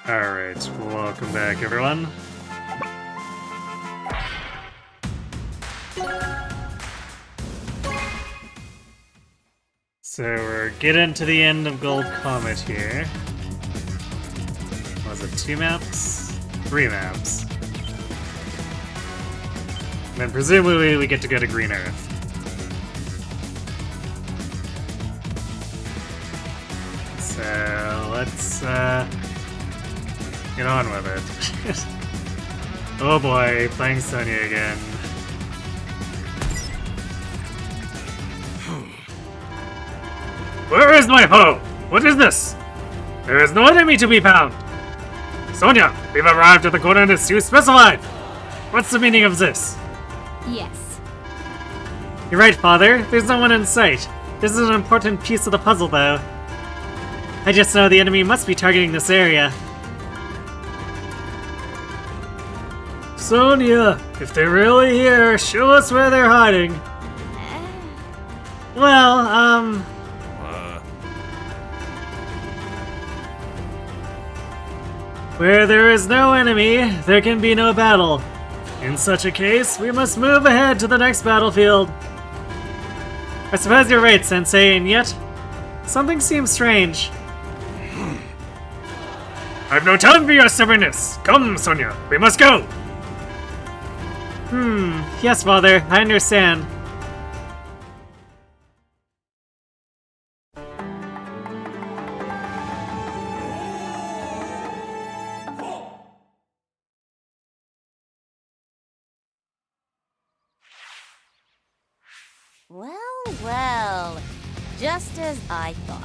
Alright, welcome back everyone. So we're getting to the end of Gold Comet here. Was it 2 maps? 3 maps. And then presumably we get to go to Green Earth. So let's get on with it. Oh boy, playing Sonja again. Where is my foe? What is this? There is no enemy to be found. Sonja, we've arrived at the coordinates you specified. What's the meaning of this? Yes. You're right, Father. There's no one in sight. This is an important piece of the puzzle, though. I just know the enemy must be targeting this area. Sonja, if they're really here, show us where they're hiding. Well, where there is no enemy, there can be no battle. In such a case, we must move ahead to the next battlefield. I suppose you're right, Sensei, and yet, something seems strange. I've no time for your stubbornness. Come, Sonja, we must go. Yes, Father, I understand. Well, just as I thought.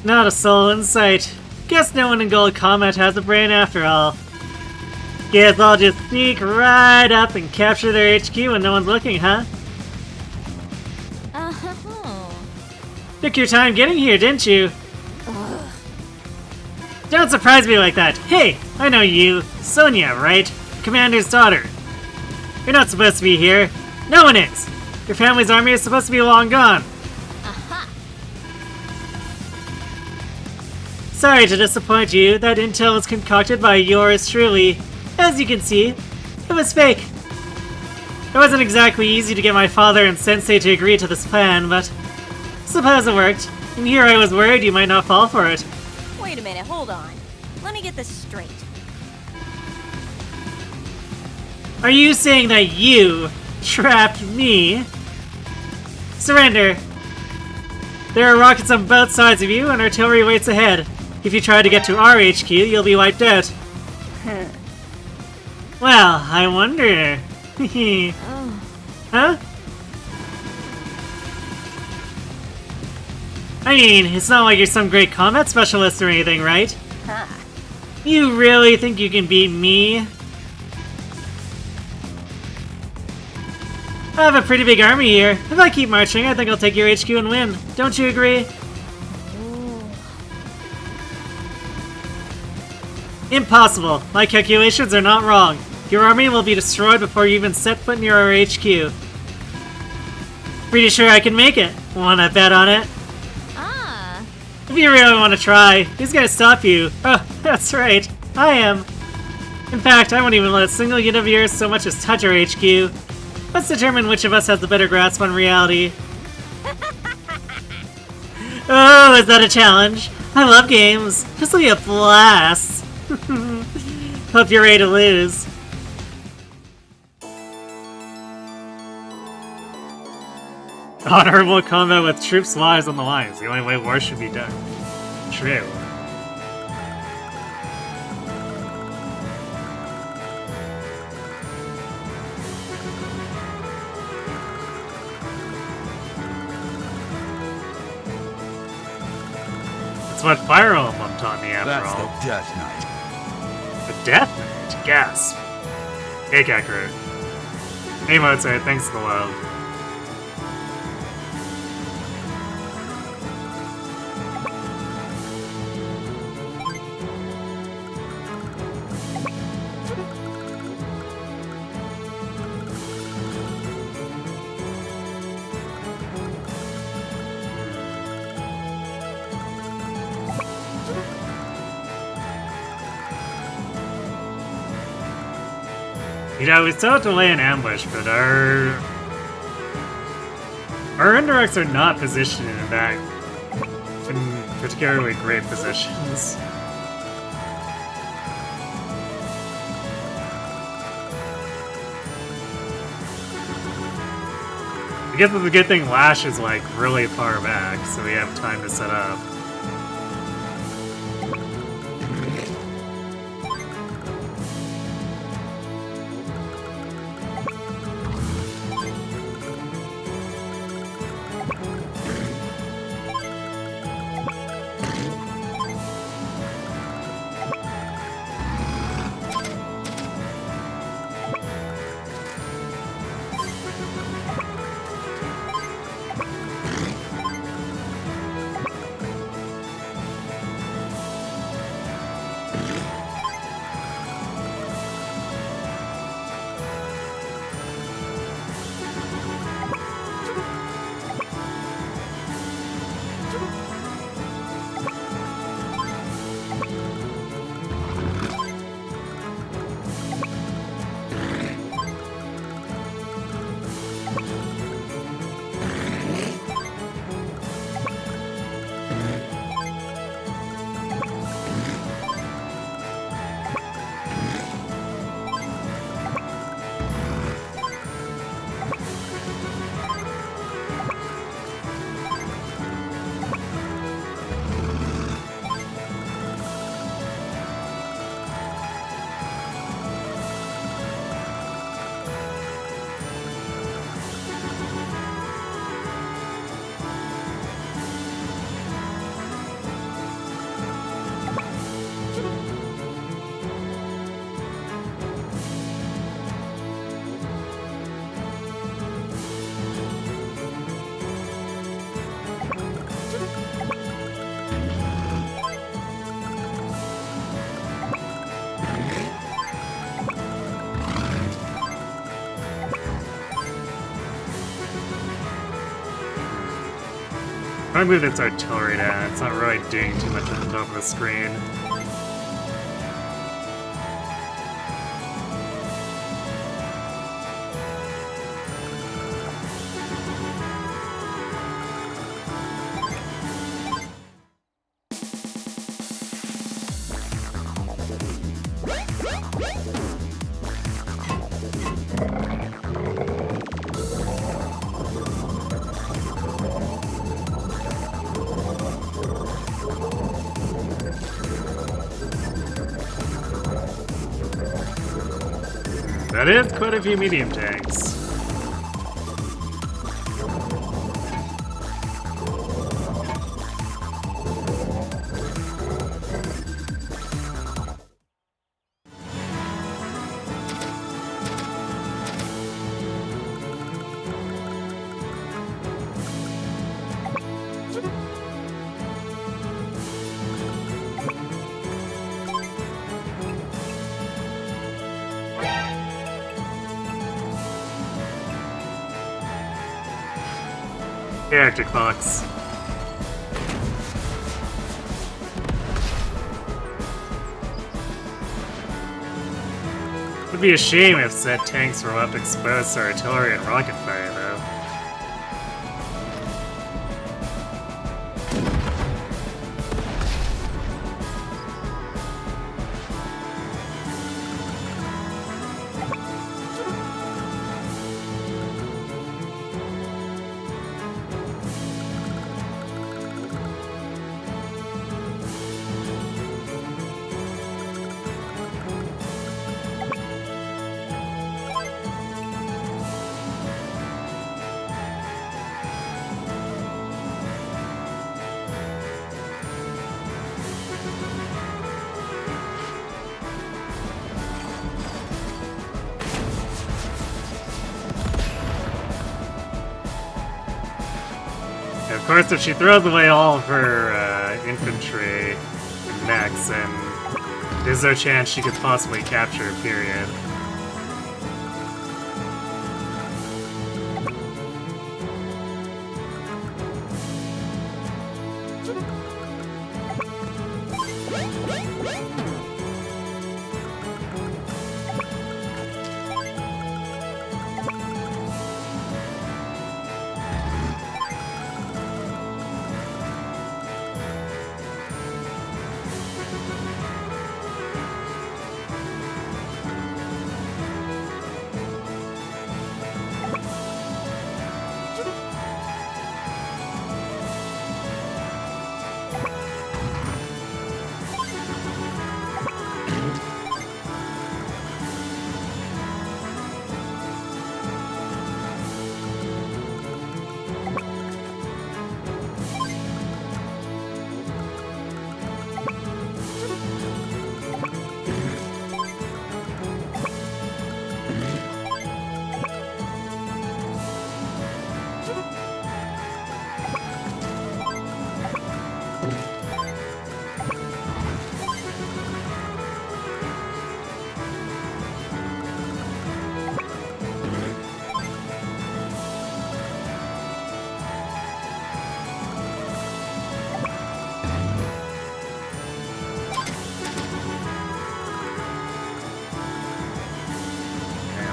Not a soul in sight. Guess no one in Gold Comet has a brain after all. Guess I'll just sneak right up and capture their HQ when no one's looking, huh? Took your time getting here, didn't you? Ugh. Don't surprise me like that. Hey, I know you. Sonja, right? Commander's daughter. You're not supposed to be here. No one is. Your family's army is supposed to be long gone. Aha. Sorry to disappoint you. That intel was concocted by yours truly. As you can see, it was fake. It wasn't exactly easy to get my father and Sensei to agree to this plan, but suppose it worked. And here I was worried you might not fall for it. Wait a minute, hold on. Let me get this straight. Are you saying that you trapped me? Surrender. There are rockets on both sides of you, and artillery waits ahead. If you try to get to our HQ, you'll be wiped out. Well, I wonder. Oh. Huh? I mean, it's not like you're some great combat specialist or anything, right? Huh. You really think you can beat me? I have a pretty big army here. If I keep marching, I think I'll take your HQ and win. Don't you agree? Ooh. Impossible. My calculations are not wrong. Your army will be destroyed before you even set foot near our HQ. Pretty sure I can make it. Wanna bet on it? Ah. If you really want to try, who's gonna stop you? Oh, that's right. I am. In fact, I won't even let a single unit of yours so much as touch our HQ. Let's determine which of us has the better grasp on reality. Oh, is that a challenge? I love games. This will be a blast. Hope you're ready to lose. Honorable combat with troops' lives on the line is the only way war should be done. True. That's what Fire Emblem taught me after That's all. the Death Knight. The Death Knight? Gasp. Hey, Kakarot. Hey, Mozart, thanks for the love. You know, we still have to lay an ambush, but our indirects are not positioned in particularly great positions. I guess the good thing Lash is like really far back, so we have time to set up. If I move its artillery down, it's not really doing too much on the top of the screen. That is quite a few medium tanks. Arctic Fox. It would be a shame if said tanks were left exposed to artillery and rocket fire, though. Of course, if she throws away all of her infantry and mechs, then there's no chance she could possibly capture, period.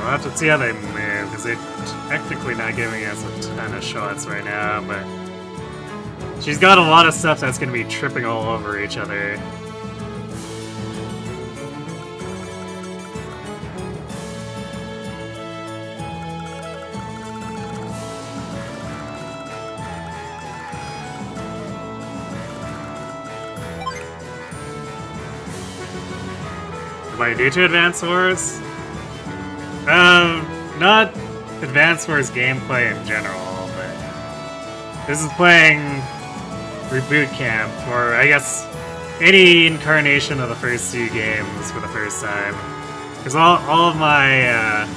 We'll have to see how they move, because they're technically not giving us a ton of shots right now, but she's got a lot of stuff that's going to be tripping all over each other. Am I new to Advance Wars? Not Advance Wars gameplay in general, but this is playing Reboot Camp, or I guess any incarnation of the first two games for the first time. Because all of my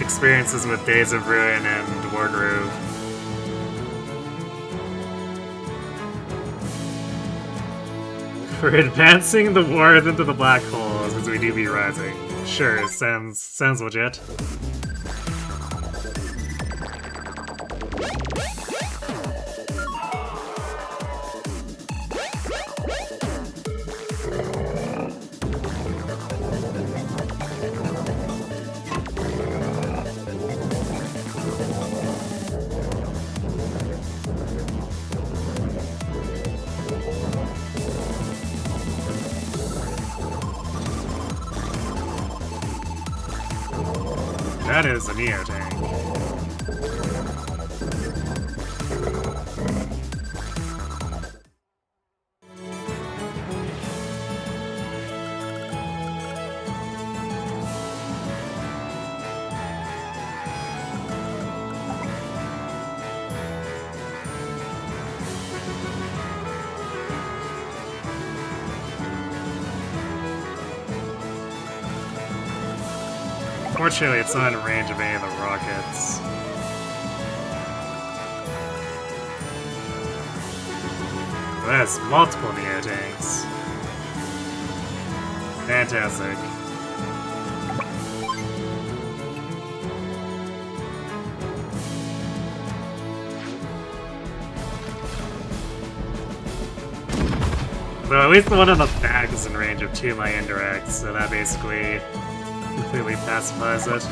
experiences with Days of Ruin and Wardrobe. We're advancing the wars into the black holes as we do be rising. Sure, sounds legit. That is a Neo tank. Fortunately, it's not in range of any of the rockets. Well, that has multiple Neo tanks. Fantastic. But at least the one on the back is in range of 2 of my indirects, so that basically completely pacifies it.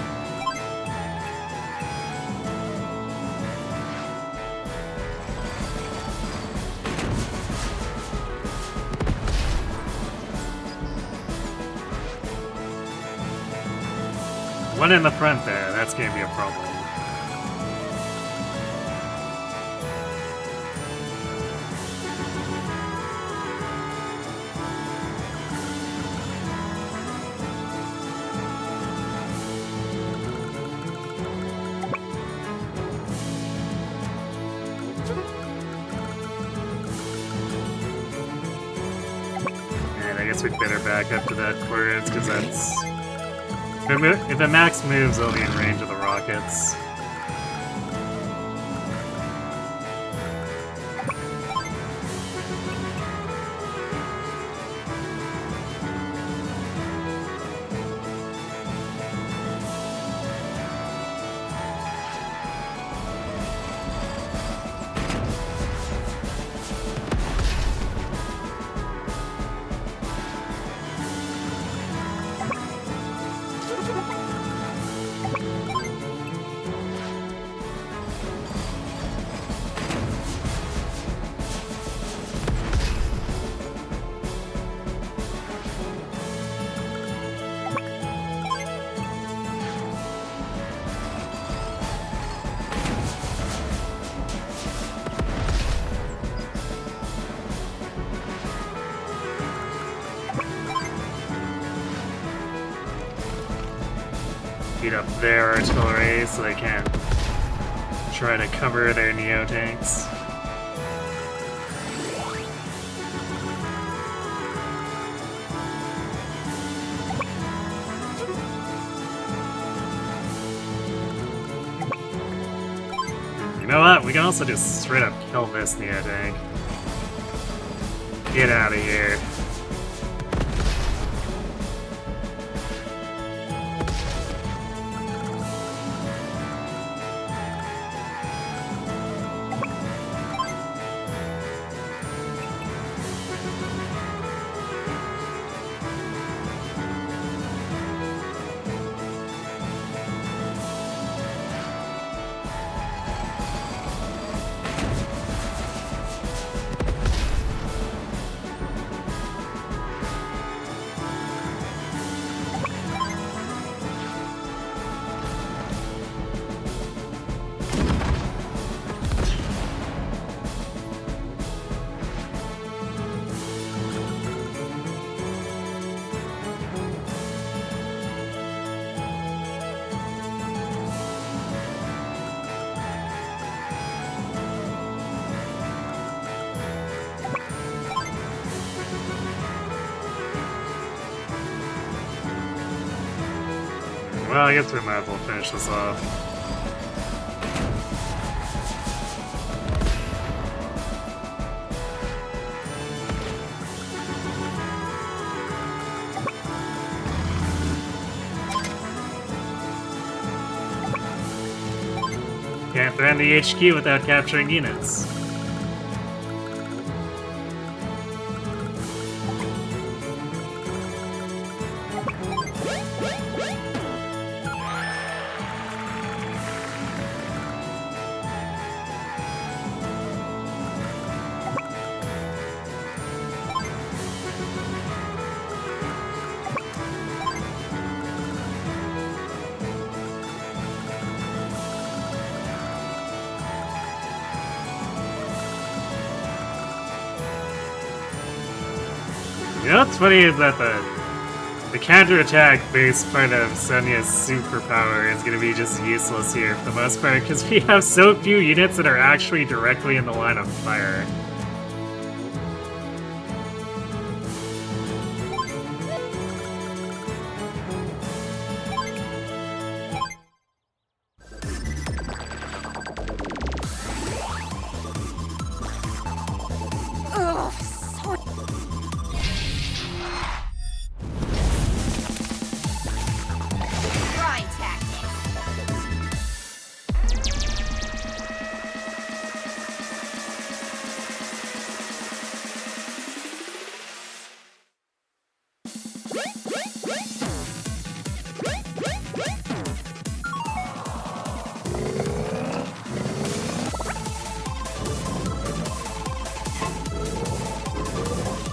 One in the front there, that's gonna be a problem. We'd better back up to that coordinates, because that's... If the max moves, they'll be in range of the rockets. Beat up their artillery so they can't try to cover their Neo tanks. You know what? We can also just straight up kill this Neo tank. Get out of here. well, I guess we might as well finish this off. Can't threaten the HQ without capturing units. You know what's funny is that the counterattack based part of Sonja's superpower is going to be just useless here for the most part because we have so few units that are actually directly in the line of fire. Ugh, so... Grind tactics.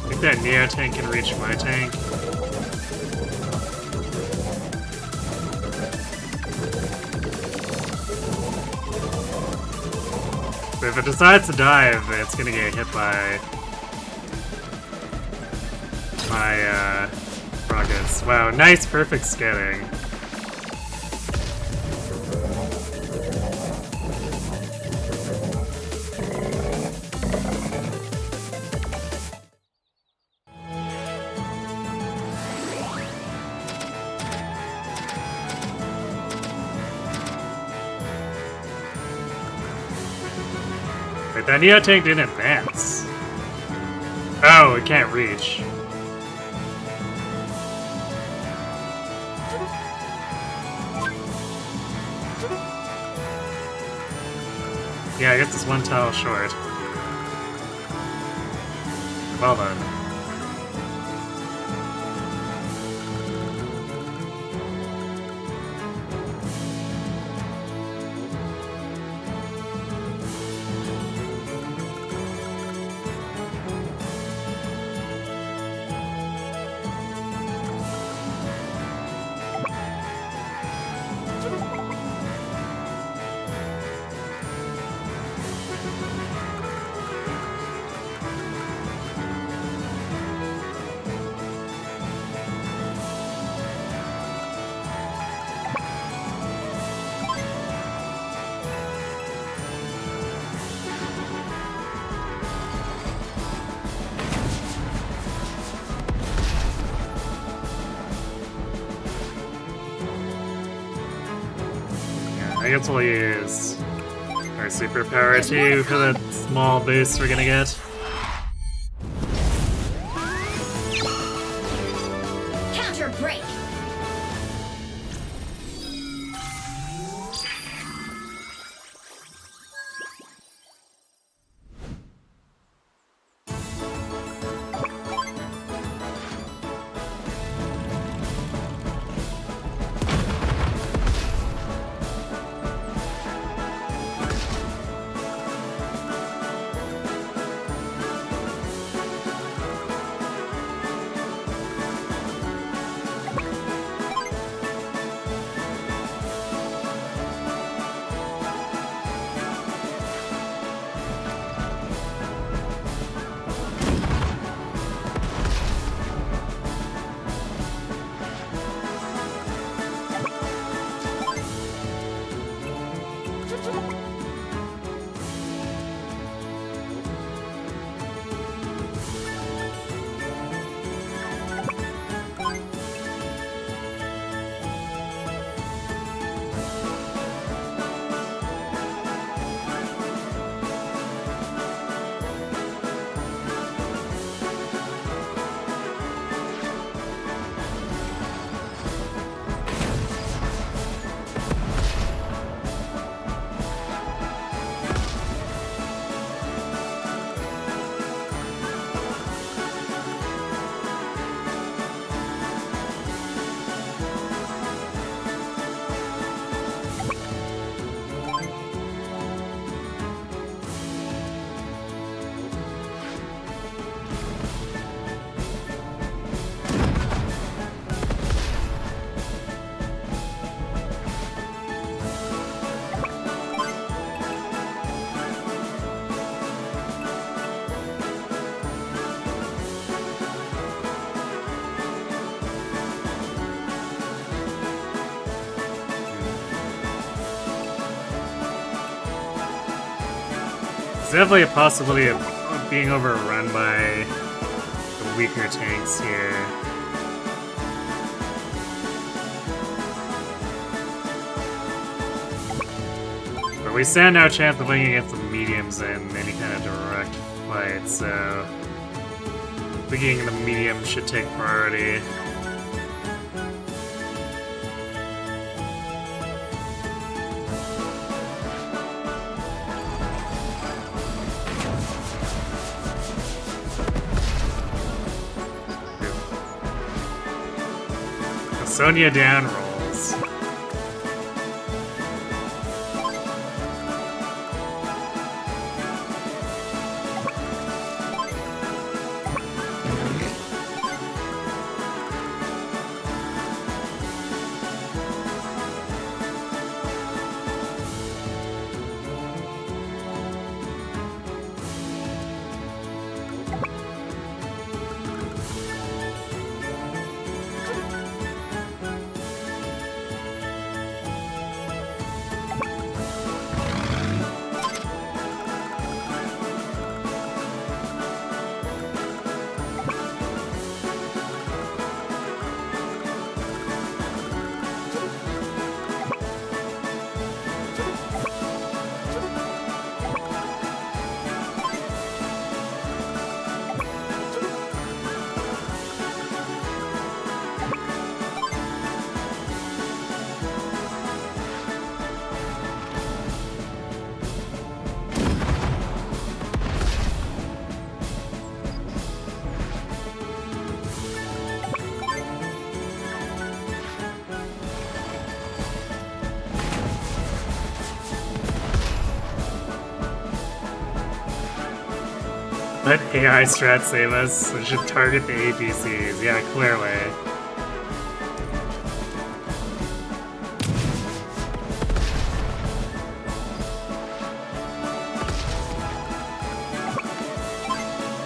I think that Neo tank can reach my tank. But if it decides to dive, it's gonna get hit by my rockets. Wow, nice, perfect scanning. Wait, that Neo tank didn't advance. Oh, it can't reach. Yeah, I guess it's one tile short. Well then. I guess we'll use our superpower too for the small boost we're gonna get. Counter break. There's definitely a possibility of being overrun by the weaker tanks here. But we stand no chance of winning against the mediums in any kind of direct fight, so thinking the mediums should take priority. Sonja down rolls. Let AI strat save us. We should target the APCs. Yeah, clearly.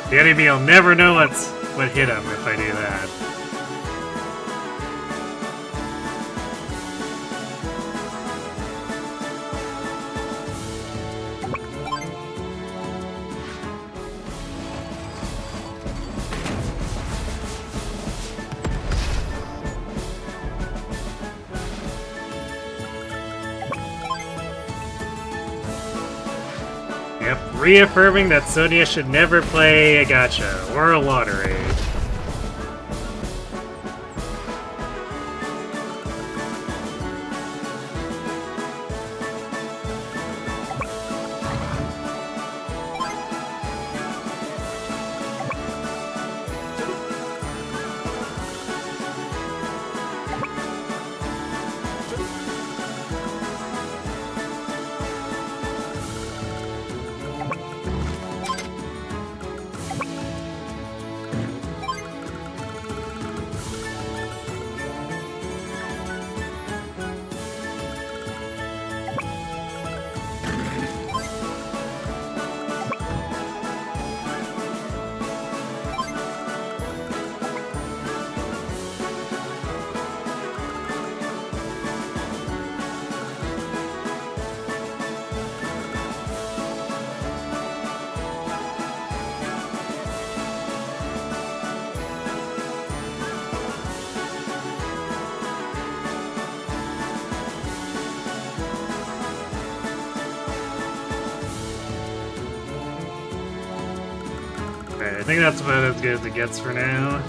The enemy will never know what hit him if I do that. Yep, reaffirming that Sonja should never play a gacha or a lottery. I think that's about as good as it gets for now.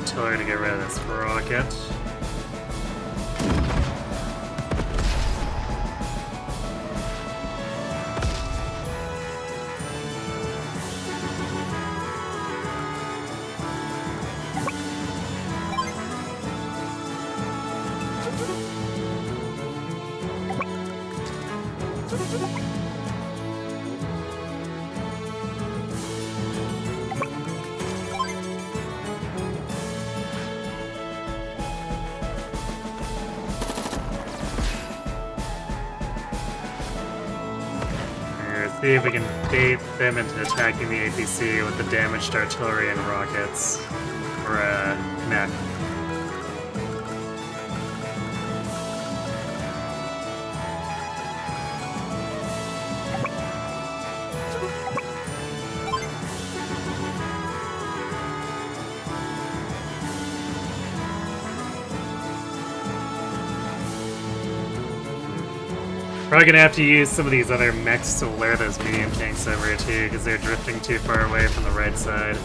Tell her to get rid of this rocket. See if we can bait them into attacking the APC with the damaged artillery and rockets. Or, mech. Probably gonna have to use some of these other mechs to lure those medium tanks over here too, because they're drifting too far away from the right side.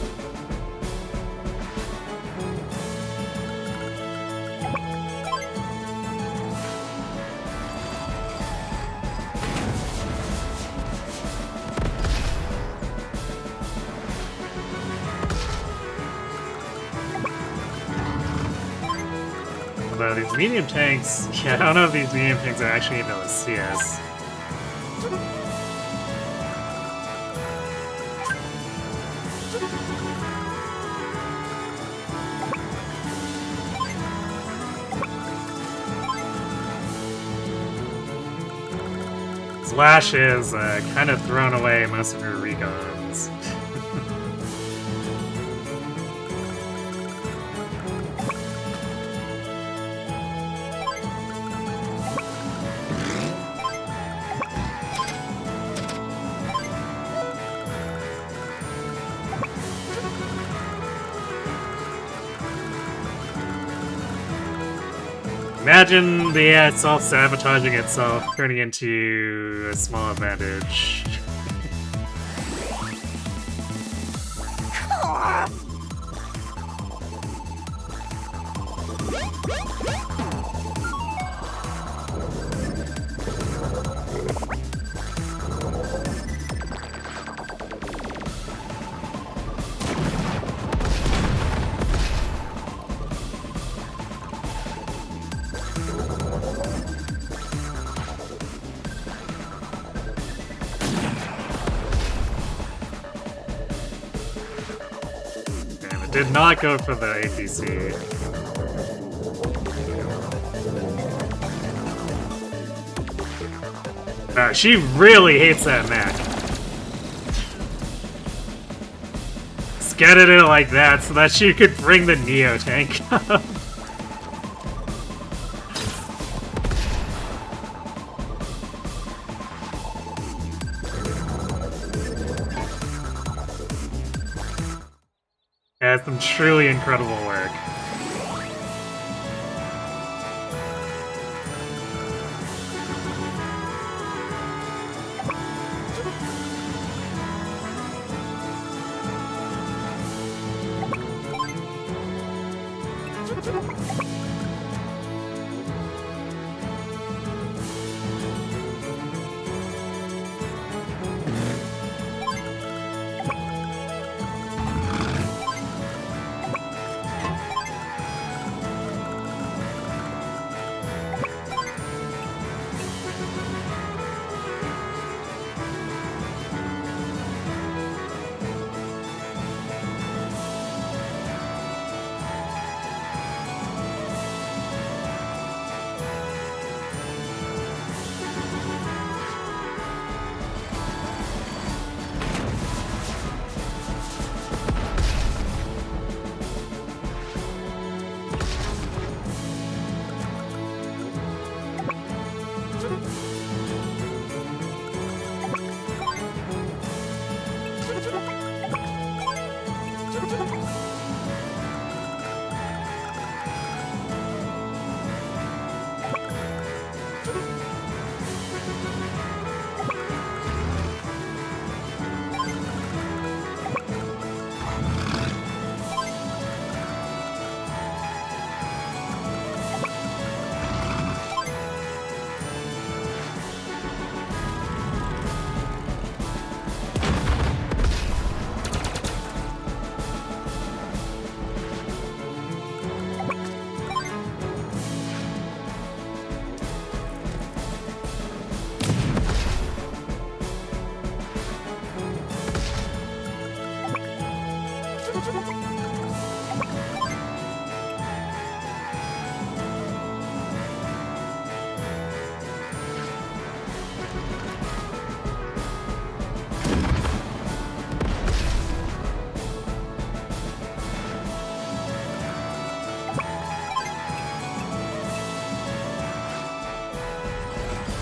Although these medium tanks, yeah, I don't know if these medium tanks are actually able to see us. Slash is kind of thrown away most of her recons. Imagine the self-sabotaging itself, turning into a small advantage. Did not go for the APC. She really hates that mech. scattered it like that so that she could bring the Neo tank up. That's some truly incredible work.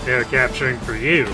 They're capturing for you.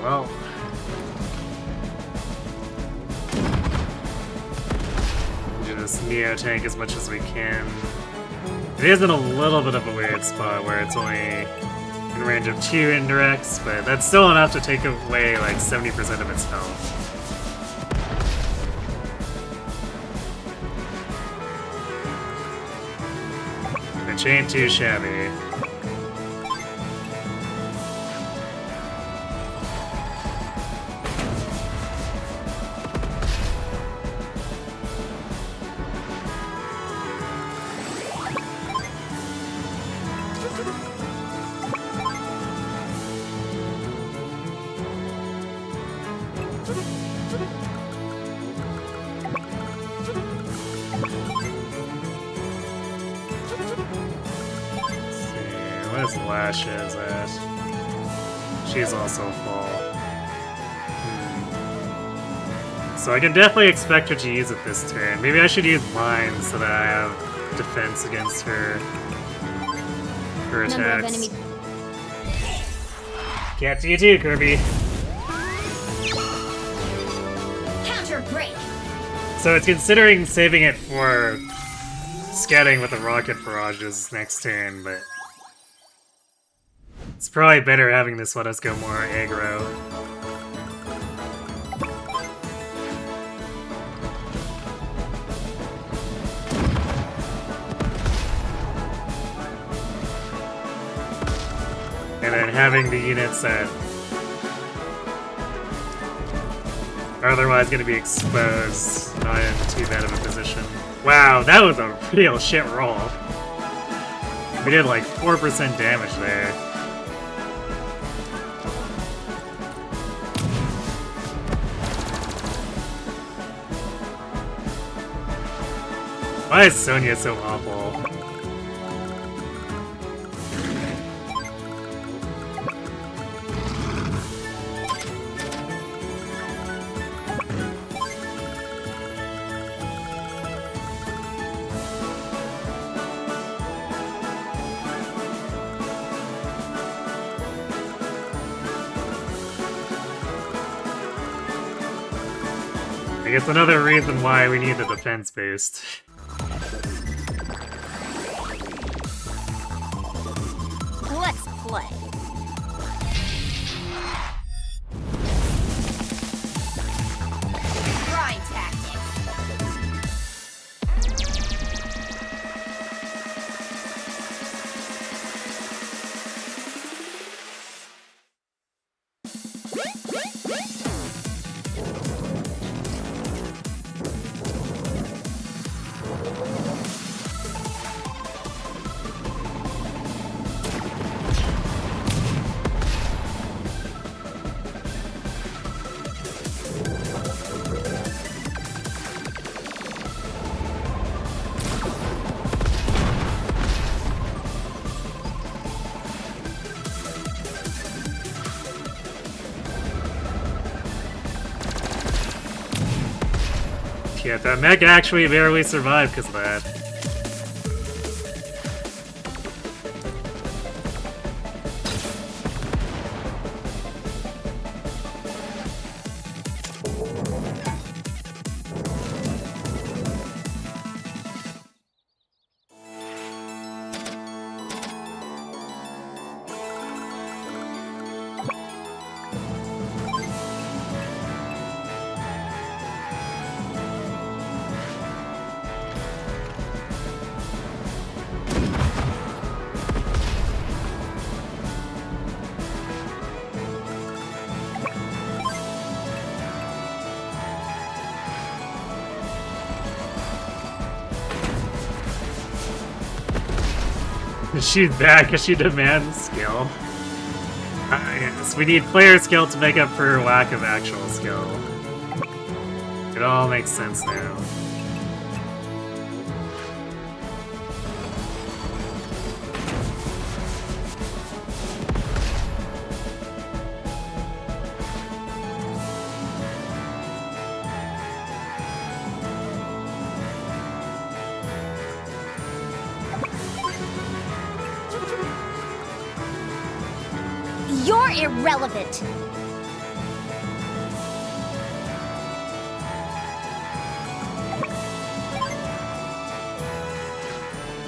Well, do this Neo tank as much as we can. It is in a little bit of a weird spot where it's only in range of 2 indirects, but that's still enough to take away like 70% of its health. Which ain't too shabby. Where's Lashes at? She's also full. So I can definitely expect her to use it this turn. Maybe I should use mine so that I have defense against her attacks. Can't see you too, Kirby. Counter break. So it's considering saving it for scatting with the rocket barrages next turn, but It's probably better having this let us go more aggro. And then having the units that are otherwise going to be exposed, not in too bad of a position. Wow, that was a real shit roll. We did like 4% damage there. Why is Sonja so awful? I guess another reason why we need the defense boost. Let's play. Grind tactics. Yeah, that mech actually barely survived because of that. She's back because she demands skill. Yes, we need player skill to make up for lack of actual skill. It all makes sense now. You're irrelevant.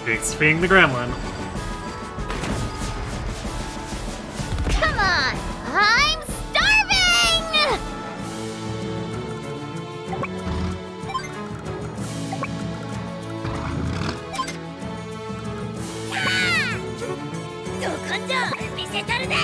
It's being the gremlin. Come on! I'm starving! Ah! どこんど見せたるで！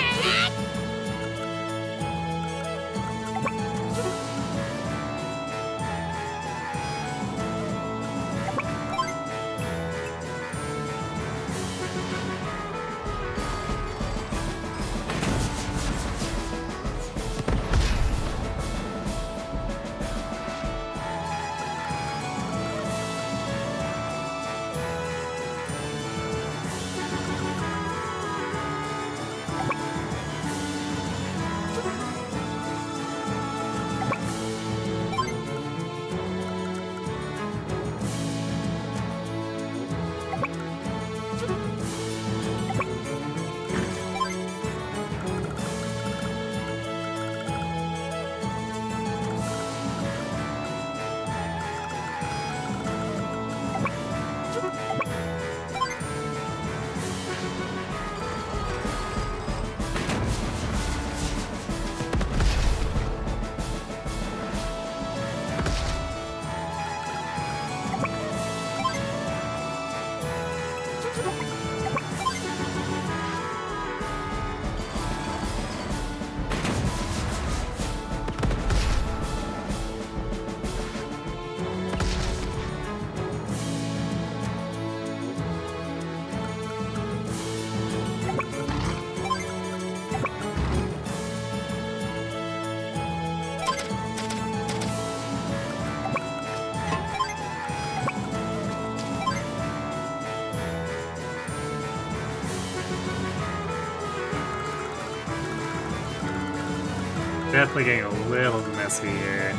Definitely getting a little messy here.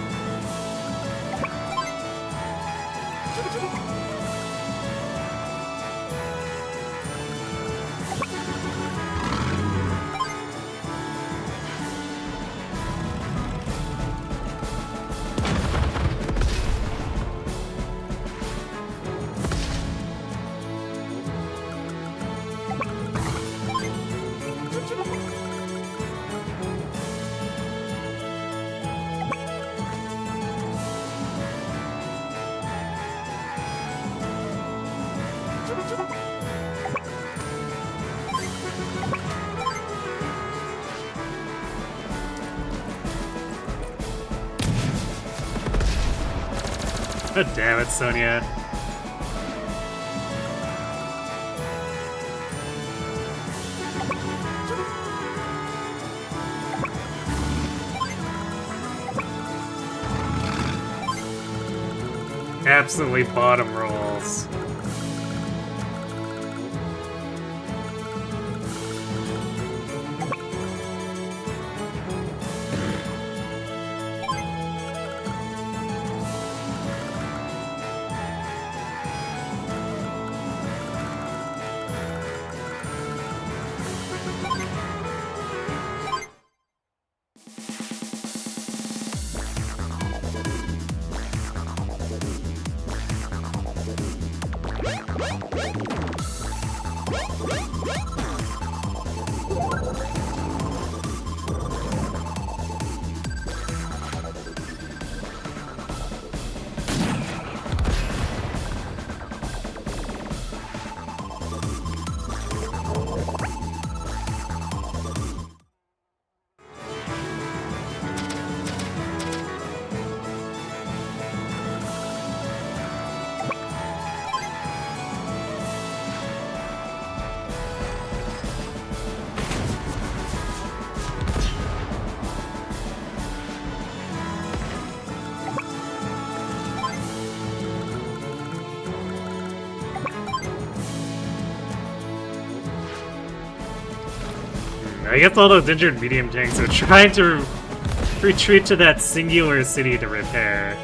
God damn it, Sonja. Absolutely bottom rolls. I guess all those injured medium tanks are trying to retreat to that singular city to repair.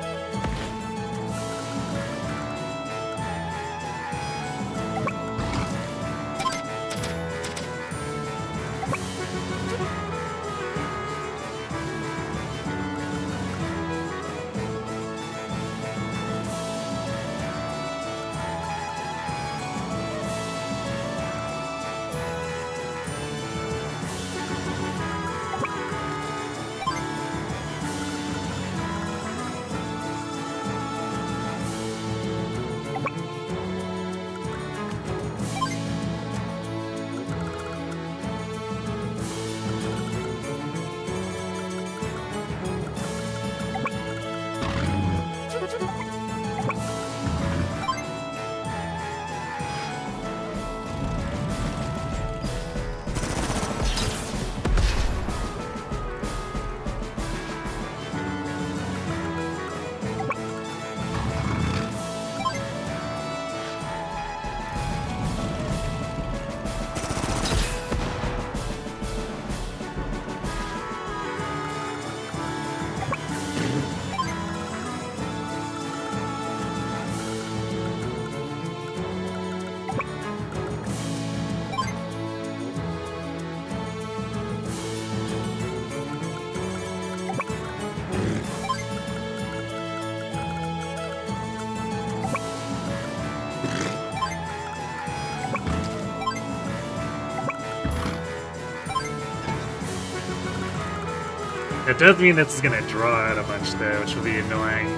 That does mean this is gonna draw out a bunch though, which will be annoying.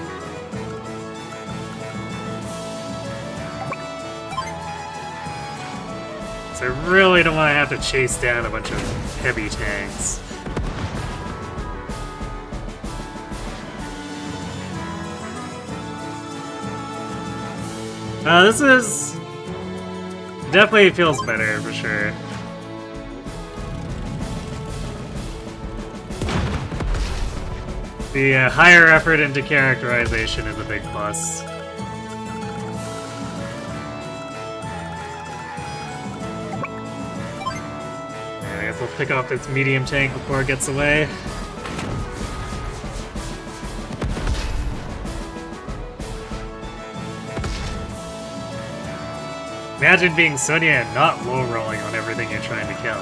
So I really don't want to have to chase down a bunch of heavy tanks. This is... definitely feels better, for sure. The higher effort into characterization is a big plus. I guess we'll pick off this medium tank before it gets away. Imagine being Sonja and not low-rolling on everything you're trying to kill.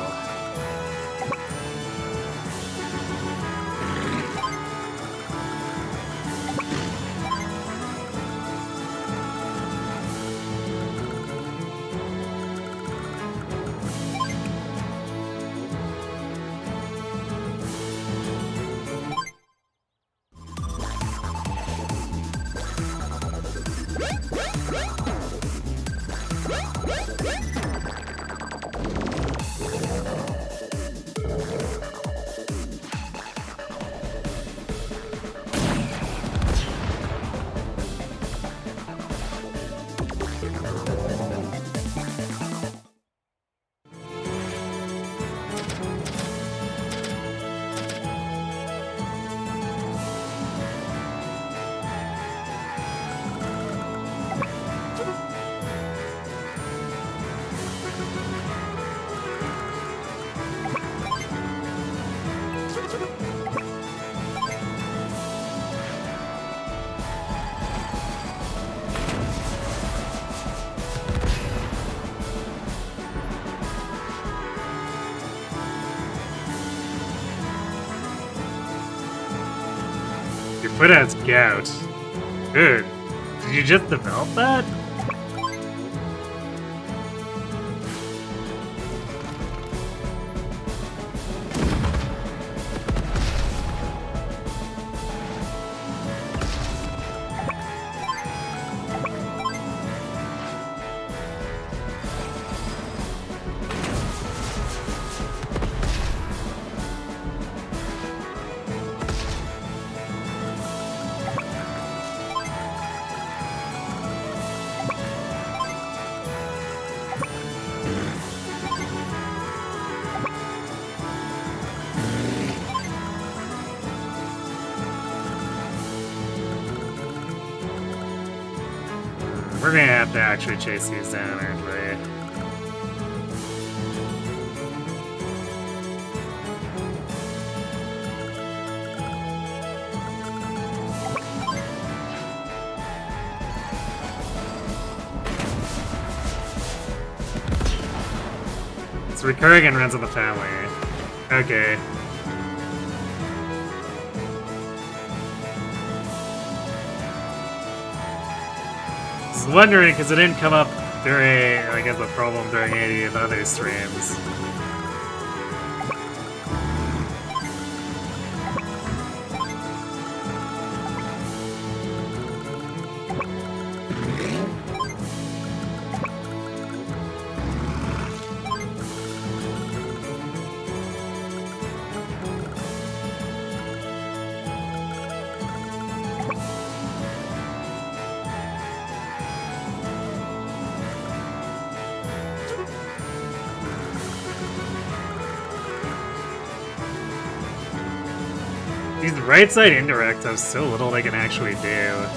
Your foot has gout. Good. Did you just develop that? We're gonna have to actually chase these down, aren't we? It's recurring and runs in the family. Okay. I was wondering because it didn't come up during, I guess, the problem during any of the other streams. These right side indirects have so little they can actually do.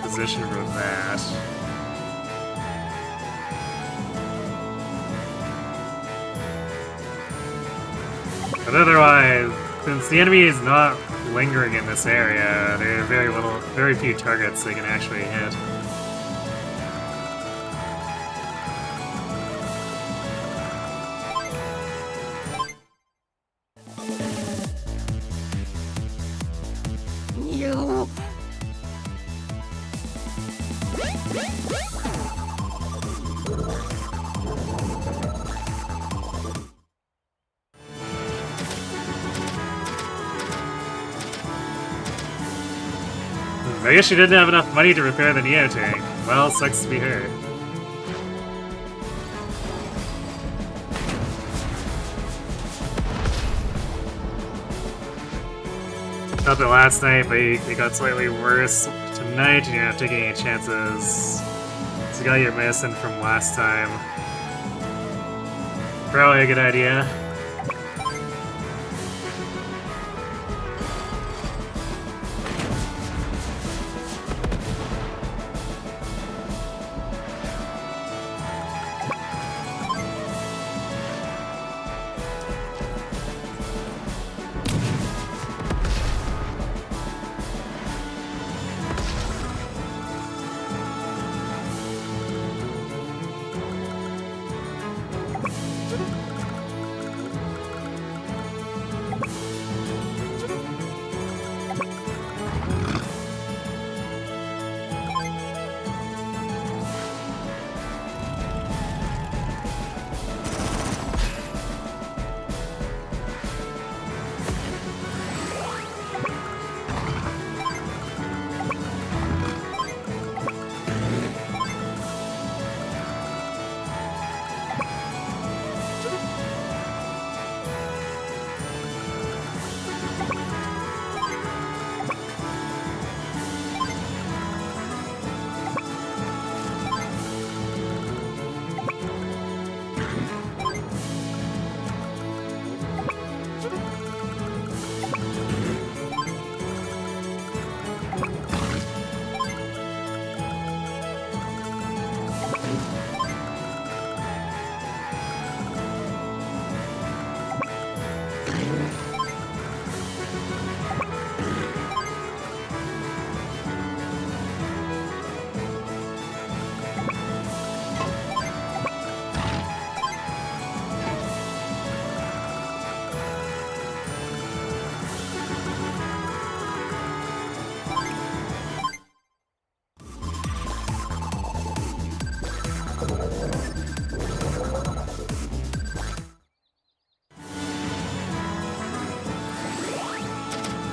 Position for that. But otherwise, since the enemy is not lingering in this area, there are very few targets they can actually hit. I guess she didn't have enough money to repair the Neo tank. Well, sucks to be her. Felt it last night, but it got slightly worse tonight, and you're not taking any chances. So you got your medicine from last time. Probably a good idea.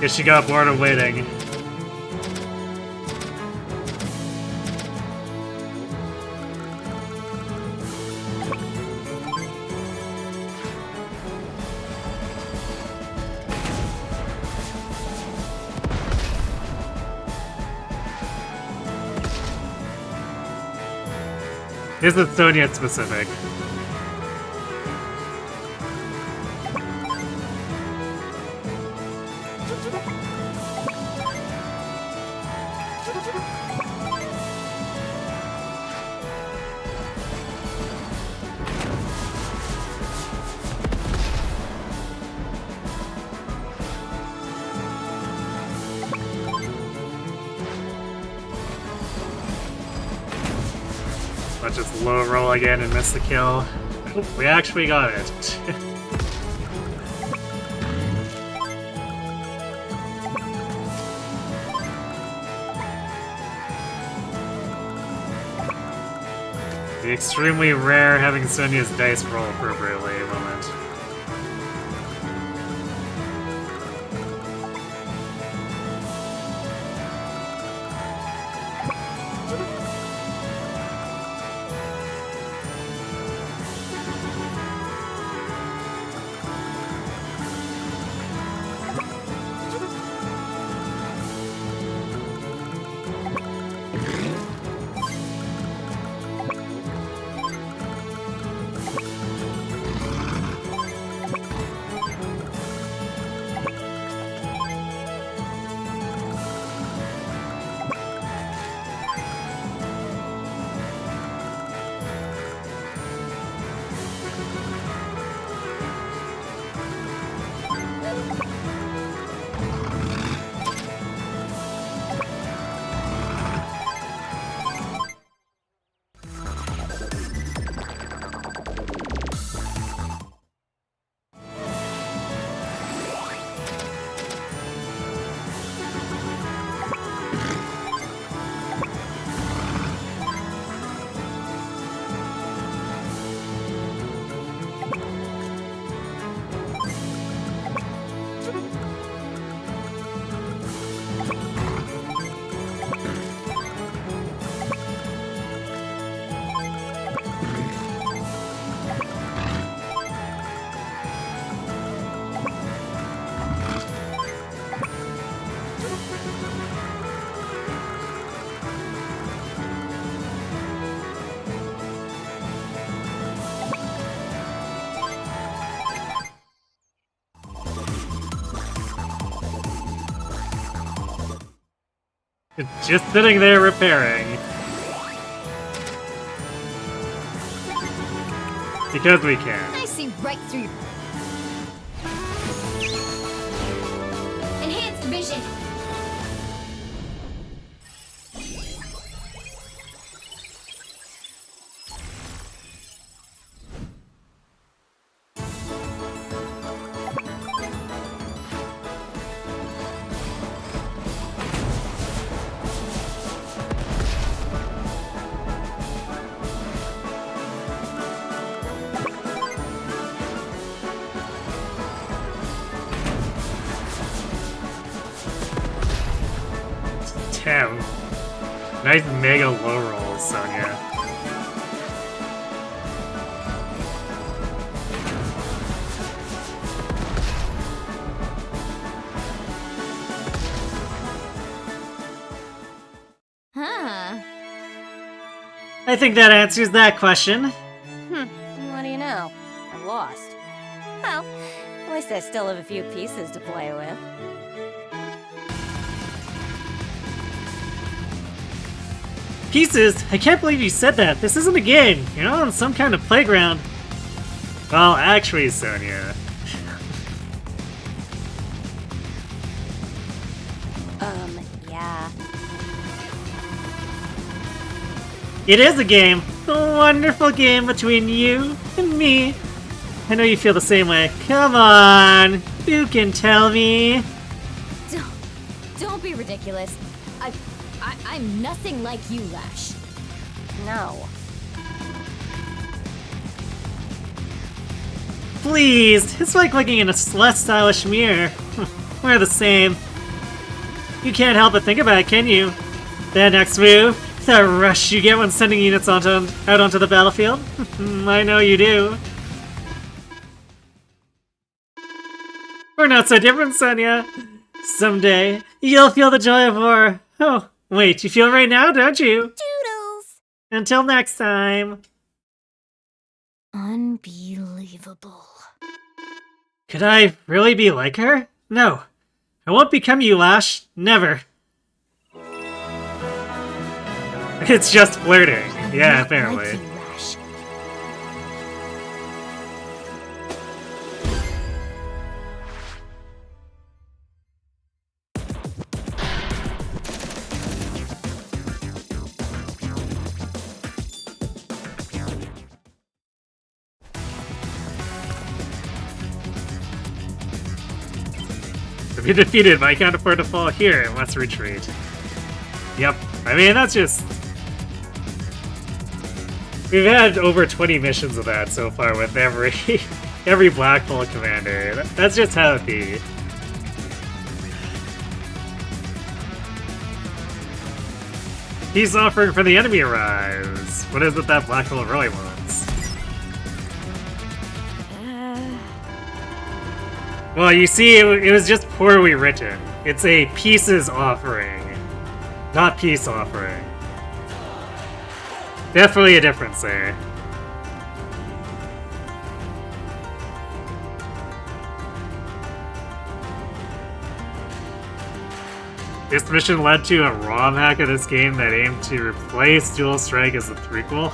Guess she got bored of waiting. This is Sonja specific. Let's just low roll again and miss the kill. We actually got it. The extremely rare having Sonja's dice roll appropriately moment. It's just sitting there repairing. Because we can. I see right through you. Enhanced vision. Nice mega low rolls, Sonja. Huh. I think that answers that question. What do you know? I lost. Well, at least I still have a few pieces to play with. Pieces? I can't believe you said that. This isn't a game. You're not on some kind of playground. Well, actually, Sonja. Yeah. It is a game. A wonderful game between you and me. I know you feel the same way. Come on. You can tell me. Don't be ridiculous. I'm nothing like you, Lash. No. Please. It's like looking in a less stylish mirror. We're the same. You can't help but think about it, can you? That next move, the rush you get when sending units out onto the battlefield. I know you do. We're not so different, Sonja. Someday, you'll feel the joy of war. Oh, wait, you feel it right now, don't you? Doodles! Until next time. Unbelievable. Could I really be like her? No. I won't become you, Lash. Never. It's just flirting. Yeah, Not apparently. like you, Lash. To be defeated, but I can't afford to fall here and let's retreat. Yep. I mean, that's just... We've had over 20 missions of that so far with every Black Hole commander. That's just how it be. Peace offering for the enemy arrives. What is it that Black Hole really wants? Well, you see, it was just poorly written. It's a pieces offering, not peace offering. Definitely a difference there. This mission led to a ROM hack of this game that aimed to replace Dual Strike as the prequel.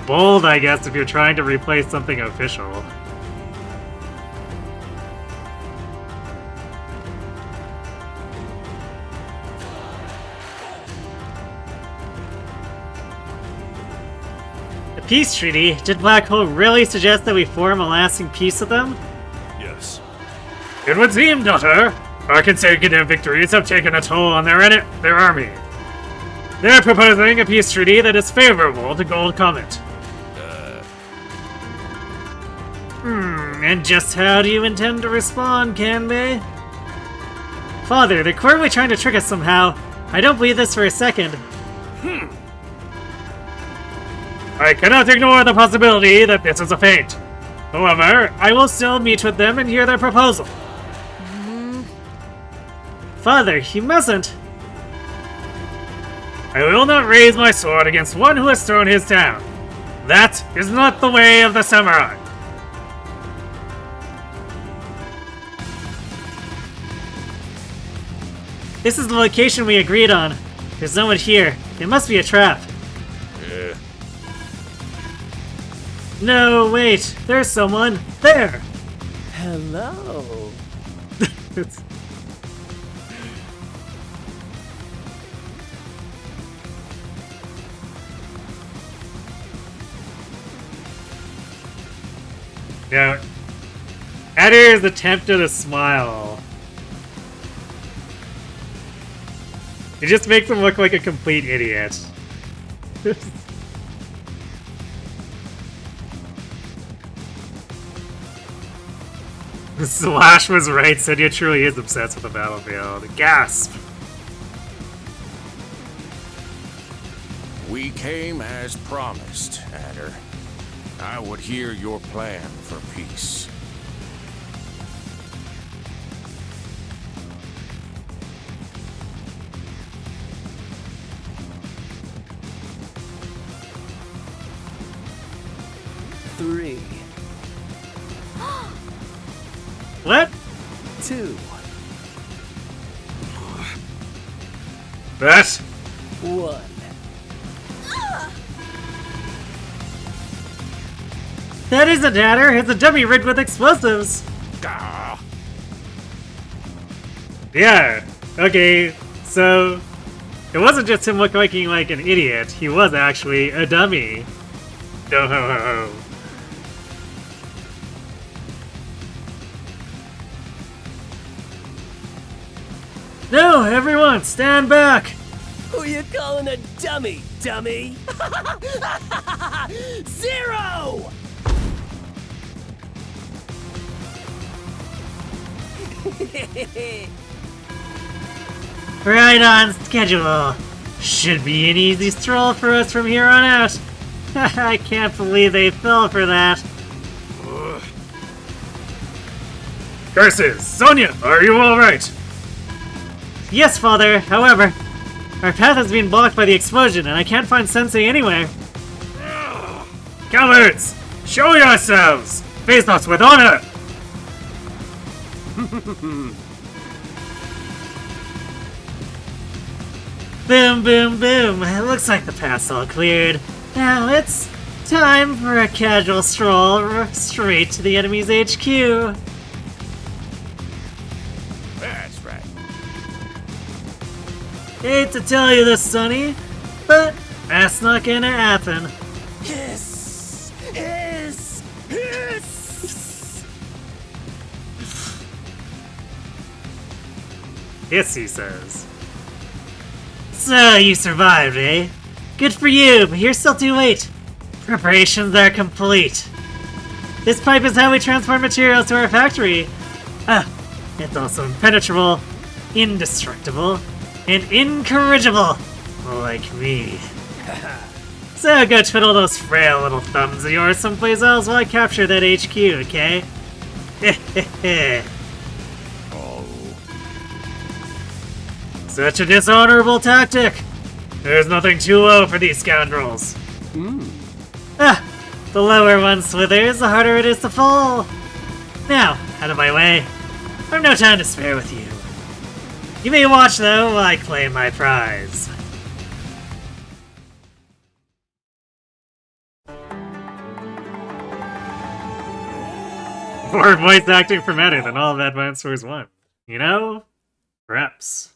Bold, I guess, if you're trying to replace something official. The peace treaty? Did Black Hole really suggest that we form a lasting peace with them? Yes. It would seem, daughter. Our consecutive victories have taken a toll on their army. They're proposing a peace treaty that is favorable to Gold Comet. And just how do you intend to respond, Kanbei? Father, they're clearly trying to trick us somehow. I don't believe this for a second. I cannot ignore the possibility that this is a feint. However, I will still meet with them and hear their proposal. Father, you mustn't. I will not raise my sword against one who has thrown his down. That is not the way of the samurai. This is the location we agreed on. There's no one here. It must be a trap. Yeah. No, wait. There's someone. There! Hello. It's... Yeah. Edgar's attempt at a smile. It just makes him look like a complete idiot. Slash was right, Sonja truly is obsessed with the battlefield. Gasp! We came as promised, Adder. I would hear your plan for peace. Three, What? 2, That? 1. That isn't Adder, it's a dummy rigged with explosives! Gah! Yeah, okay, so... It wasn't just him looking like an idiot, he was actually a dummy. Oh. No, everyone, stand back! Who you calling a dummy, dummy? 0! Right on schedule. Should be an easy stroll for us from here on out. I can't believe they fell for that. Curses! Sonja, are you alright? Yes, Father. However, our path has been blocked by the explosion, and I can't find Sensei anywhere. Cowards! Show yourselves! Face us with honor! Boom, boom, boom. It looks like the path's all cleared. Now it's time for a casual stroll straight to the enemy's HQ. That's right. Hate to tell you this, Sonny, but that's not gonna happen. Hiss! Hiss! Hiss! Yes, he says. So, you survived, eh? Good for you, but you're still too late. Preparations are complete. This pipe is how we transport materials to our factory. It's also impenetrable, indestructible, and incorrigible, like me. So go twiddle those frail little thumbs of yours someplace else while I capture that HQ, okay? Oh, Such a dishonorable tactic! There's nothing too low for these scoundrels. The lower one slithers, the harder it is to fall. Now, out of my way. I've no time to spare with you. You may watch, though, while I claim my prize. More voice acting for Meta than all of Advance Wars 1. You know? Perhaps.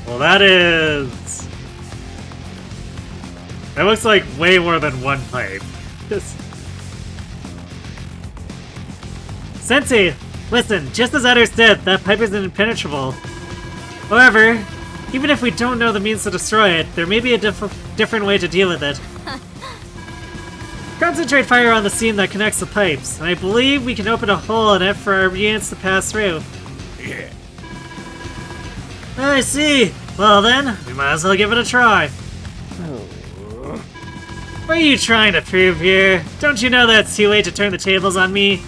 Well, that looks like way more than one pipe. Sensei, listen, just as Adder said, that pipe is impenetrable. However, even if we don't know the means to destroy it, there may be a different way to deal with it. Concentrate fire on the seam that connects the pipes, and I believe we can open a hole in it for our units to pass through. yeah. I see. Well then, we might as well give it a try. What are you trying to prove here? Don't you know that it's too late to turn the tables on me?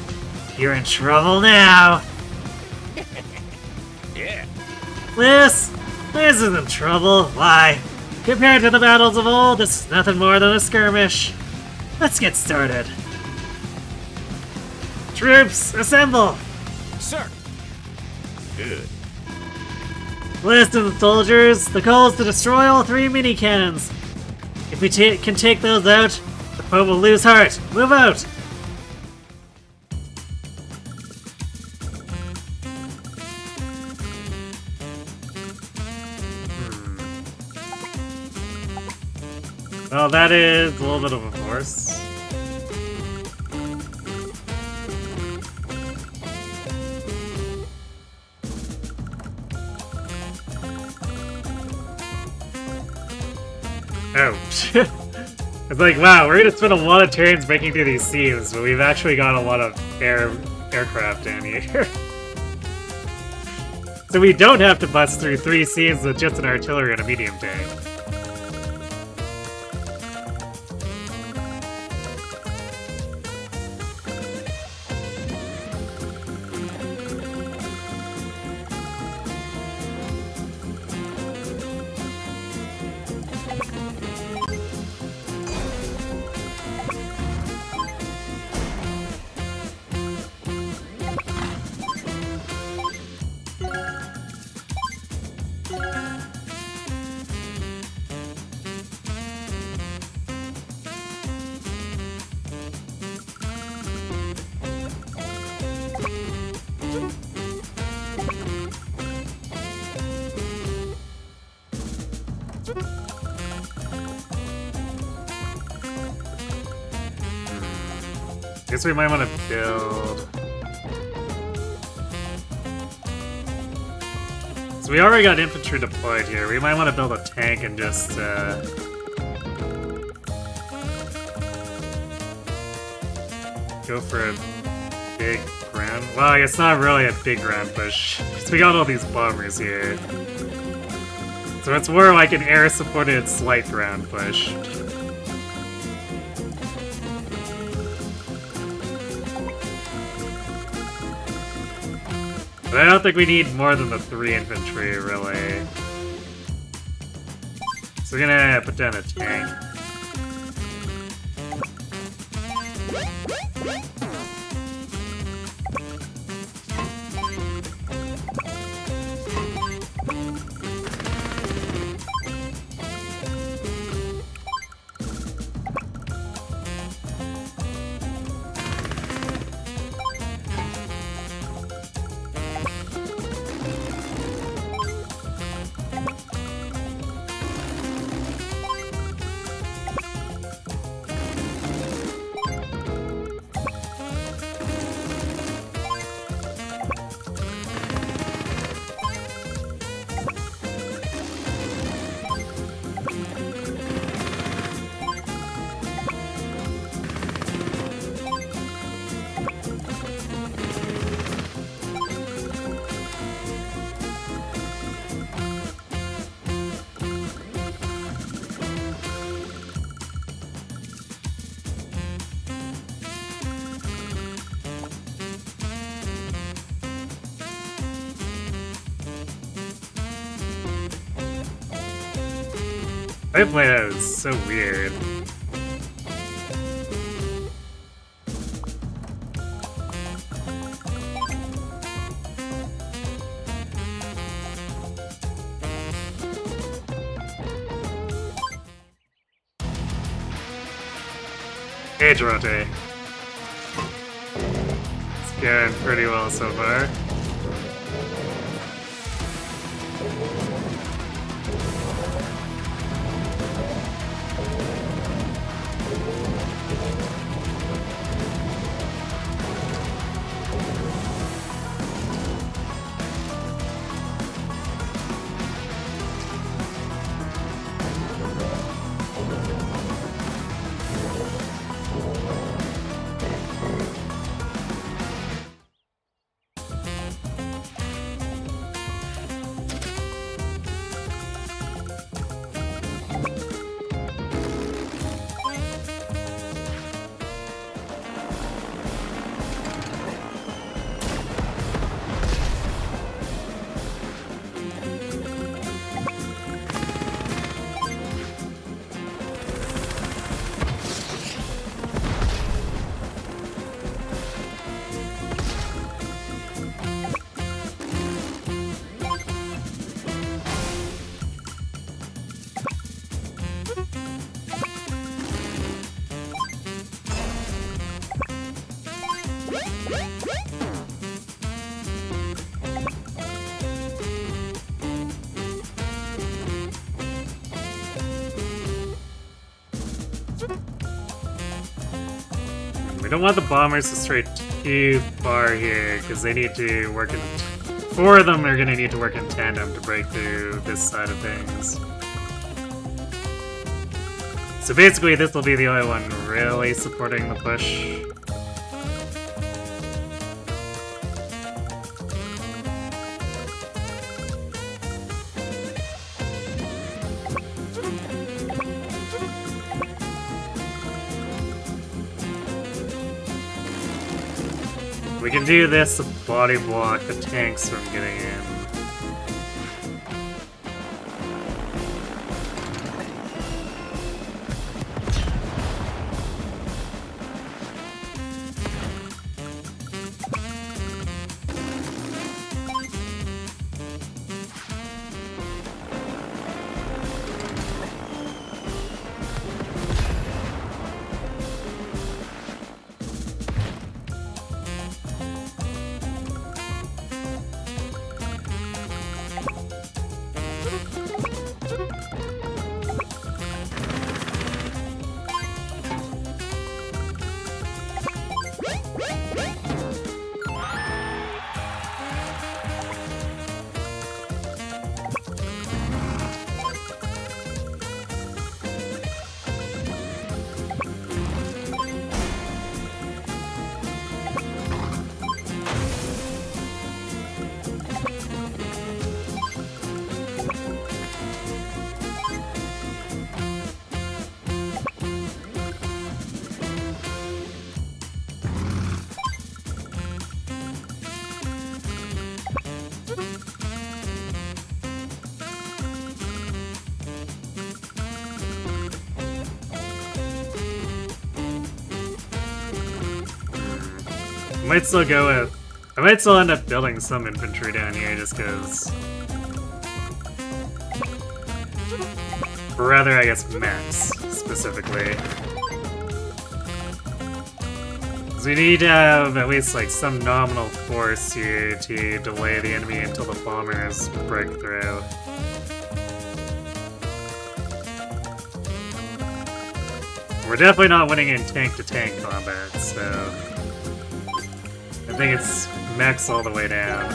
You're in trouble now. Yeah. This isn't trouble. Why? Compared to the battles of old, this is nothing more than a skirmish. Let's get started. Troops, assemble! Sir. Good. List of the soldiers. The goal is to destroy all 3 mini cannons. If we can take those out, the foe will lose heart. Move out! Well, that is a little bit of a force. Oh. It's like, wow, we're gonna spend a lot of turns breaking through these seams, but we've actually got a lot of aircraft down here. So we don't have to bust through 3 seams with just an artillery and a medium tank. Guess we might want to build... So we already got infantry deployed here. We might want to build a tank and just, go for a big ground... Well, it's not really a big ground push, because we got all these bombers here. So it's more like an air-supported slight ground push. But I don't think we need more than the 3 infantry, really. So we're gonna put down a tank. That is so weird. Hey, Durante. It's going pretty well so far. don't want the bombers to stray too far here, because they need to work in... 4 of them are going to need to work in tandem to break through this side of things. So basically, this will be the only one really supporting the push. We can do this to body block the tanks from getting in. I might still end up building some infantry down here just because... Or rather, I guess, mechs, specifically. Because we need to have at least, like, some nominal force here to delay the enemy until the bombers break through. We're definitely not winning in tank-to-tank combat, so... I think it's mechs all the way down.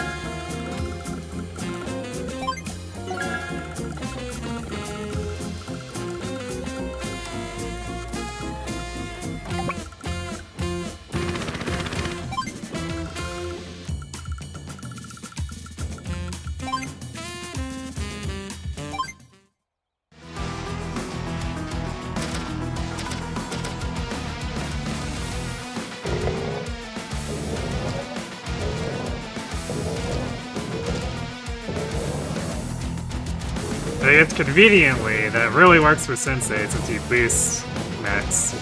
It's conveniently, that really works for Sensei since you boost mechs.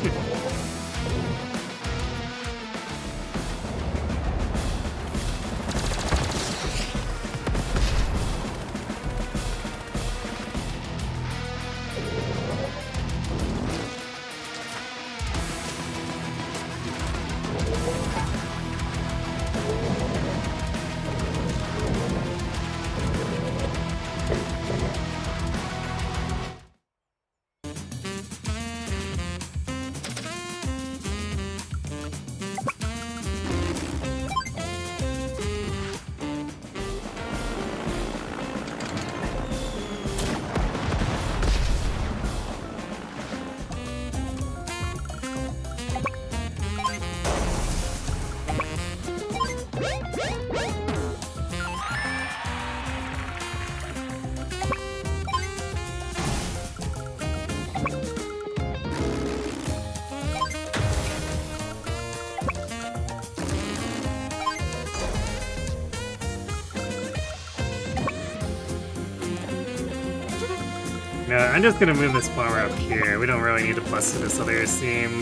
No, I'm just gonna move this bomber up here. We don't really need to bust to this other seam.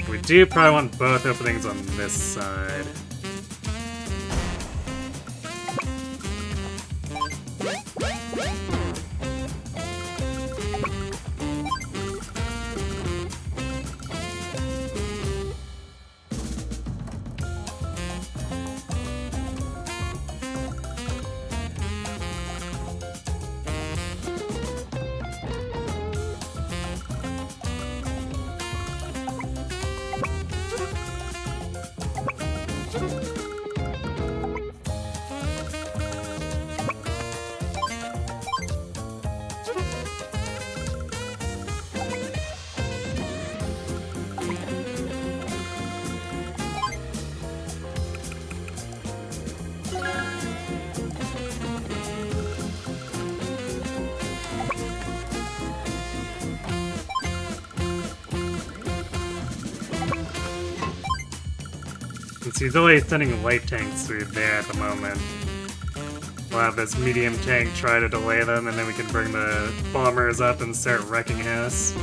We do probably want both openings on this side. Since he's only sending light tanks through there at the moment. We'll have this medium tank try to delay them, and then we can bring the bombers up and start wrecking house.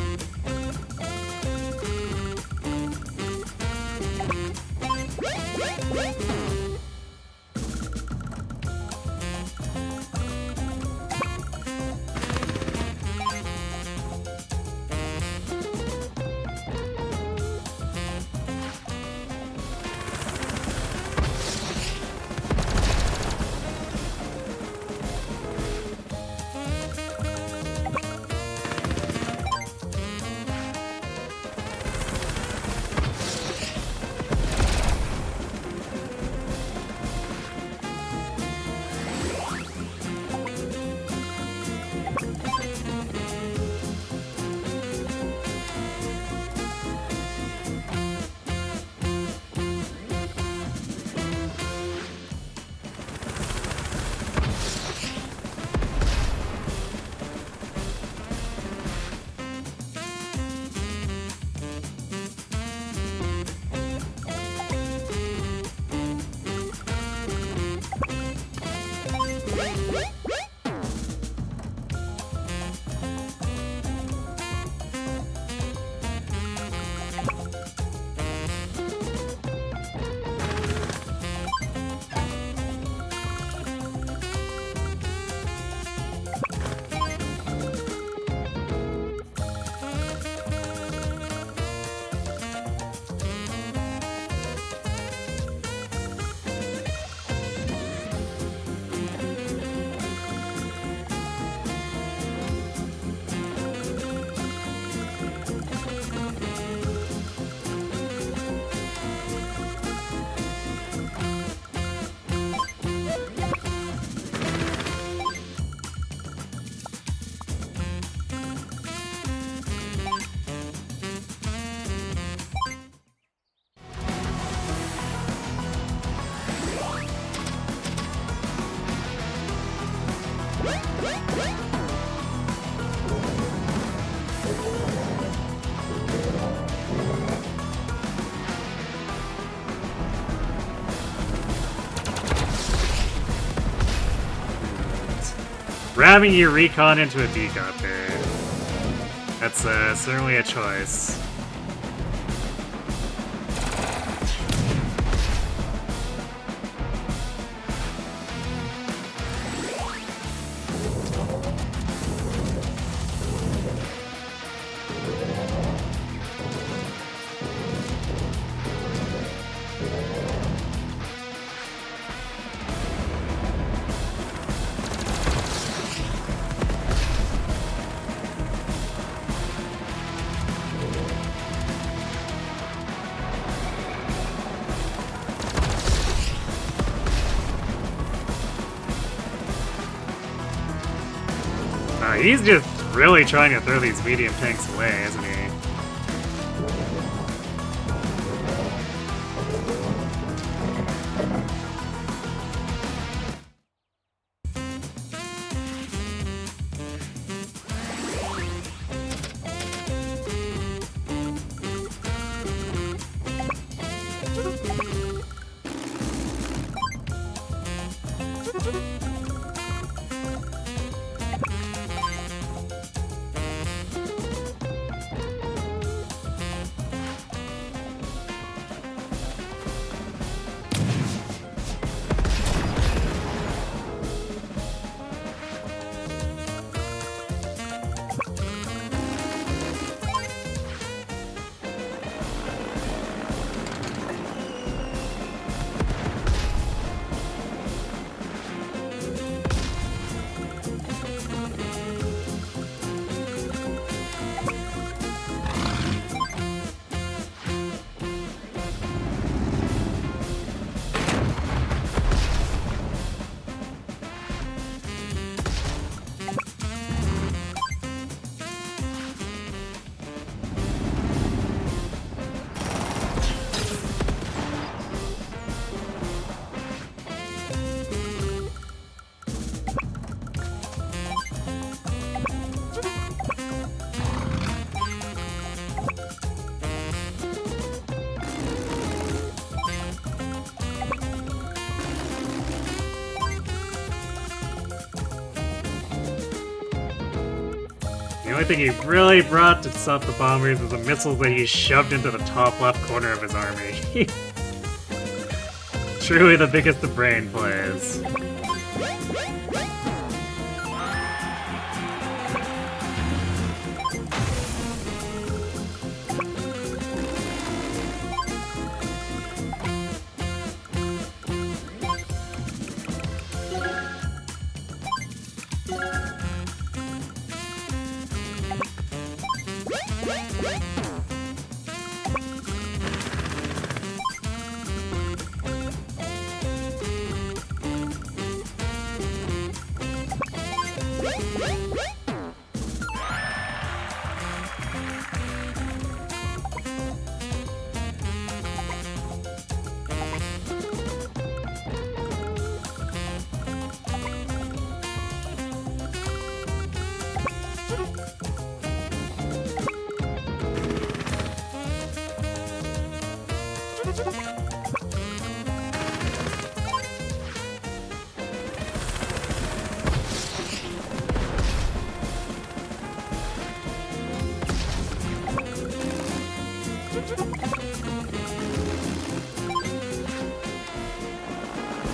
Ramming your recon into a decopter. That's certainly a choice. He's just really trying to throw these medium tanks away, isn't he? only thing he really brought to stop the bombers was the missiles that he shoved into the top left corner of his army. Truly the biggest the brain plays.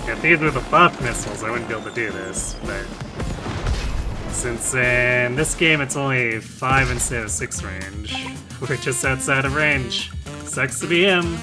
If these were the buff missiles, I wouldn't be able to do this, but since in this game it's only 5 instead of 6 range, we're just outside of range. Sucks to be him.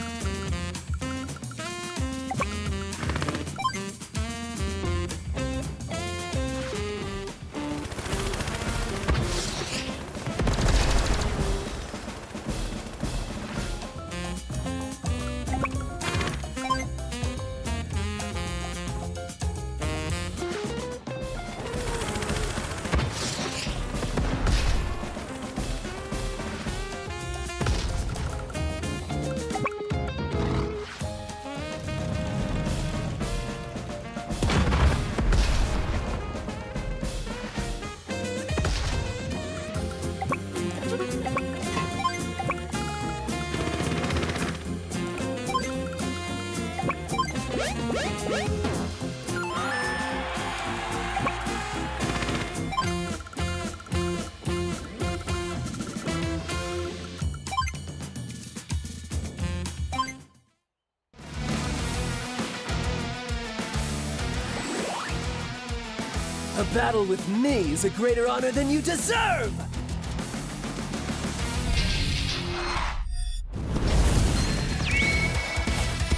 A battle with me is a greater honor than you deserve!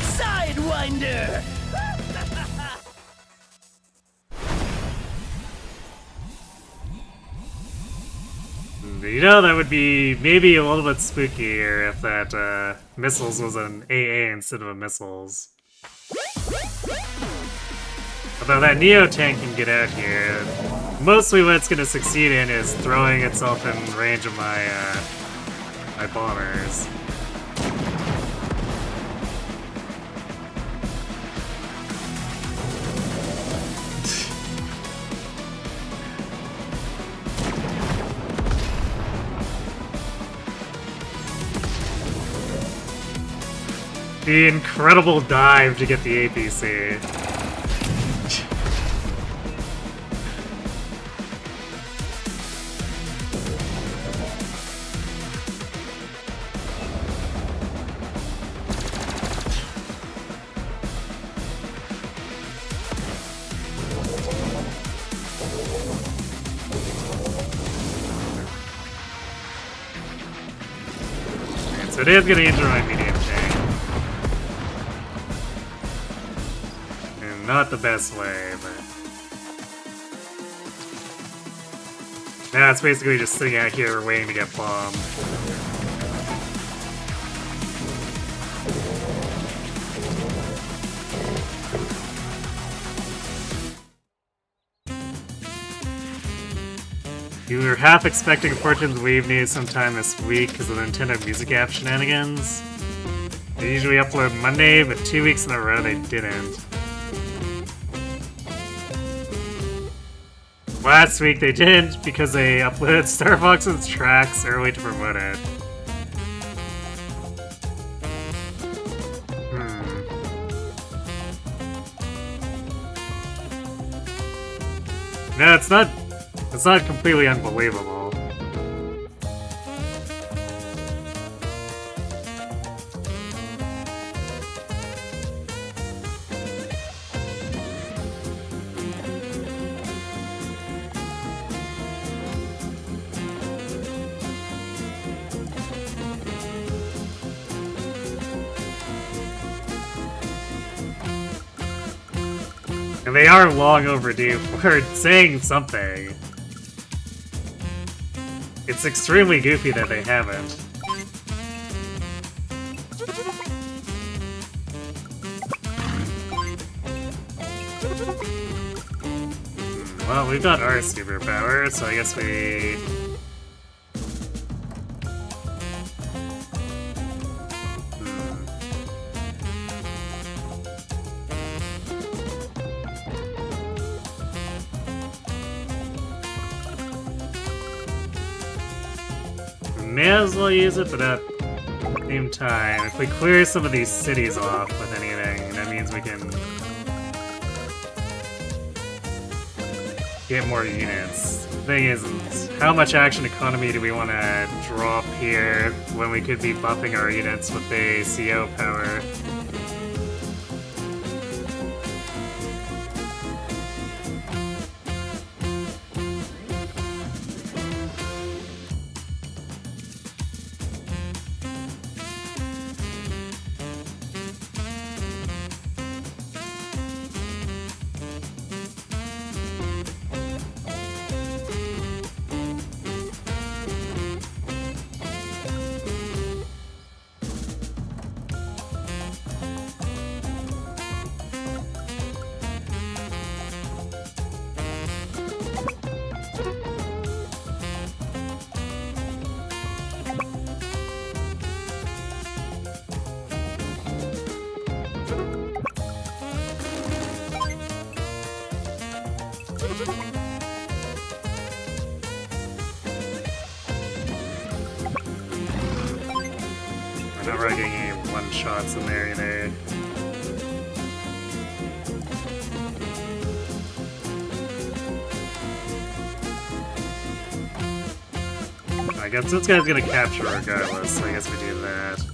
Sidewinder! You know, that would be maybe a little bit spookier if that missiles was an AA instead of a missiles. Although that Neo tank can get out here, mostly what it's going to succeed in is throwing itself in range of my my bombers. The incredible dive to get the APC. So it is going to enter my medium tank. And not the best way, but... now it's basically just sitting out here waiting to get bombed. You were half expecting Fortune's Wave news sometime this week because of the Nintendo Music app shenanigans. They usually upload Monday, but 2 weeks in a row they didn't. Last week they didn't because they uploaded Star Fox's tracks early to promote it. No, it's not completely unbelievable. And they are long overdue for saying something. It's extremely goofy that they haven't. Well, we've got our superpower, so I guess we... May as well use it, but at the same time, if we clear some of these cities off with anything, that means we can get more units. The thing is, how much action economy do we want to drop here when we could be buffing our units with the CO power? We're not really getting any one-shots in there either. I guess this guy's gonna capture regardless, so I guess we do that.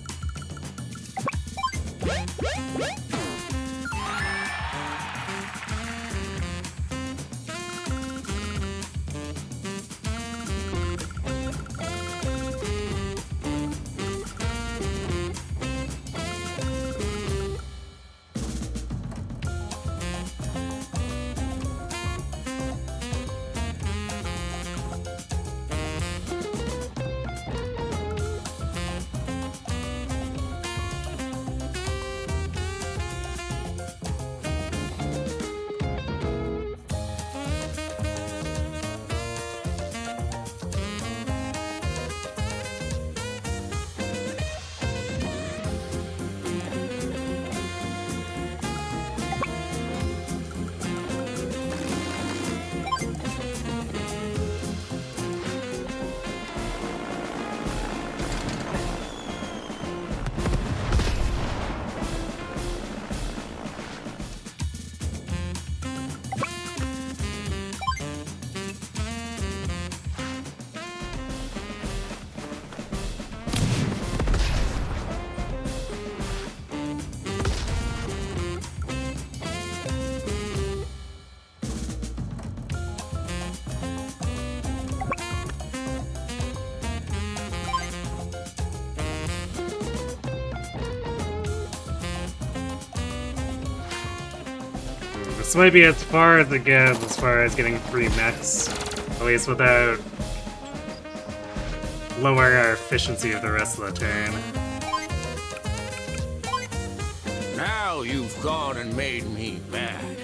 This might be as far as it goes as far as getting 3 mechs, at least without lowering our efficiency of the rest of the turn. Now you've gone and made me mad.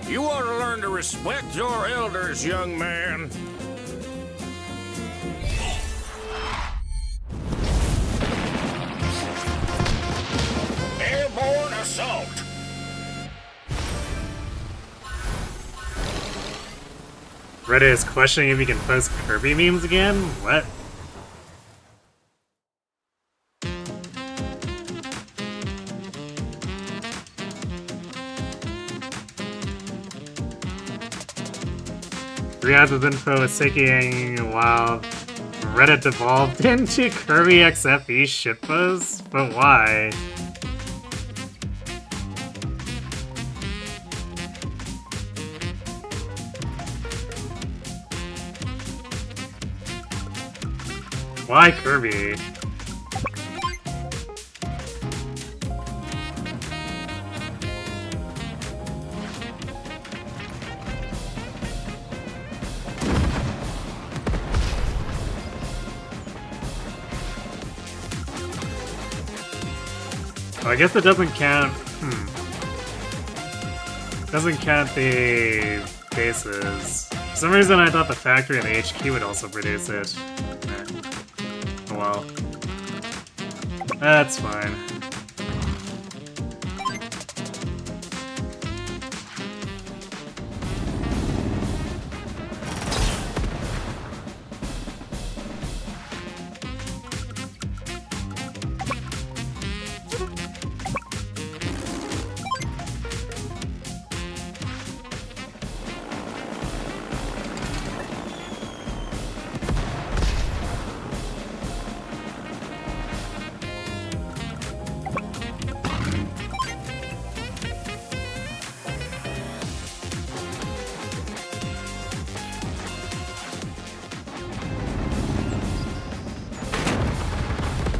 You ought to learn to respect your elders, young man. Airborne assault! Reddit is questioning if you can post Kirby memes again? What? Riaz's info is taking while Reddit devolved into Kirby XFE shitposts? But why? Why Kirby? Oh, I guess it doesn't count. Doesn't count the bases. For some reason, I thought the factory and the HQ would also produce it. Oh well. That's fine.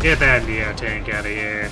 Get that Neo tank out of here.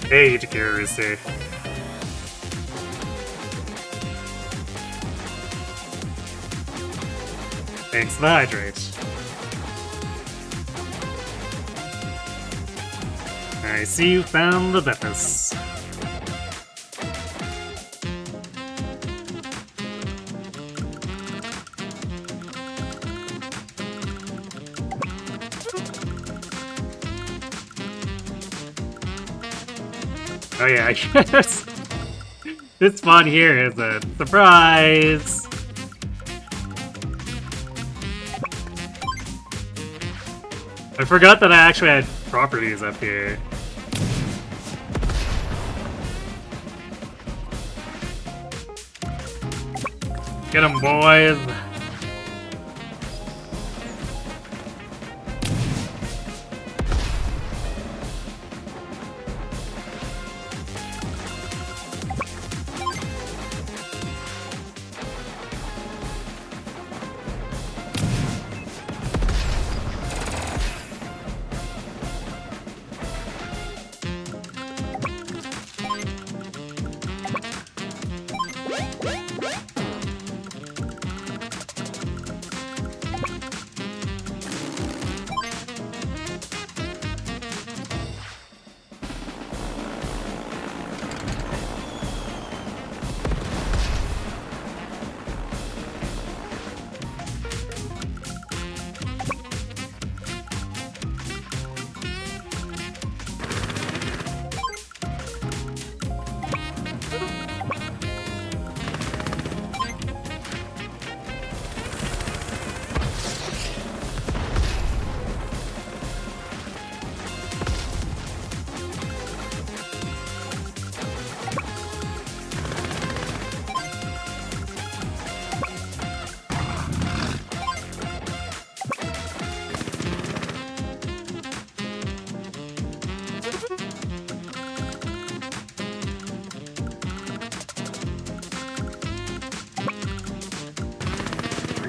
Hey, Takiruse. Thanks for the hydrate. I see you found the Beppis. Oh yeah, I guess this spot here is a surprise! I forgot that I actually had properties up here. Get 'em, boys!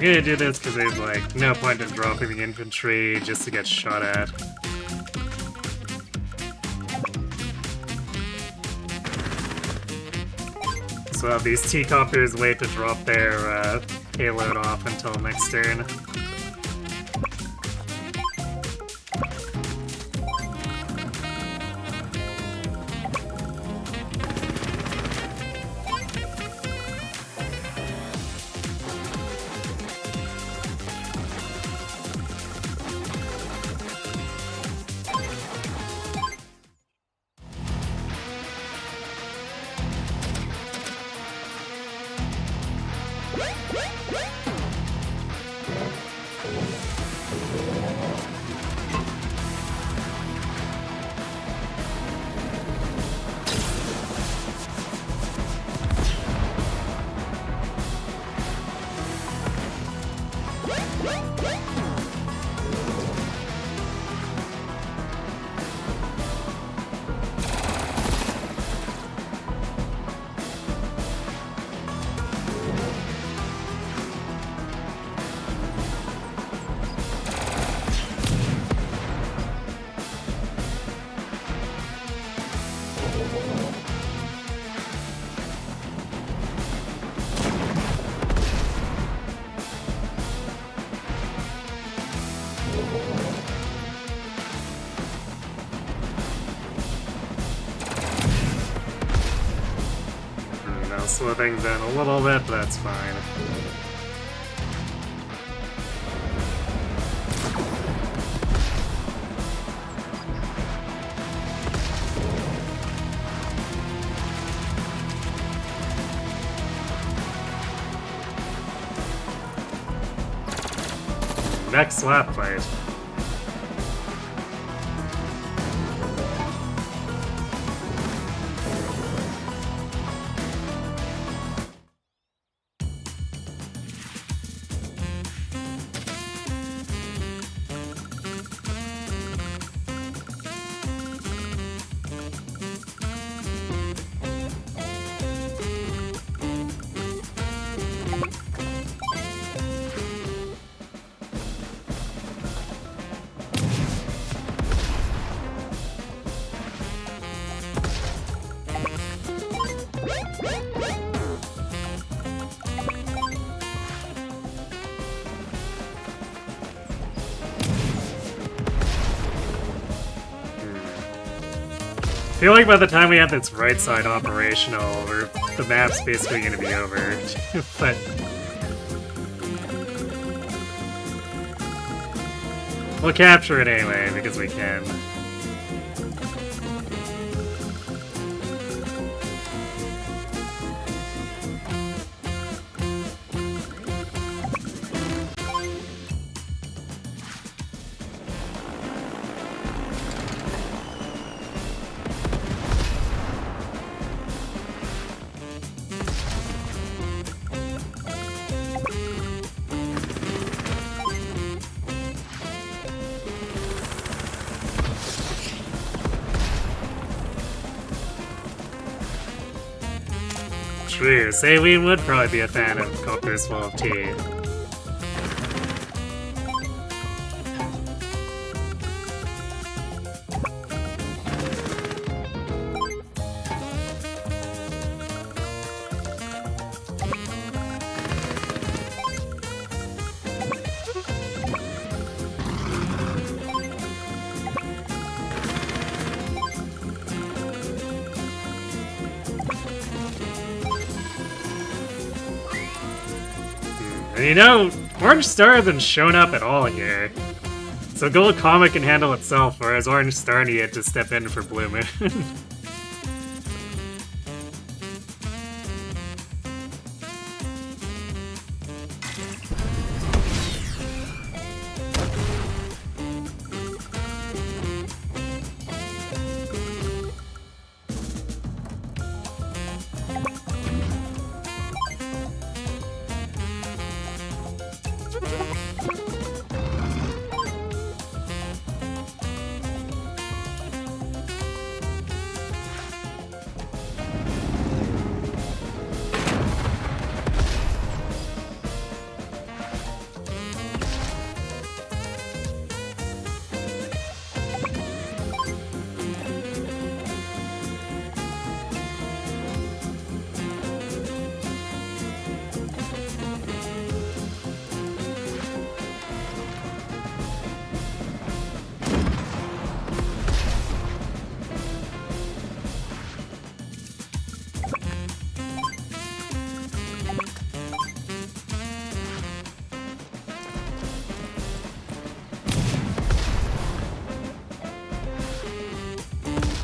I'm gonna do this because there's like no point in dropping the infantry just to get shot at. So I'll have these T-Copters wait to drop their payload off until next turn. I'll slow things down a little bit, but that's fine. Next slap fight. I feel like by the time we have this right side operational, the map's basically gonna be over. But we'll capture it anyway, because we can. True, Saline would probably be a fan of Copter's full of tea. And you know, Orange Star hasn't shown up at all here. So Gold Comet can handle itself, whereas Orange Star needed to step in for Blue Moon.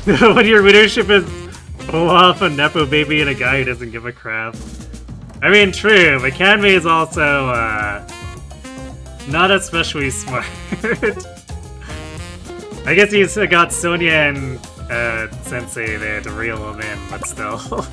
When your leadership is off a Nepo baby and a guy who doesn't give a crap. I mean, true, but Kanme is also, not especially smart. I guess he's got Sonja and, Sensei there to reel him in, but still.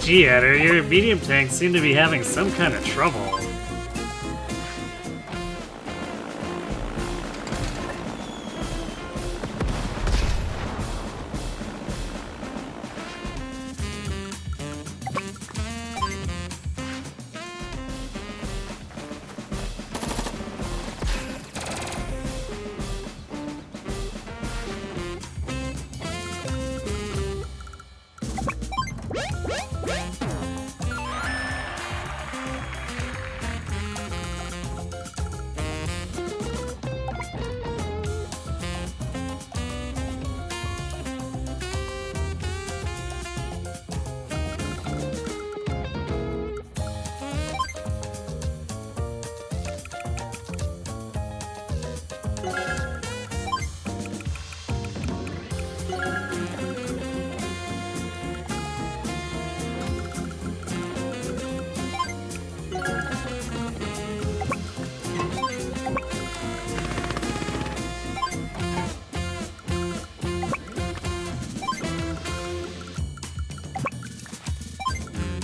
Gee, Eder, your medium tanks seem to be having some kind of trouble.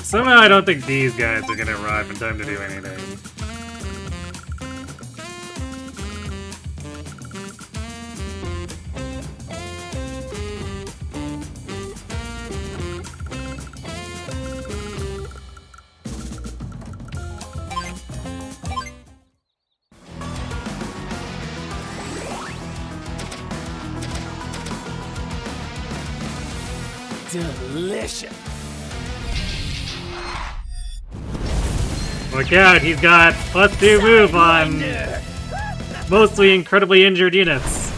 Somehow I don't think these guys are gonna arrive in time to do anything. Delicious. Look out, he's got +2 move on mostly incredibly injured units.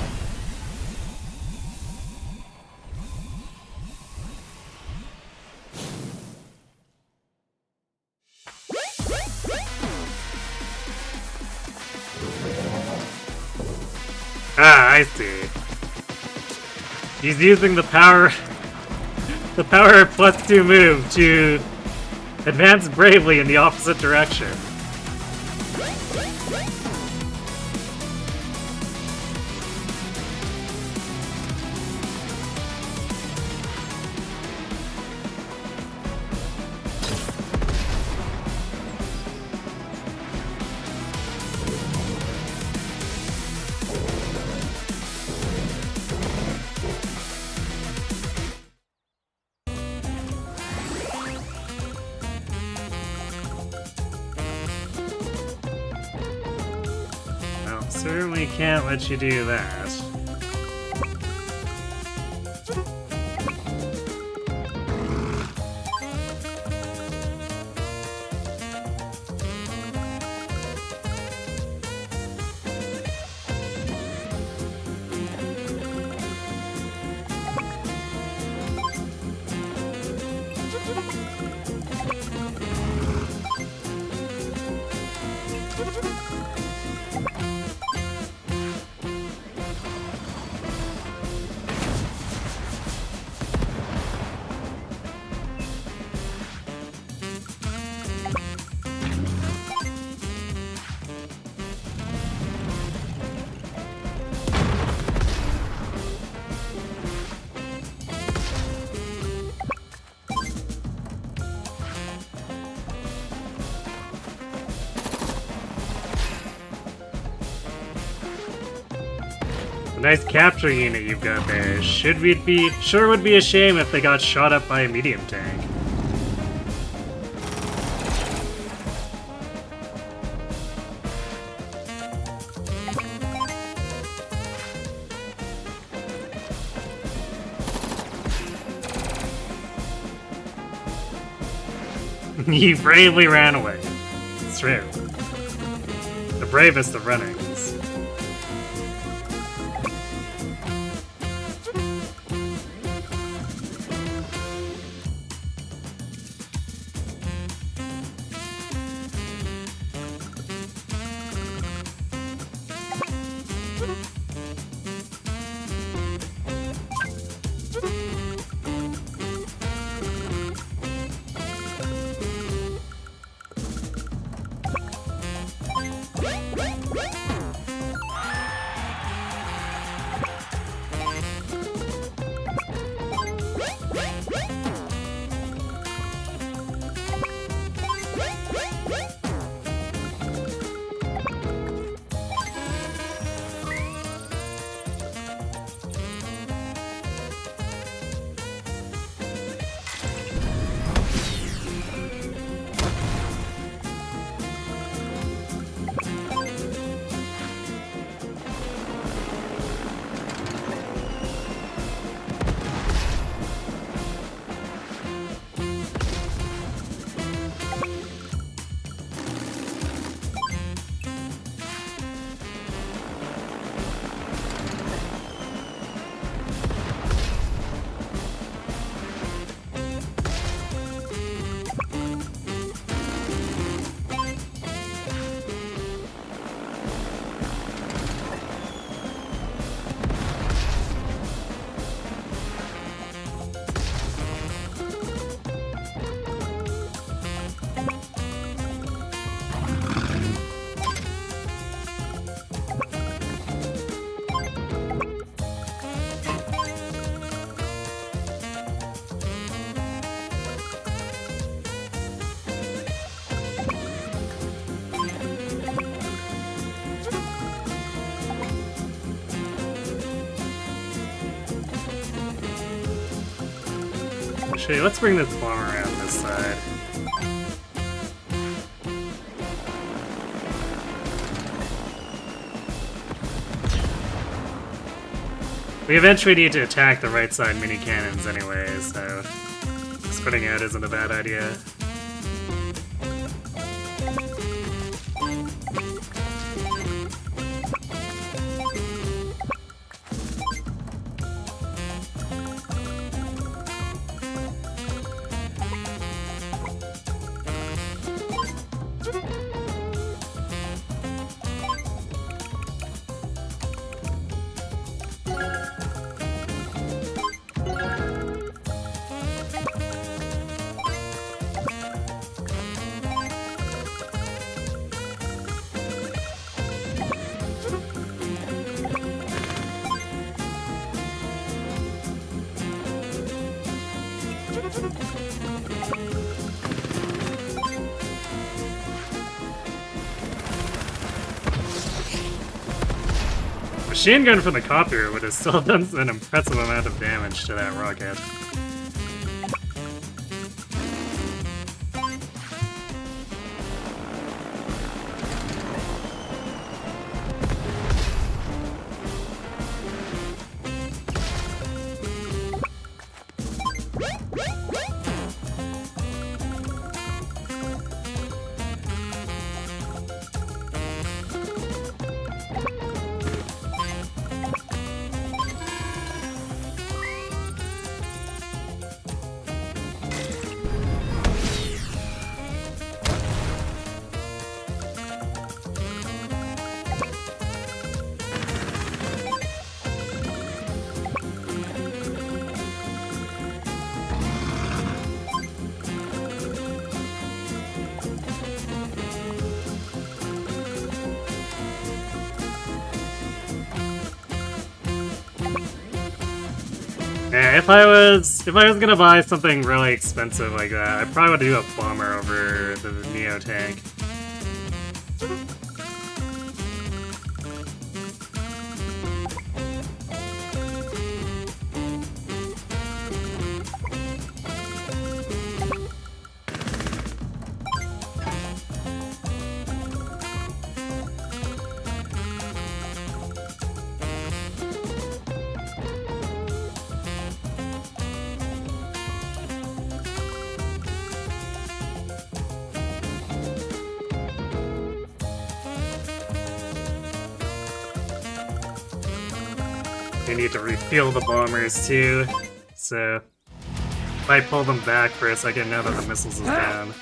Ah, I see. He's using the power of +2 move to advance bravely in the opposite direction. Certainly can't let you do that. a nice capture unit you've got there. Sure would be a shame if they got shot up by a medium tank. You bravely ran away. It's true. The bravest of runnings. Actually, let's bring this bomb around this side. We eventually need to attack the right side mini cannons anyway, so spreading out isn't a bad idea. Machine gun from the copier would have still done an impressive amount of damage to that rocket. Yeah, if I was gonna buy something really expensive like that, I probably would do a bomber over the Neo tank. they need to refuel the bombers too. So if I pull them back for a second now that the missiles is down.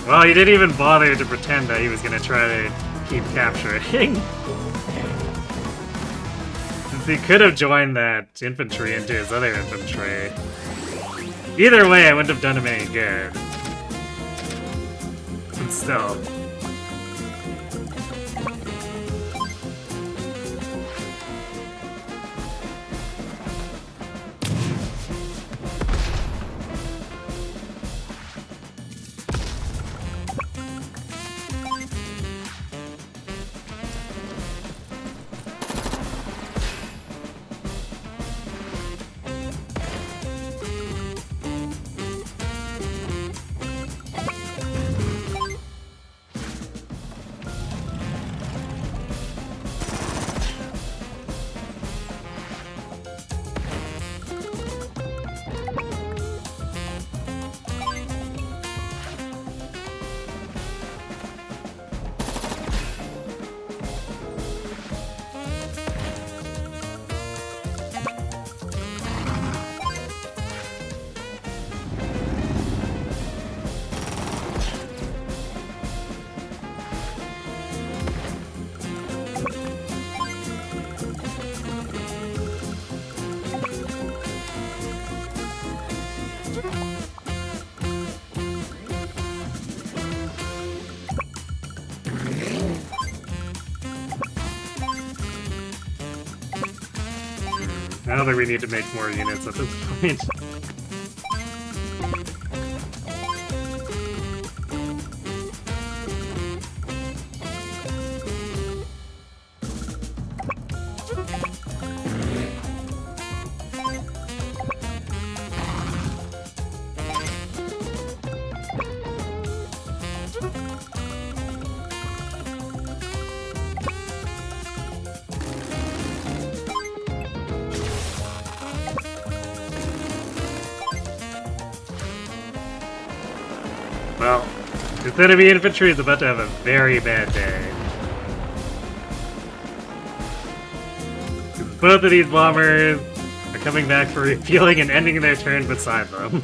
Well, he didn't even bother to pretend that he was gonna try to keep capturing. Since he could have joined that infantry into his other infantry. Either way, I wouldn't have done him any good. But still. I don't think we need to make more units at this point. Well, this enemy infantry is about to have a very bad day. Both of these bombers are coming back for refueling and ending their turn beside them.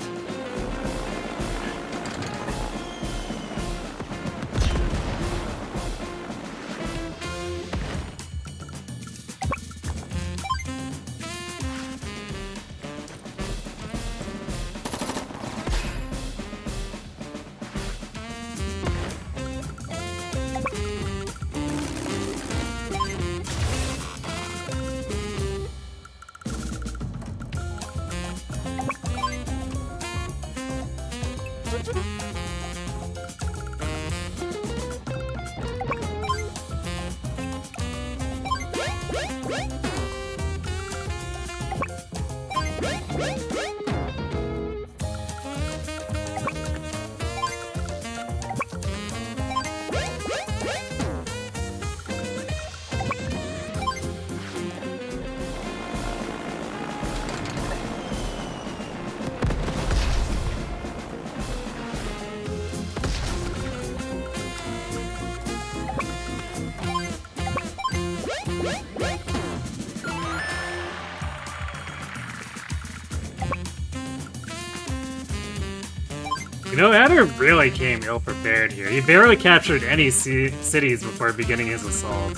You know, Adder really came ill-prepared here. He barely captured any cities before beginning his assault.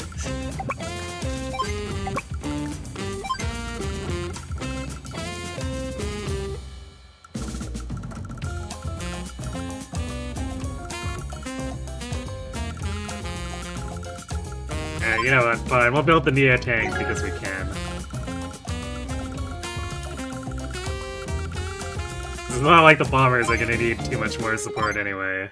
You know what, fine, we'll build the Neo tank because we can. It's not like the bombers are gonna need too much more support anyway.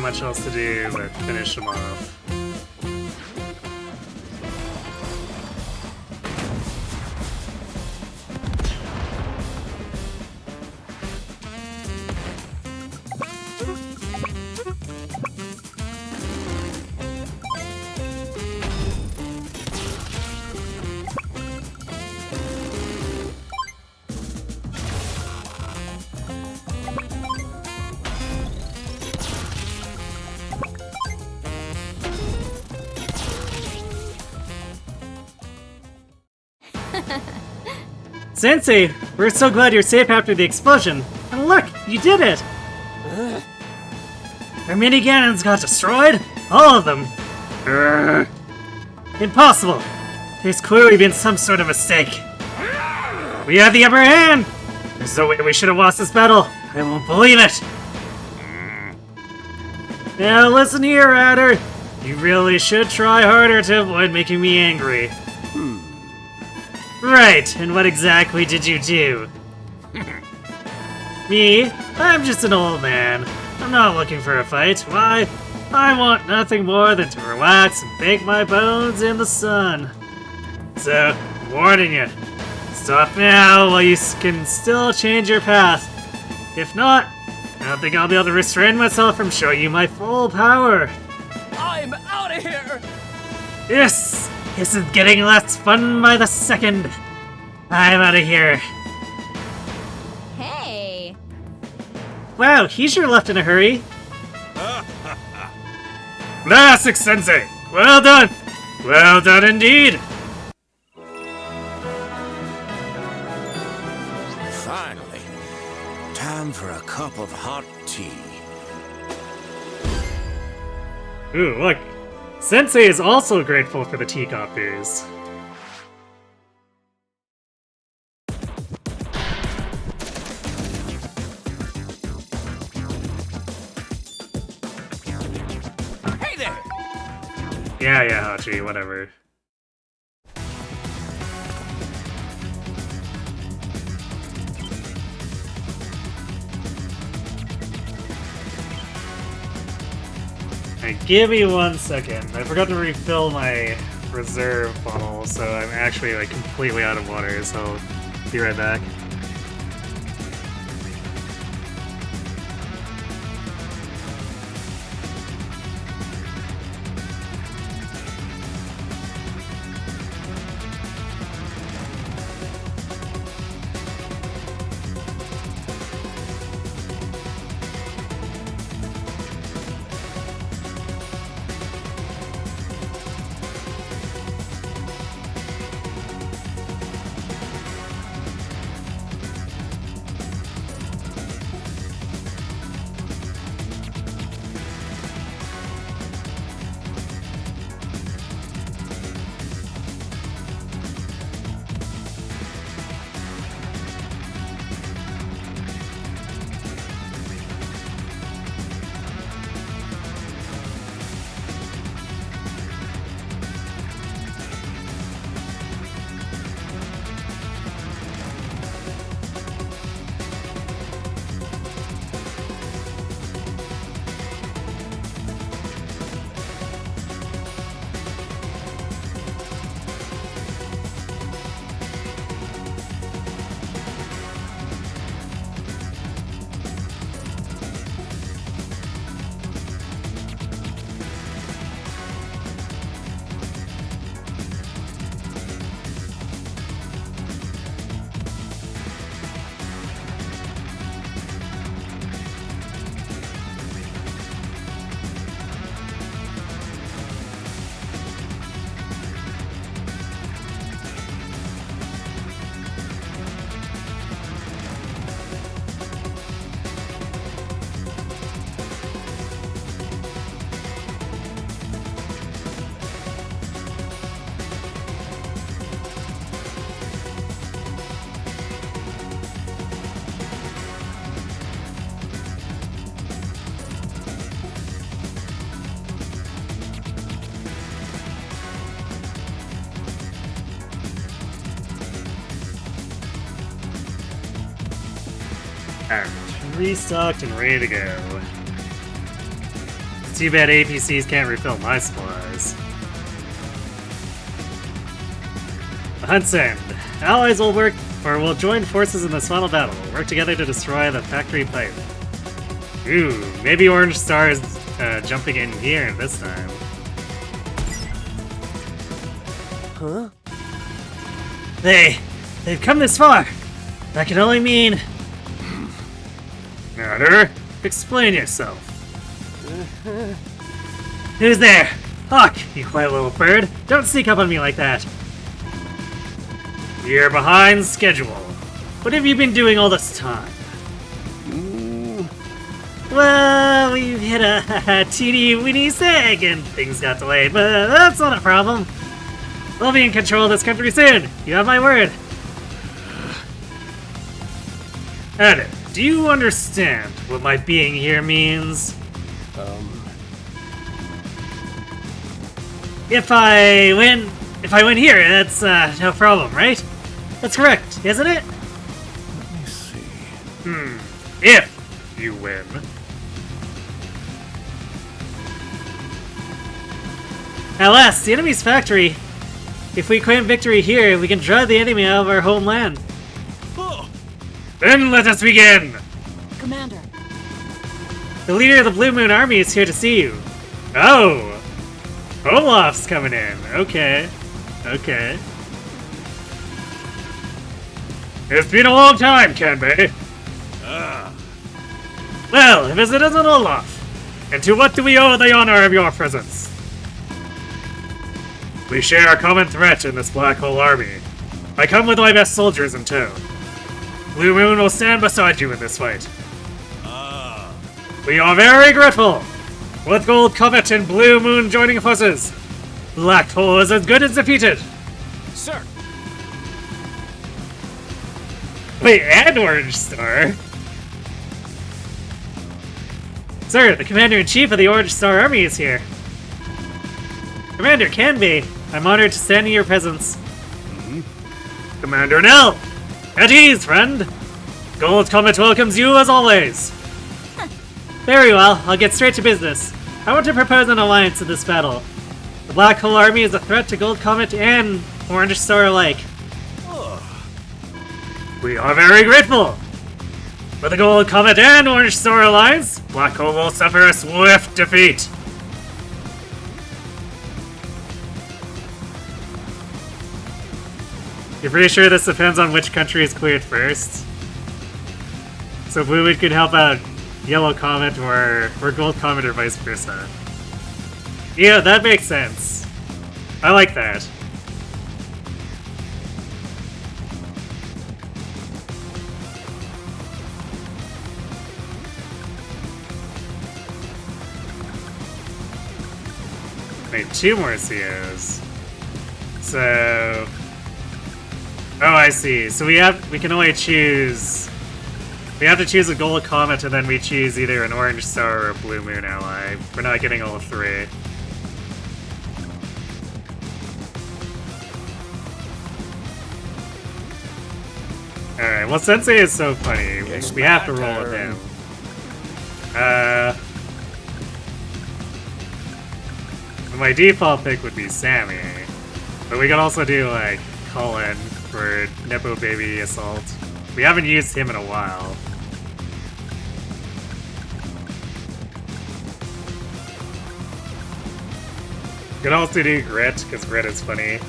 much else to do but finish him off. Sensei, we're so glad you're safe after the explosion. And look, you did it! Our mini cannons got destroyed? All of them! Impossible! There's clearly been some sort of mistake. We have the upper hand! There's no way we should have lost this battle. I won't believe it! Now listen here, Adder. You really should try harder to avoid making me angry. Right, and what exactly did you do? Me? I'm just an old man. I'm not looking for a fight. Why? I want nothing more than to relax and bake my bones in the sun. So, I'm warning you. Stop now while you can still change your path. If not, I don't think I'll be able to restrain myself from showing you my full power. I'm out of here! Yes! This is getting less fun by the second. I'm out of here. Hey! Wow, he sure left in a hurry. Classic Sensei! Well done! Well done indeed! Finally, time for a cup of hot tea. Ooh, look. Sensei is also grateful for the tea copies. Hey there! Yeah, Hachi, whatever. Alright, give me 1 second. I forgot to refill my reserve bottle, so I'm actually like completely out of water, so I'll be right back. Alright, restocked and ready to go. Too bad APCs can't refill my supplies. The hunt's end. Allies will will join forces in this final battle. Work together to destroy the factory pipe. Ooh, maybe Orange Star is jumping in here this time. Huh? They've come this far. That can only mean... Matter? Explain yourself. Who's there? Hawk, you quiet little bird. Don't sneak up on me like that. You're behind schedule. What have you been doing all this time? Well, we've hit a teeny-weeny sag and things got delayed, but that's not a problem. We'll be in control of this country soon. You have my word. Edit, do you understand what my being here means? If I win here, that's no problem, right? That's correct, isn't it? Let me see. If you win. At last, the enemy's factory. If we claim victory here, we can drive the enemy out of our homeland. Oh. Then let us begin! Commander. The leader of the Blue Moon Army is here to see you. Oh! Olaf's coming in. Okay. Okay. It's been a long time, Kanbei. Well, if it isn't Olaf, and to what do we owe the honor of your presence? We share a common threat in this Black Hole Army. I come with my best soldiers in tow. Blue Moon will stand beside you in this fight. We are very grateful. With Gold Comet and Blue Moon joining forces, Black Hole is as good as defeated. Sir. Wait, and Orange Star? Sir, the Commander-in-Chief of the Orange Star Army is here. Commander Kanbei, I'm honored to stand in your presence. Commander Nell! At ease, friend! Gold Comet welcomes you as always. Very well, I'll get straight to business. I want to propose an alliance in this battle. The Black Hole Army is a threat to Gold Comet and Orange Star alike. We are very grateful! For the Gold Comet and Orange Star alliance, Black Hole will suffer a swift defeat. You're pretty sure this depends on which country is cleared first? So Blue Moon could help out Yellow Comet or Gold Comet or vice versa. Yeah, that makes sense. I like that. Wait, 2 more COs. So... Oh, I see. So we can only choose... We have to choose a Gold Comet and then we choose either an Orange Star or a Blue Moon ally. We're not getting all 3. Alright, well Sensei is so funny. We have to roll with him. My default pick would be Sammy. But we could also do like Cullen for Nepo Baby Assault. We haven't used him in a while. You could also do Grit, because Grit is funny.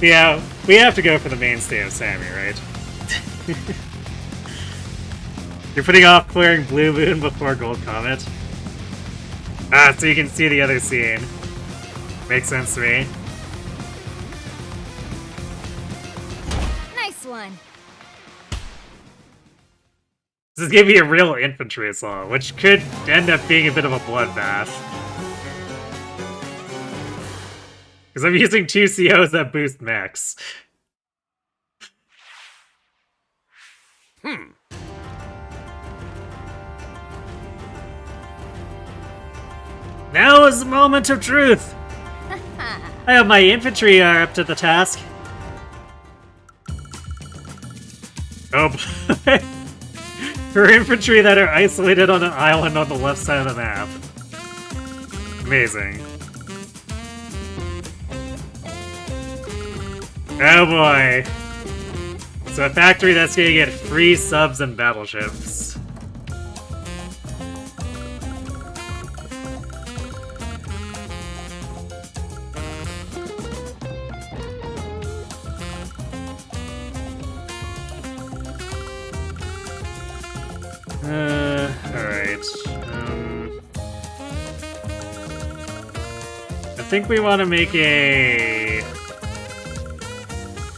Yeah, we have to go for the mainstay of Sammy, right? You're putting off clearing Blue Moon before Gold Comet? Ah, so you can see the other scene. Makes sense to me. Nice one. This is gonna be a real infantry assault, which could end up being a bit of a bloodbath. Because I'm using 2 COs that boost max. Now is the moment of truth! I hope my infantry are up to the task. For infantry that are isolated on an island on the left side of the map. Amazing. Oh boy. So a factory that's gonna get free subs and battleships. Alright. I think we want to make a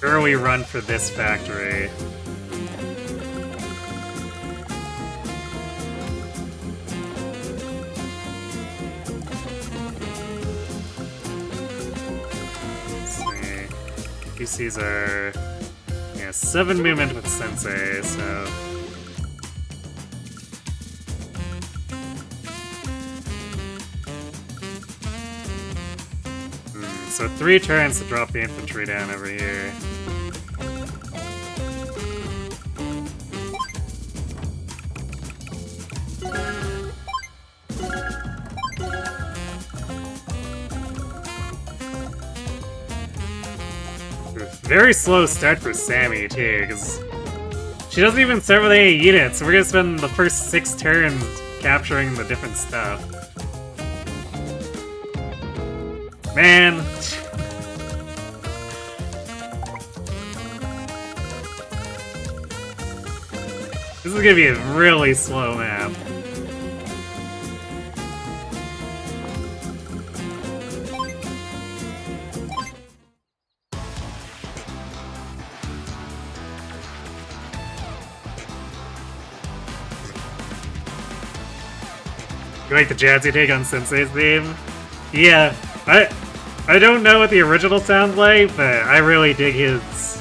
early run for this factory. Let's see. PCs are 7 movement with Sensei, so. So 3 turns to drop the infantry down over here. Very slow start for Sammy too, because she doesn't even start with any units, so we're gonna spend the first 6 turns capturing the different stuff. Man! This is gonna be a really slow map. You like the jazzy take on Sensei's theme? Yeah, I don't know what the original sounds like, but I really dig his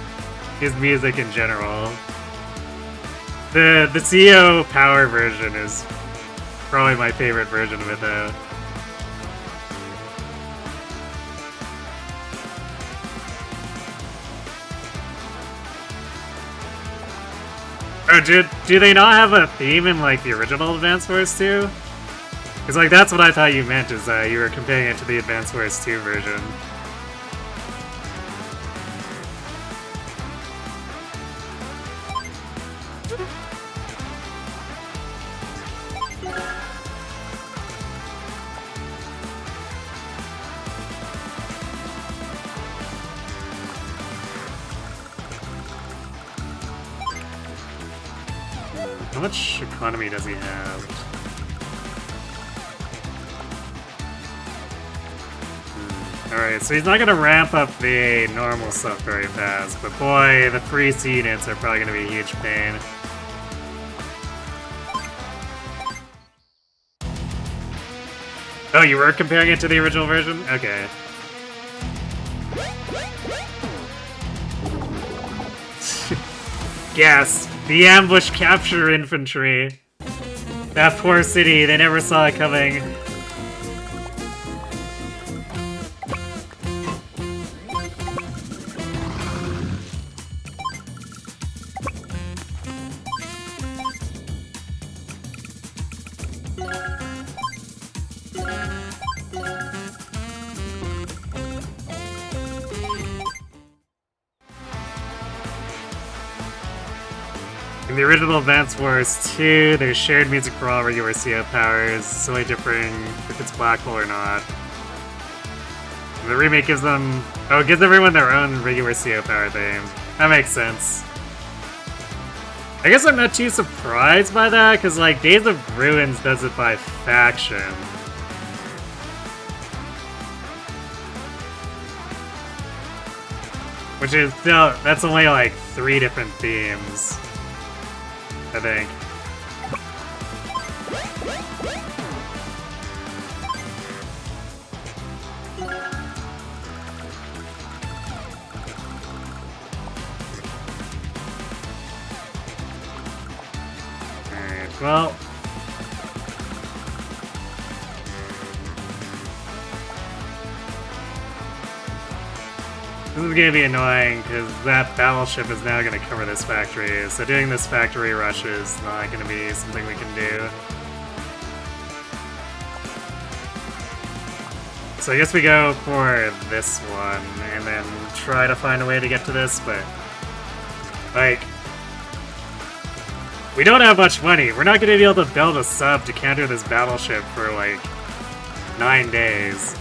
music in general. The CEO Power version is probably my favorite version of it, though. Oh, do they not have a theme in, like, the original Advance Wars 2? Because, like, that's what I thought you meant, is you were comparing it to the Advance Wars 2 version. How much economy does he have? Alright, so he's not gonna ramp up the normal stuff very fast, but boy, the free C units are probably gonna be a huge pain. Oh, you were comparing it to the original version? Okay. Yes, the ambush capture infantry. That poor city, they never saw it coming. In the original Advance Wars 2, there's shared music for all regular CO powers. It's only differing if it's black hole or not. The remake gives them... Oh, it gives everyone their own regular CO power theme. That makes sense. I guess I'm not too surprised by that, because, like, Days of Ruins does it by faction. Which is still... That's only, like, 3 different themes, I think. Alright, well... This is gonna be annoying, because that battleship is now gonna cover this factory, so doing this factory rush is not gonna be something we can do. So I guess we go for this one, and then try to find a way to get to this, but... like... we don't have much money. We're not gonna be able to build a sub to counter this battleship for, like, 9 days.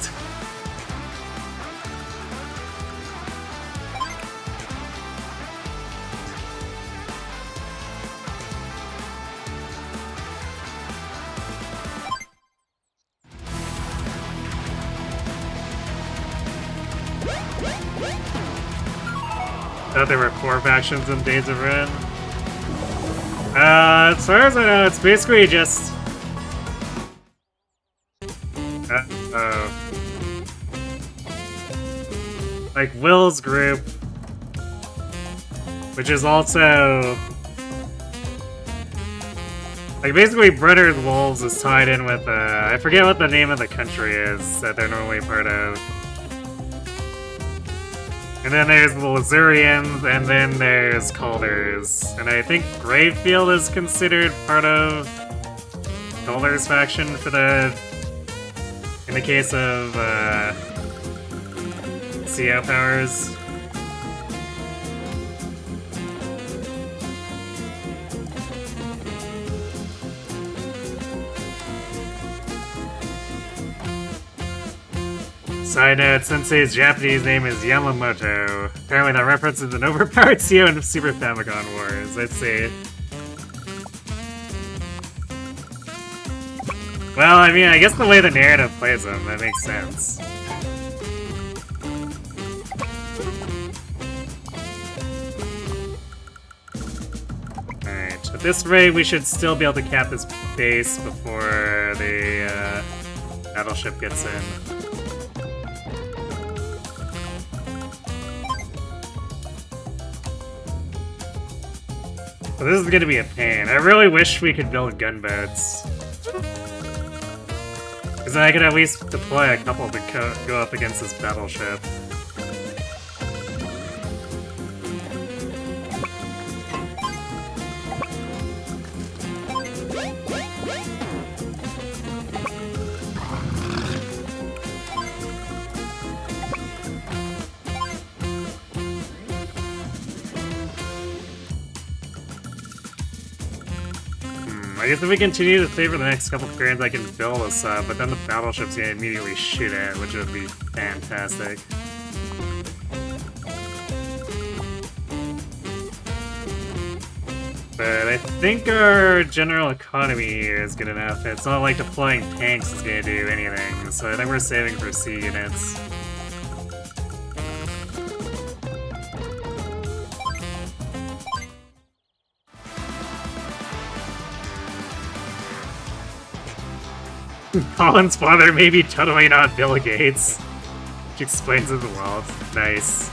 Thought there were 4 factions in Days of Ren. As far as I know, it's basically just... like, Will's group, which is also... like, basically Brother's Wolves is tied in with, I forget what the name of the country is that they're normally part of. And then there's the Lazurians, and then there's Calders. And I think Gravefield is considered part of Calder's faction for the... in the case of, CO powers. Side note, Sensei's Japanese name is Yamamoto. Apparently that references an overpowered CO in Super Famicom Wars. Let's see. Well, I mean, I guess the way the narrative plays them, that makes sense. Alright, at this rate we should still be able to cap this base before the battleship gets in. So this is gonna be a pain. I really wish we could build gunboats. Because then I could at least deploy a couple to go up against this battleship. I guess if we continue to save for the next couple turns, I can build a sub, but then the battleship's gonna immediately shoot at, which would be fantastic. But I think our general economy here is good enough. It's not like deploying tanks is gonna do anything, so I think we're saving for C units. Colin's father may be totally not Bill Gates, which explains his wealth. Nice.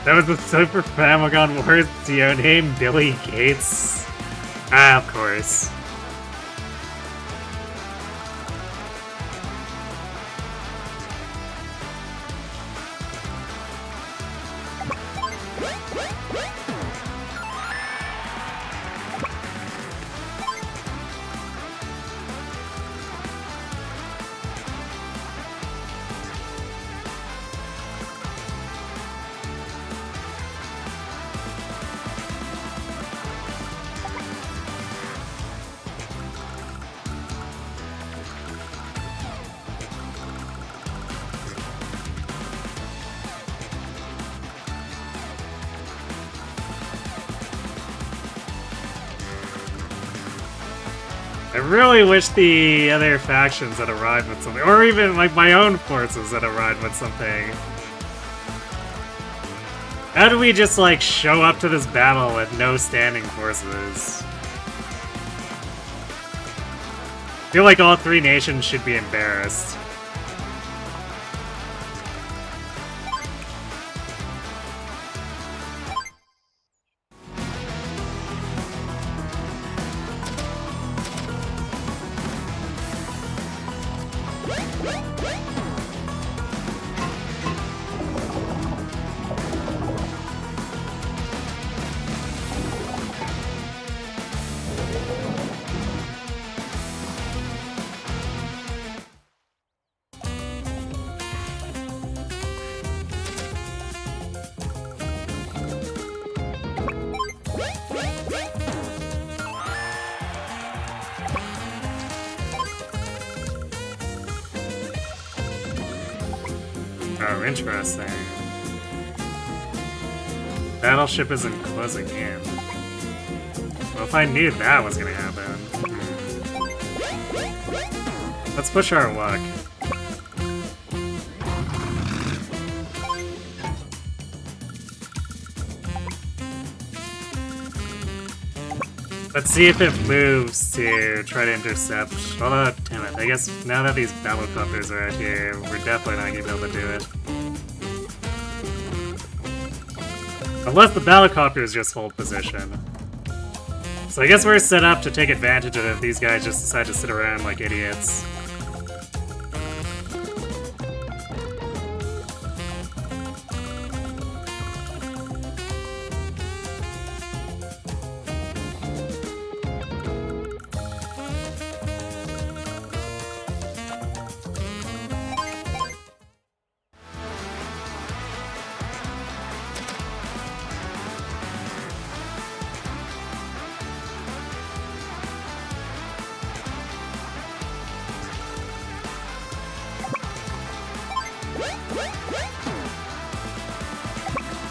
That was the Super Famicom Wars CEO name, Billy Gates. Ah, of course. I really wish the other factions had arrived with something, or even like my own forces had arrived with something. How do we just like show up to this battle with no standing forces? I feel like all 3 nations should be embarrassed. Oh, interesting. Battleship isn't closing in. Well, if I knew that was gonna happen... Let's push our luck. Let's see if it moves to try to intercept. Although, damn it, I guess now that these battlecopters are out here, we're definitely not gonna be able to do it. Unless the battlecopters just hold position. So I guess we're set up to take advantage of it if these guys just decide to sit around like idiots.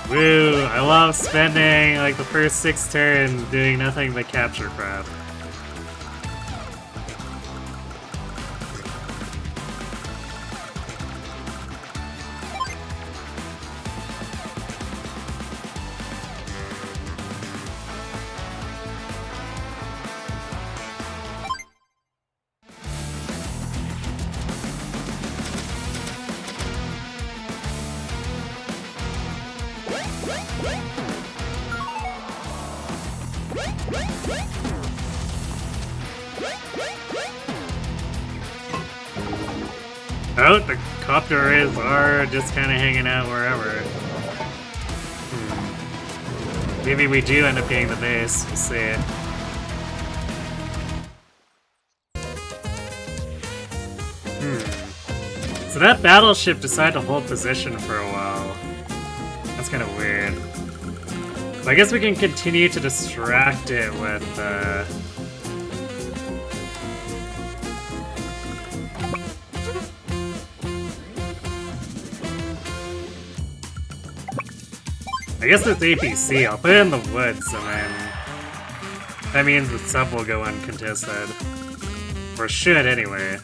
Woo! I love spending like the first 6 turns doing nothing but capture crap. Oh, the copters are just kind of hanging out wherever. Maybe we do end up getting the base. We'll see. So that battleship decided to hold position for a while. That's kind of weird. So I guess we can continue to distract it with, I guess it's APC. I'll put it in the woods, and then that means the sub will go uncontested. Or should, anyway.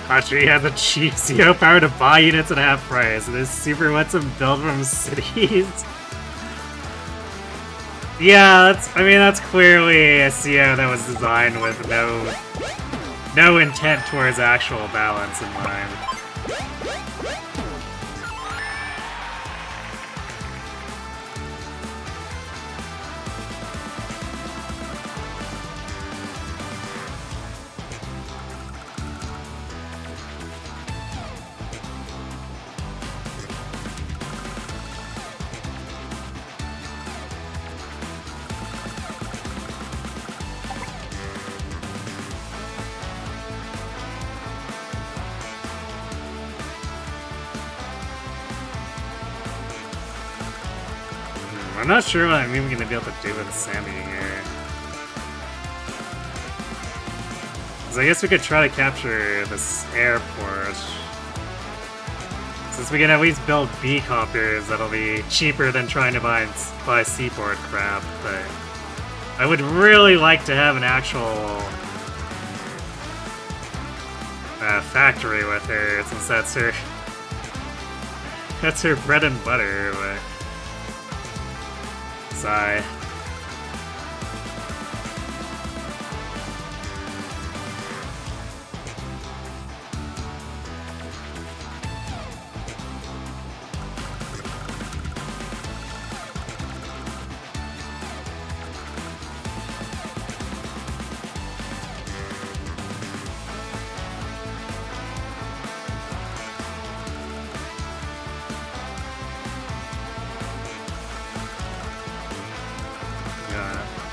Actually, had the cheap CO power to buy units at half price, and this super lets him build from cities. Yeah, that's clearly a CO that was designed with no intent towards actual balance in mind. I'm not sure what I'm even going to be able to do with Sammy here. Because I guess we could try to capture this airport. Since we can at least build B-copters, that'll be cheaper than trying to buy seaport crap, but I would really like to have an actual factory with her, since that's her bread and butter, but... Sigh.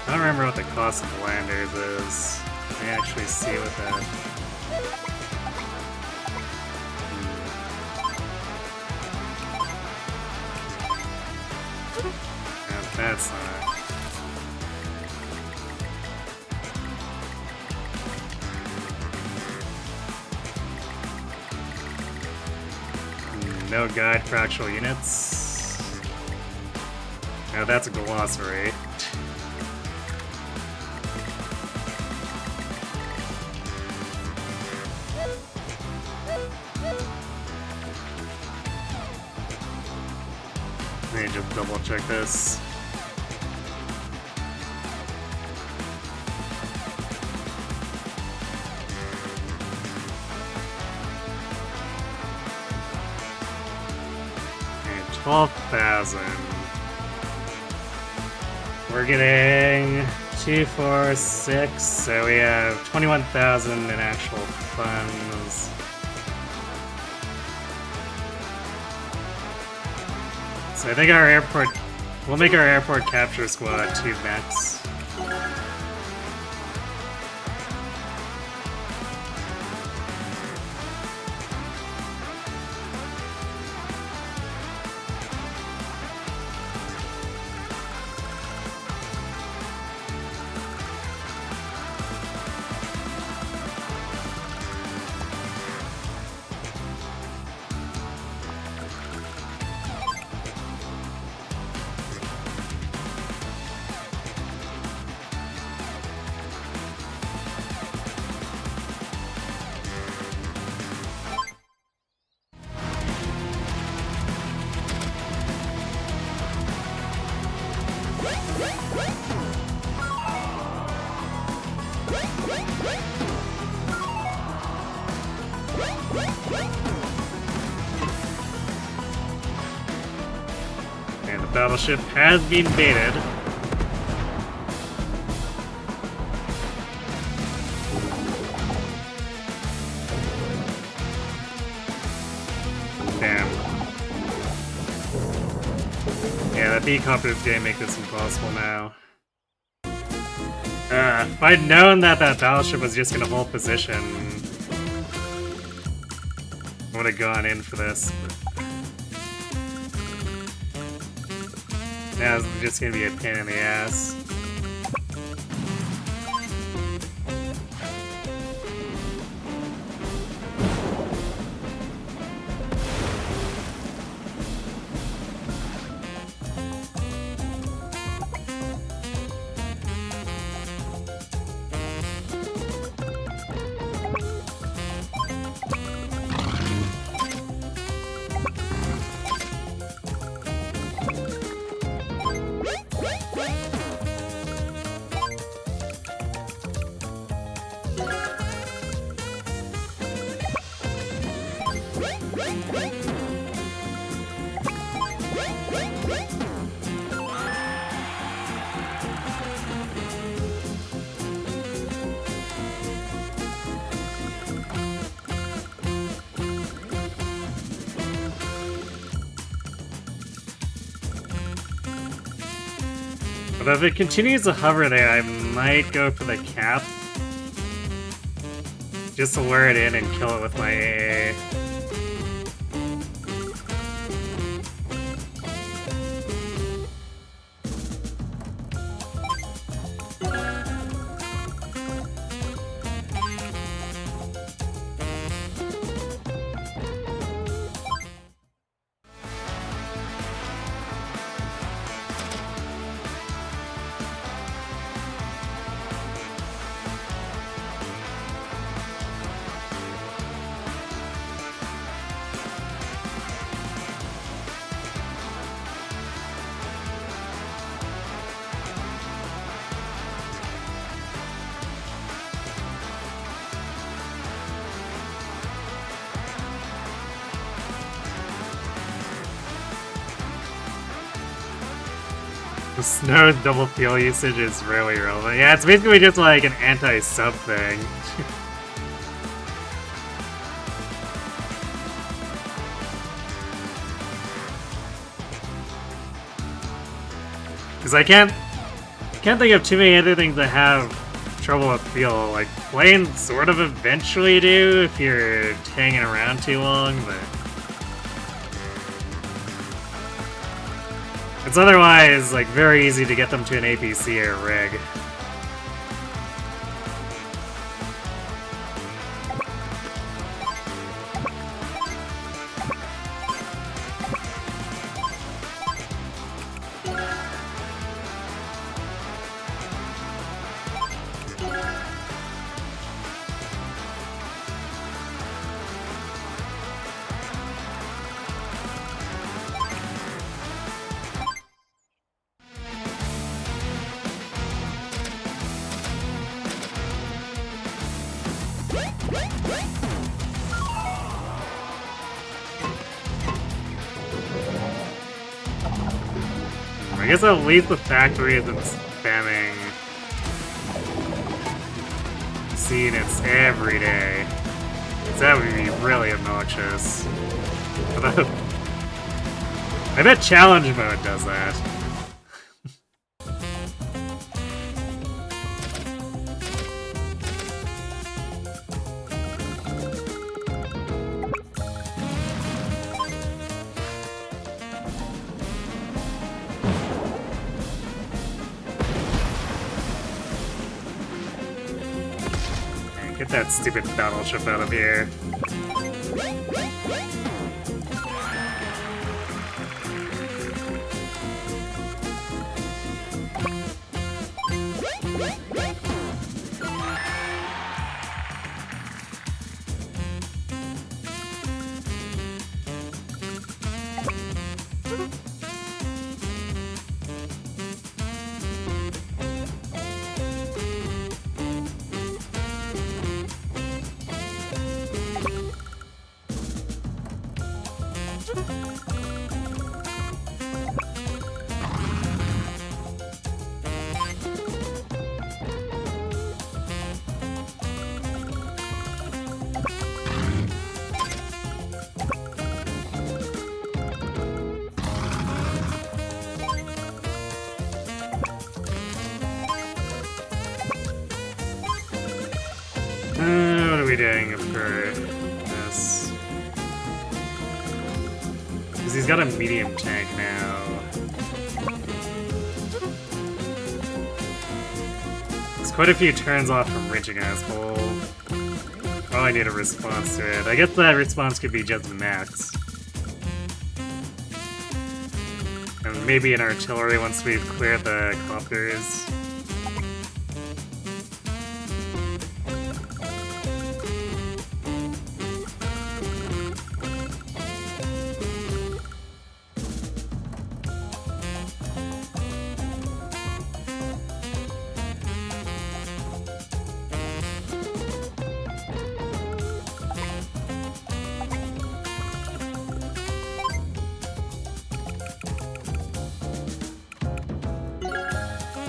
I don't remember what the cost of landers is. I actually see what that... Yeah, that's not... No guide for actual units. No, that's a glossary. Let me just double check this. Okay, 12,000. We're getting 2, 4, 6, so we have 21,000 in actual funds. So I think we'll make our airport capture squad 2 mechs. And the battleship has been baited. Damn. Yeah, that B-copter is gonna make this impossible now. If I'd known that that battleship was just gonna hold position, I would have gone in for this. But now it's just gonna be a pain in the ass. But if it continues to hover there, I might go for the cap. Just to lure it in and kill it with my AA. The snow double fuel usage is rarely relevant. Yeah, it's basically just like an anti-sub thing. Because I can't think of too many other things that have trouble with fuel. Like, planes sort of eventually do if you're hanging around too long, but it's otherwise like very easy to get them to an APC or a rig. I guess at least the factory isn't spamming C units every day. 'Cause that would be really obnoxious. I bet challenge mode does that. Get that stupid battleship out of here. What are we doing for this? Because he's got a medium tank now. There's quite a few turns off from reaching asshole. Oh, I need a response to it. I guess that response could be just max. And maybe an artillery once we've cleared the copters.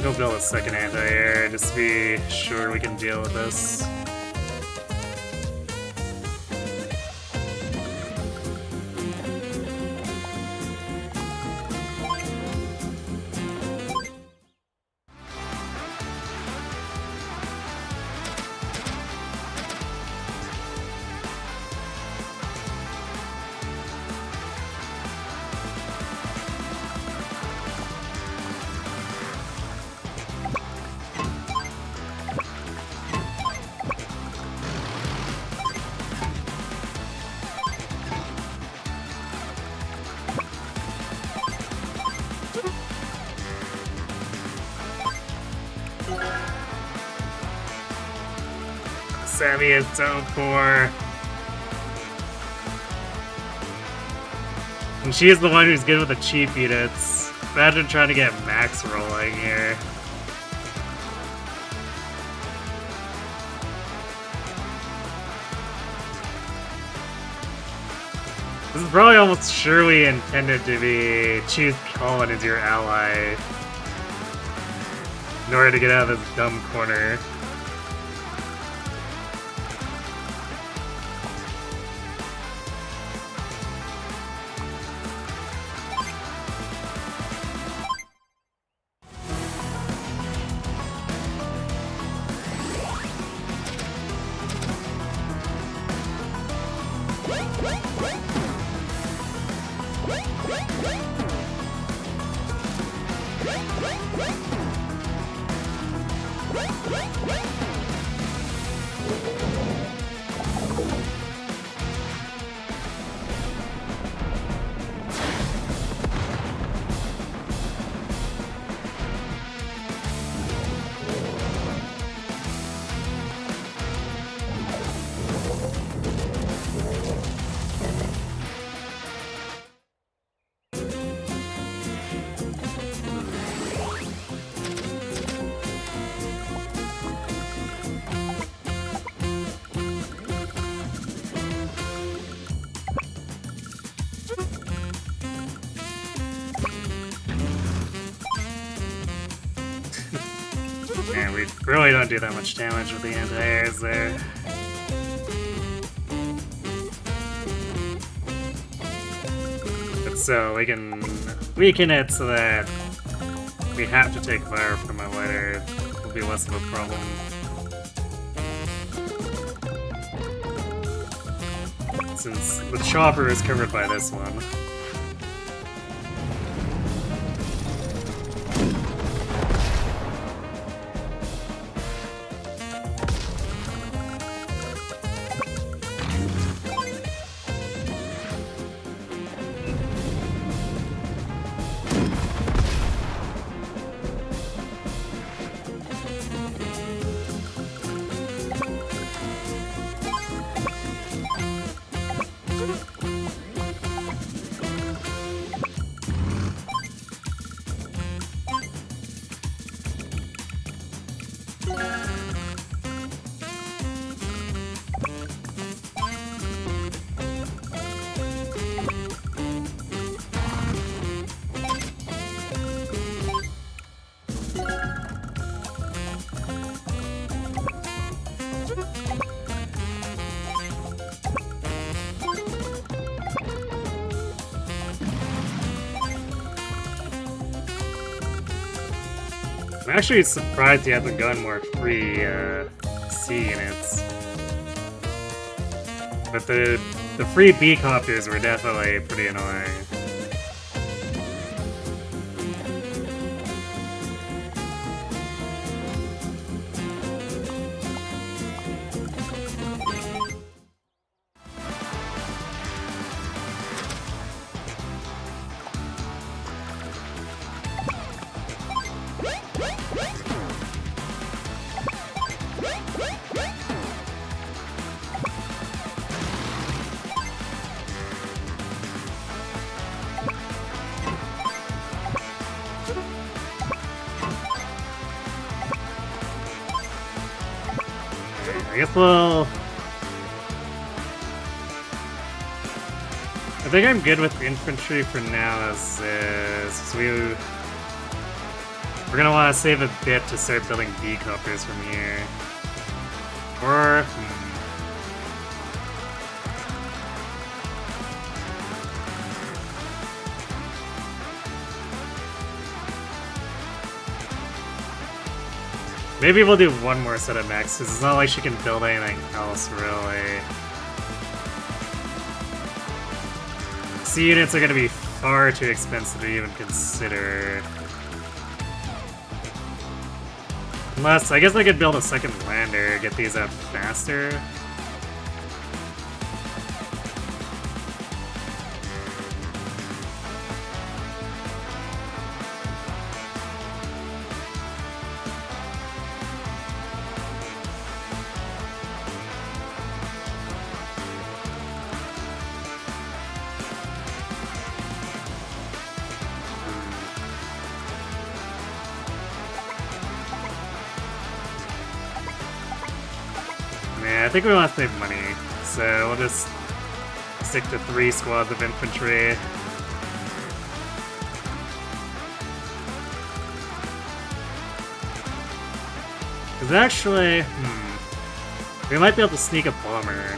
Go build a second anti-air just to be sure we can deal with this. Sammy is so poor. And she is the one who's good with the cheap units. Imagine trying to get Max rolling here. This is probably almost surely intended to be choose Colin as your ally. in order to get out of this dumb corner. And we really don't do that much damage with the anti-airs there. But so we can weaken it so that we have to take fire from it later. It will be less of a problem. Since the chopper is covered by this one. I'm actually surprised you haven't gotten more free C units. But the free B-copters were definitely pretty annoying. I guess we'll... I think I'm good with infantry for now as is. We're gonna want to save a bit to start building B-copters from here. Or... Maybe we'll do one more set of mechs, because it's not like she can build anything else, really. C units are going to be far too expensive to even consider. Unless, I guess I could build a second lander, get these out faster. Yeah, I think we want to save money, so we'll just stick to 3 squads of infantry. Because actually, we might be able to sneak a bomber.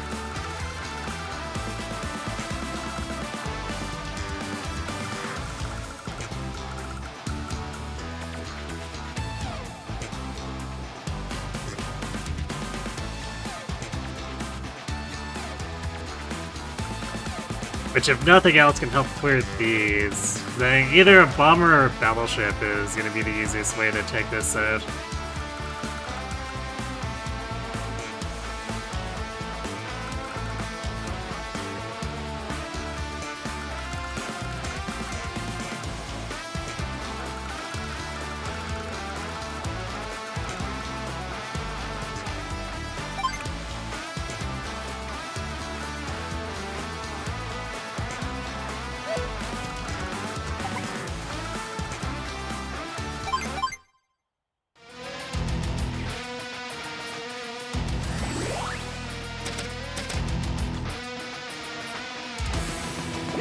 Which, if nothing else, can help clear these. Then either a bomber or a battleship is going to be the easiest way to take this out.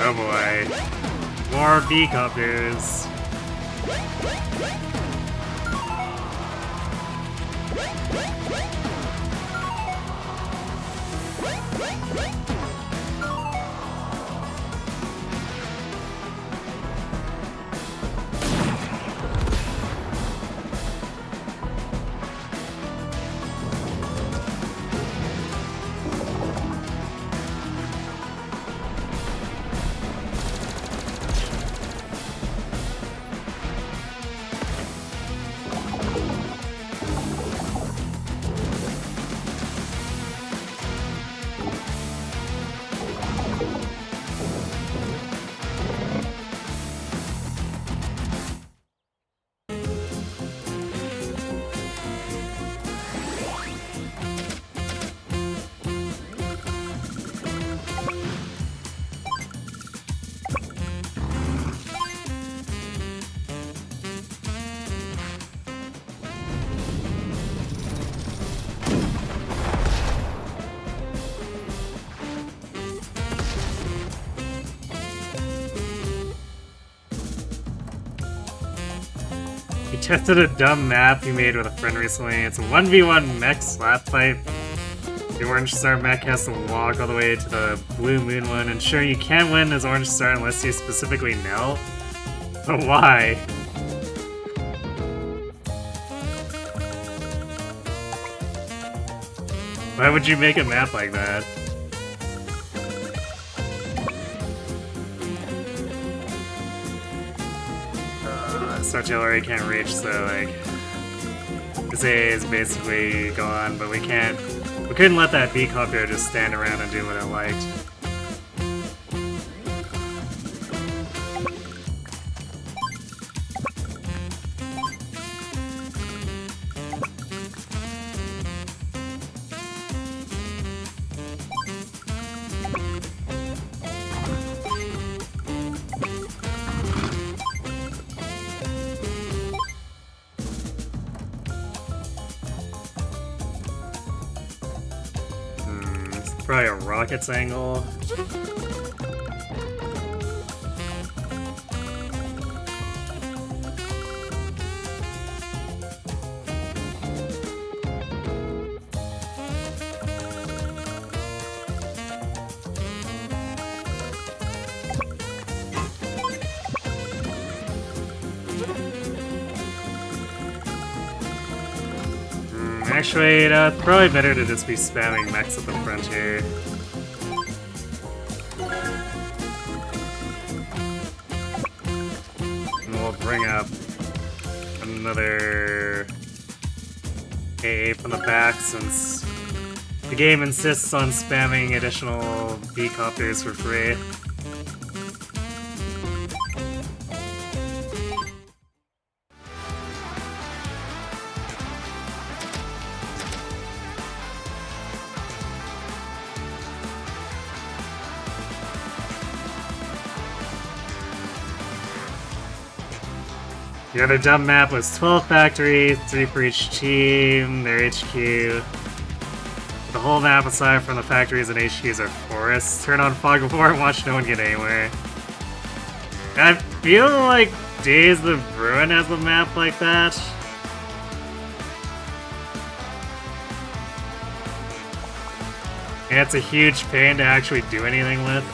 Oh boy. More B-copters. Tested a dumb map he made with a friend recently. It's a 1v1 mech slap fight. The Orange Star mech has to walk all the way to the Blue Moon one, and sure, you can't win as Orange Star unless you specifically know. But why? Why would you make a map like that? Artillery can't reach, so like this A is basically gone, but we couldn't let that B-copter just stand around and do what it liked. Probably a rocket's angle. Actually, it's probably better to just be spamming mechs at the front here. And we'll bring up another AA from the back since the game insists on spamming additional B-copters for free. The other dumb map was 12 factories, 3 for each team, their HQ. The whole map aside from the factories and HQs are forests. Turn on fog before and watch no one get anywhere. I feel like Days of Ruin has a map like that. And it's a huge pain to actually do anything with.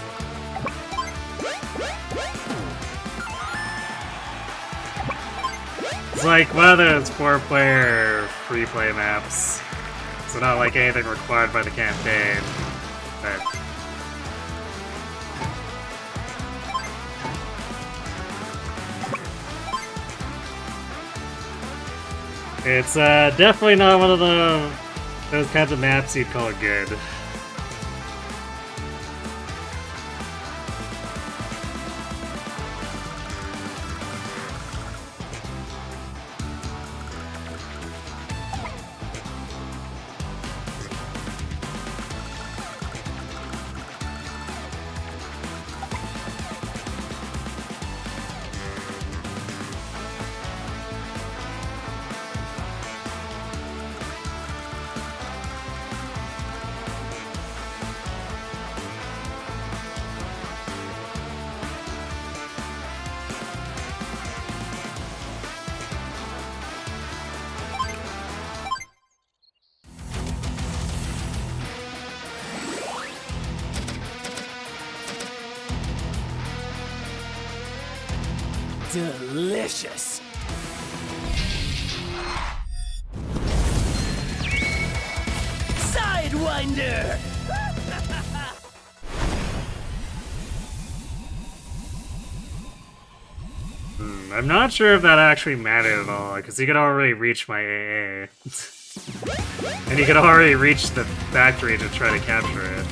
It's like one of those 4-player free-play maps. So not like anything required by the campaign. But it's definitely not one of those kinds of maps you'd call good. Delicious. Sidewinder! I'm not sure if that actually mattered at all, because he could already reach my AA. And he could already reach the factory to try to capture it.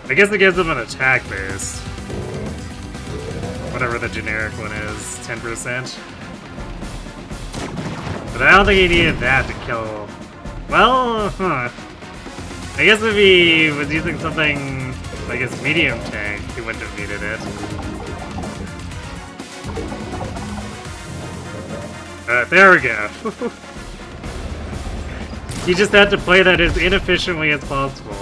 I guess it gives him an attack base. Whatever the generic one is, 10%. But I don't think he needed that to kill... Well, huh. I guess if he was using something like his medium tank, he wouldn't have needed it. There we go. He just had to play that as inefficiently as possible.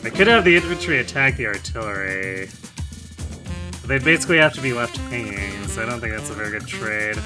I could have the infantry attack the artillery, but they'd basically have to be left hanging, so I don't think that's a very good trade.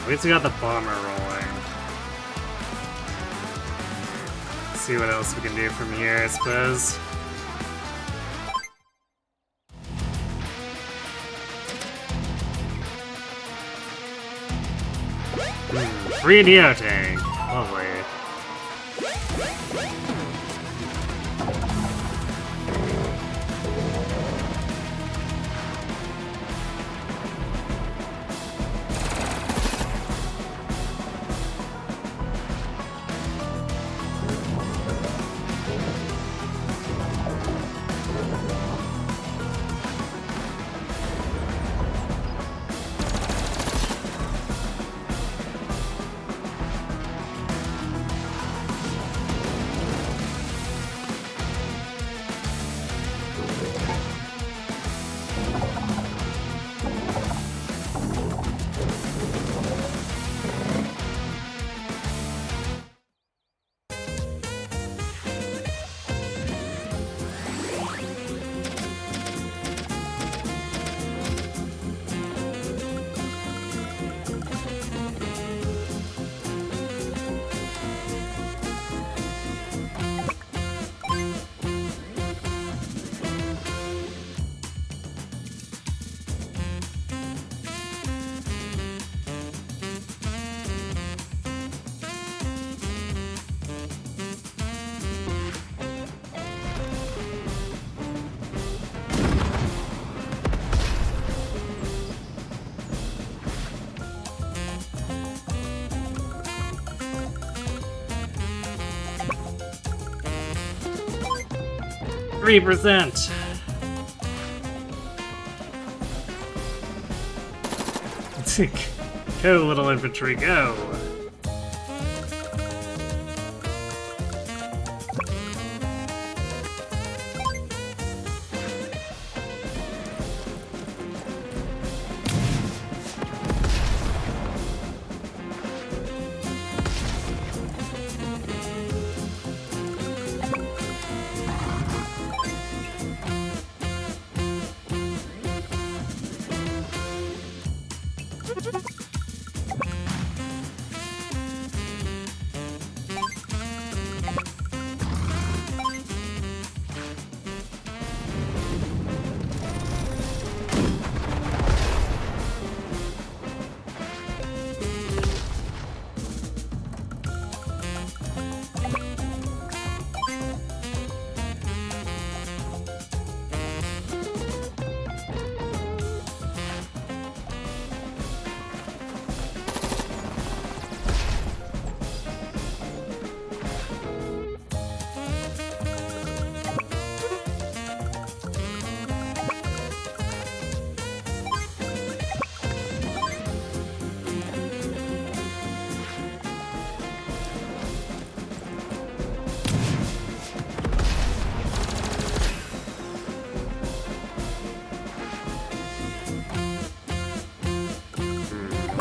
At least we got the bomber rolling. Let's see what else we can do from here, I suppose. Free Neo tank. Lovely. 3%. Go, little infantry, go.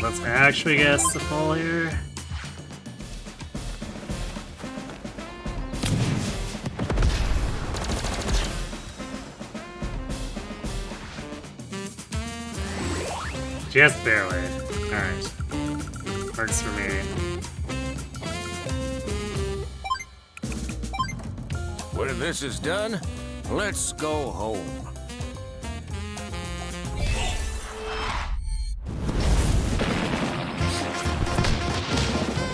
Let's actually guess the full here. Just barely. Alright. Works for me. When this is done, let's go home.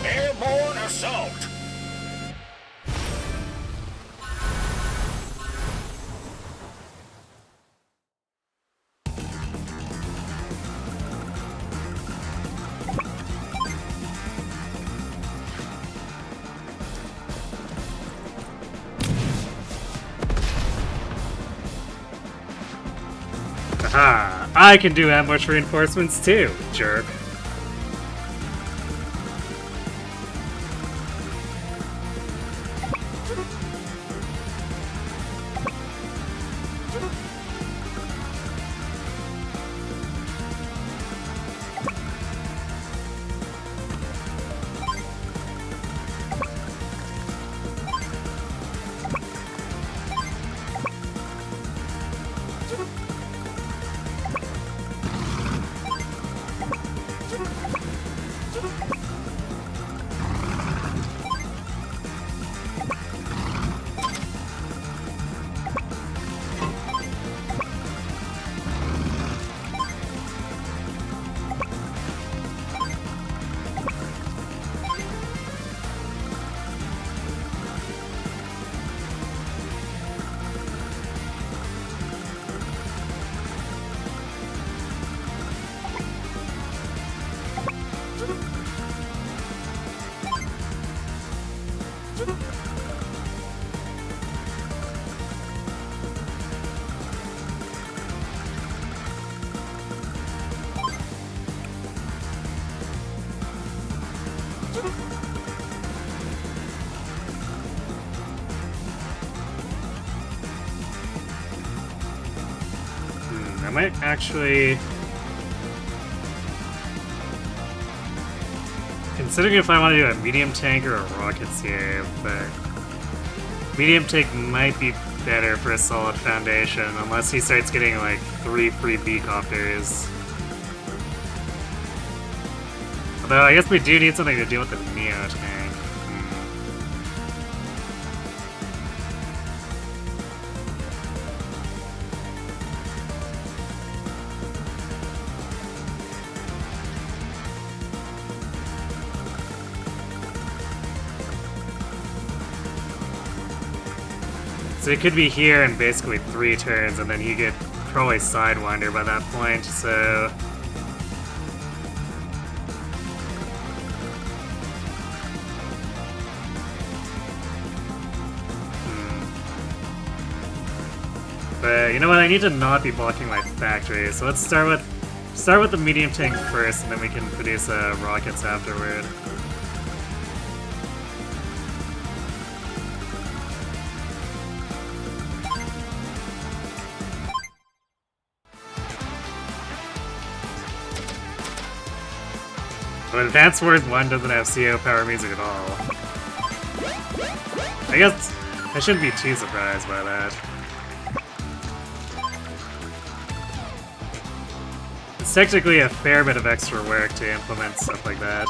Airborne assault! Aha! I can do ambush reinforcements too, jerk. I might actually... Considering if I want to do a medium tank or a rockets here, but... Medium tank might be better for a solid foundation, unless he starts getting like 3 free B-copters. Although I guess we do need something to deal with the Neo tank. So it could be here in basically 3 turns, and then he could probably Sidewinder by that point, so... But you know what? I need to not be blocking my factory, so let's start with the medium tank first, and then we can produce rockets afterward. But Advanced Wars 1 doesn't have CO power music at all. I guess I shouldn't be too surprised by that. It's technically a fair bit of extra work to implement stuff like that.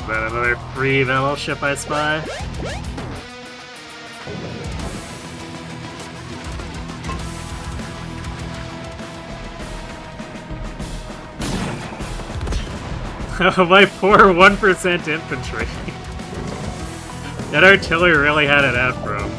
Is that another free battleship I spy? Oh, my poor 1% infantry. That artillery really had it out for him.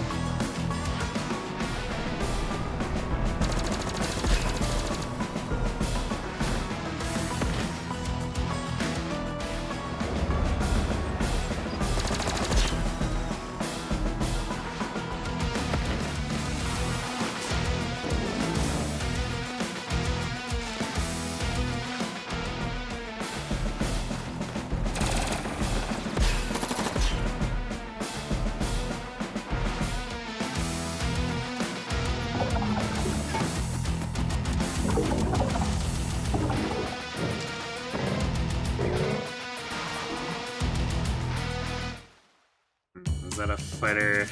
Is that a fighter?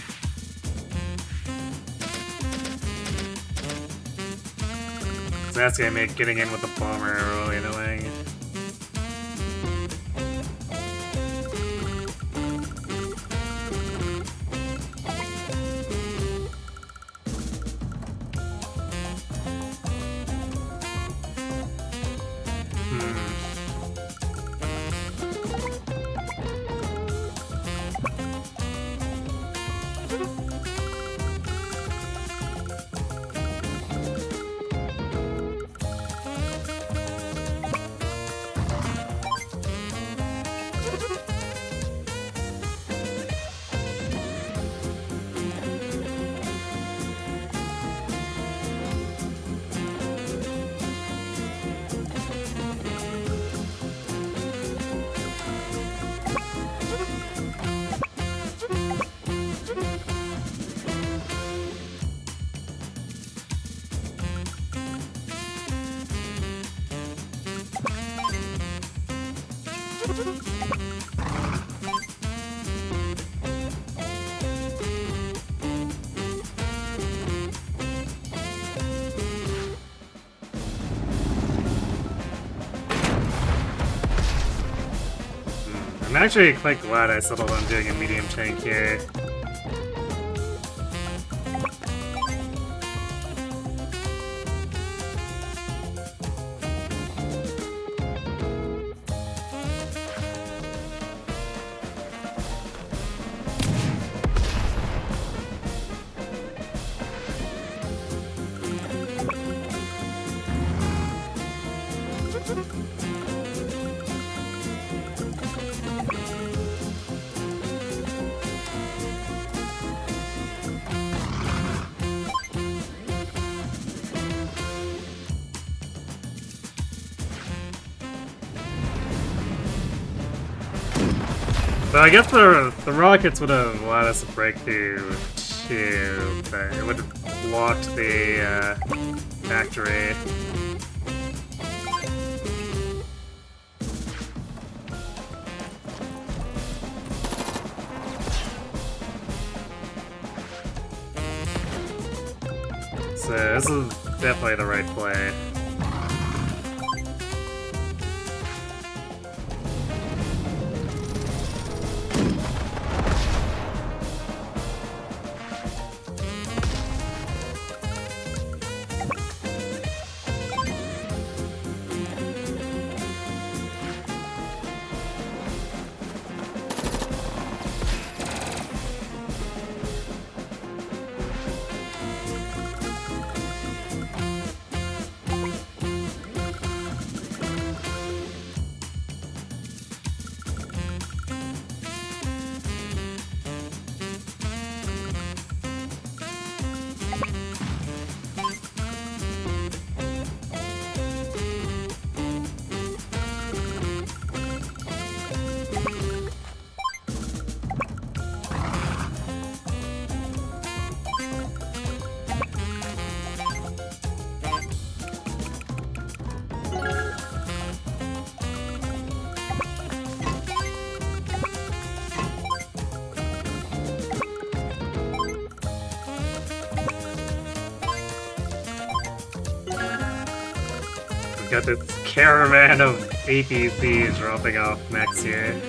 That's gonna make getting in with the bomber really annoying. I'm actually quite glad I settled on doing a medium tank here. But I guess the rockets would have allowed us to break through too, but it would have blocked the factory. So this is definitely the right play. Got this caravan of APCs dropping off next here.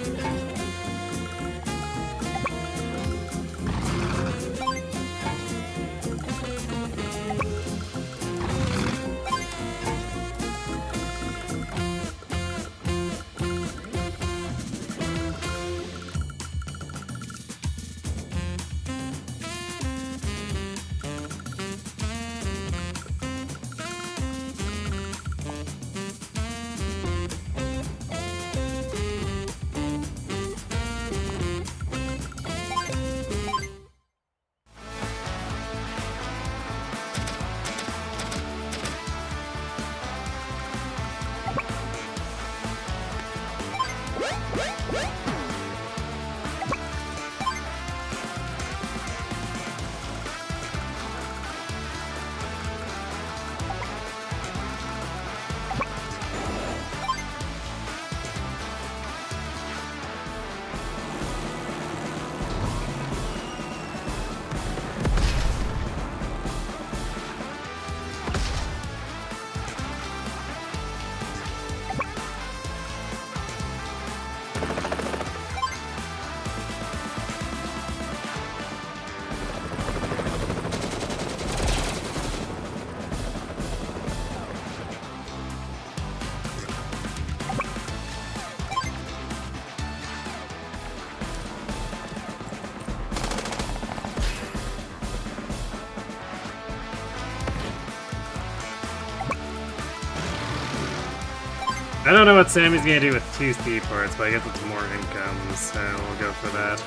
I don't know what Sammy's gonna do with 2 speed parts, but I guess it's more income, so we'll go for that.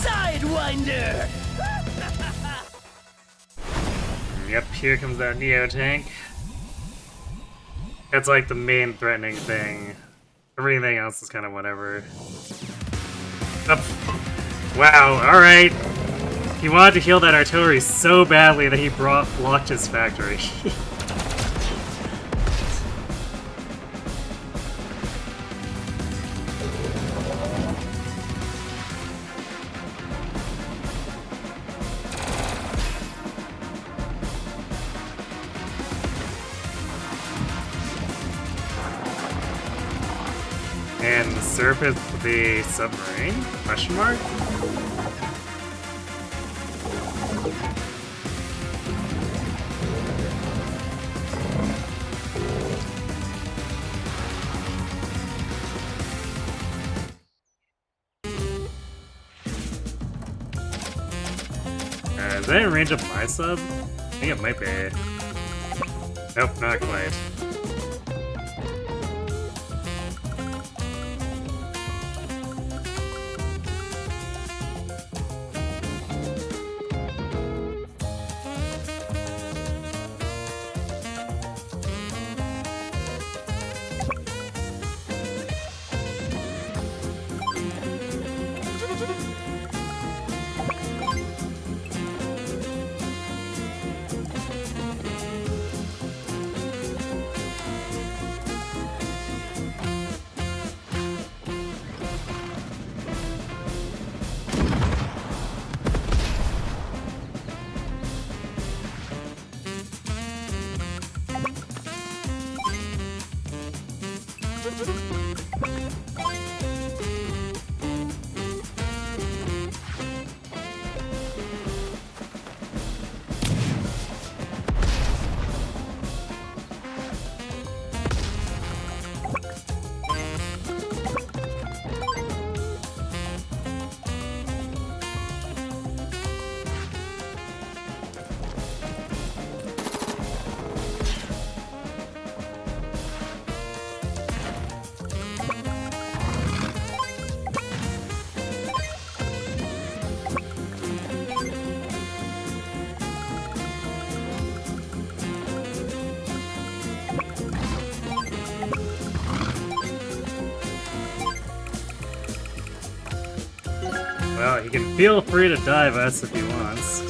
Sidewinder! Yep, here comes that Neo tank. That's like the main threatening thing. Everything else is kind of whatever. Up. Wow, alright. He wanted to heal that artillery so badly that he blocked his factory. And the surface of the submarine? Question mark? Is that in range of my sub? I think it might be. Nope, not quite. Well, he can feel free to dive us if he wants.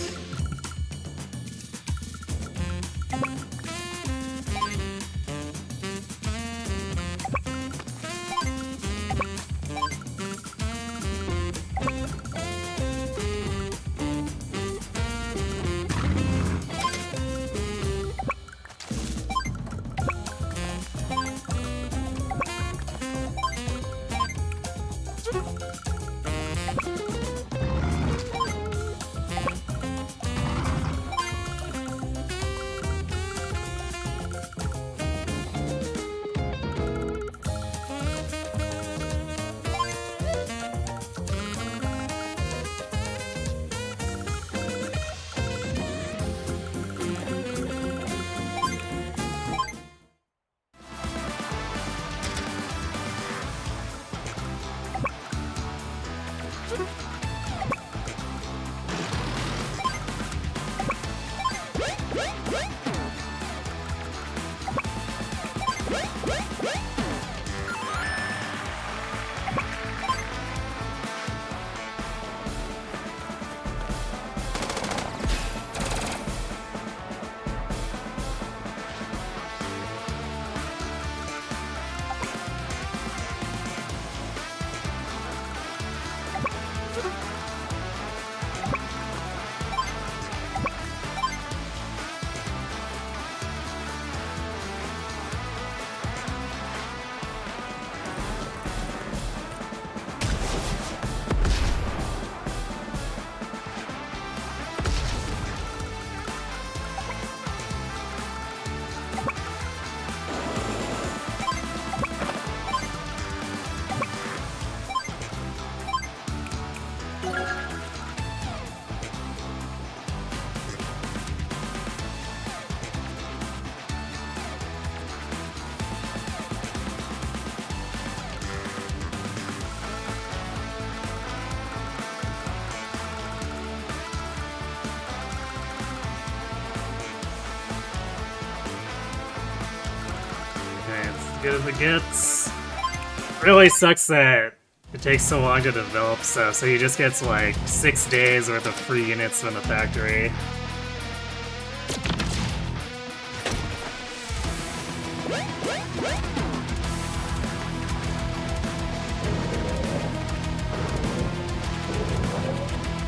good as it gets. Really sucks that it takes so long to develop stuff, so he just gets like 6 days worth of free units from the factory.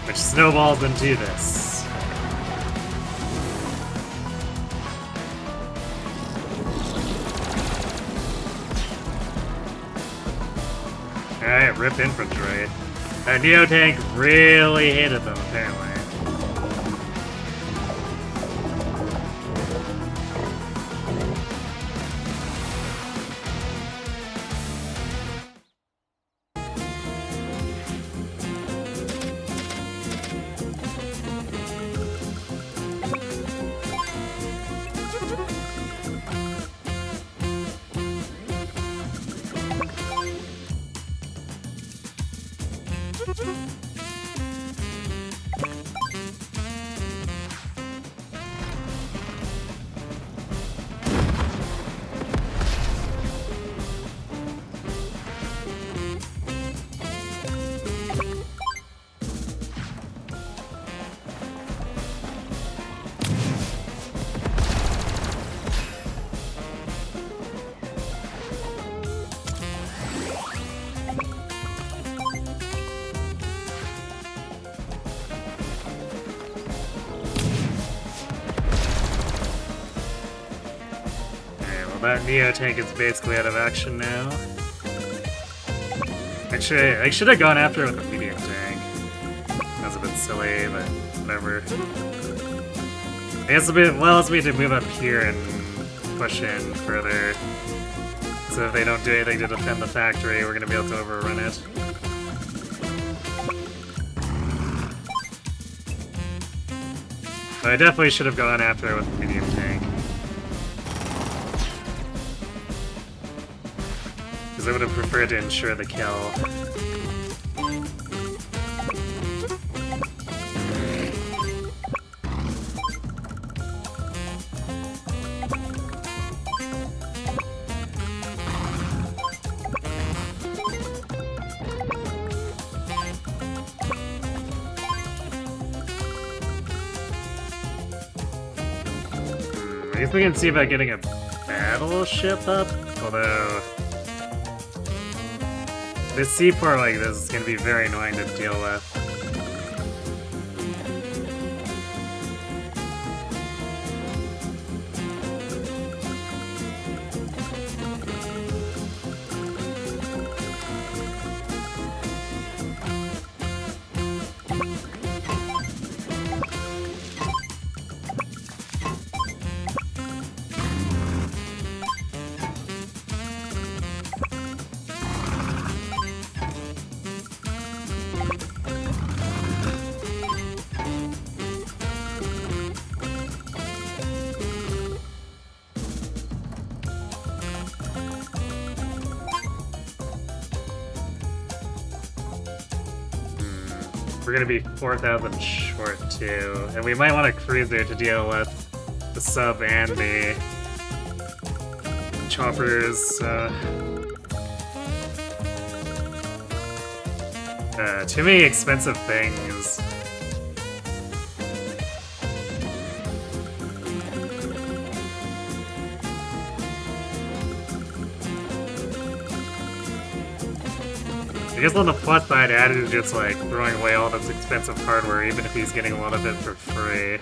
Which snowballs into this. Alright, rip infantry. That Neo tank really hated them, apparently. That Neo tank is basically out of action now. Actually, I should have gone after it with a medium tank. That was a bit silly, but whatever. I guess allows me to move up here and push in further. So if they don't do anything to defend the factory, we're gonna be able to overrun it. But I definitely should have gone after it with a medium tank. I would have preferred to ensure the kill. I guess we can see about getting a battleship up, although this seaport like this is going to be very annoying to deal with. We're gonna be 4,000 short too, and we might want a cruiser to deal with the sub and the choppers. Too many expensive things. I guess on the plus side, Added is just like throwing away all this expensive hardware, even if he's getting a lot of it for free.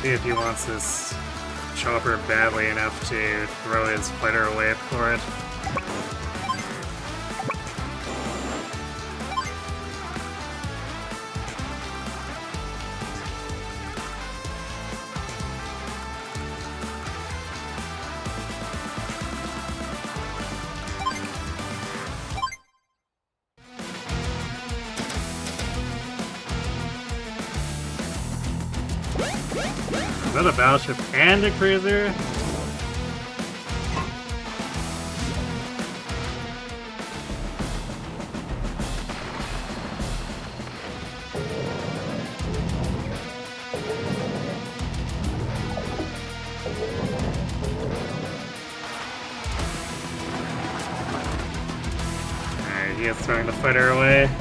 See if he wants this chopper badly enough to throw his fighter away for it. Is that a battleship and a cruiser? Alright, he is throwing the fighter away.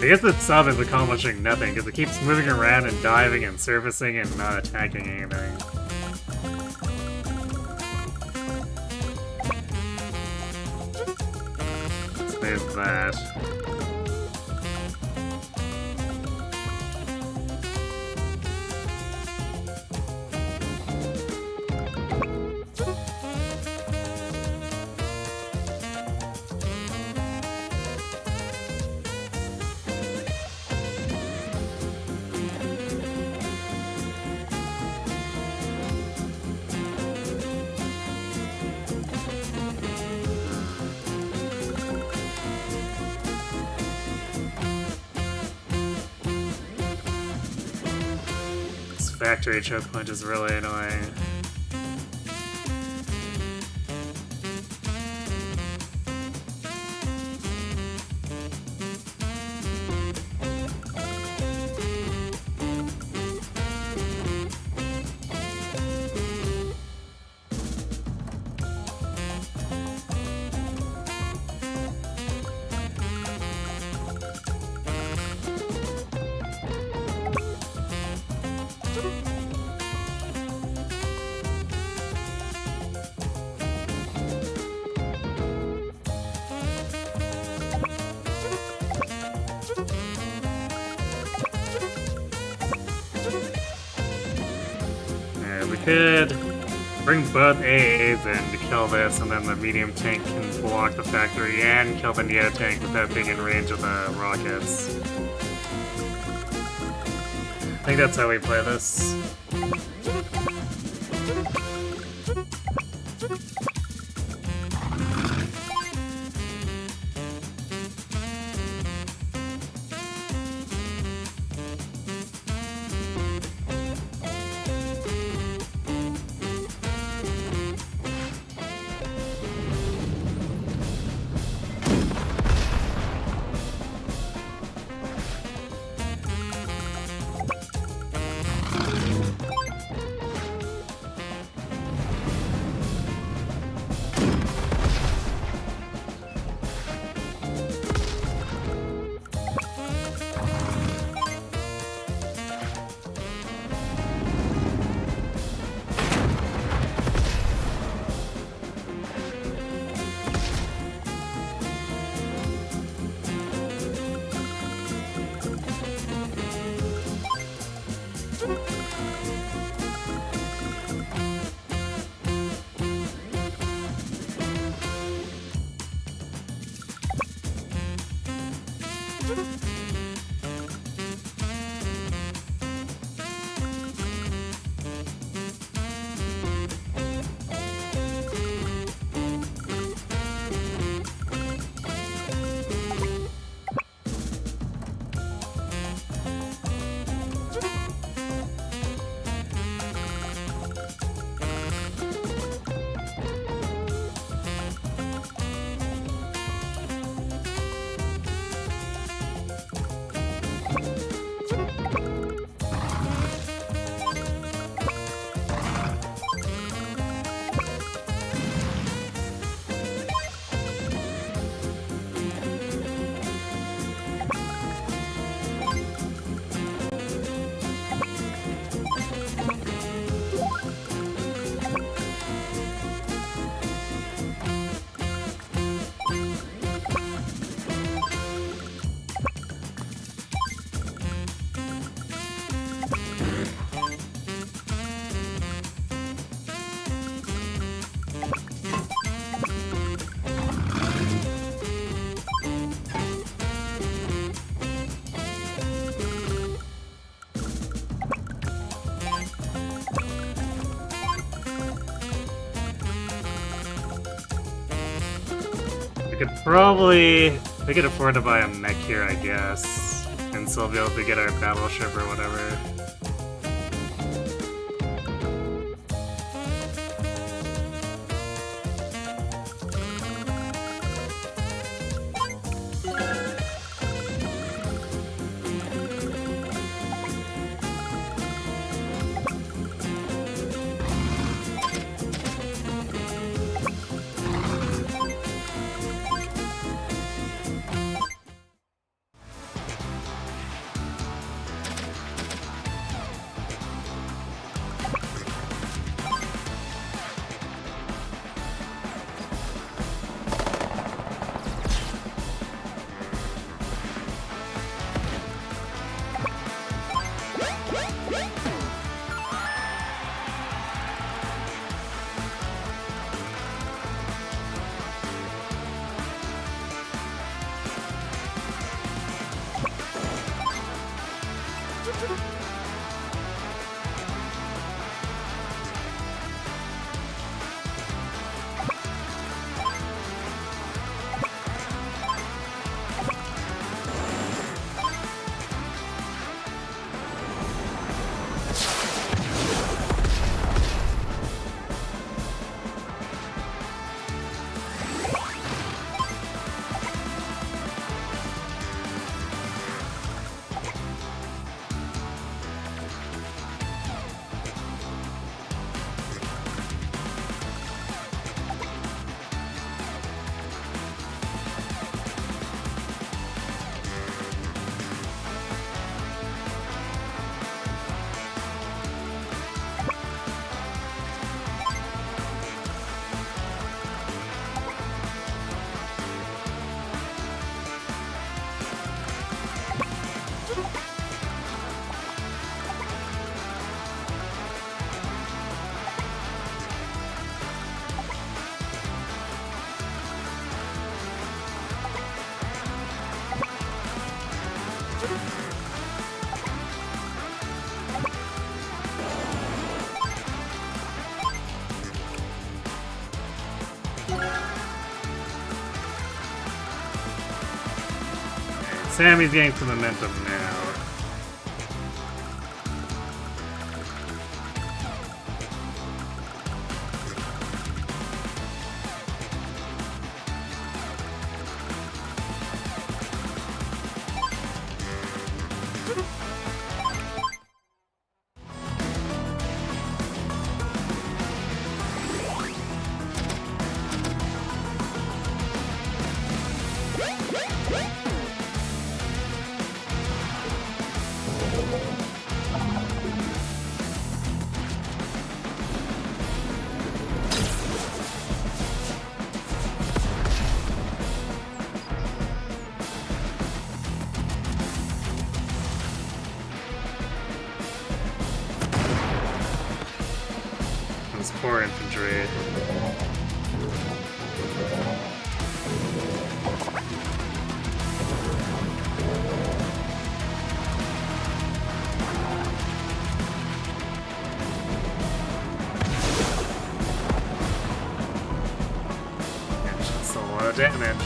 I guess the sub is accomplishing nothing because it keeps moving around and diving and surfacing and not attacking anything. So there's that. Factory choke punch is really annoying. We could bring both AAs in to kill this, and then the medium tank can block the factory and kill the Neo tank without being in range of the rockets. I think that's how we play this. We could afford to buy a mech here, I guess. And still be able to get our battleship or whatever. Sammy's getting some momentum now. Poor infantry. That's a lot of damage.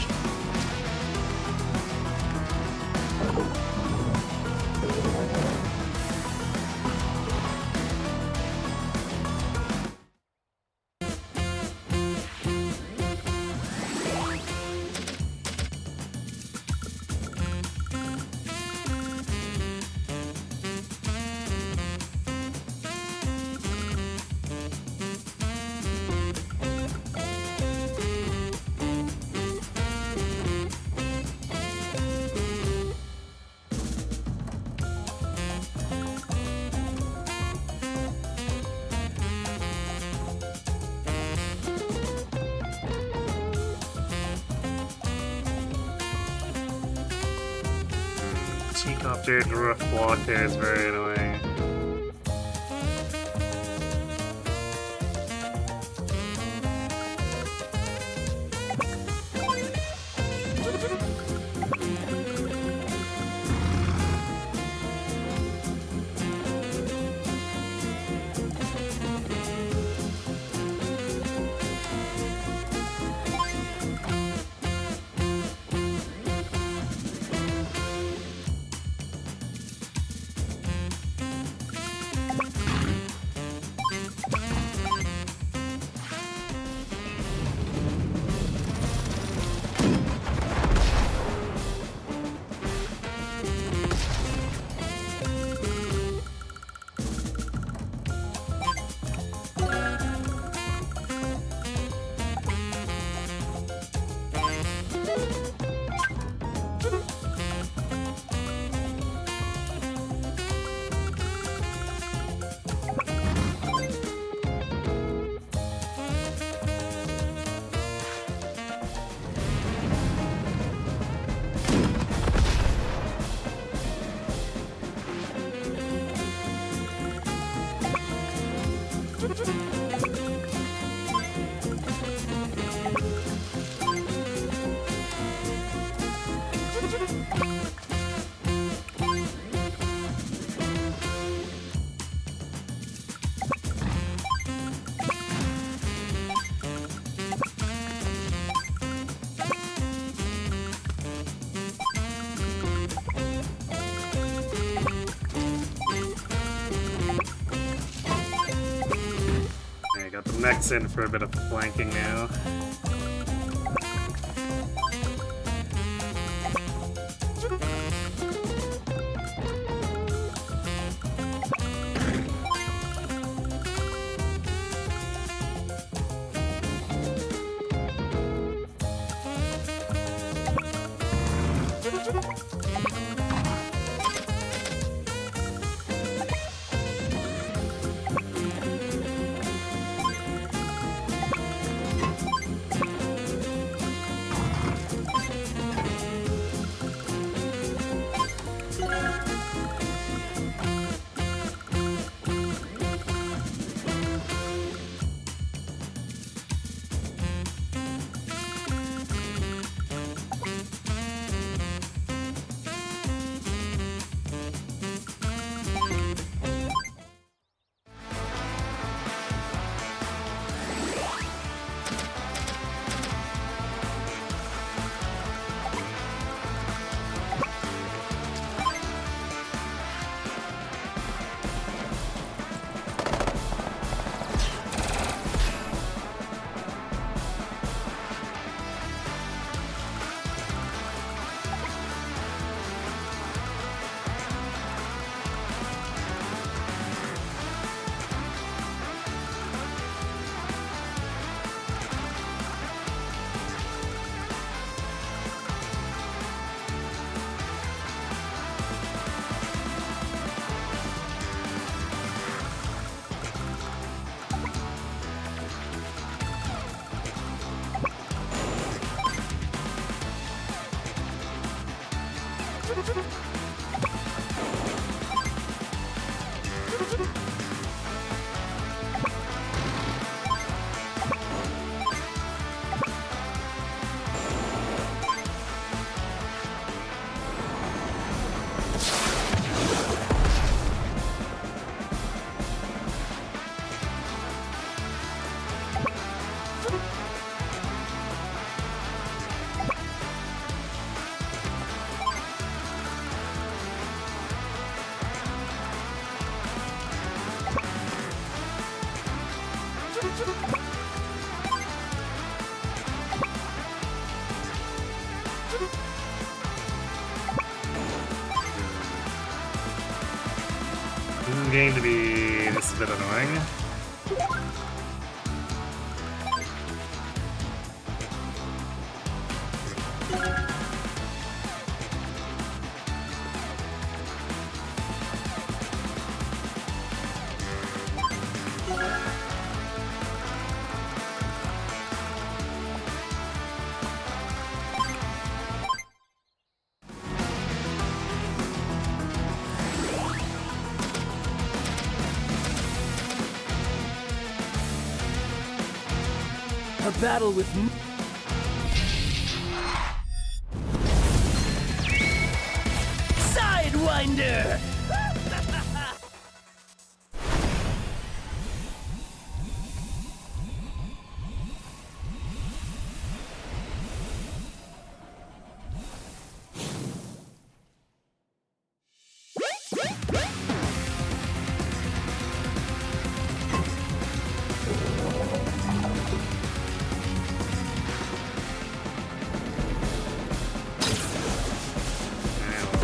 Cheekopter and rough block there is very annoying. Okay, got the mechs in for a bit of flanking now. Game to be this a bit annoying. A battle with Sidewinder!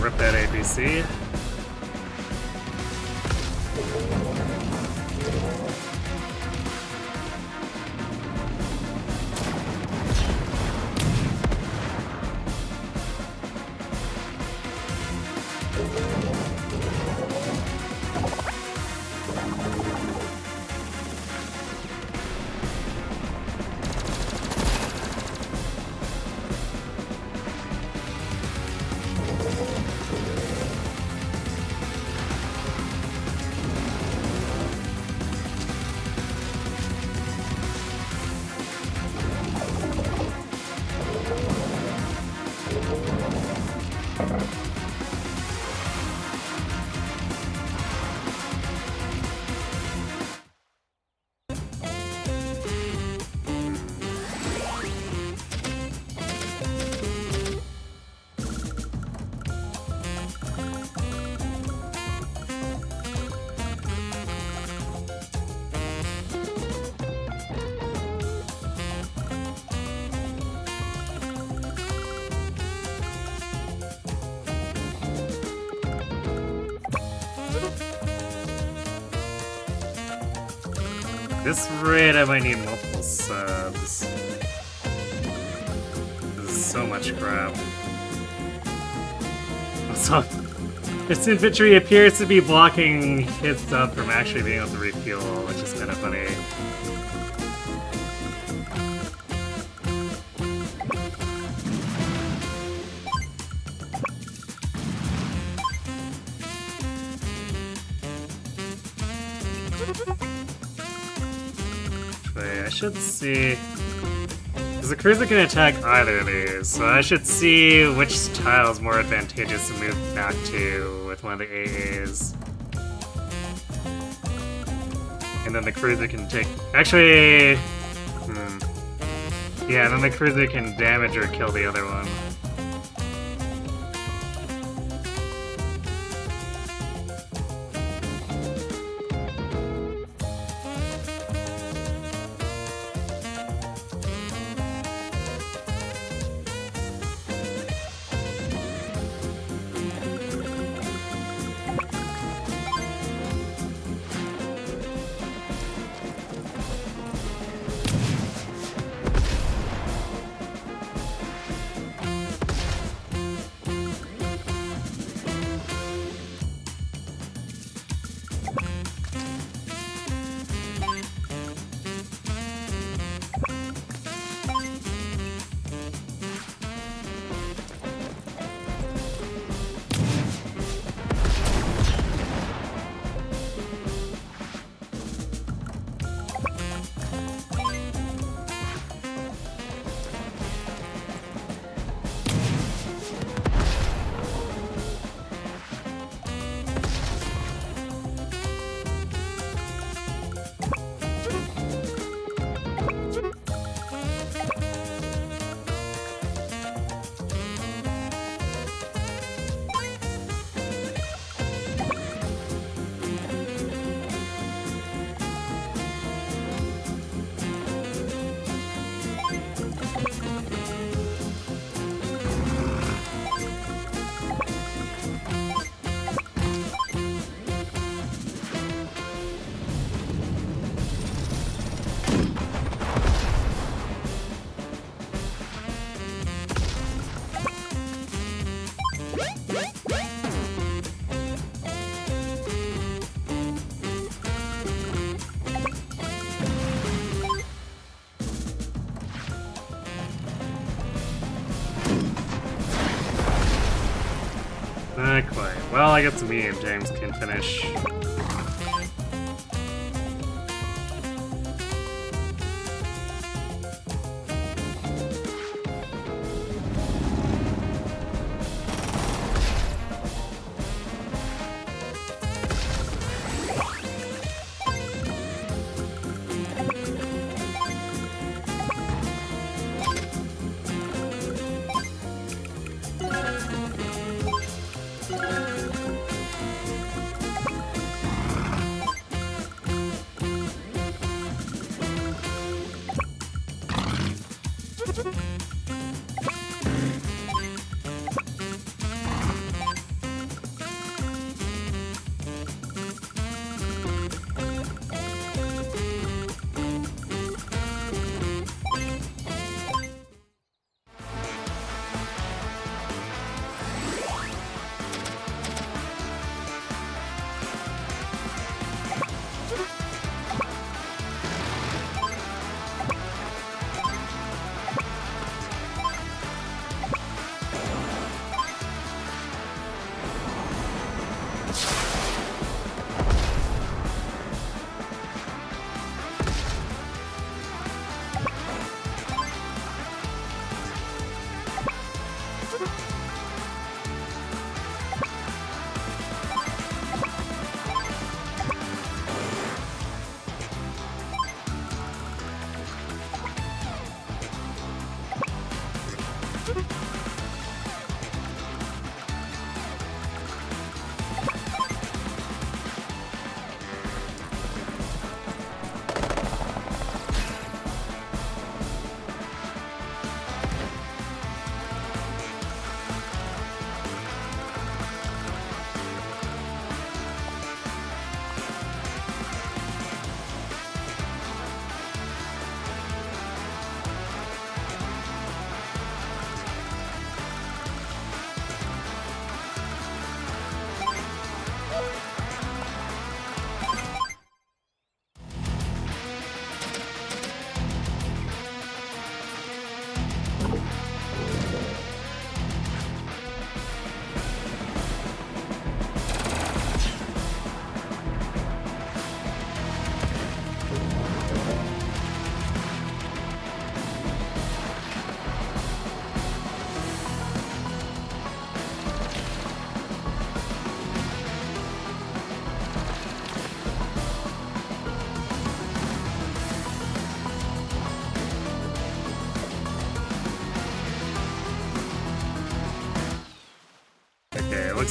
Rip that ABC. This raid I might need multiple subs. This is so much crap. Also, this infantry appears to be blocking his sub from actually being able to refuel, which is kind of funny. Wait, I should see... Because the cruiser can attack either of these, so I should see which tile is more advantageous to move back to with one of the AAs. And then the cruiser can take... Actually... Yeah, then the cruiser can damage or kill the other one. Not quite. Well, I guess me and James can finish.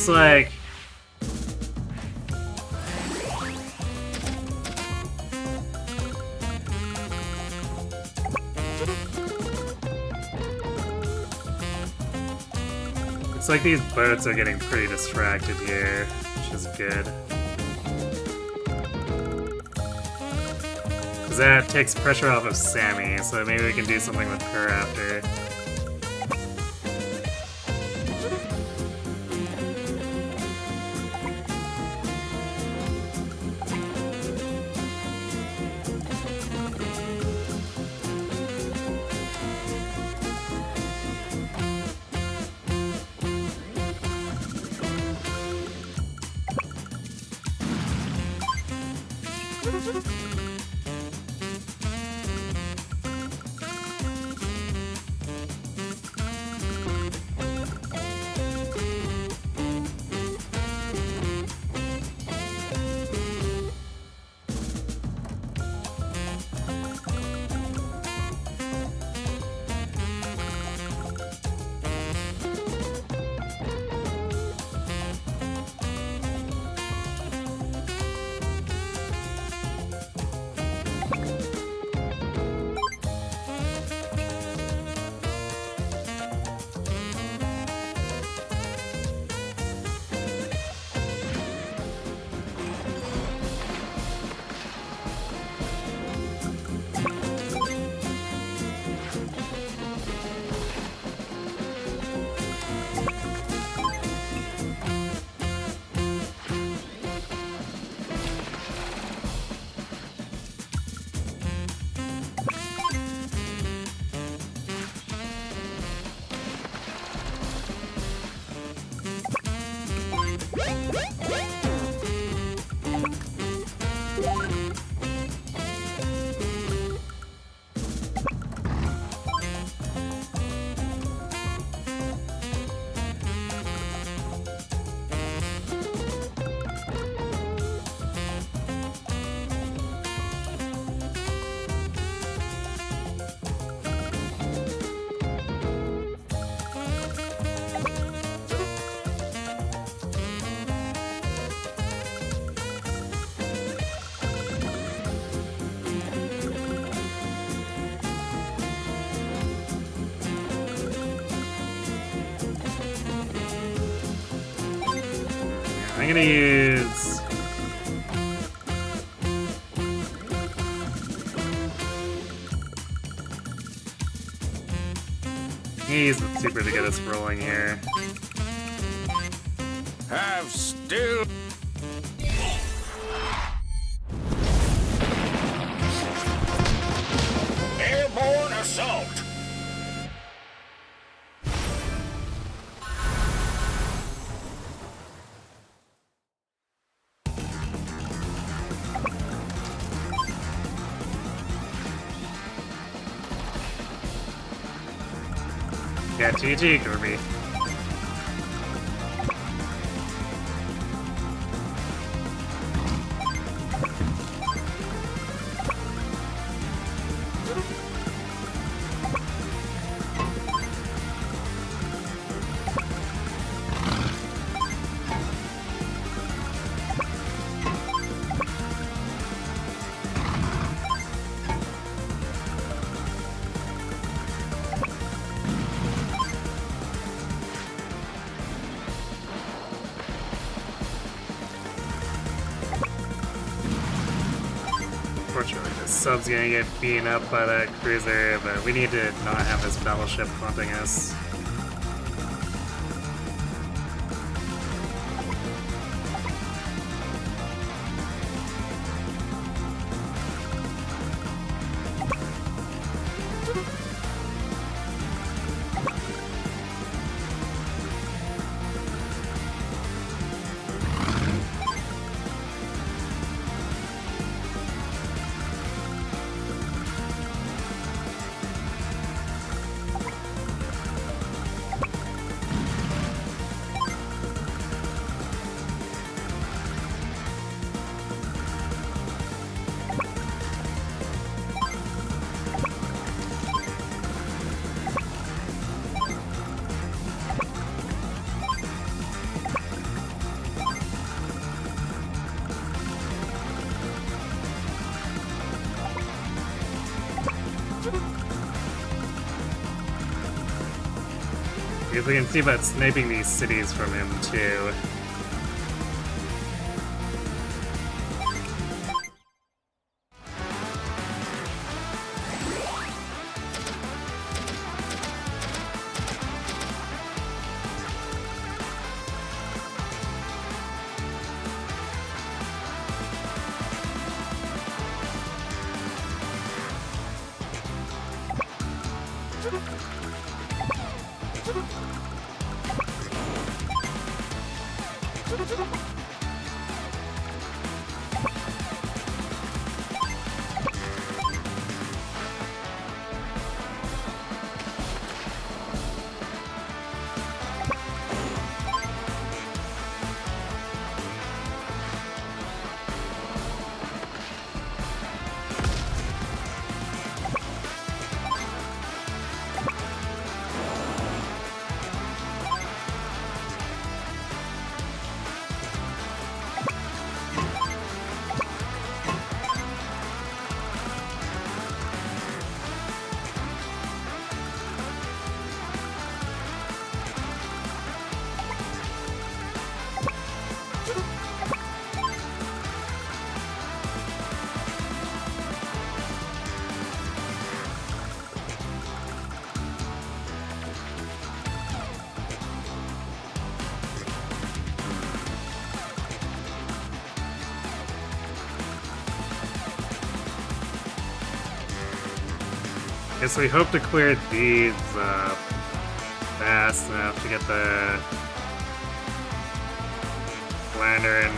Looks like... Looks like these boats are getting pretty distracted here, which is good. Because that takes pressure off of Sammy, so maybe we can do something with her after. I'm gonna use... Use the super to get us rolling here. Have still. Airborne assault. Yeah, GG, Kirby. Unfortunately, this sub's gonna get beaten up by that cruiser, but we need to not have this battleship haunting us. Because we can see about sniping these cities from him too. Guess we hope to clear these up fast enough to get the lantern.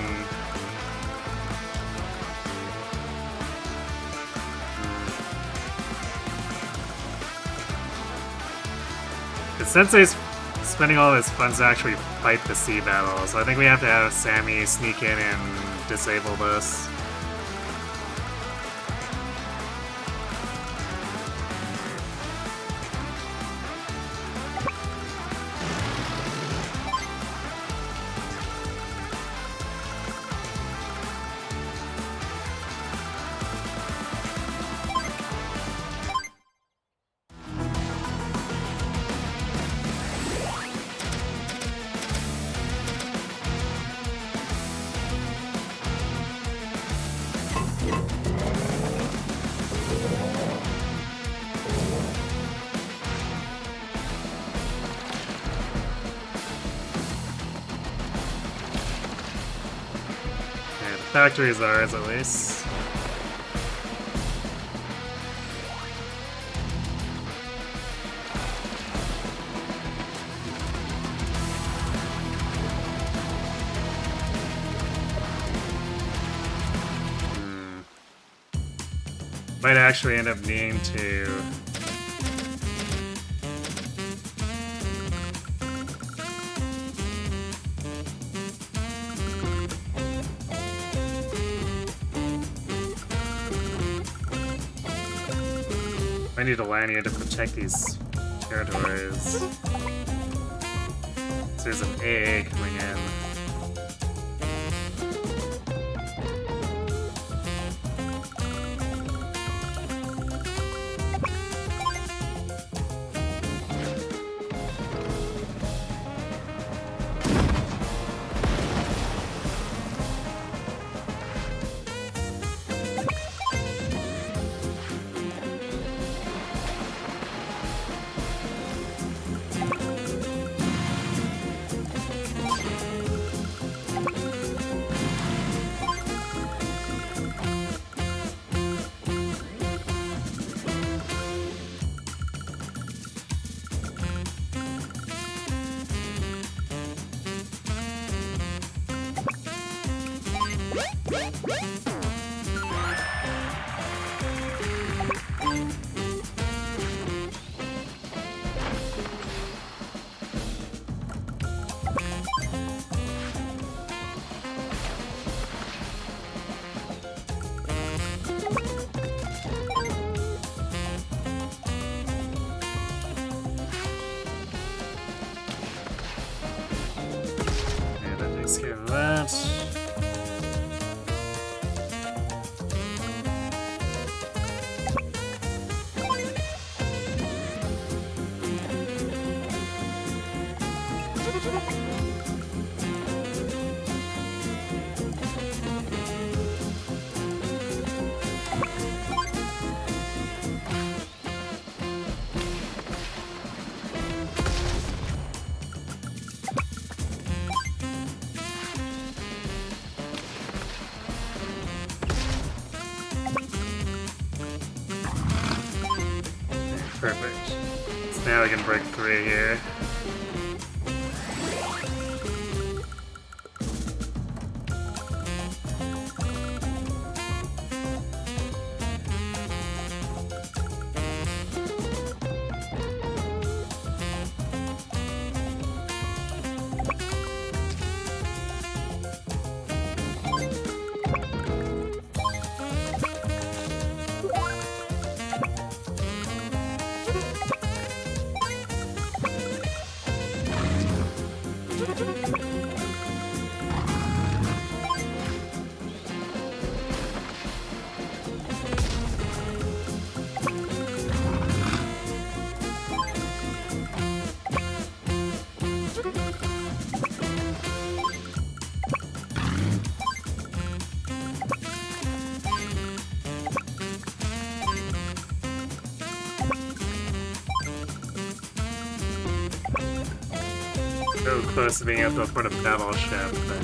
Because Sensei's spending all his funds to actually fight the sea battle, so I think we have to have Sammy sneak in and disable this. Factory's ours, at least. Might actually end up needing to... I need a Lania to protect these territories. So there's an AA coming in. Perfect. So now we can break 3 here. So close to being able to afford a battleship, but...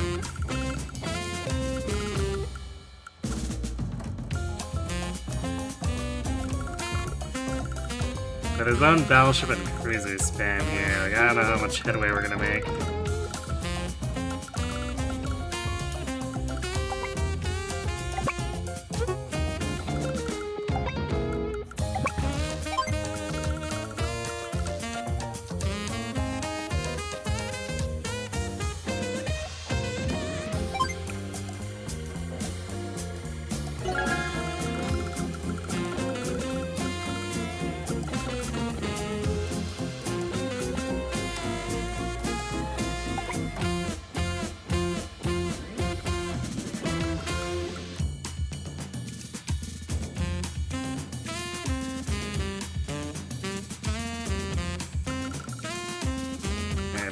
But his own battleship and cruiser spam here, like, I don't know how much headway we're gonna make.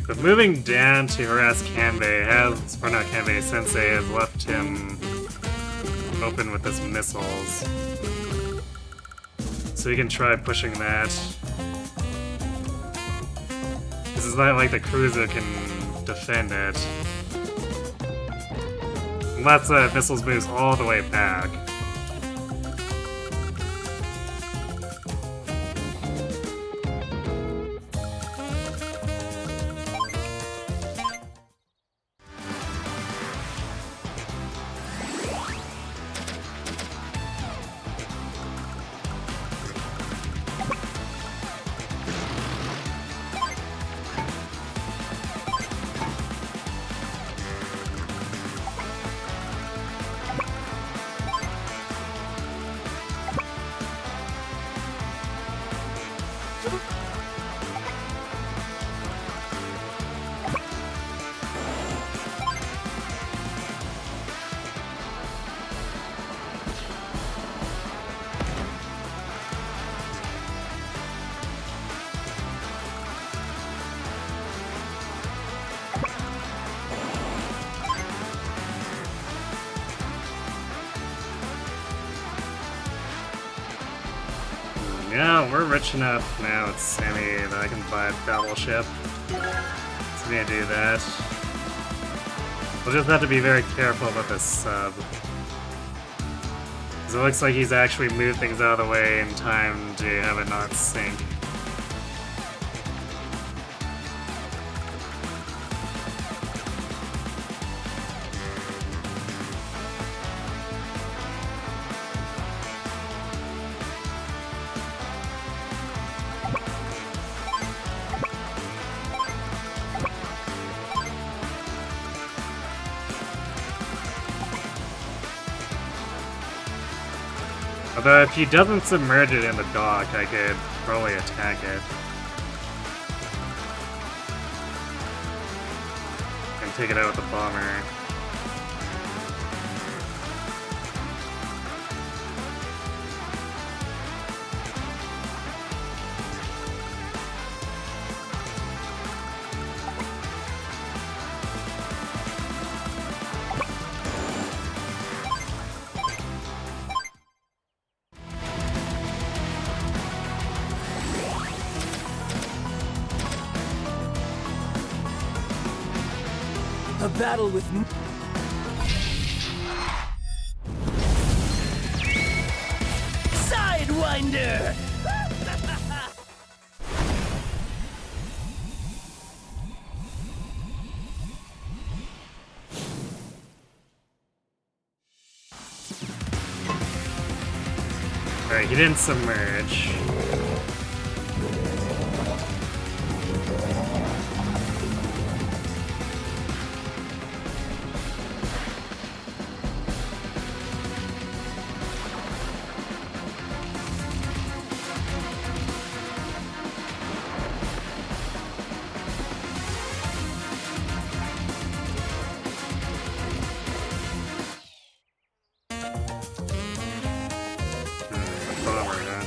But moving down to harass Kanbei has, or not Kanbei, Sensei has left him open with his missiles. So he can try pushing that. This is not like the cruiser can defend it. Unless missiles moves all the way back. Yeah, we're rich enough now at Sammy that I can buy a battleship. So I'm gonna do that. We'll just have to be very careful about this sub. Because it looks like he's actually moved things out of the way in time to have it not sink. Although if he doesn't submerge it in the dock, I could probably attack it. And take it out with the bomber. A battle with Sidewinder! Alright, he didn't submerge. Bummer, huh?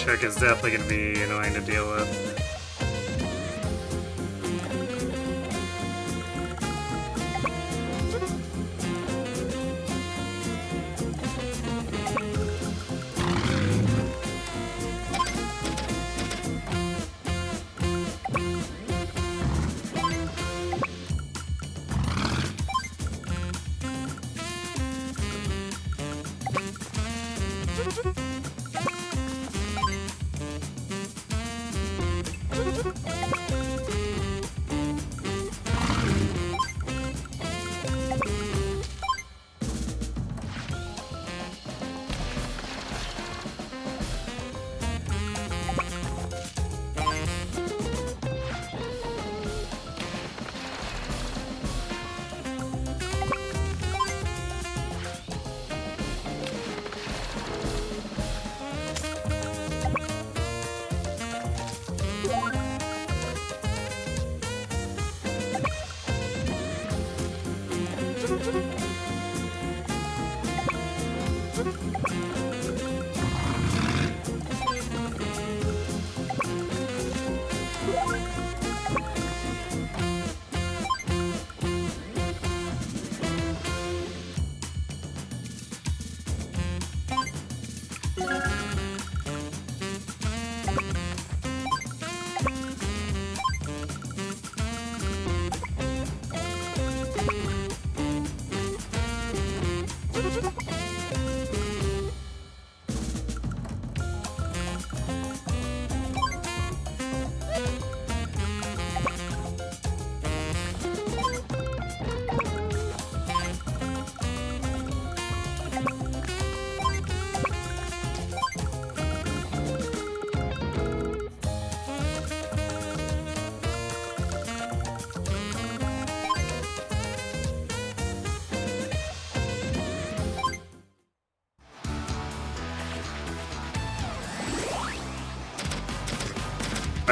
Trick is definitely going to be annoying to deal with.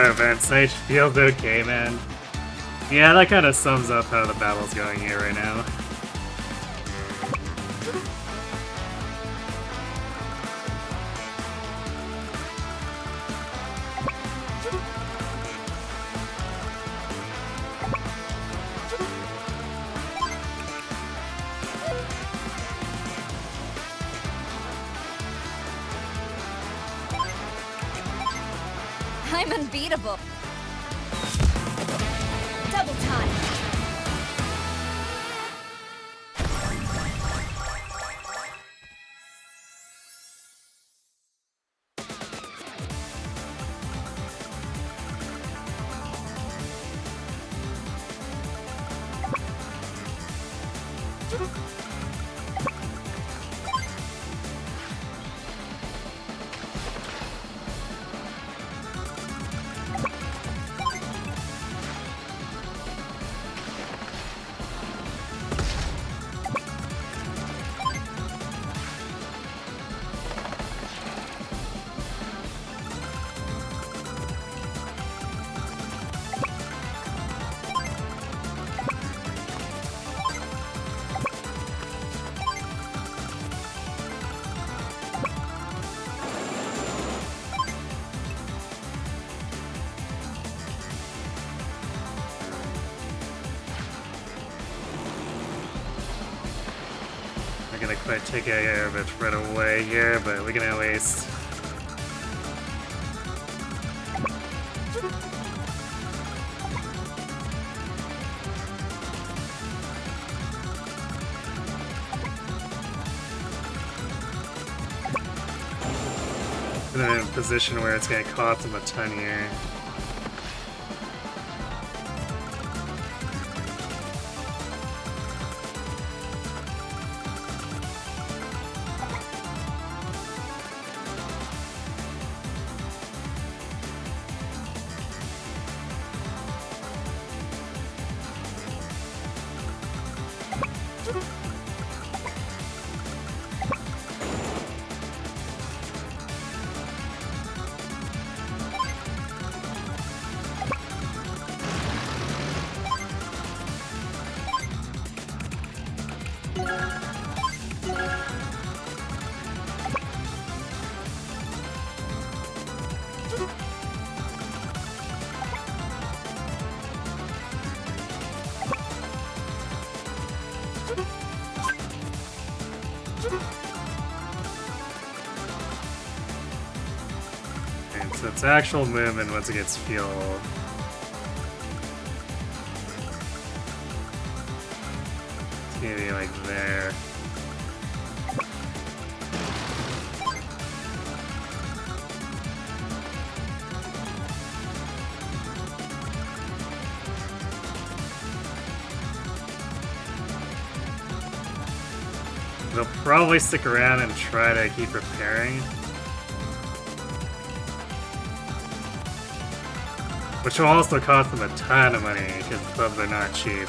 Events, I feel okay, man. Yeah, that kind of sums up how the battle's going here right now. I'm unbeatable. Double time. Not gonna quite take a hair of it right away here, but we can at least. Put it in a position where it's gonna cost him a ton here. And so its actual movement once it gets fueled. It's gonna be like there. They'll probably stick around and try to keep repairing. Which will also cost them a ton of money, because clubs are not cheap.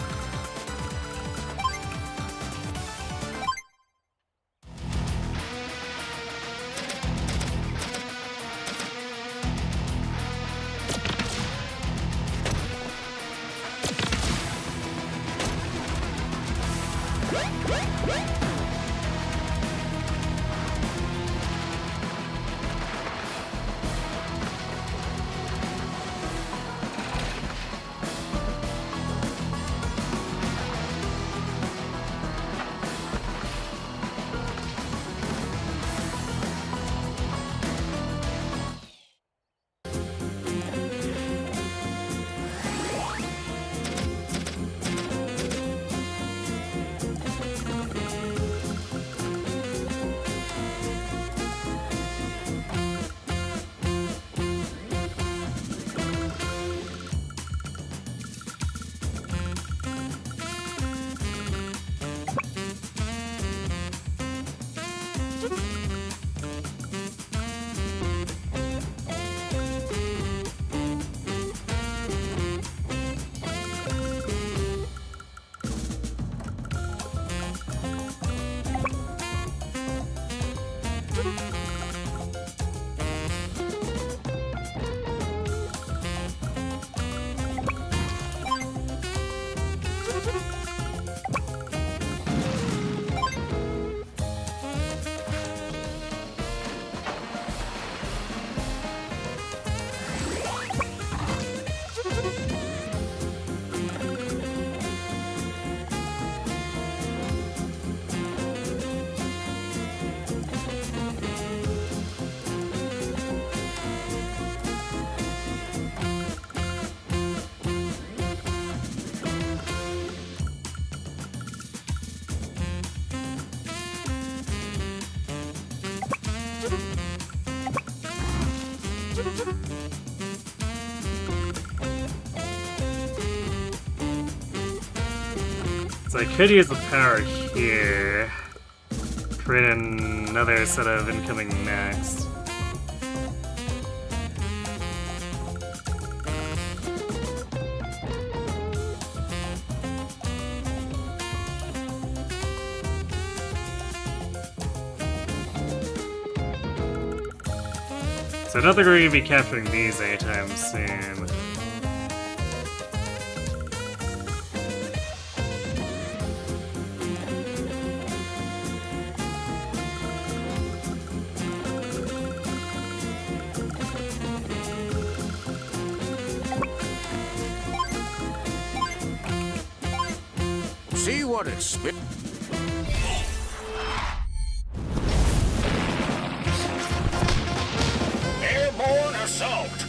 So I could use the power here. Create another set of incoming max. So I don't think we're going to be capturing these anytime soon. See what it's spit. Airborne assault.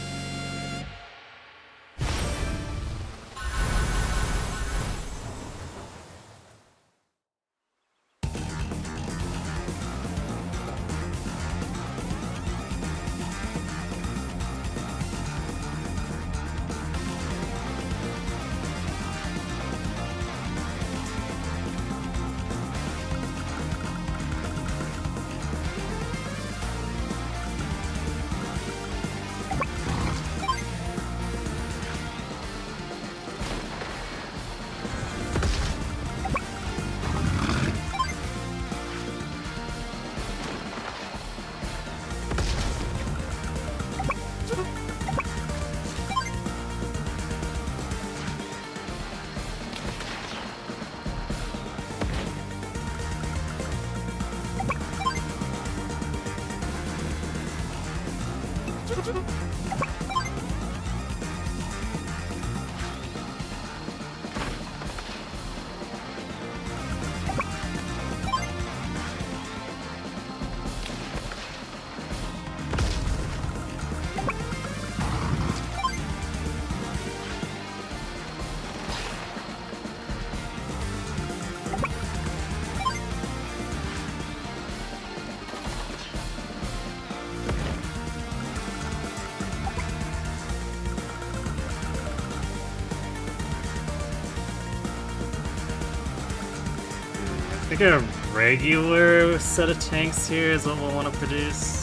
I think a regular set of tanks here is what we'll want to produce.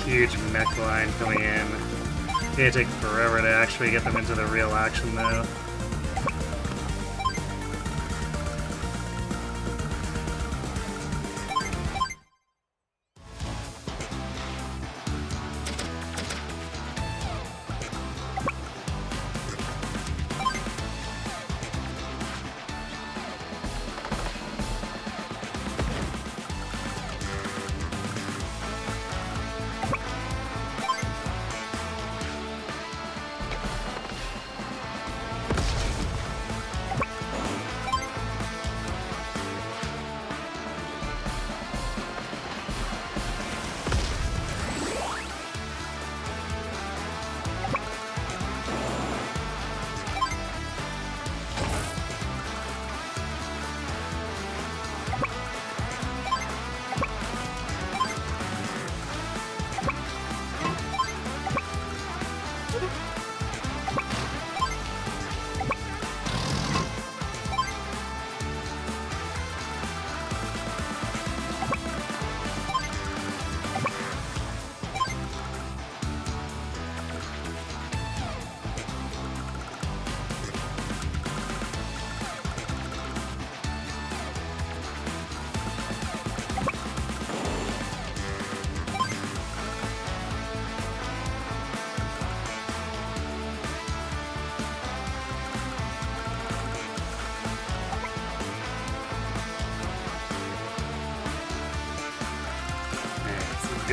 Huge mech line coming in. It's gonna take forever to actually get them into the real action though.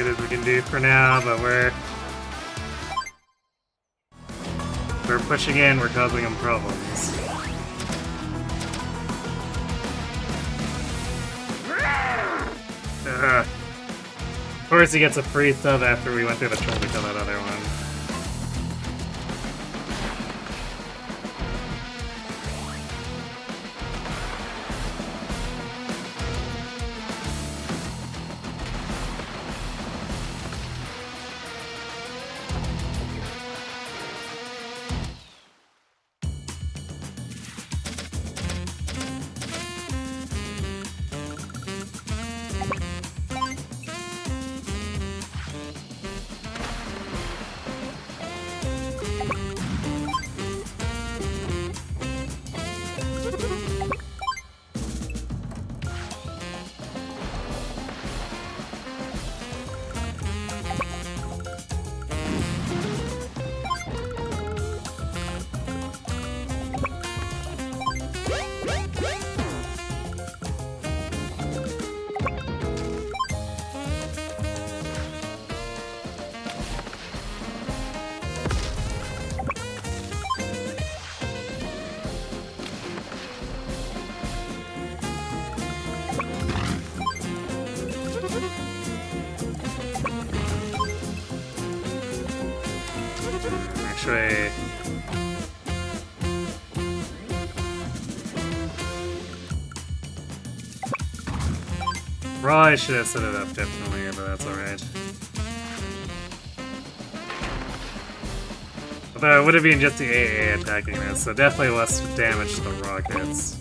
good as we can do for now, but we're pushing in, we're causing them problems. Of course he gets a free sub after we went through the trouble to kill that other one. Actually, probably should have set it up differently, but that's alright. Although it would have been just the AA attacking this, so definitely less damage to the rockets.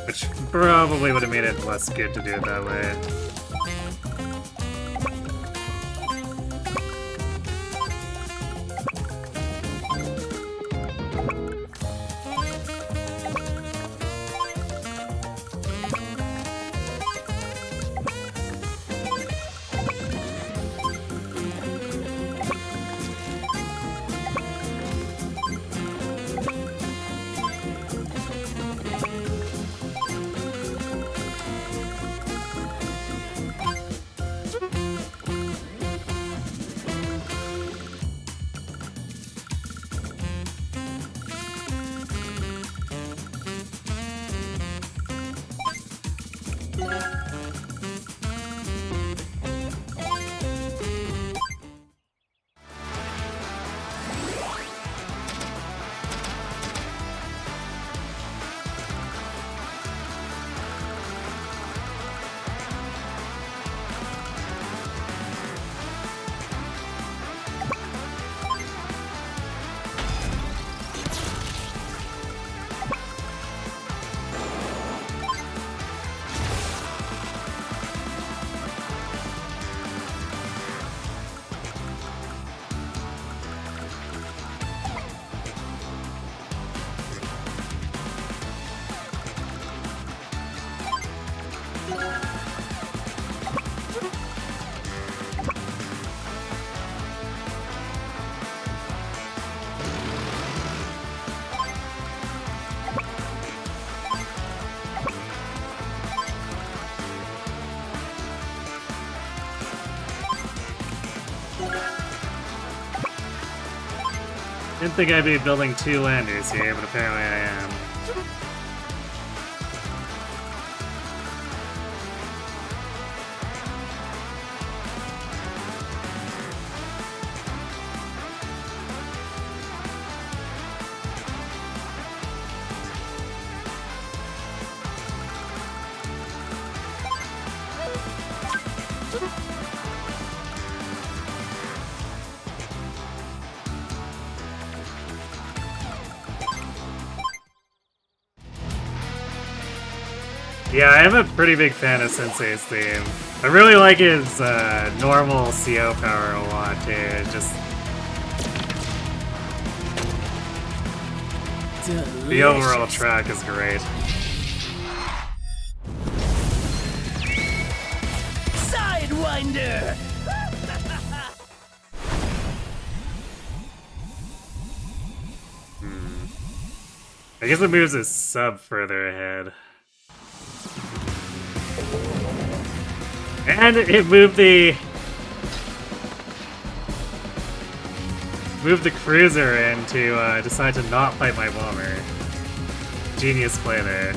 Which probably would have made it less good to do it that way. Didn't think I'd be building 2 landers here, but apparently I am. Yeah, I am a pretty big fan of Sensei's theme. I really like his normal CO power a lot too. It just the overall track is great. Sidewinder! I guess it moves a sub further ahead. And it moved the cruiser in to decide to not fight my bomber. Genius play there.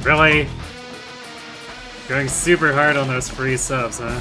Really? Going super hard on those free subs, huh?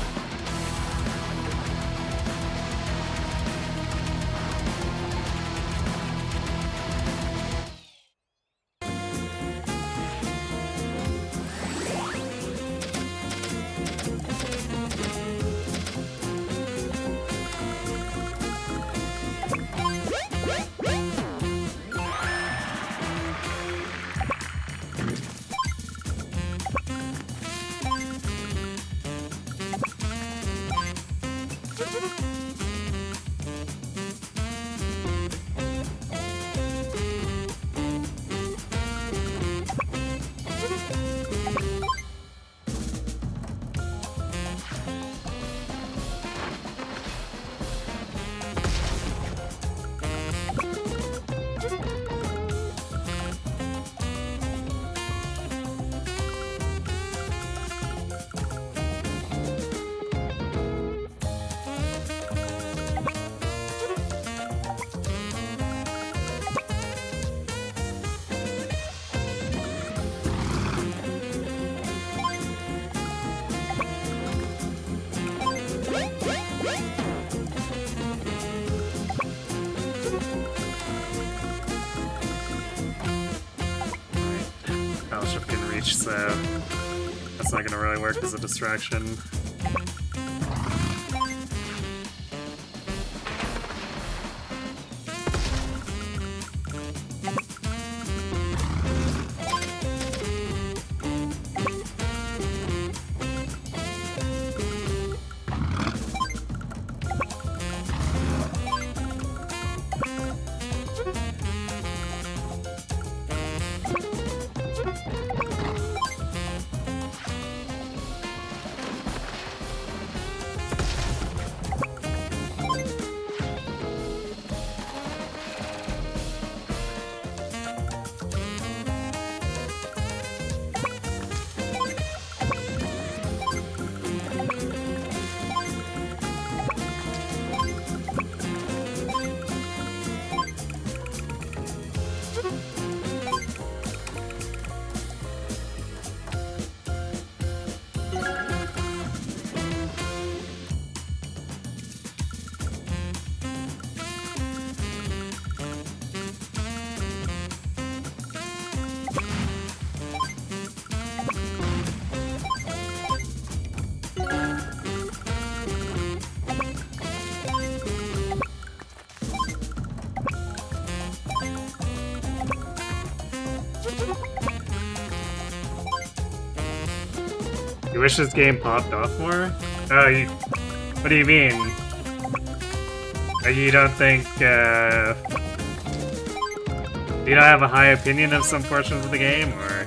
Battleship can reach, so that's not gonna really work as a distraction. You wish this game popped off more? Oh, what do you mean? You don't think, do you not have a high opinion of some portions of the game, or?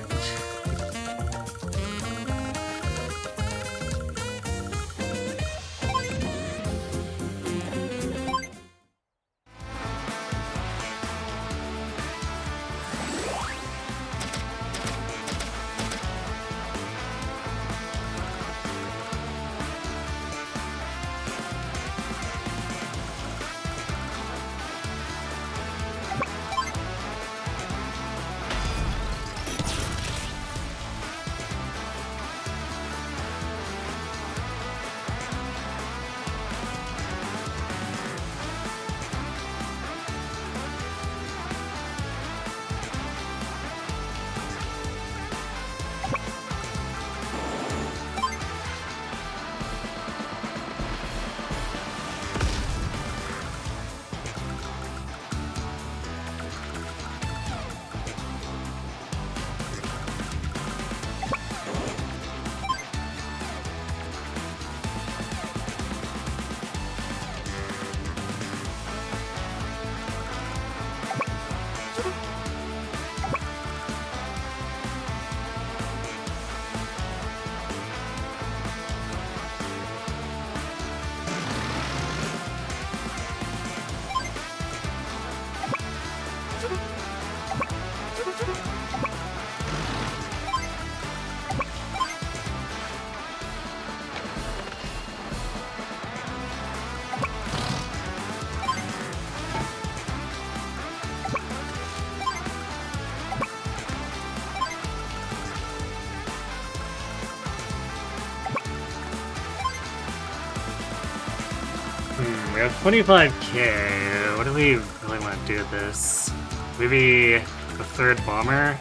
We have 25k. What do we really want to do with this? Maybe the third bomber?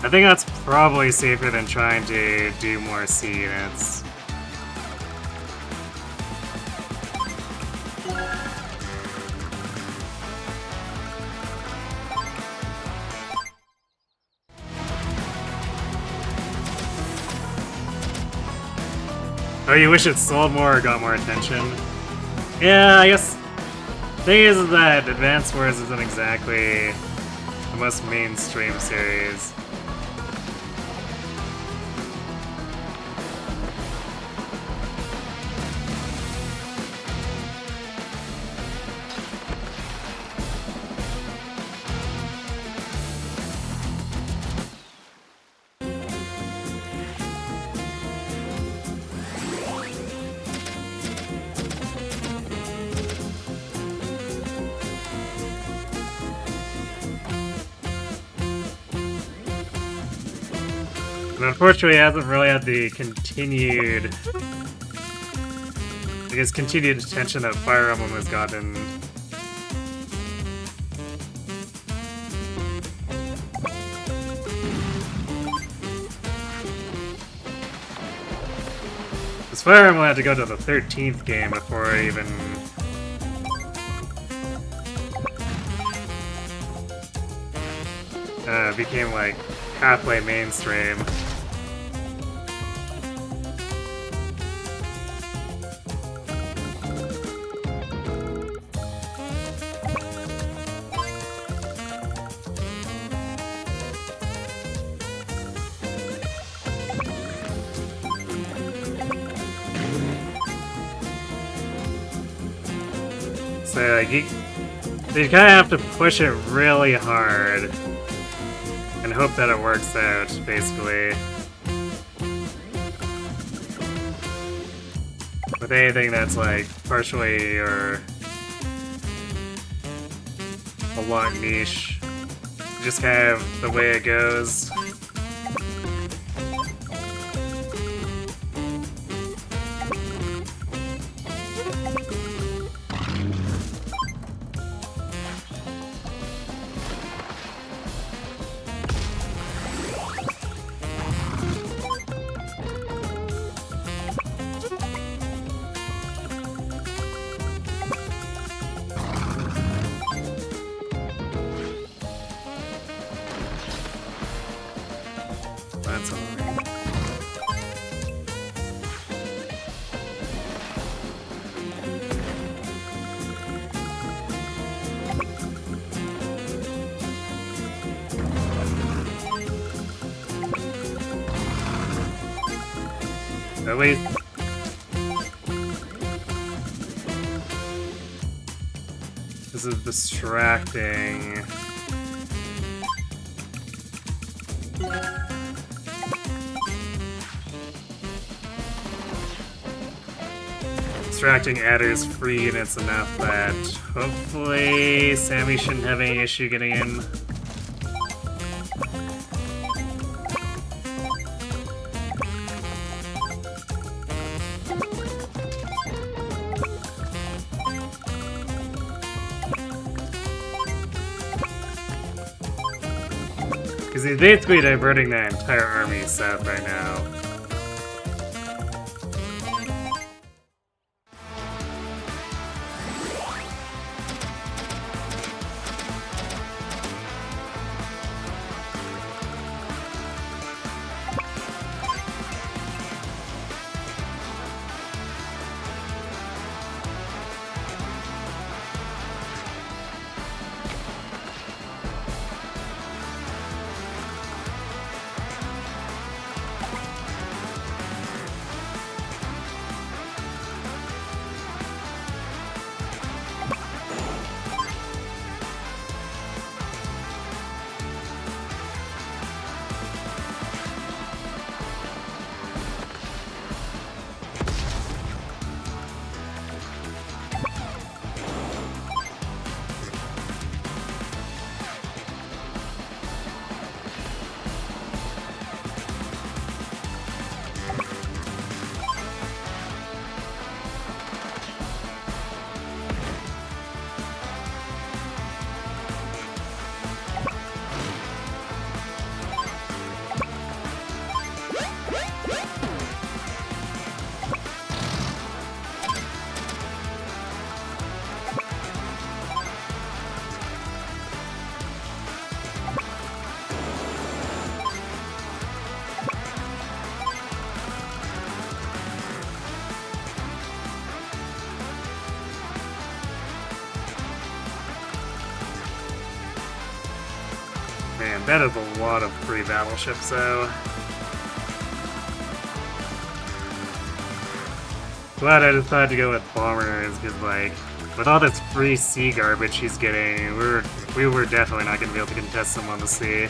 I think that's probably safer than trying to do more C units. Oh, you wish it sold more or got more attention? Yeah, I guess the thing is that Advance Wars isn't exactly the most mainstream series. And unfortunately, it hasn't really had the continued, I guess, continued attention that Fire Emblem has gotten. Because Fire Emblem had to go to the 13th game before it even became like halfway mainstream. So like you kind of have to push it really hard and hope that it works out, basically. With anything that's like partially or a lot niche, just kind of the way it goes. That's annoying. At least this is distracting. Distracting adders free, and it's enough that hopefully Sammy shouldn't have any issue getting in. Because he's basically diverting that entire army south right now. Man, that is a lot of free battleships, though. Glad I decided to go with bombers, because, like, with all this free sea garbage he's getting, we were definitely not going to be able to contest him on the sea.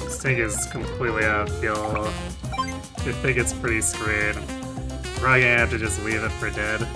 This thing is completely out of fuel. I think it's pretty screwed. Probably gonna have to just leave it for dead.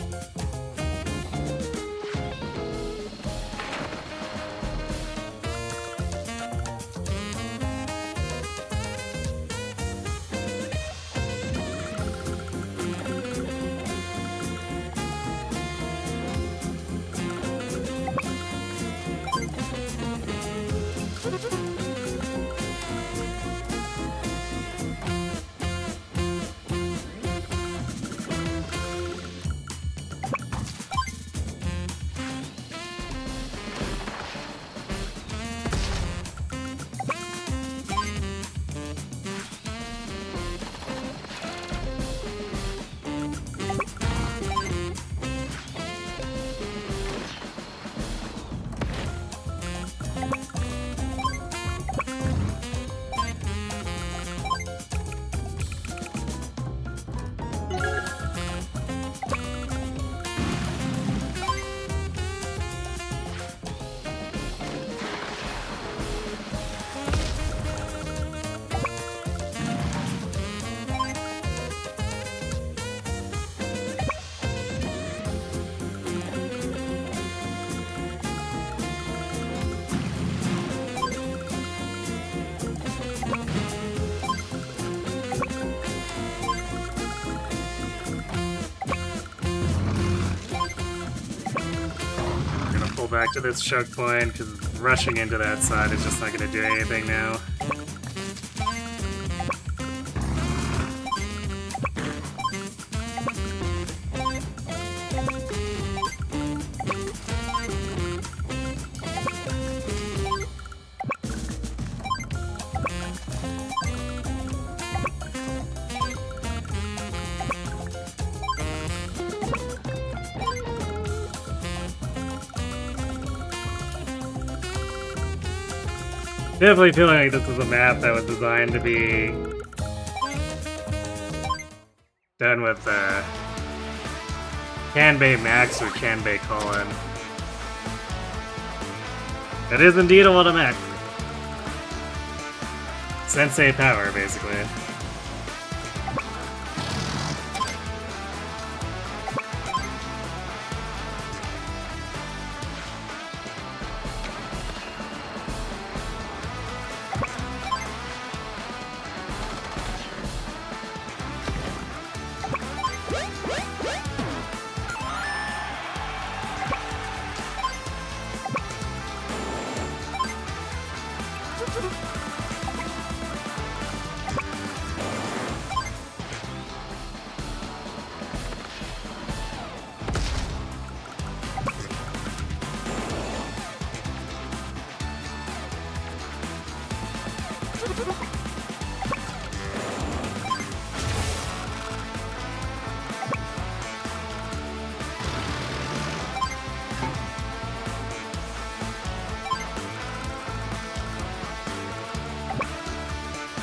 Back to this choke point, because rushing into that side is just not going to do anything now. Definitely feeling like this is a map that was designed to be done with Kanbei Max or Kanbei Colin. It is indeed a lot of mech. Sensei power, basically.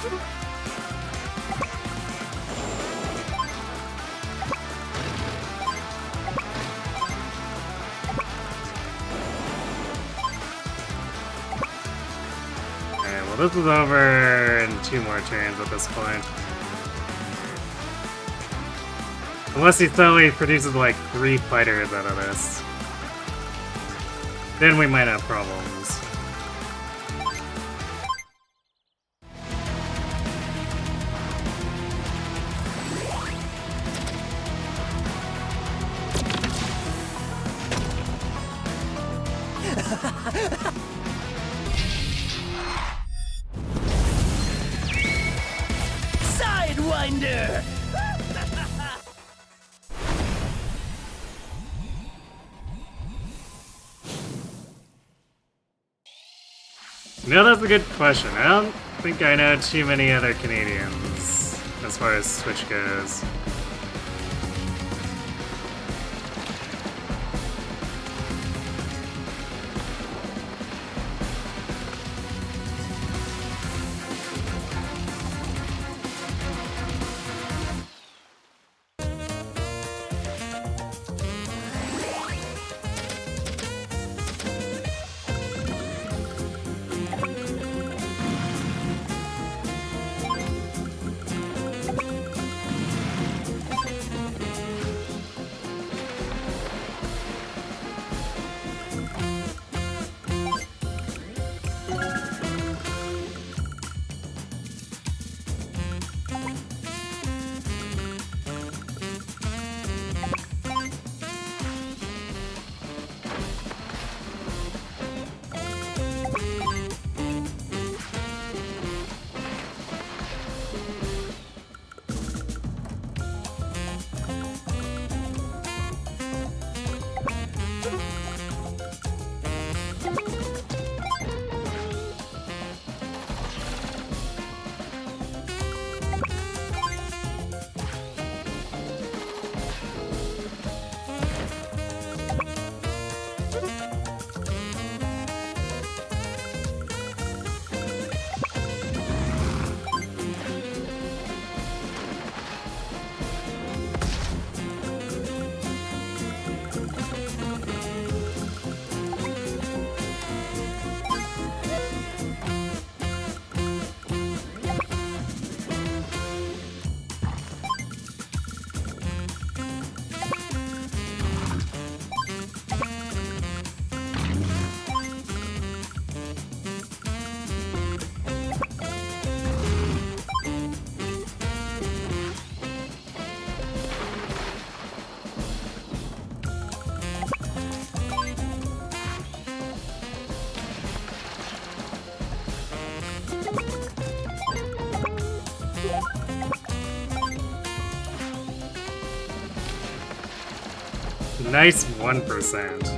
Alright, well this is over in 2 more turns at this point. Unless he suddenly produces like 3 fighters out of this. Then we might have problems. Sidewinder! No, that's a good question. I don't think I know too many other Canadians as far as Switch goes. Nice 1%.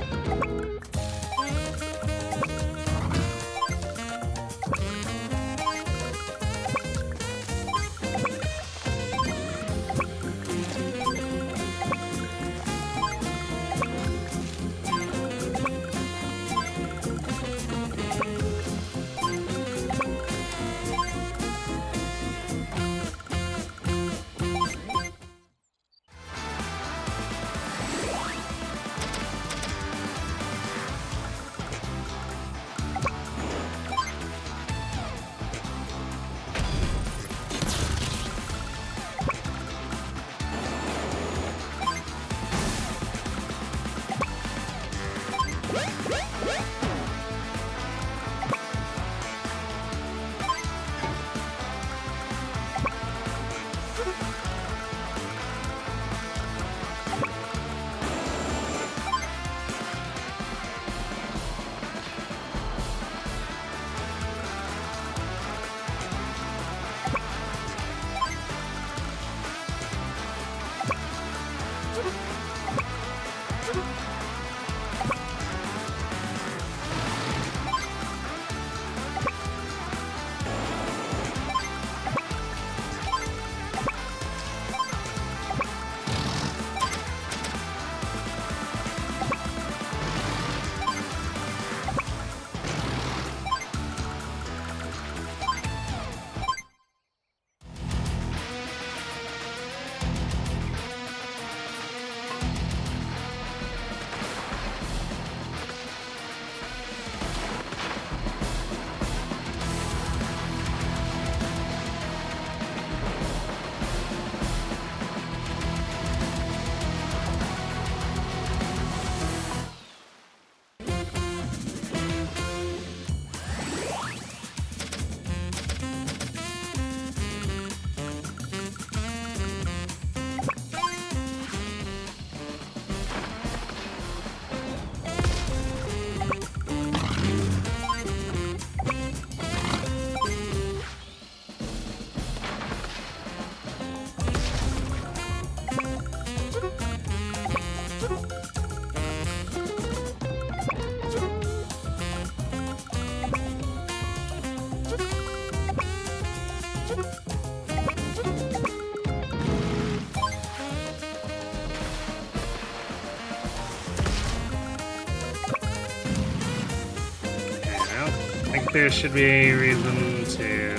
think there should be a reason to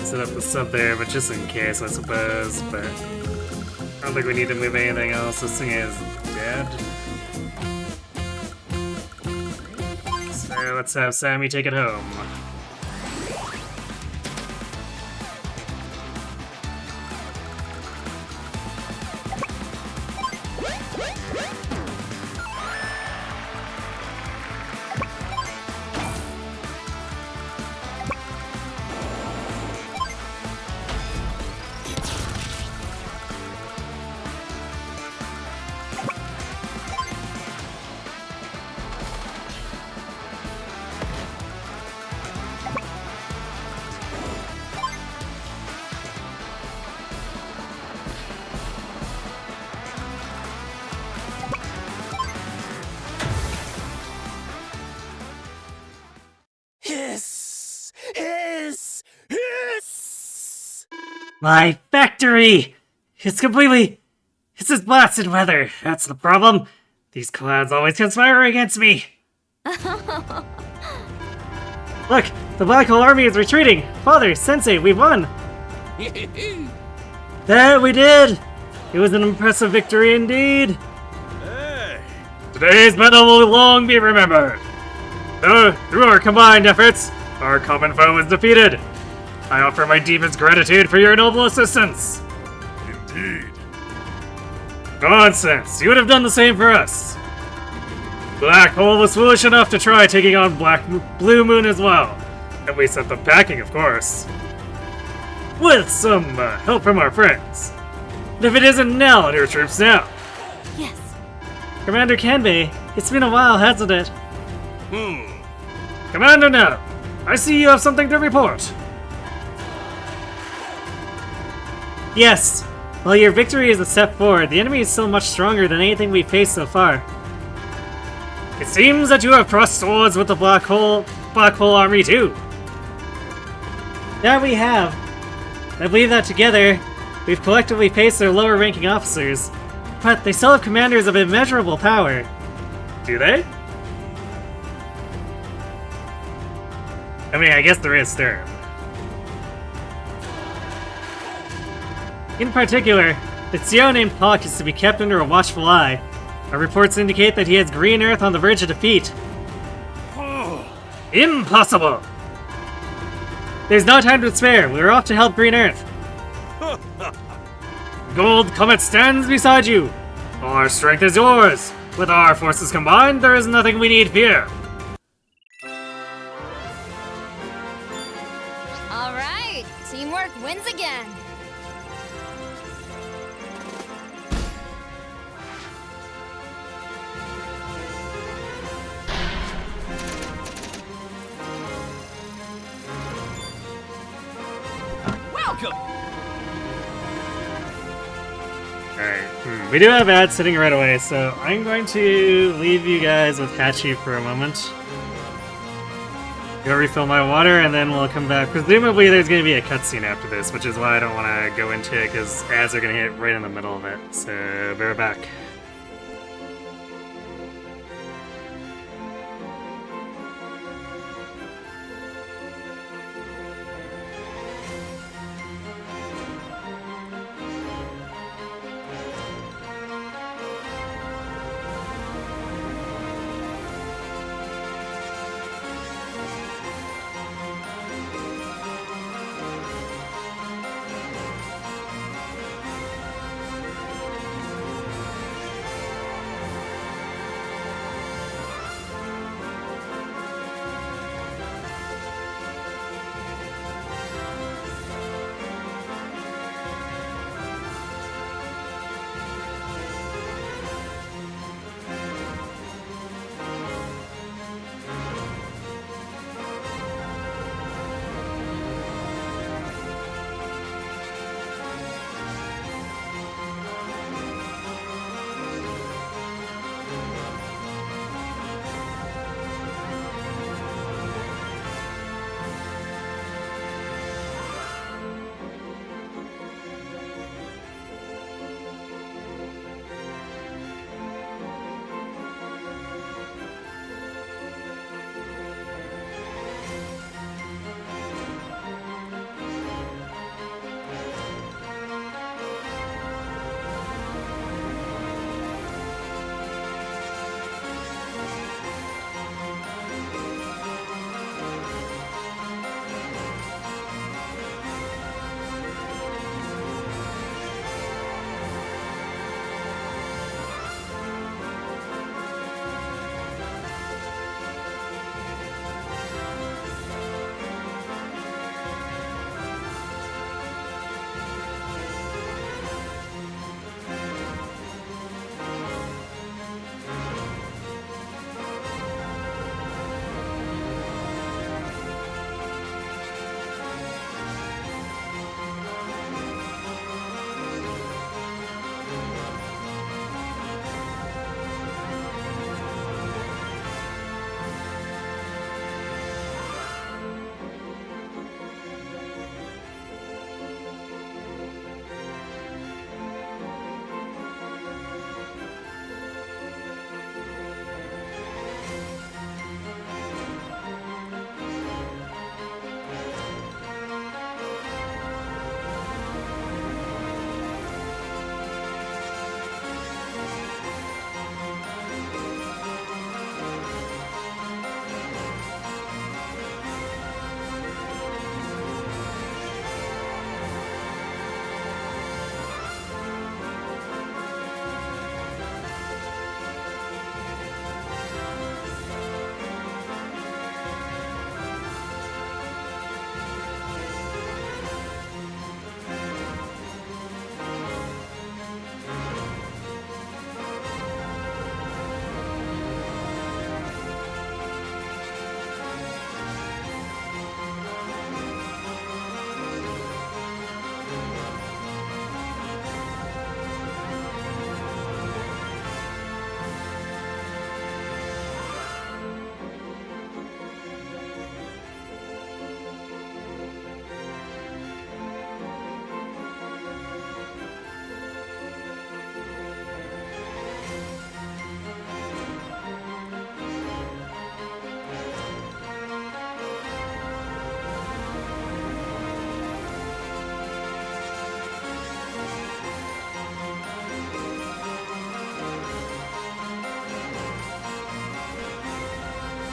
set up the sub there, but just in case, I suppose. But I don't think we need to move anything else. This thing is dead. So let's have Sammy take it home. Hiss! Hiss! Hiss! My factory! It's this blasted weather. That's the problem. These clouds always conspire against me. Look, the Black Hole Army is retreating. Father, Sensei, we won. That we did. It was an impressive victory indeed. Hey. Today's battle will long be remembered. Through our combined efforts, our common foe was defeated. I offer my deepest gratitude for your noble assistance. Indeed. Nonsense! You would have done the same for us. Black Hole was foolish enough to try taking on Blue Moon as well. And we sent them packing, of course. With some help from our friends. And if it isn't Nell and her troops now. Yes. Commander Kanbei, it's been a while, hasn't it? Commander Nell, I see you have something to report. Yes. While your victory is a step forward, the enemy is still much stronger than anything we've faced so far. It seems that you have crossed swords with the Black Hole Army too. That we have. I believe that together, we've collectively faced their lower-ranking officers. But they still have commanders of immeasurable power. Do they? I mean, I guess there is Sturm. In particular, the CEO named Hawk is to be kept under a watchful eye. Our reports indicate that he has Green Earth on the verge of defeat. Impossible! There's no time to spare. We're off to help Green Earth. Gold Comet stands beside you. Our strength is yours. With our forces combined, there is nothing we need fear. All right, teamwork wins again. Welcome! Alright, we do have ads sitting right away, so I'm going to leave you guys with Hachi for a moment. Go refill my water, and then we'll come back. Presumably there's going to be a cutscene after this, which is why I don't want to go into it, because ads are going to hit right in the middle of it. So, bear back.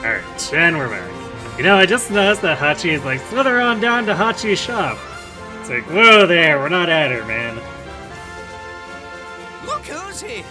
Alright, and we're back. You know, I just noticed that Hachi is like, slither on down to Hachi's shop. It's like, whoa there, we're not at her, man. Look who's here!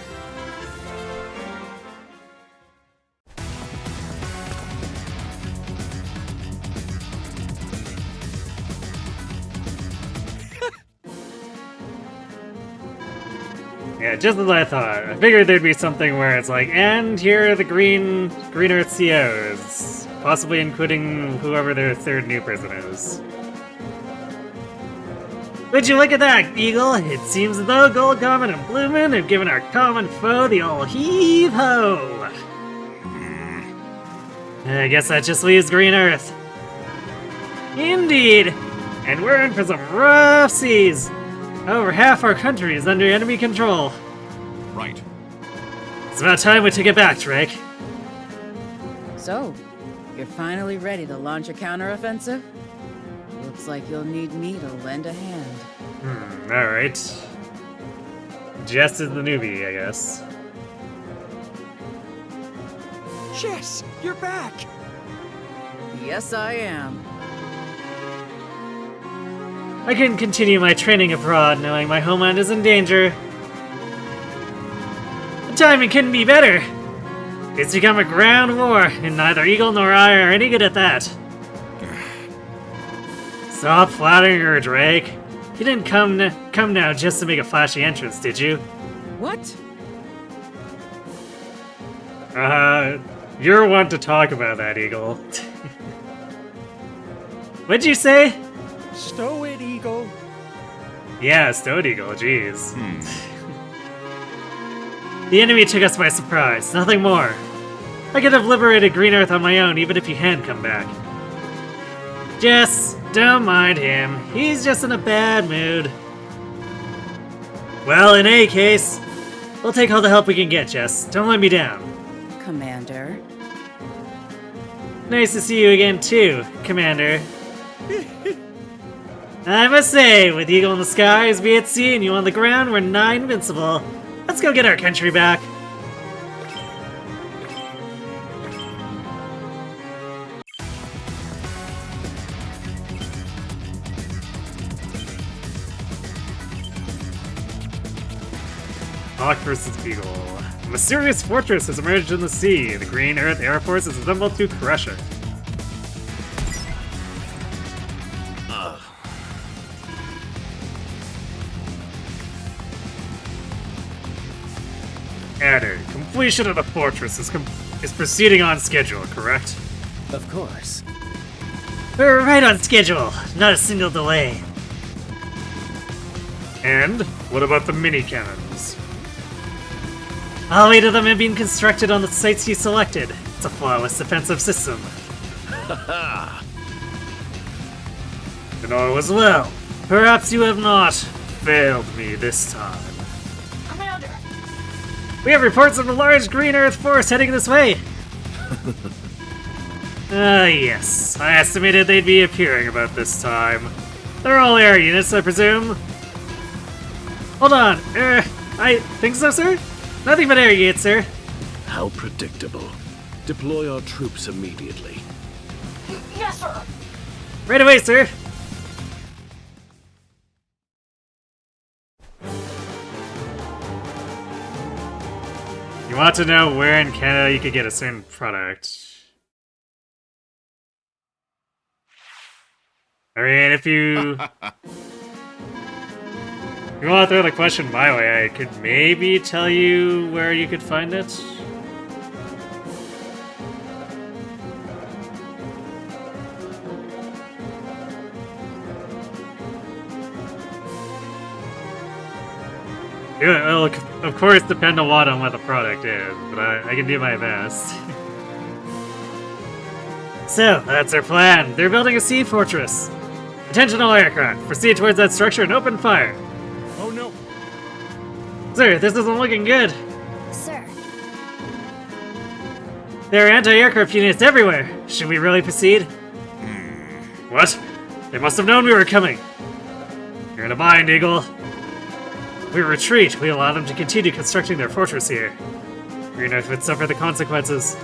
Yeah, just as I thought. I figured there'd be something where it's like, and here are the Green Earth COs, possibly including whoever their third new person is. Would you look at that, Eagle? It seems as though Gold Comet and Blue Moon have given our common foe the old heave-ho! I guess that just leaves Green Earth. Indeed! And we're in for some rough seas! Over half our country is under enemy control. Right. It's about time we took it back, Drake. So, you're finally ready to launch a counteroffensive? Looks like you'll need me to lend a hand. Alright. Jess is the newbie, I guess. Jess, you're back! Yes, I am. I can continue my training abroad knowing my homeland is in danger. The timing couldn't be better. It's become a ground war, and neither Eagle nor I are any good at that. Stop flattering her, Drake. You didn't come now just to make a flashy entrance, did you? What? You're one to talk about that, Eagle. What'd you say? Stow it, Eagle. Yeah, Stowed Eagle, jeez. The enemy took us by surprise, nothing more. I could have liberated Green Earth on my own even if you hadn't come back. Jess, don't mind him. He's just in a bad mood. Well, in any case, we'll take all the help we can get, Jess. Don't let me down. Commander. Nice to see you again, too, Commander. I must say, with Eagle in the skies, be at sea, and you on the ground, we're nigh invincible. Let's go get our country back. Hawk versus Eagle. A mysterious fortress has emerged in the sea. The Green Earth Air Force is assembled to crush it. Adder, completion of the fortress is proceeding on schedule, correct? Of course. We're right on schedule, not a single delay. And what about the mini cannons? All 8 of them have been constructed on the sites you selected. It's a flawless defensive system. And all was well. Perhaps you have not failed me this time. We have reports of a large Green Earth force heading this way! Yes. I estimated they'd be appearing about this time. They're all air units, I presume? Hold on, I think so, sir? Nothing but air units, sir. How predictable. Deploy our troops immediately. Yes, sir! Right away, sir! You want to know where in Canada you could get a certain product. I mean, if you want to throw the question my way, I could maybe tell you where you could find it. It will, of course, depend a lot on what the product is, but I can do my best. So, that's our plan. They're building a sea fortress. Attention all aircraft. Proceed towards that structure and open fire. Oh no. Sir, this isn't looking good. Sir. There are anti-aircraft units everywhere. Should we really proceed? What? They must have known we were coming. You're in a bind, Eagle. If we retreat, we allow them to continue constructing their fortress here. Green Earth would suffer the consequences.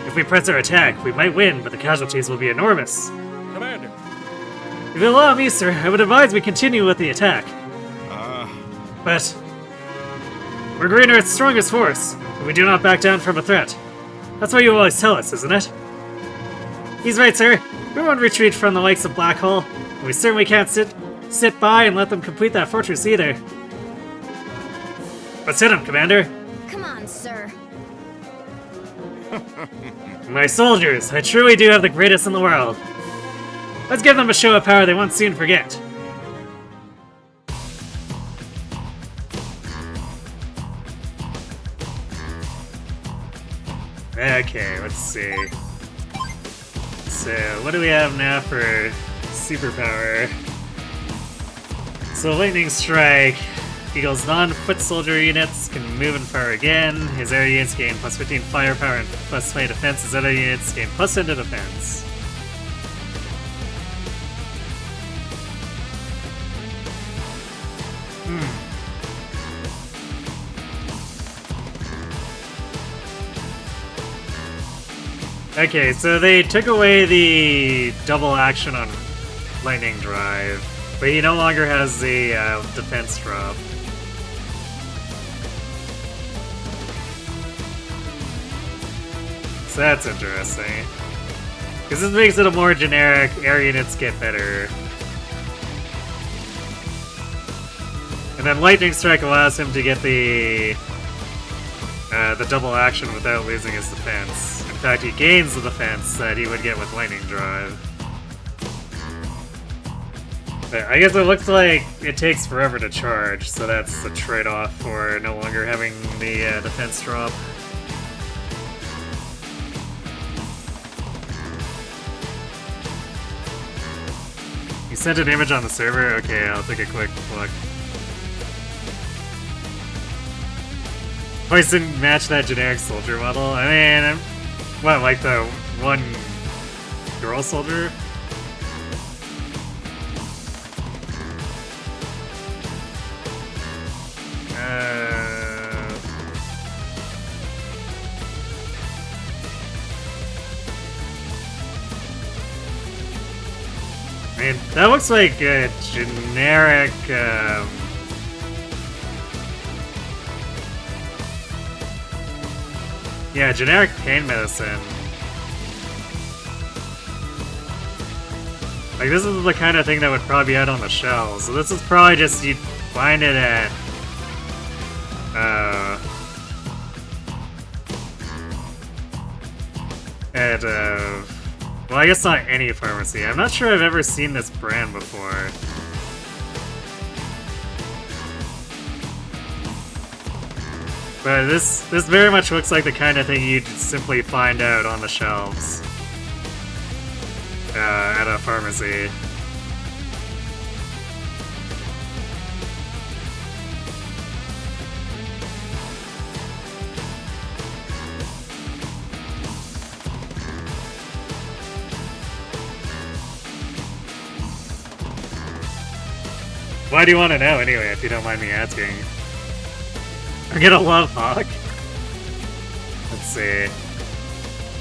If we press our attack, we might win, but the casualties will be enormous. Commander. If you allow me, sir, I would advise we continue with the attack. But we're Green Earth's strongest force, and we do not back down from a threat. That's what you always tell us, isn't it? He's right, sir. We won't retreat from the likes of Black Hole, and we certainly can't sit by and let them complete that fortress either. Let's hit him, Commander. Come on, sir. My soldiers, I truly do have the greatest in the world. Let's give them a show of power they won't soon forget. Okay, let's see. So, what do we have now for superpower? So, Lightning Strike. Eagle's non-foot soldier units can move and fire again. His air units gain plus 15 firepower and plus 20 defense. His other units gain plus 10 to defense. Okay, so they took away the double action on Lightning Drive, but he no longer has the defense drop. So that's interesting. Because this makes it a more generic, air units get better. And then Lightning Strike allows him to get the double action without losing his defense. In fact, he gains the defense that he would get with Lightning Drive. But I guess it looks like it takes forever to charge, so that's the trade-off for no longer having the defense drop. You sent an image on the server? Okay, I'll take a quick look. Voice didn't match that generic soldier model. I mean, what, like the one girl soldier? I mean, that looks like a generic, yeah, generic pain medicine. Like, this is the kind of thing that would probably be out on the shelves. So this is probably just, you'd find it at, well, I guess not any pharmacy. I'm not sure I've ever seen this brand before. But this very much looks like the kind of thing you'd simply find out on the shelves at a pharmacy. Why do you want to know anyway, if you don't mind me asking? I'm gonna love Hawk. Let's see.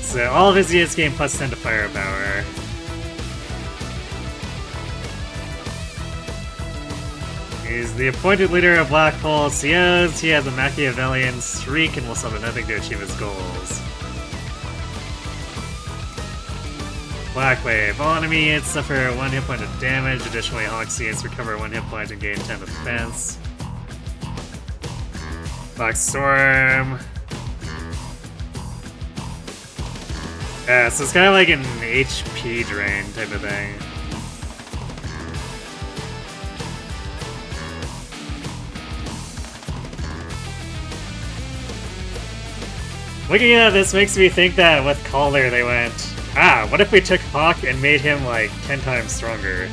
So all of his units gain plus 10 to firepower. He's the appointed leader of Black Hole COs. He has a Machiavellian streak and will suffer nothing to achieve his goals. Black Wave. All enemy units suffer 1 hit point of damage. Additionally, Hawk's units recover 1 hit point and gain 10 defense. Black Storm. Yeah, so it's kind of like an HP drain type of thing. Looking at this makes me think that with Caller they went, what if we took Hawk and made him like 10 times stronger?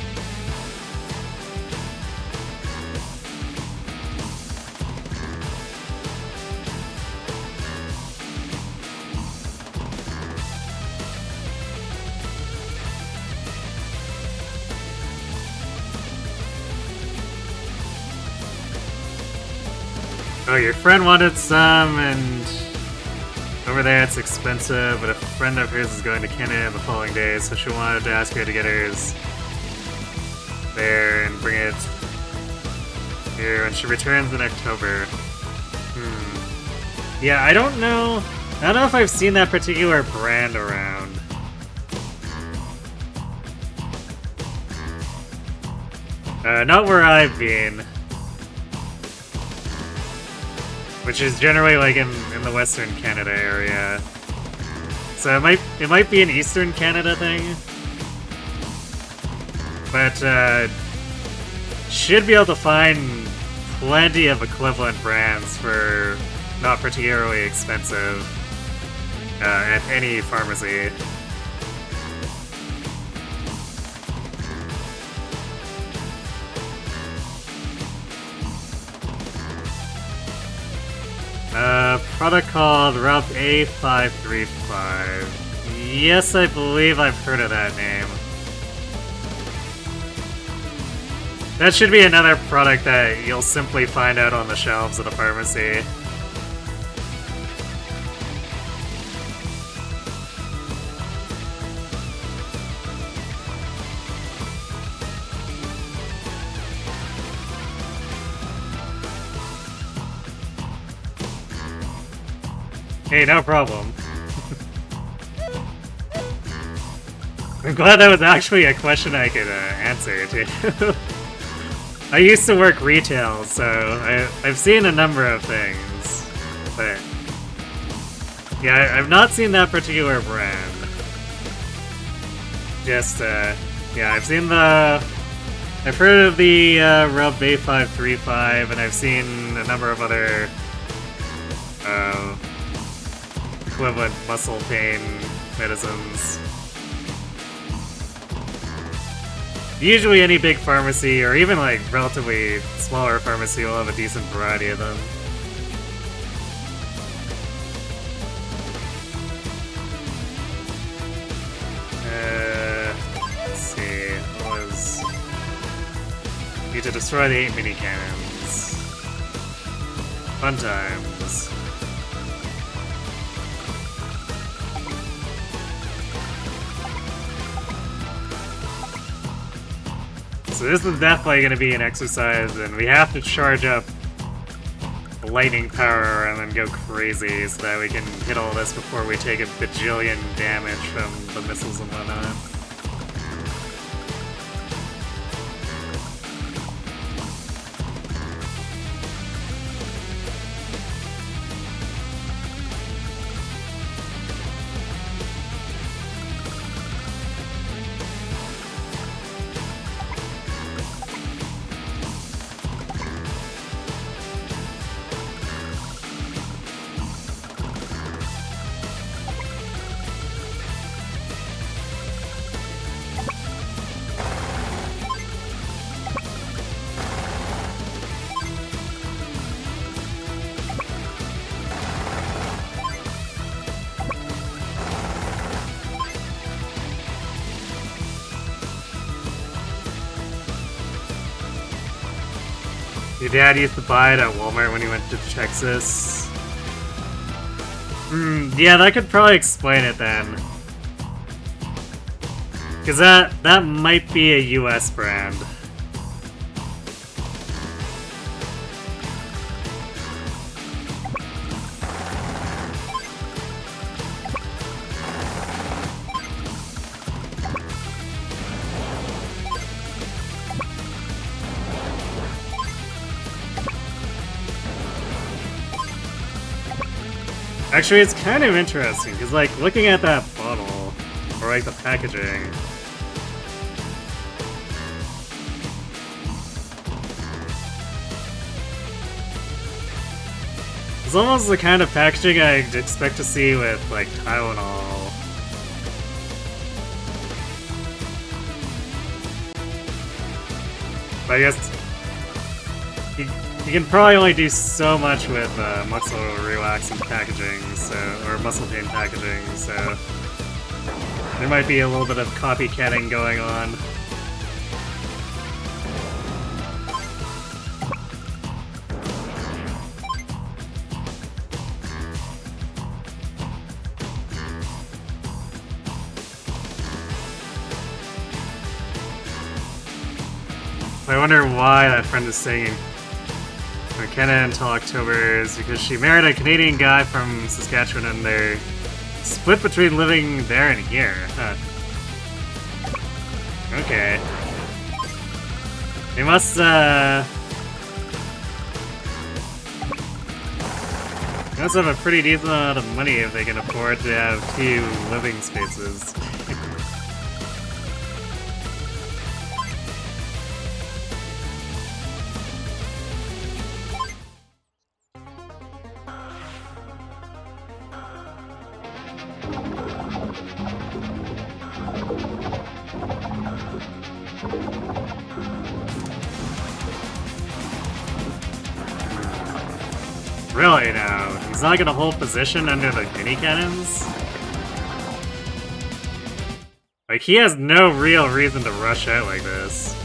Oh, your friend wanted some, and over over there, it's expensive, but a friend of hers is going to Canada the following day, so she wanted to ask her to get hers there and bring it here when she returns in October. Yeah, I don't know if I've seen that particular brand around. Not where I've been. Which is generally like in the Western Canada area. So it might be an Eastern Canada thing. But should be able to find plenty of equivalent brands for not particularly expensive at any pharmacy. Product called Route A535. Yes, I believe I've heard of that name. That should be another product that you'll simply find out on the shelves at a pharmacy. Hey, no problem. I'm glad that was actually a question I could answer, too. I used to work retail, so I've seen a number of things. But yeah, I've not seen that particular brand. Just, yeah, I've seen I've heard of the Rub A535, and I've seen a number of other equivalent muscle pain medicines. Usually any big pharmacy, or even like relatively smaller pharmacy, will have a decent variety of them. Let's see, what was... Need to destroy the 8 mini cannons. Fun times. So this is definitely going to be an exercise, and we have to charge up lightning power and then go crazy so that we can hit all this before we take a bajillion damage from the missiles and whatnot. Your dad used to buy it at Walmart when he went to Texas. Yeah, that could probably explain it then. Because that might be a US brand. Actually, it's kind of interesting, because, like, looking at that bottle, or, like, the packaging... It's almost the kind of packaging I'd expect to see with, like, Tylenol. But I guess... You can probably only do so much with muscle relaxant packaging, so, or muscle pain packaging, so there might be a little bit of copycatting going on. I wonder why that friend is saying McKenna until October is because she married a Canadian guy from Saskatchewan and they're split between living there and here. Huh. Okay. They must, they must have a pretty decent amount of money if they can afford to have 2 living spaces. Really now? He's not gonna hold position under the mini cannons? Like, he has no real reason to rush out like this.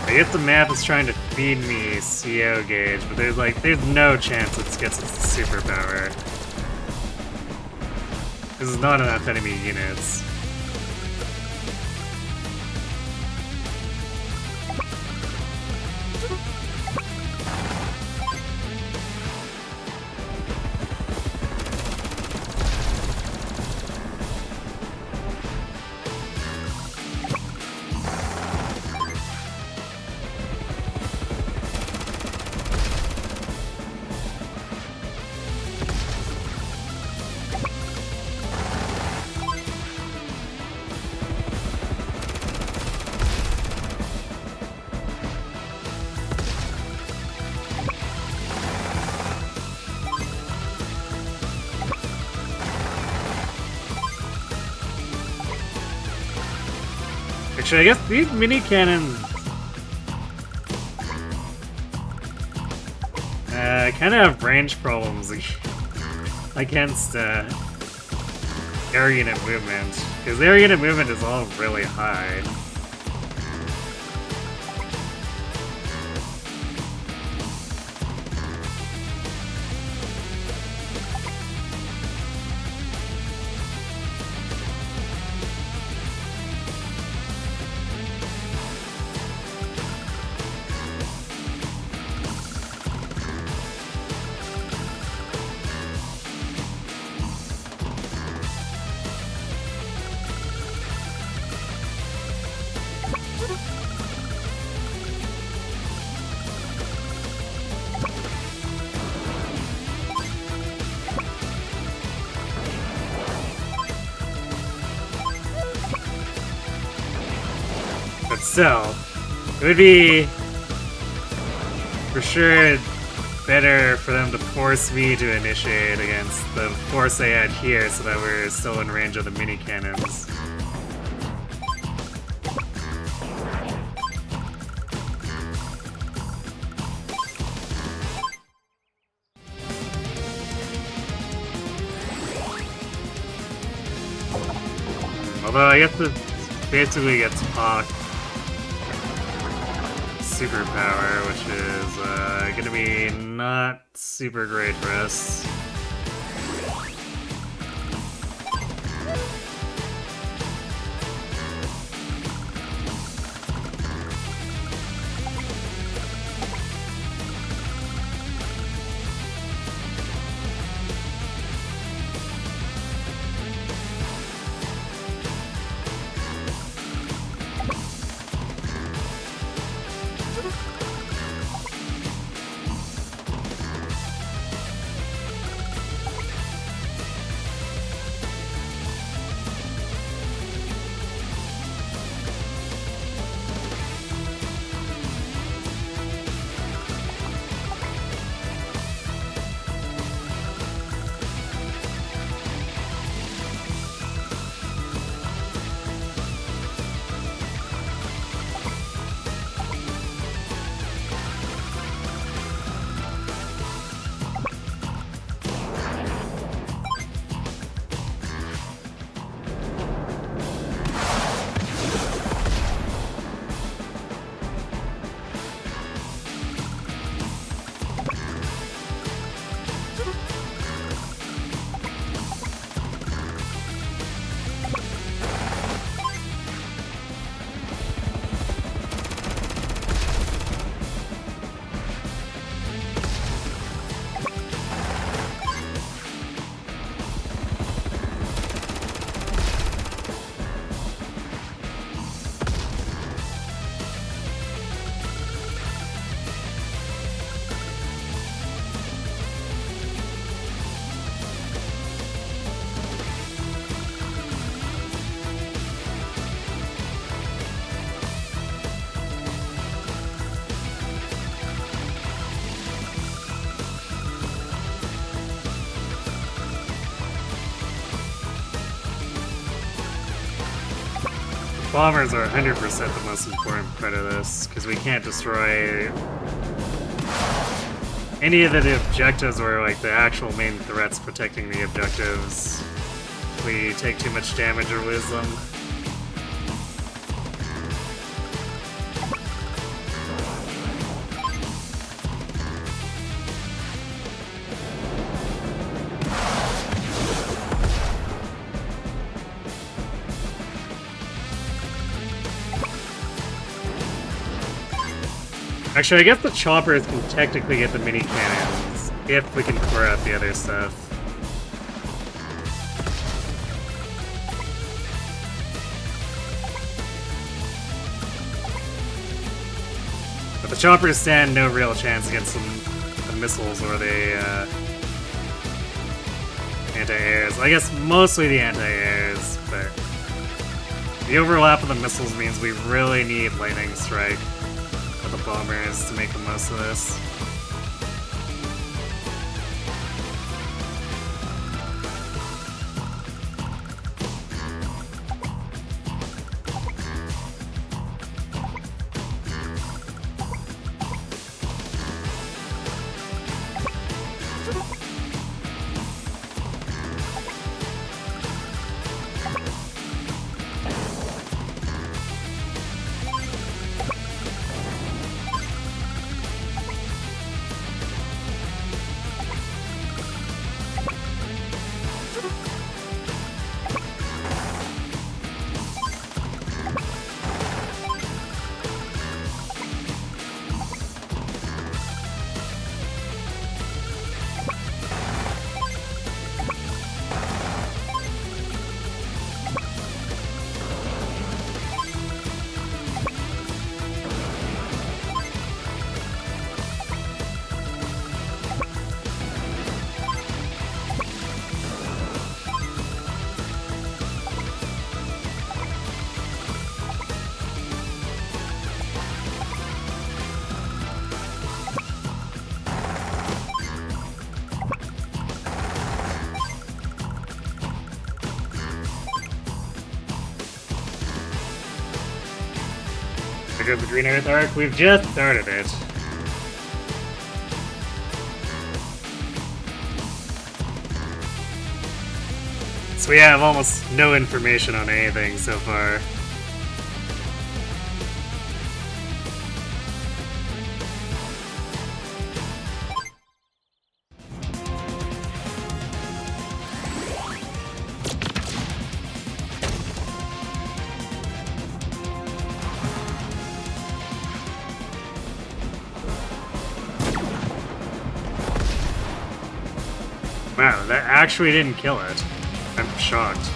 I guess the map is trying to feed me CO gauge, but there's no chance it gets its superpower. There's not enough enemy units. Actually, I guess these mini cannons kind of have range problems against air unit movement, because air unit movement is all really high. But still, it would be for sure better for them to force me to initiate against the force they had here so that we're still in range of the mini cannons. Although I guess it basically gets Hawk superpower, which is gonna be not super great for us. Bombers are 100% the most important part of this, because we can't destroy any of the objectives or like the actual main threats protecting the objectives. We take too much damage or lose them. Actually, I guess the choppers can technically get the mini cannons if we can clear out the other stuff. But the choppers stand no real chance against the missiles or the anti-airs. I guess mostly the anti-airs, but the overlap of the missiles means we really need lightning strike the bombers to make the most of this. There goes the Green Earth arc. We've just started it. So we have almost no information on anything so far. Wow, that actually didn't kill it. I'm shocked.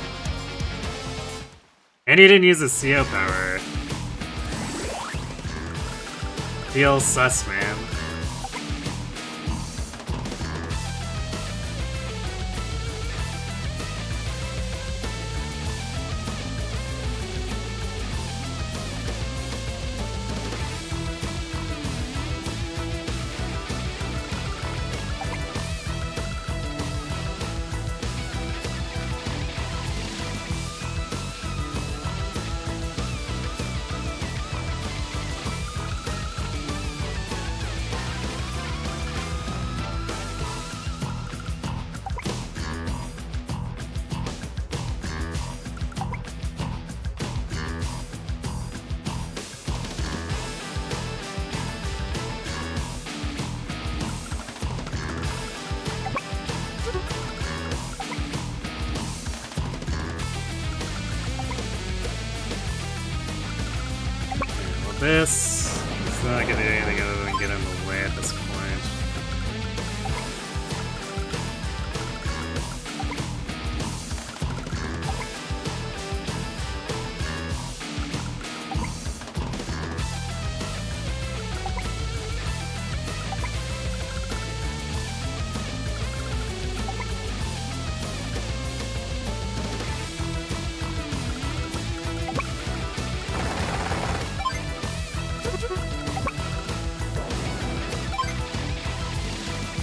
And he didn't use his CO power. Feels sus, man. This is not gonna do anything other than get in the way at this point.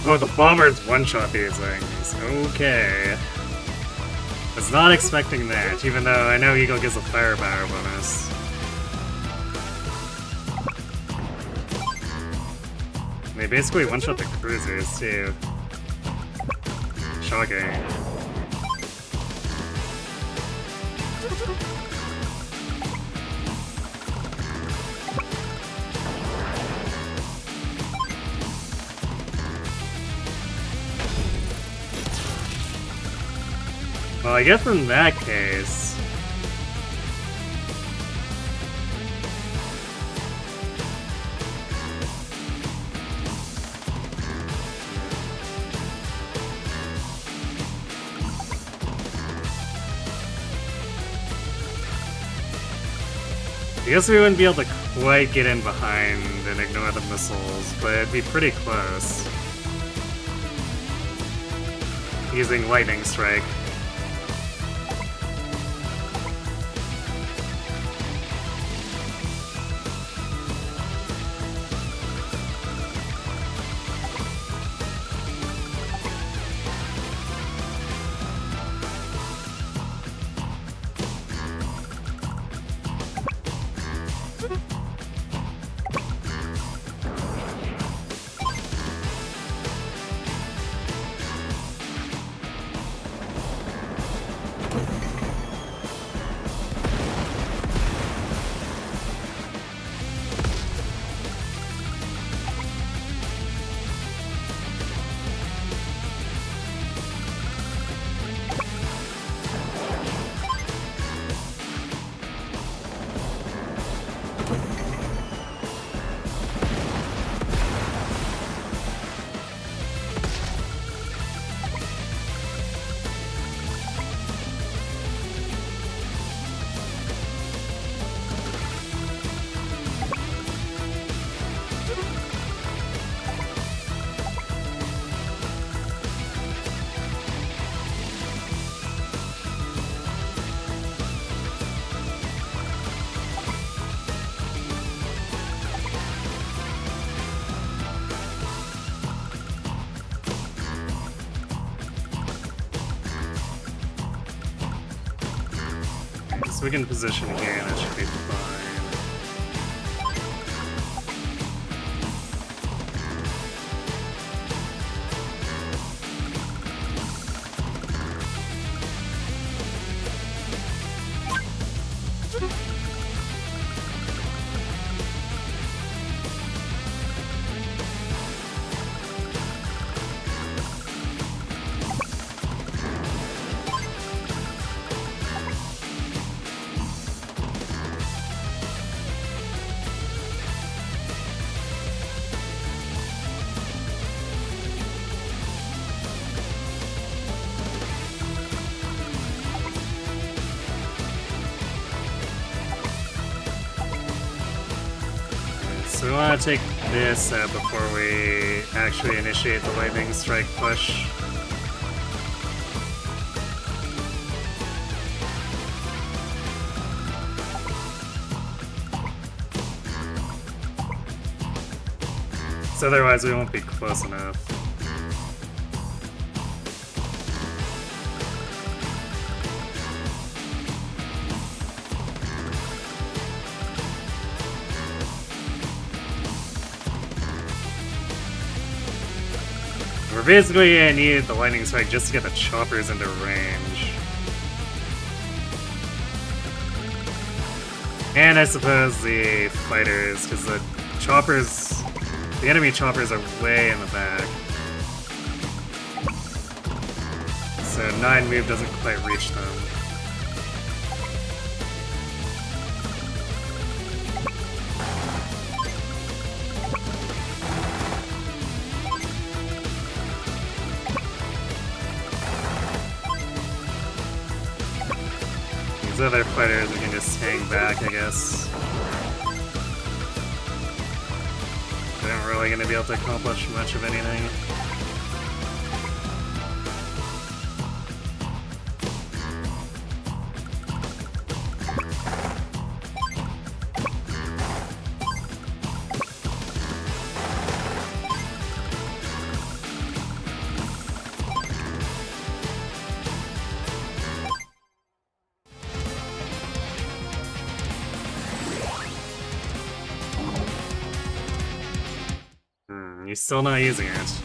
Oh, the bombers one-shot these things. Okay. Was not expecting that, even though I know Eagle gives a firepower bonus. They basically one-shot the cruisers, too. Shocking. Well, I guess in that case... I guess we wouldn't be able to quite get in behind and ignore the missiles, but it'd be pretty close. Using Lightning Strike. So we can position here and that should be fine. so we want to take this out before we actually initiate the lightning strike push. So otherwise we won't be close enough. We're basically gonna need the lightning strike just to get the choppers into range. And I suppose the fighters, because the choppers, the enemy choppers are way in the back. So 9 move doesn't quite reach them. These other fighters we can just hang back, I guess. They aren't really going to be able to accomplish much of anything. He's still not using it.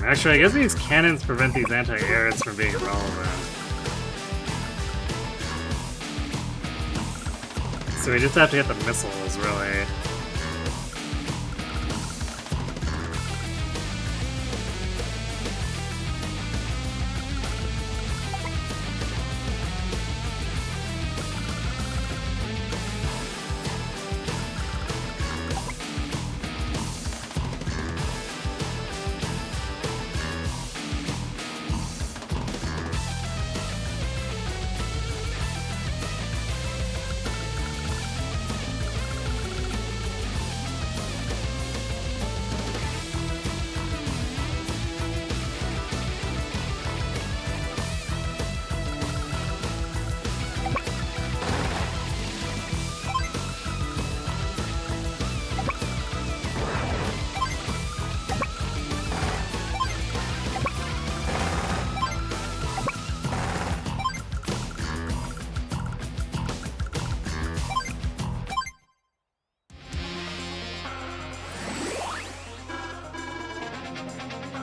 Actually, I guess these cannons prevent these anti-airs from being relevant. So we just have to get the missiles, really.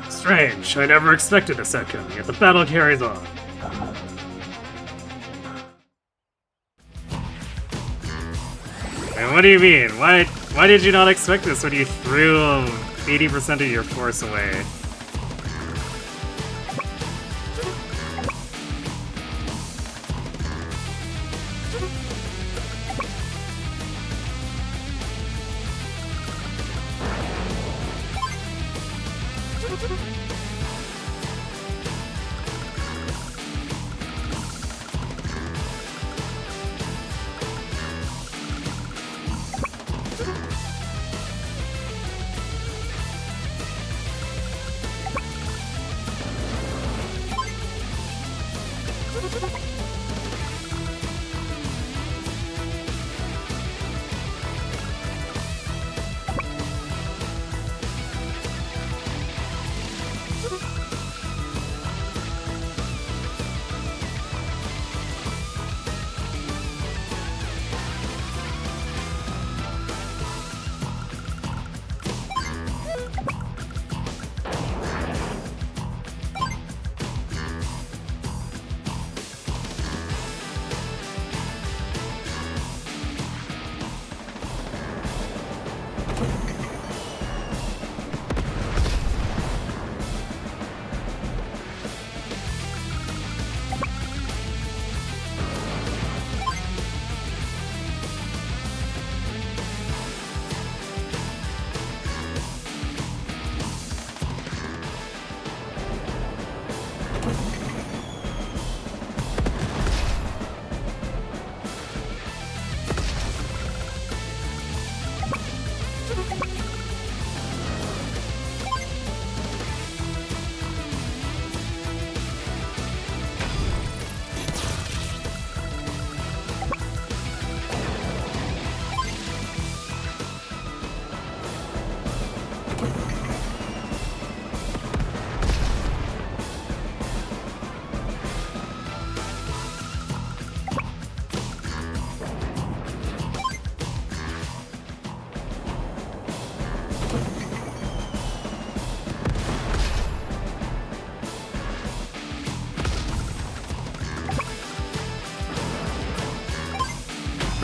Strange, I never expected this outcome, yet the battle carries on. And what do you mean? Why did you not expect this when you threw 80% of your force away?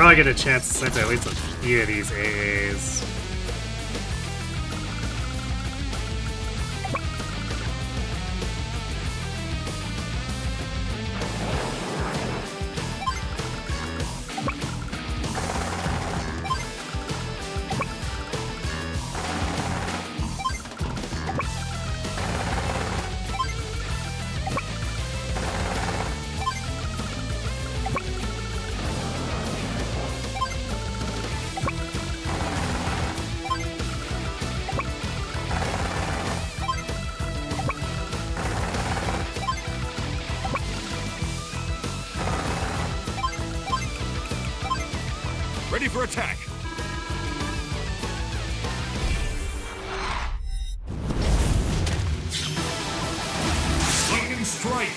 probably get a chance to send at least a few of these AAs. Ready for attack. Lightning strike.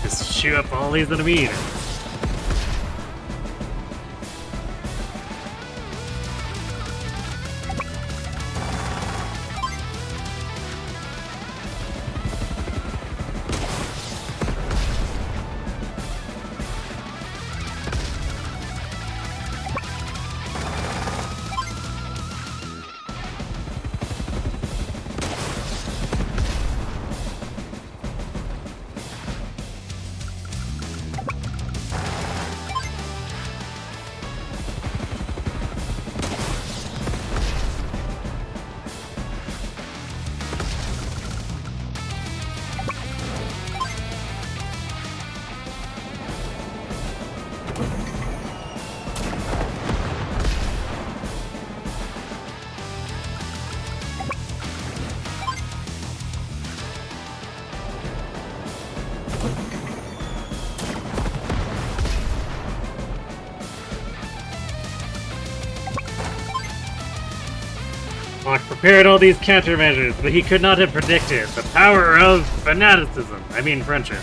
Just shoot up all these enemies. Locke prepared all these countermeasures, but he could not have predicted the power of fanaticism. I mean friendship.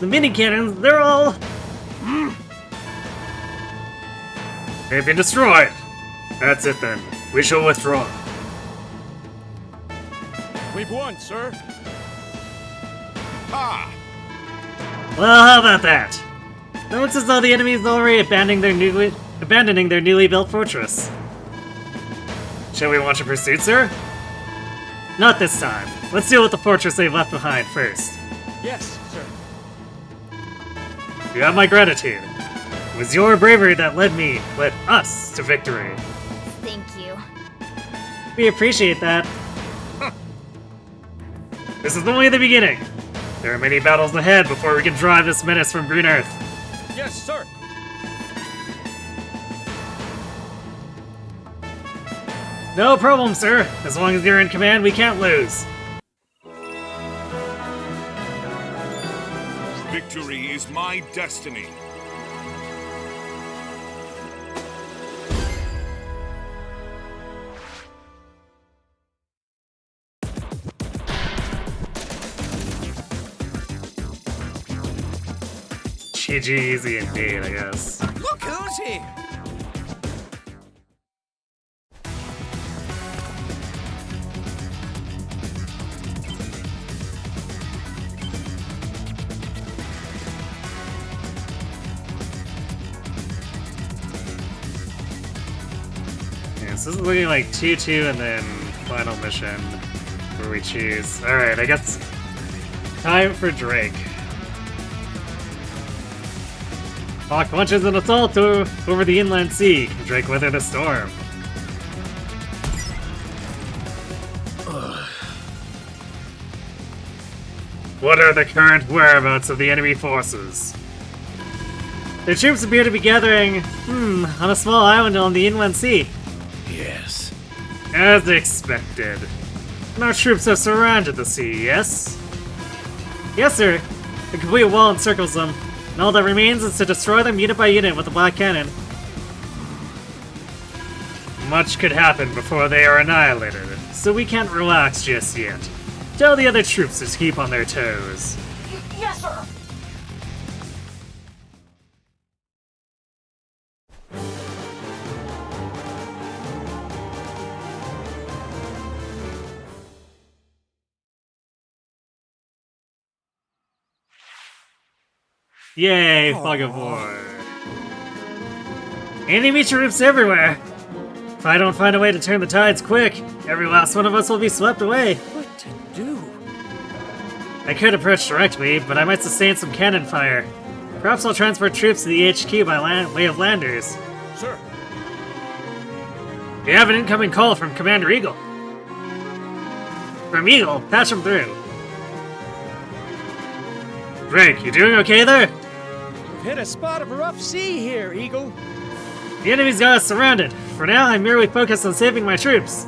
The mini cannons, they're all... They've been destroyed. That's it then. We shall withdraw. We've won, sir. Ah! Well, how about that? It looks as though the enemy is already abandoning their newly built fortress. Shall we launch a pursuit, sir? Not this time. Let's deal with the fortress they've left behind first. Yes, sir. You have my gratitude. It was your bravery that led us to victory. Thank you. We appreciate that. This is only the beginning. There are many battles ahead before we can drive this menace from Green Earth. Yes, sir. No problem, sir. As long as you're in command, we can't lose. Victory is my destiny. GG easy indeed, I guess. Look who's here! So this is looking like 2-2 and then final mission where we choose. Alright, I guess time for Drake. Hawk launches an assault over the inland sea. Can Drake weather the storm? What are the current whereabouts of the enemy forces? Their troops appear to be gathering, on a small island on the inland sea. Yes. As expected. And our troops have surrounded the sea, yes? Yes, sir. A complete wall encircles them, and all that remains is to destroy them unit by unit with the black cannon. Much could happen before they are annihilated, so we can't relax just yet. Tell the other troops to keep on their toes. Yes, sir! Yay, fog of war. Enemy troops everywhere! If I don't find a way to turn the tides quick, every last one of us will be swept away. What to do? I could approach directly, but I might sustain some cannon fire. Perhaps I'll transport troops to the HQ by way of landers. Sir. We have an incoming call from Commander Eagle. From Eagle, patch him through. Drake, you doing okay there? We've hit a spot of rough sea here, Eagle. The enemy's got us surrounded. For now, I'm merely focused on saving my troops.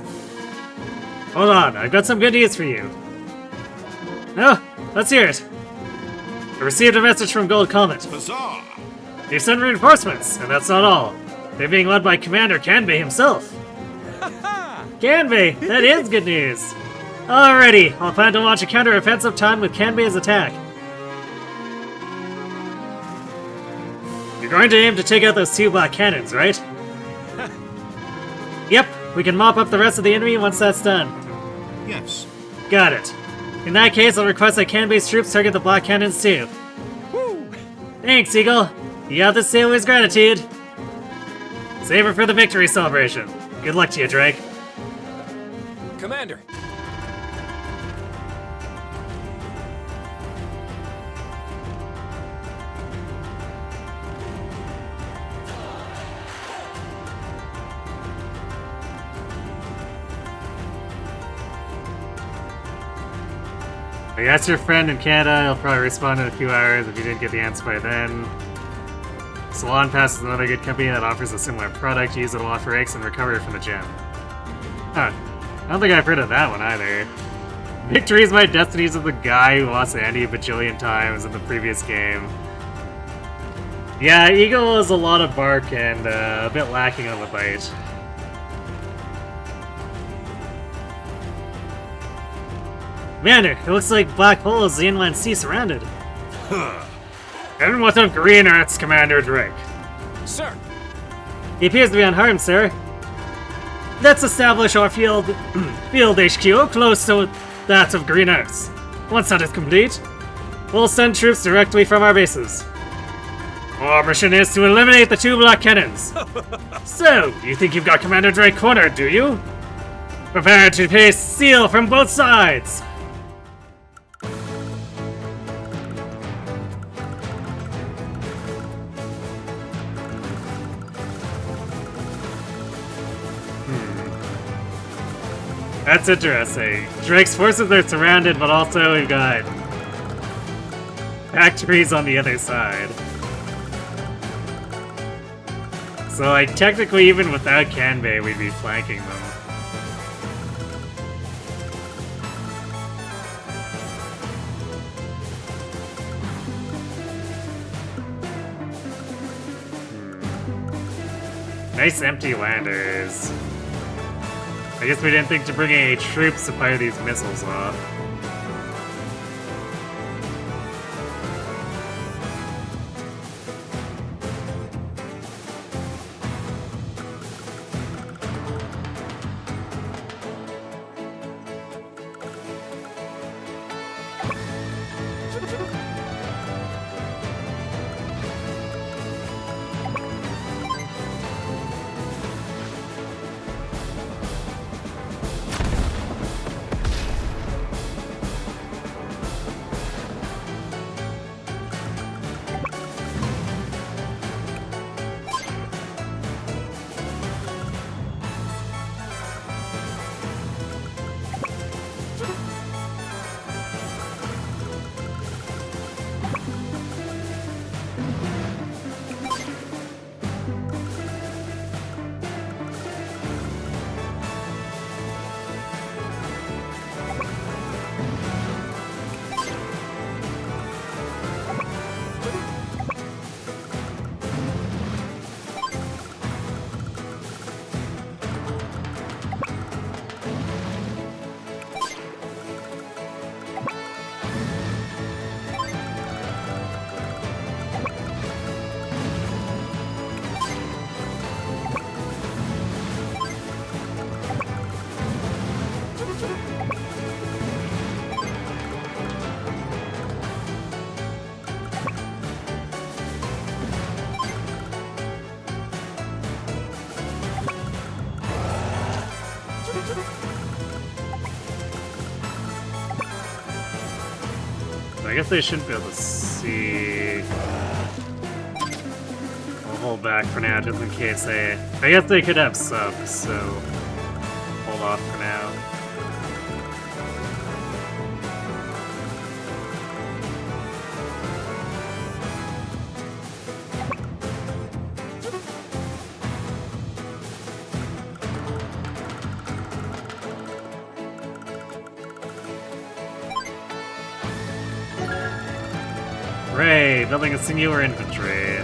Hold on, I've got some good news for you. No, let's hear it. I received a message from Gold Comet. Huzzah! They've sent reinforcements, and that's not all. They're being led by Commander Kanbei himself. Kanbei, that is good news. Alrighty, I'll plan to launch a counter-offensive time with Kanbei's attack. You're going to aim to take out those 2 black cannons, right? Yep, we can mop up the rest of the enemy once that's done. Yes. Got it. In that case, I'll request that Kanbei's troops target the black cannons too. Woo! Thanks, Eagle. You have the sailor's gratitude. Save her for the victory celebration. Good luck to you, Drake. Commander. I asked your friend in Canada, he'll probably respond in a few hours if you didn't get the answer by then. Salon Pass is another good company that offers a similar product. Use it a lot for aches and recovery from the gym. Huh. I don't think I've heard of that one either. Victory is my destinies of the guy who lost Andy a bajillion times in the previous game. Yeah, Eagle is a lot of bark and a bit lacking on the bite. Commander, it looks like Black Hole is the inland sea surrounded. And what of Green Earth's Commander Drake? Sir. He appears to be unharmed, sir. Let's establish our field HQ close to that of Green Earth's. Once that is complete, we'll send troops directly from our bases. Our mission is to eliminate the 2 black cannons. So, you think you've got Commander Drake cornered, do you? Prepare to face steel from both sides! That's interesting. Drake's forces are surrounded, but also we've got factories on the other side. So, like, technically, even without Kanbei, we'd be flanking them. Nice empty landers. I guess we didn't think to bring any troops to fire these missiles off. So I guess they shouldn't be able to see. I'll hold back for now just in case they... I guess they could have subs, so hold off for now. Hooray! Building a singular infantry.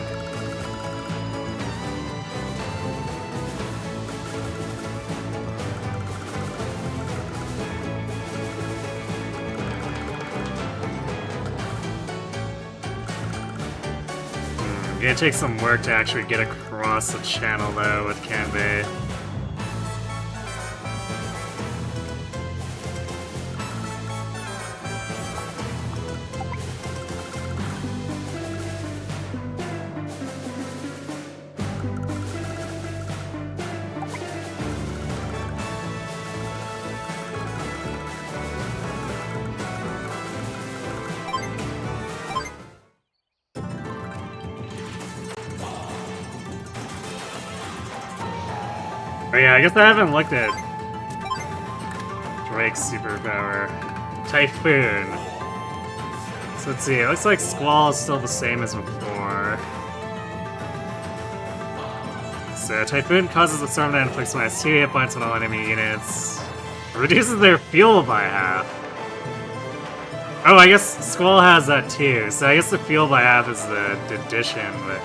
Gonna take some work to actually get across the channel though with Kanbei. Oh yeah, I guess I haven't looked at Drake's superpower. Typhoon. So let's see, it looks like Squall is still the same as before. So Typhoon causes a storm that inflicts minus 2 hit points on all enemy units. Reduces their fuel by half. Oh, I guess Squall has that too, so I guess the fuel by half is the addition, but...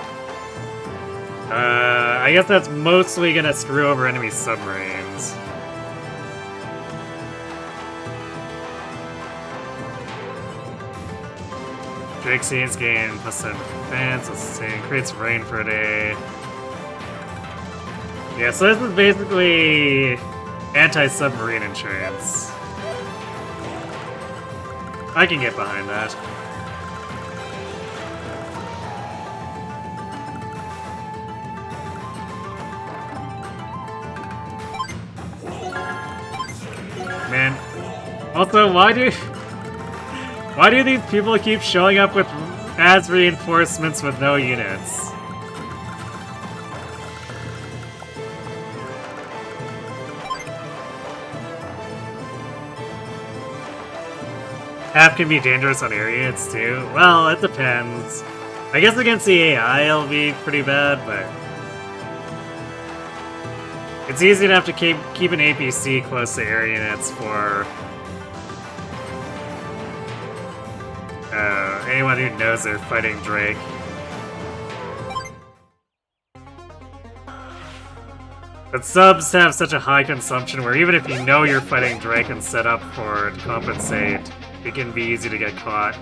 I guess that's mostly gonna screw over enemy submarines. Drake scenes gain +7 defense, let's see, creates rain for a day. Yeah, so this is basically anti-submarine insurance. I can get behind that. Man. Also, why do these people keep showing up with as reinforcements with no units? Half can be dangerous on air units too. Well, it depends. I guess against the AI it'll be pretty bad, but it's easy enough to keep an APC close to air units for anyone who knows they're fighting Drake. But subs have such a high consumption where even if you know you're fighting Drake and set up for it to compensate, it can be easy to get caught.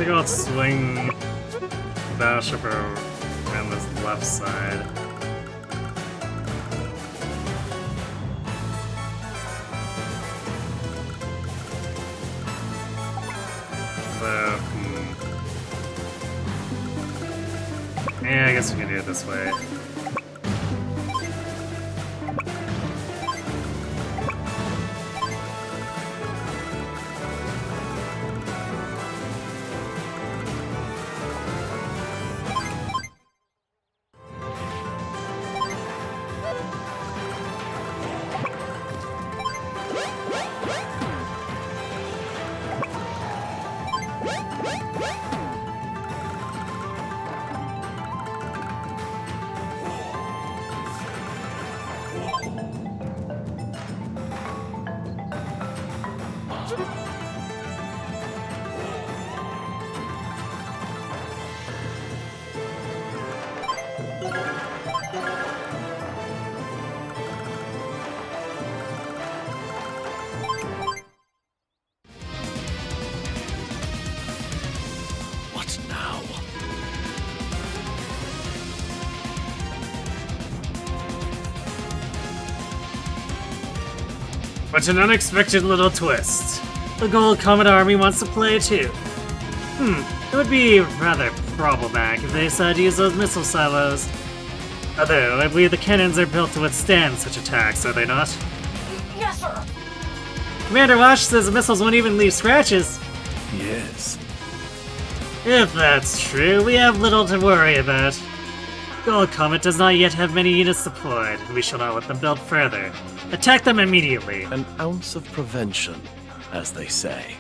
think I'll swing Battleship around this left side. So, yeah, I guess we can do it this way. What now? But an unexpected little twist. The Gold Comet Army wants to play too. It would be rather problematic if they decided to use those missile silos. Although, I believe the cannons are built to withstand such attacks, are they not? Yes, sir. Commander Wash says the missiles won't even leave scratches. Yes. If that's true, we have little to worry about. Gold Comet does not yet have many units deployed, and we shall not let them build further. Attack them immediately. An ounce of prevention, as they say.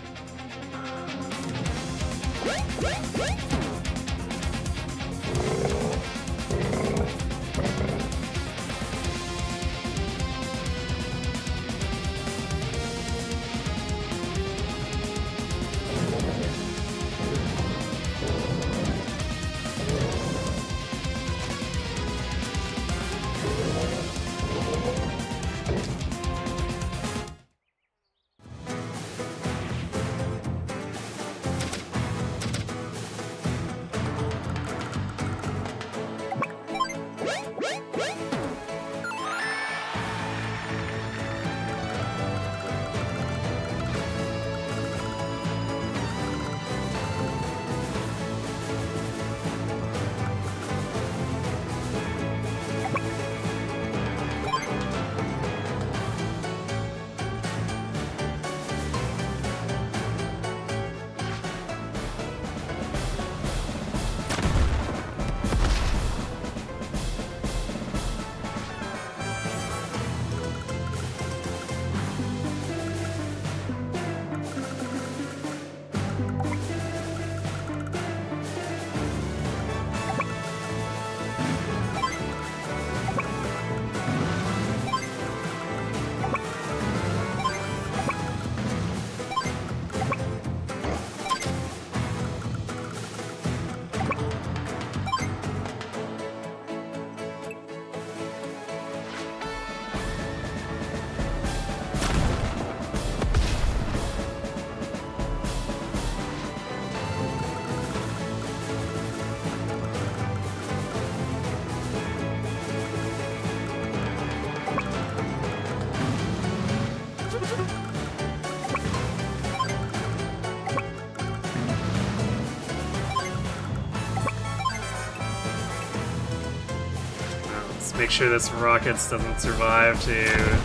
Make sure this rockets doesn't survive to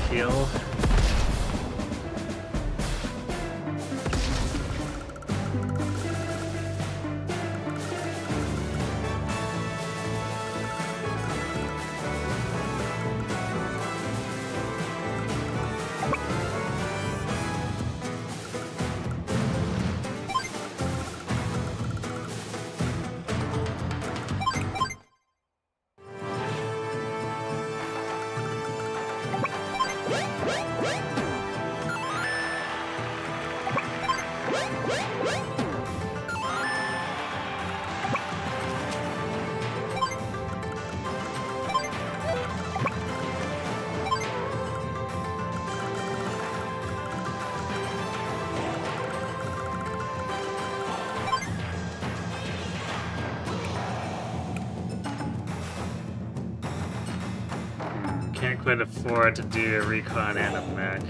heal. couldn't afford to do a recon and a mech.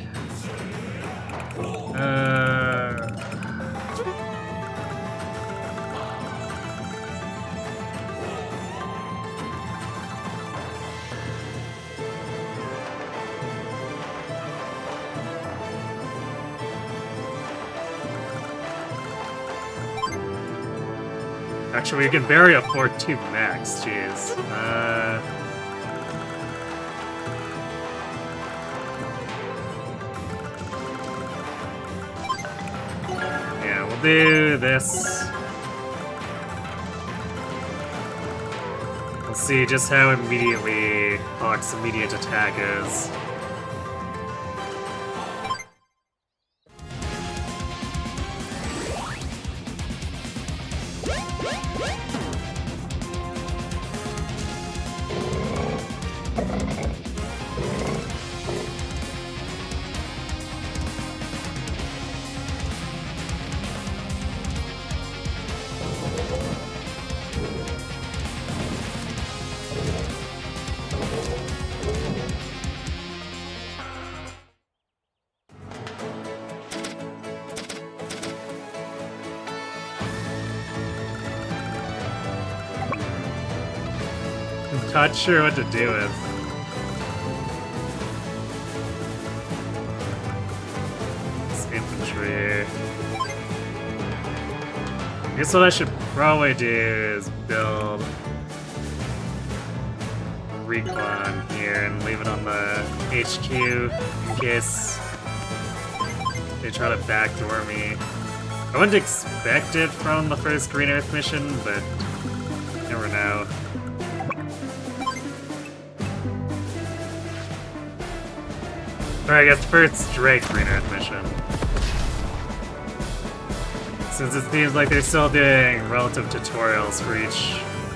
Actually, we can barely afford 2 mechs, jeez. Yeah, we'll do this. We'll see just how immediately Hawk's immediate attack is. Not sure what to do with. This infantry. I guess what I should probably do is build recon here and leave it on the HQ in case they try to backdoor me. I wouldn't expect it from the first Green Earth mission, but you never know. Or I guess first Drake Green Earth mission. Since it seems like they're still doing relative tutorials for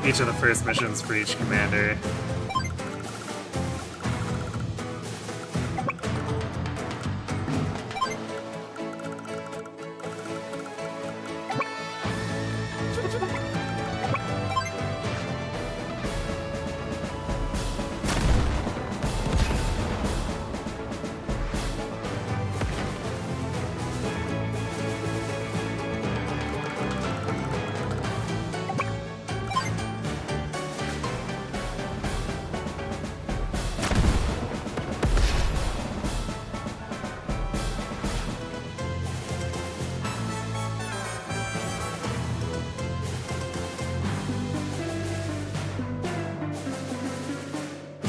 each of the first missions for each commander.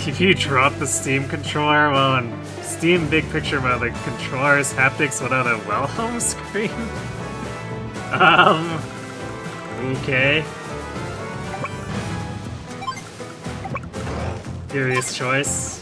If you drop the Steam controller, well, in Steam Big Picture mode, the controller's haptics without a well-home screen? Okay. Curious choice.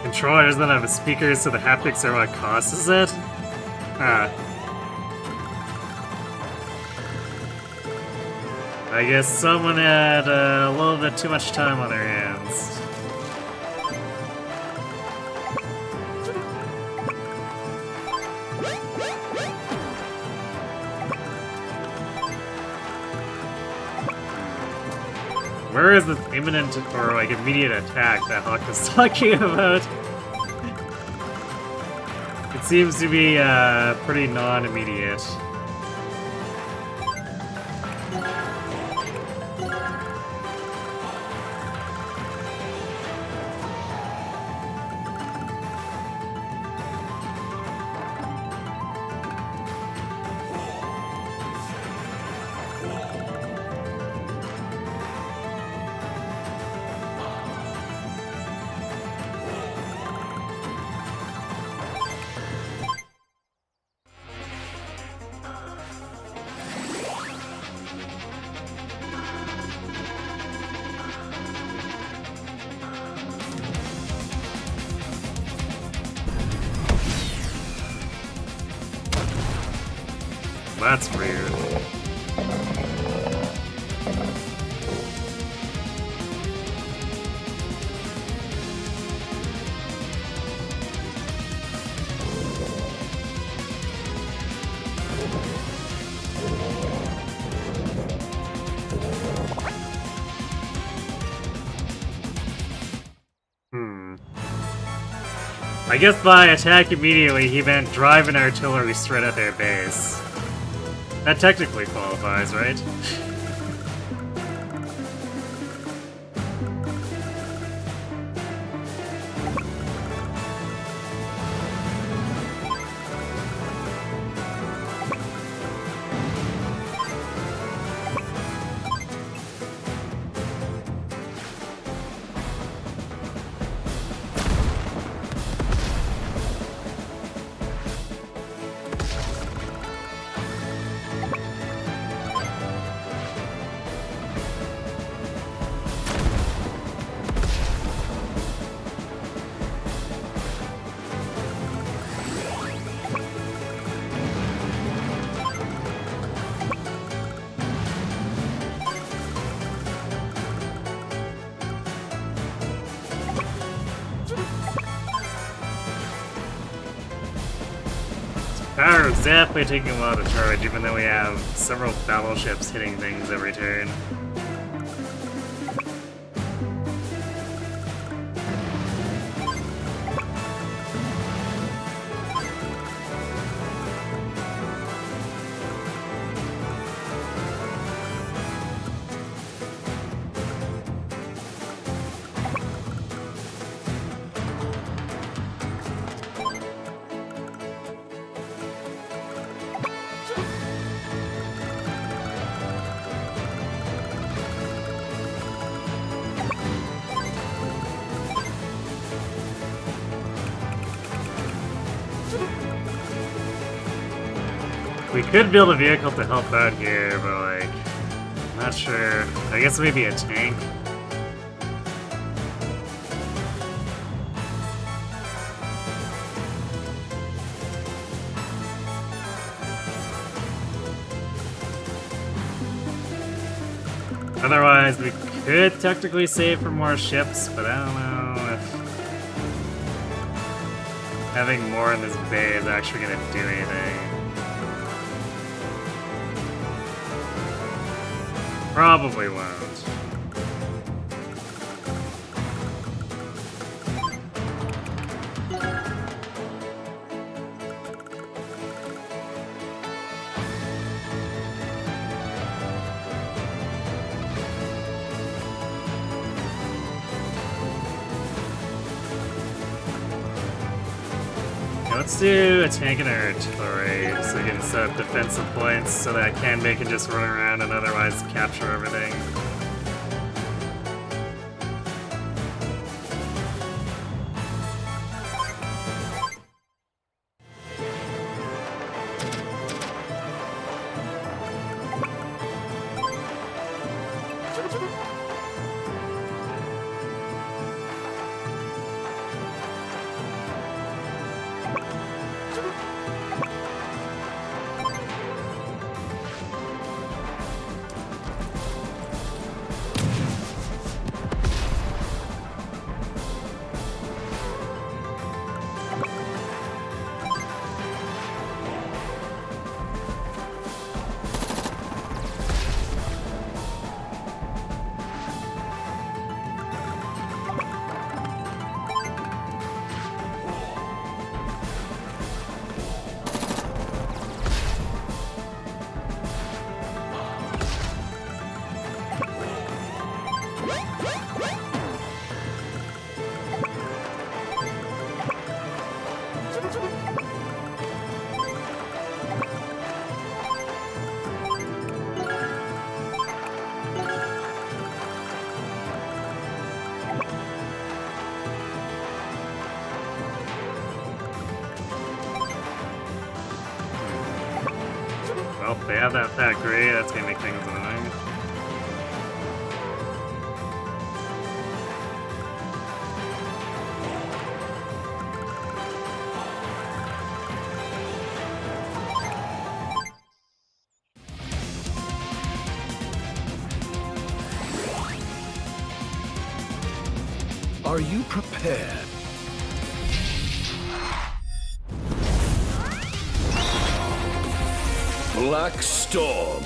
Controllers that have speakers, so the haptics are what causes it? I guess someone had a little bit too much time on their hands. Where is the imminent or like immediate attack that Hawk was talking about? It seems to be pretty non-immediate. That's rude. I guess by attack immediately, he meant drive an artillery straight at their base. That technically qualifies, right? Power is definitely taking a while to charge, even though we have several battleships hitting things every turn. We could build a vehicle to help out here, but like, not sure. I guess maybe a tank. Otherwise, we could technically save for more ships, but I don't know if having more in this bay is actually going to do anything. Probably won't. Let's do a tank and an artillery so we can set up defensive points so that Kanbei can just run around and otherwise capture everything. Well, if they have that gray, that's gonna make things annoying. Are you prepared? Black Storm.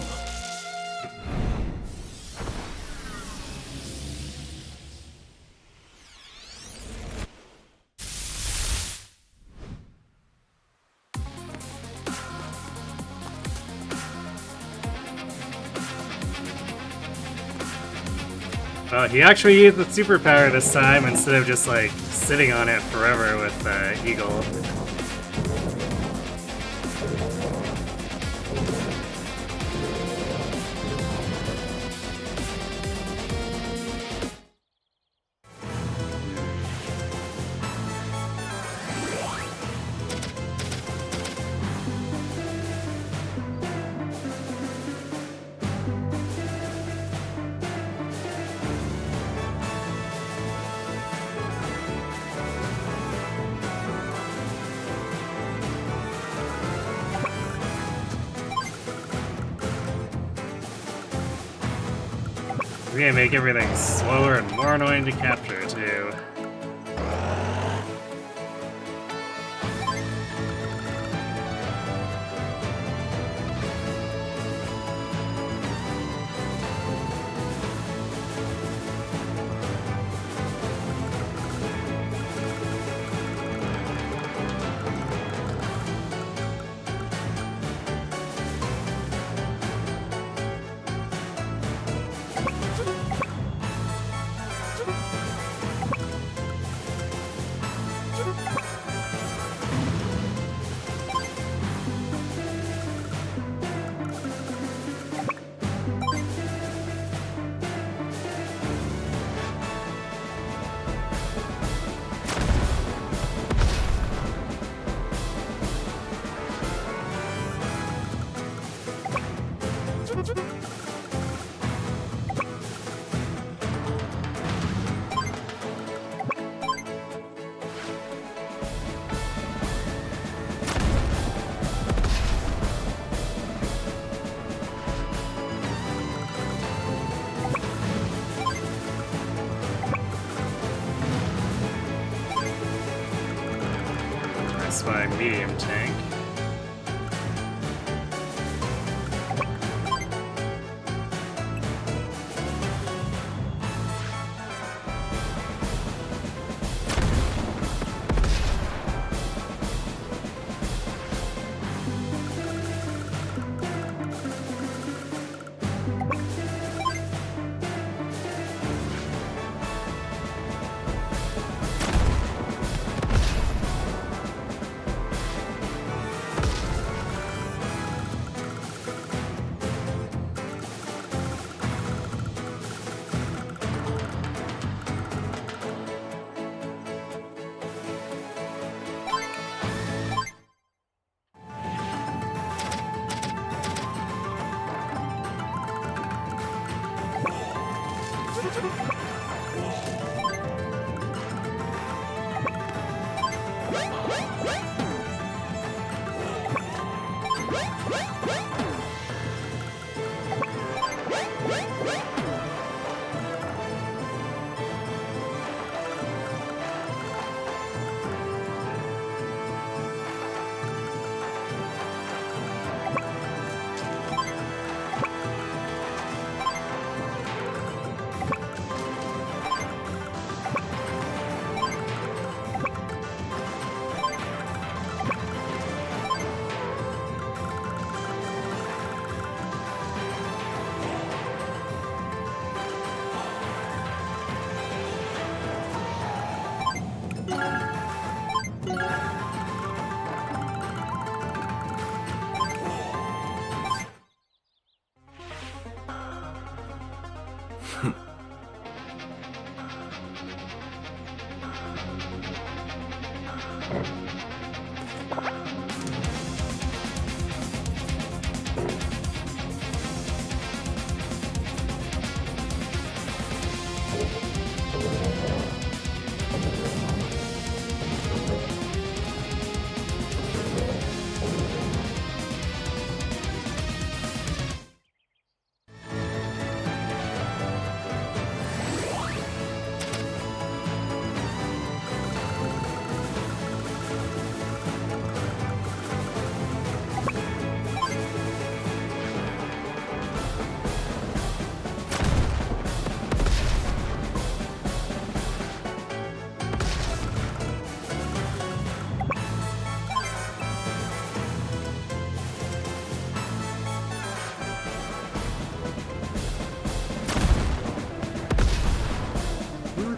He actually used the superpower this time instead of just like sitting on it forever with Eagle. We're gonna make everything slower and more annoying to capture, too. That's my medium tank.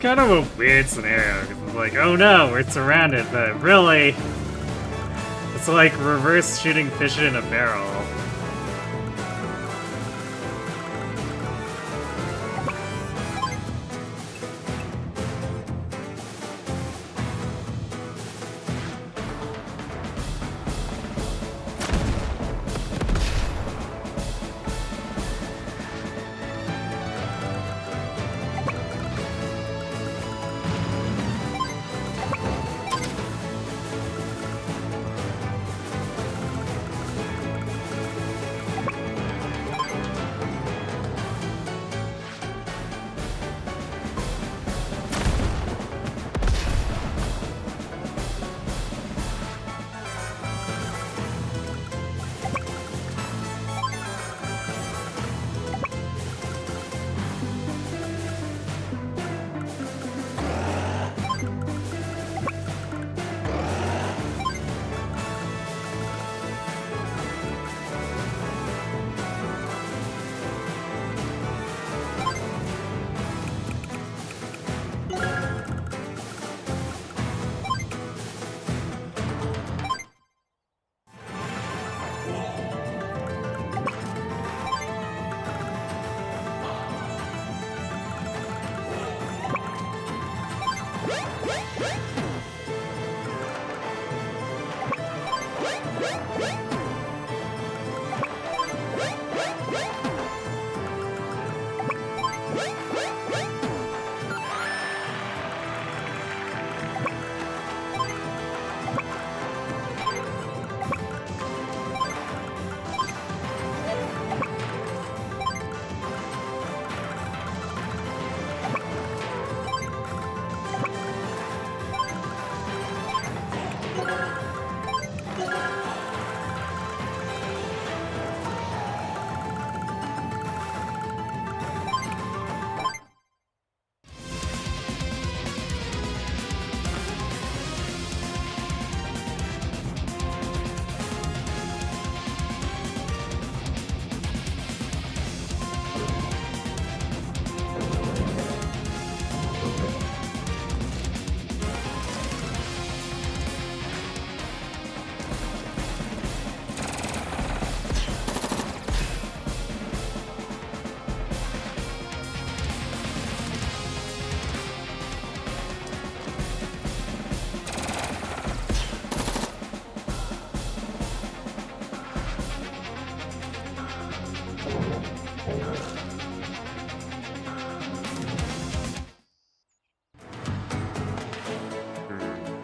kind of a weird scenario, because it's like, oh no, we're surrounded, but really, it's like reverse shooting fish in a barrel.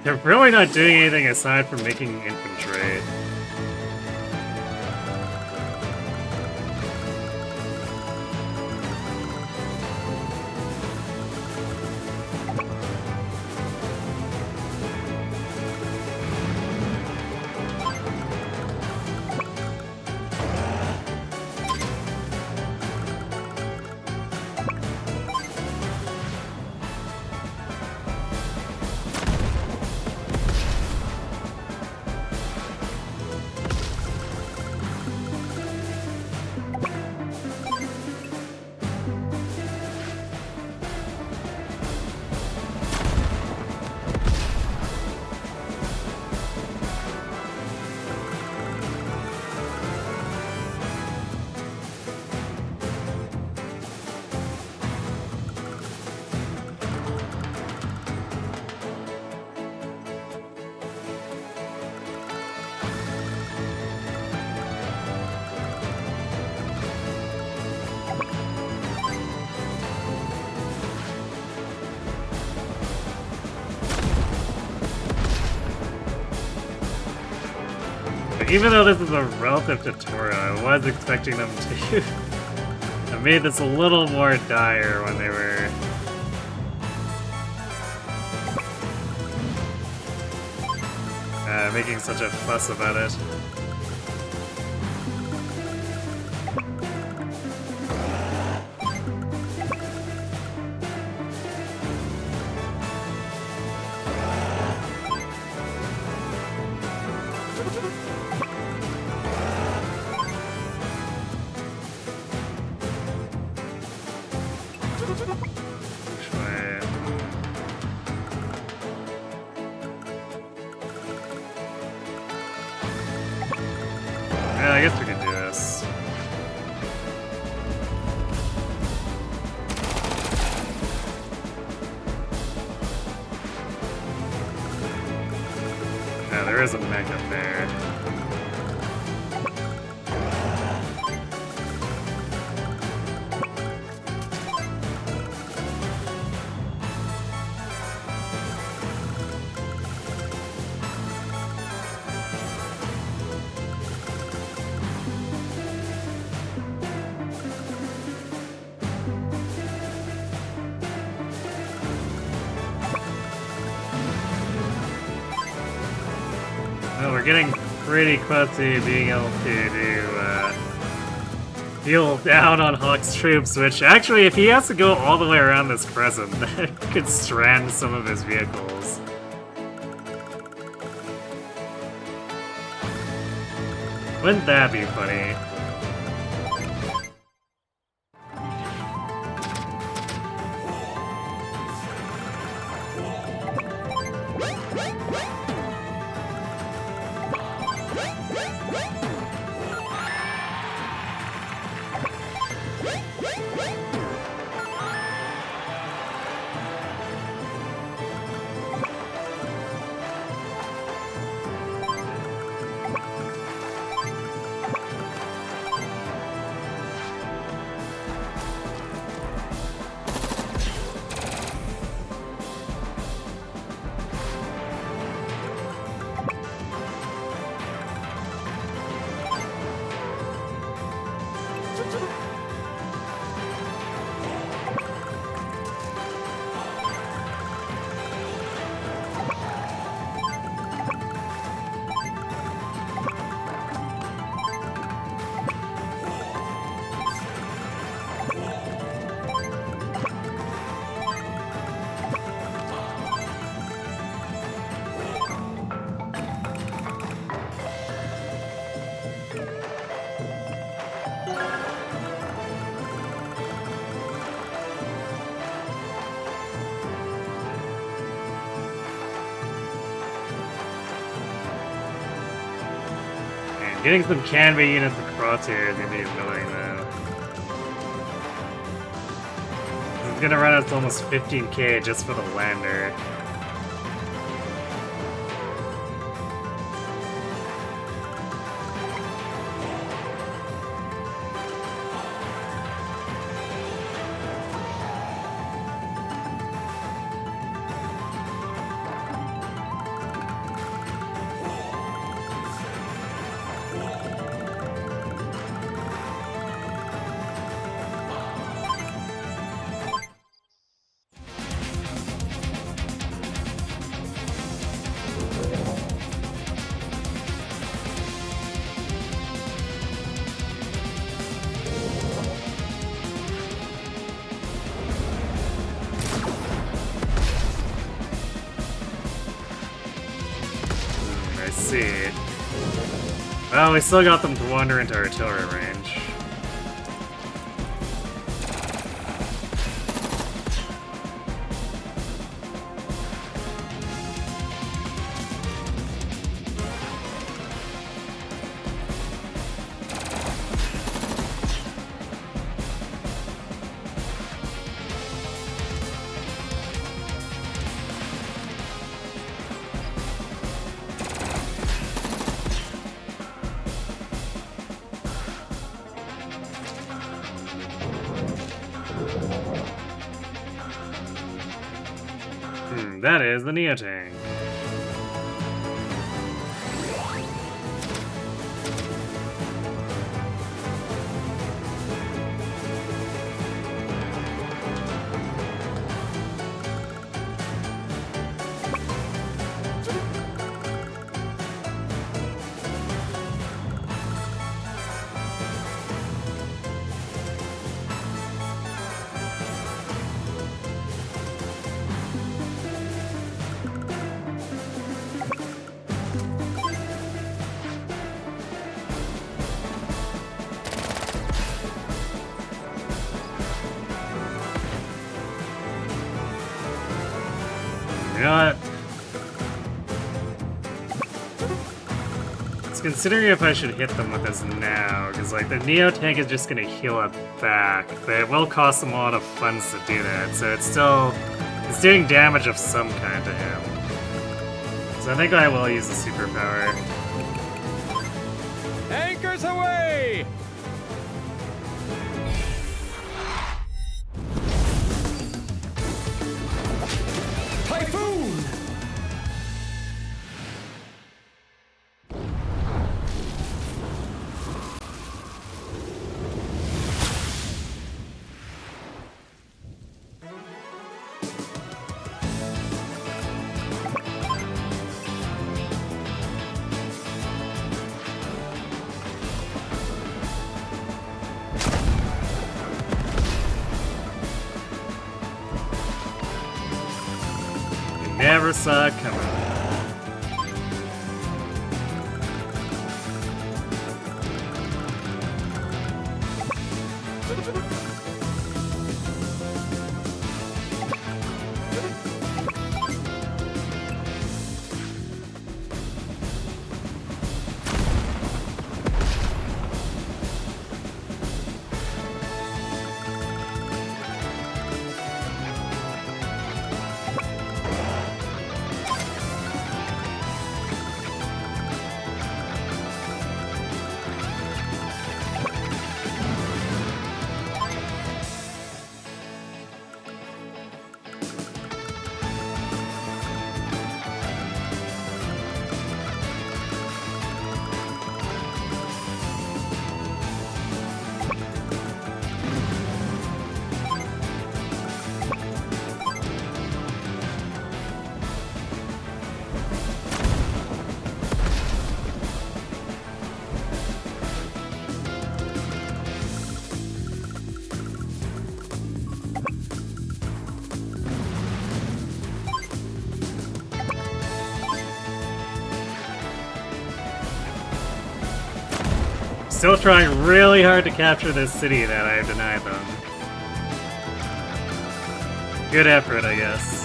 They're really not doing anything aside from making infantry. Even though this is a relative tutorial, I was expecting them to have made this a little more dire when they were making such a fuss about it. guess we can do this. Yeah, there is a mech up there. Well, we're getting pretty close to being able to deal down on Hawk's troops, which actually, if he has to go all the way around this crescent, that could strand some of his vehicles. Wouldn't that be funny? Getting some Canva units across here is gonna be annoying though. It's gonna run us almost 15k just for the lander. See. Well, we still got them to wander into artillery range. That is the Neotank. You know what? Let's considering if I should hit them with this now, because like the Neo tank is just gonna heal up back, but it will cost them a lot of funds to do that, so it's doing damage of some kind to him. So I think I will use the superpower. Anchors away! Typhoon! Never saw it coming. Still trying really hard to capture this city that I denied them. Good effort, I guess.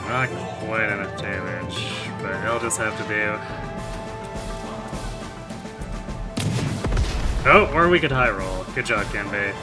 Not quite enough damage, but he'll just have to do. Oh, or we could high roll. Good job, Genbei.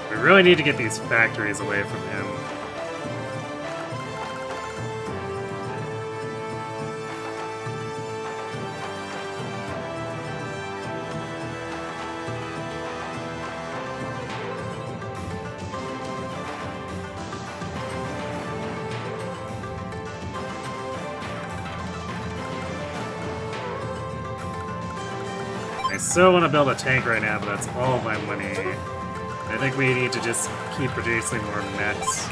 We really need to get these factories away from him. so want to build a tank right now, but that's all my money. I think we need to just keep producing more mechs.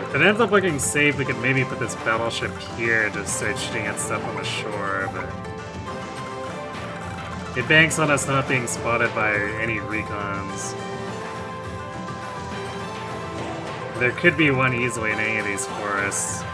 If it ends up looking safe, we could maybe put this battleship here to start shooting at stuff on the shore, but it banks on us not being spotted by any recons. There could be one easily in any of these forests.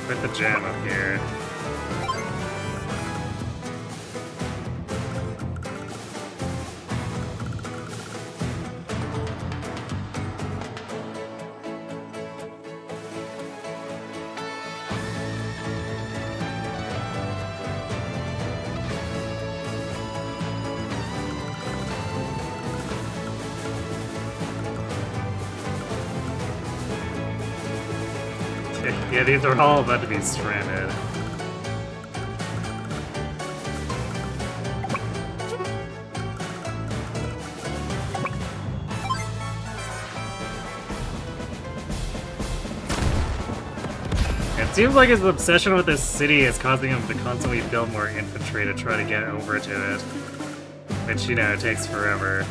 With the jam up here. Yeah, these are all about to be stranded. It seems like his obsession with this city is causing him to constantly build more infantry to try to get over to it. Which, you know, takes forever.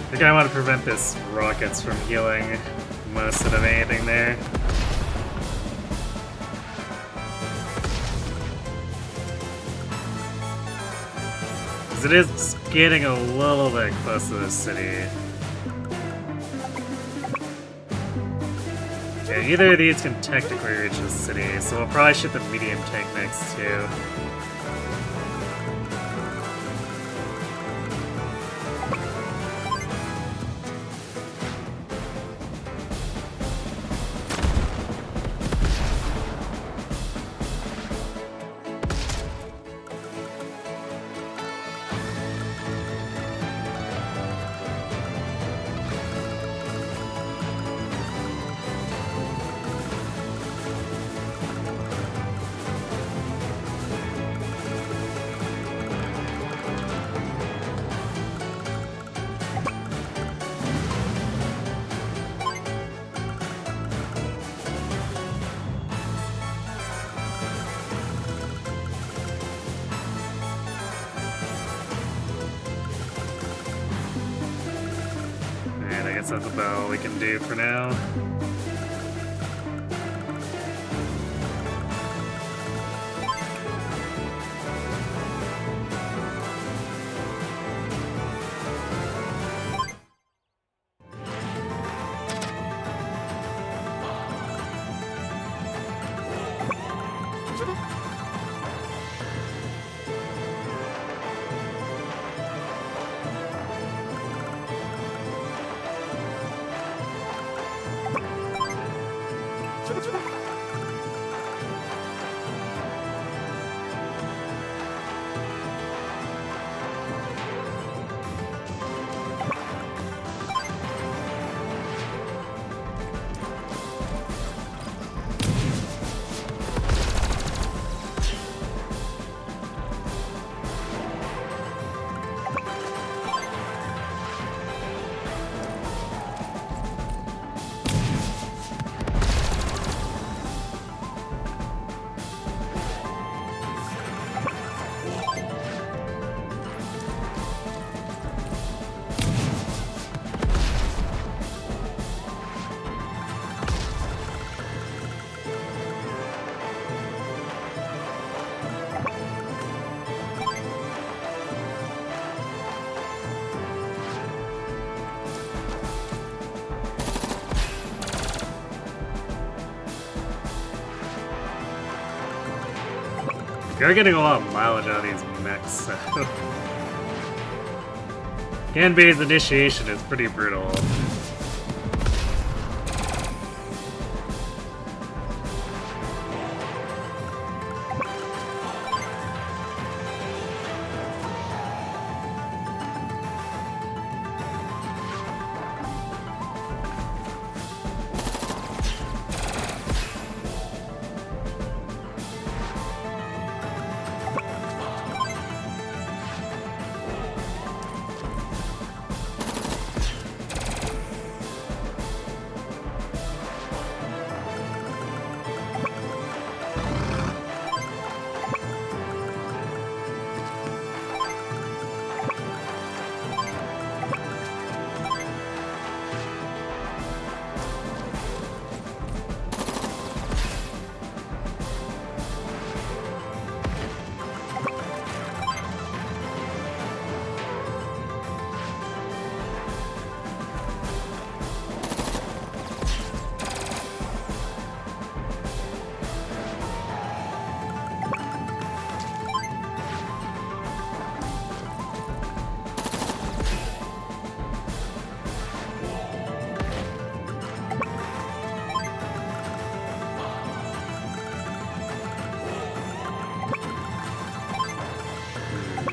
I think I want to prevent this rockets from healing most of anything there. Because it is getting a little bit close to the city. Yeah, either of these can technically reach the city, so we'll probably shoot the medium tank next too. guess that's about all we can do for now. You're getting a lot of mileage out of these mechs, so... Ganbei's initiation is pretty brutal.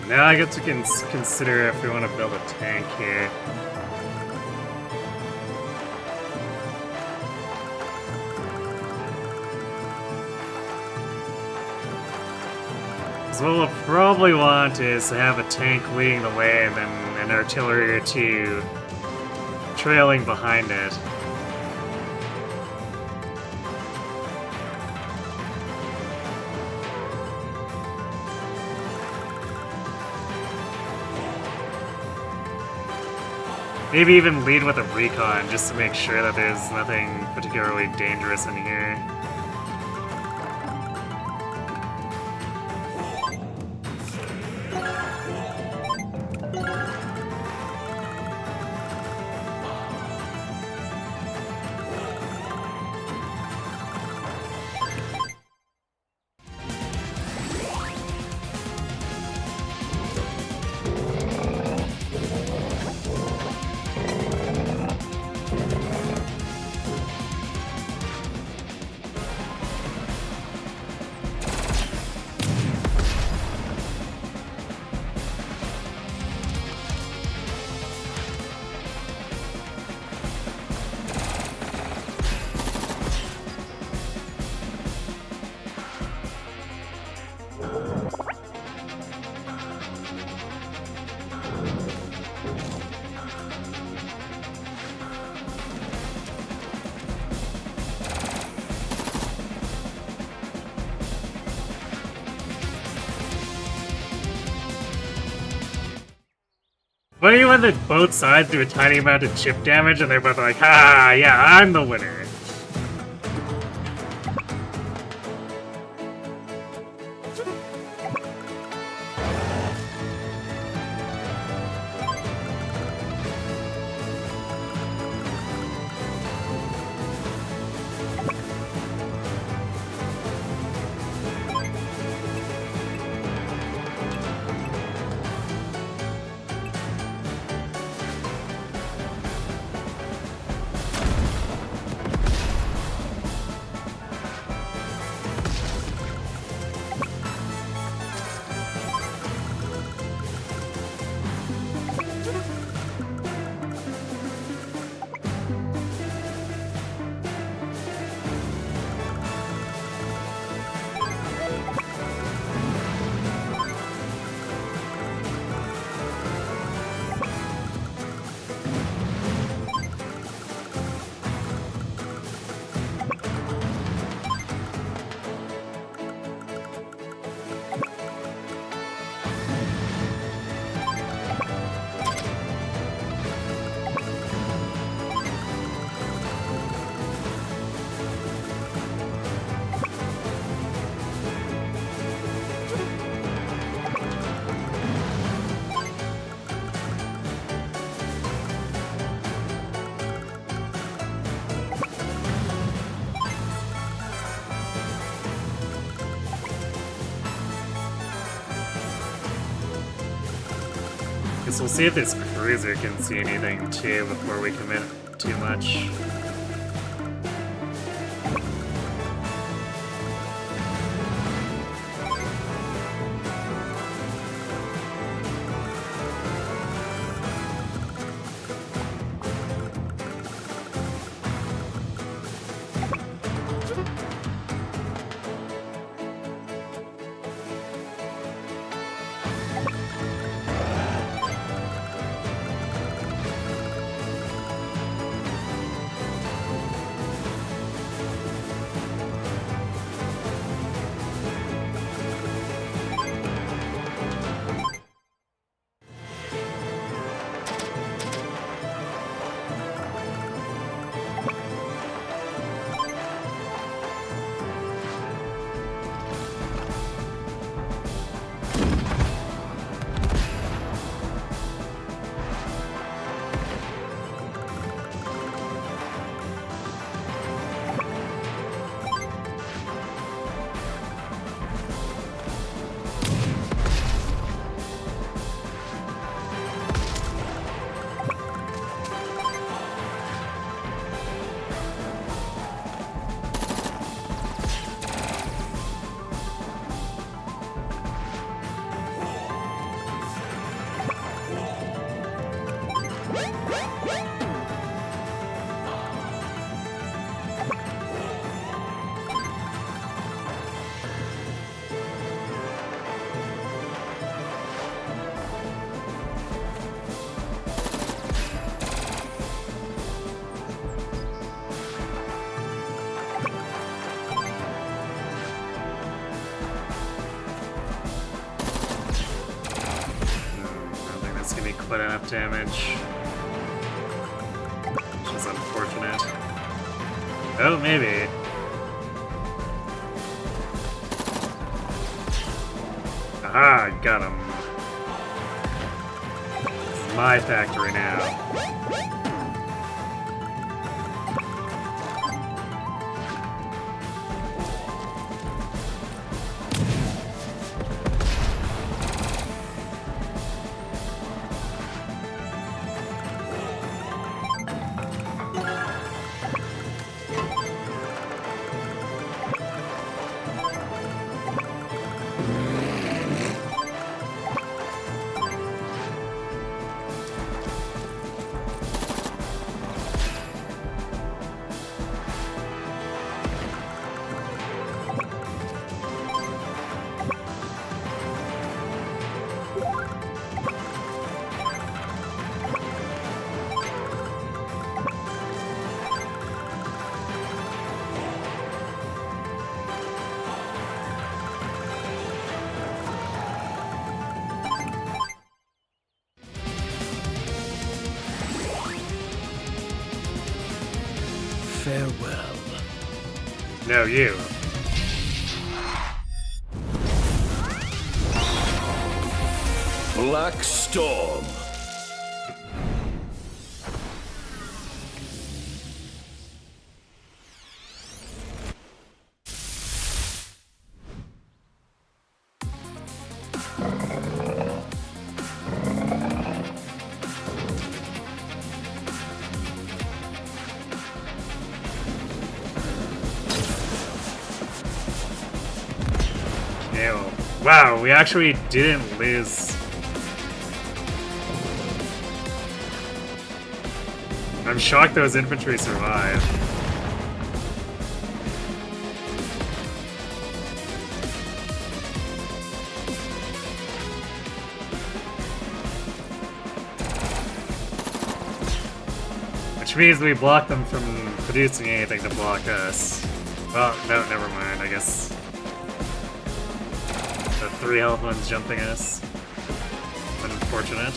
Now I guess we can consider if we want to build a tank here. So what we'll probably want is to have a tank leading the way and then an artillery or two trailing behind it. Maybe even lead with a recon just to make sure that there's nothing particularly dangerous in here. Funny when both sides do a tiny amount of chip damage and they're both like, ha, yeah, I'm the winner. Guess we'll see if this cruiser can see anything too before we commit too much. Quite enough damage, which is unfortunate. Oh, maybe. Aha, got him. This is my factory now. Farewell. No, you. Black Storm. Ew. Wow, we actually didn't lose. I'm shocked those infantry survived. Which means we blocked them from producing anything to block us. Well, no, never mind, I guess. The 3 health ones jumping us. Unfortunate.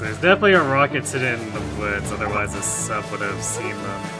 There's definitely a rocket sitting in the woods, otherwise this sub would have seen them.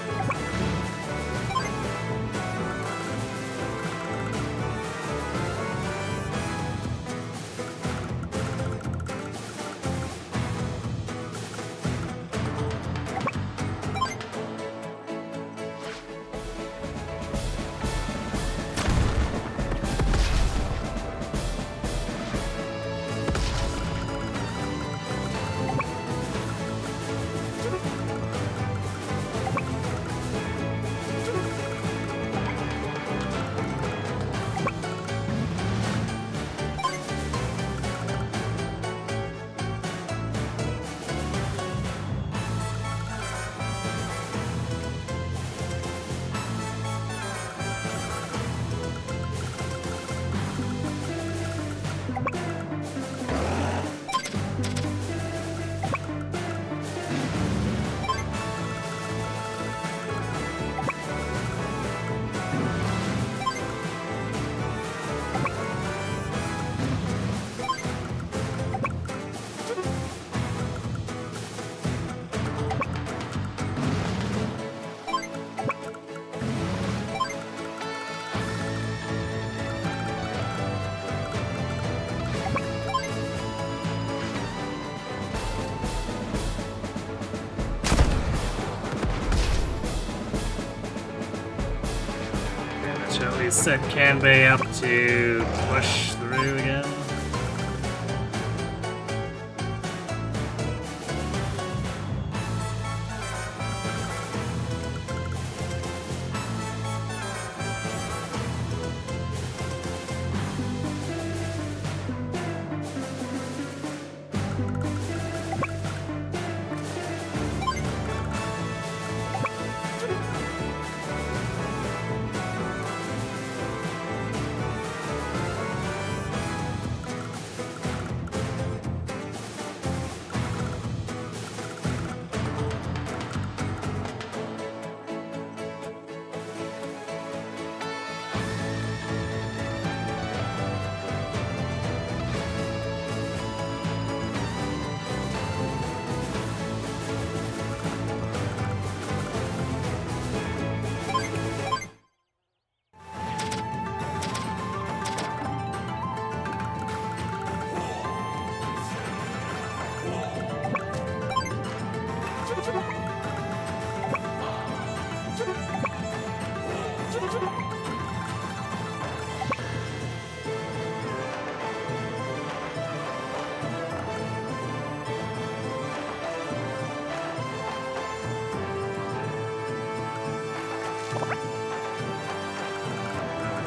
Shall we set Kanbei up to push through again?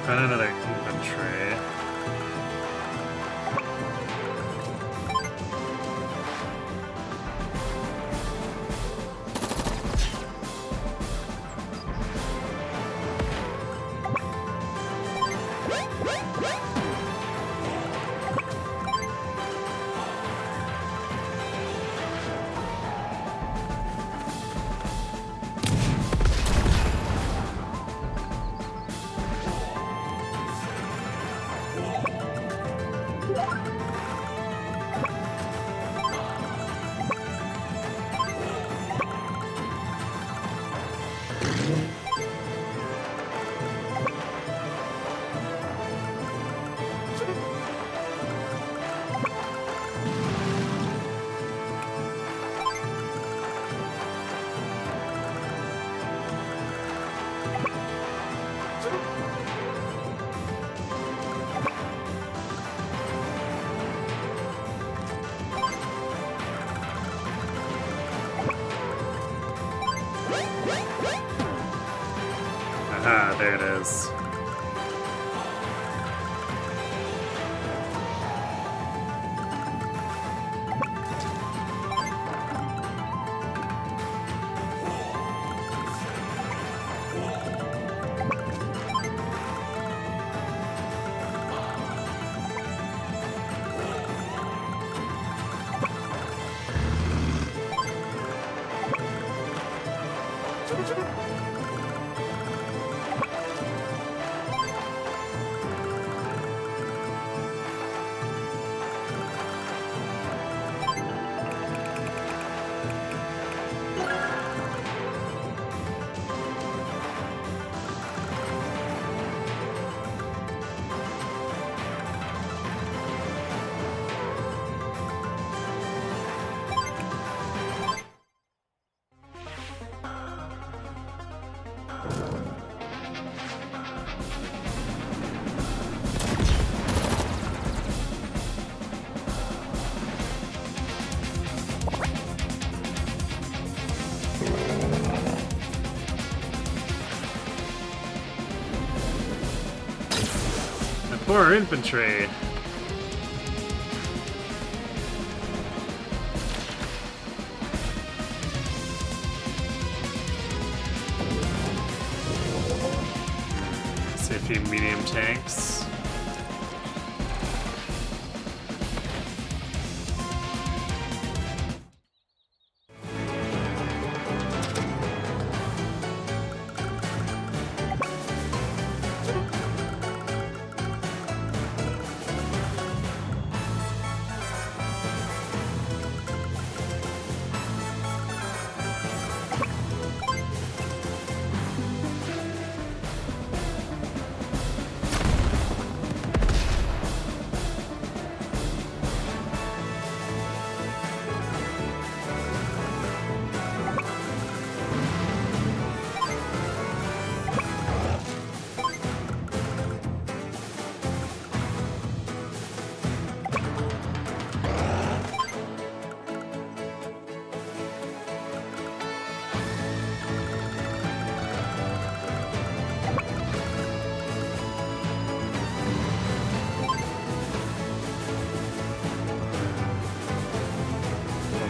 Find another infantry. Aha, there it is. Poor infantry. See a few medium tanks.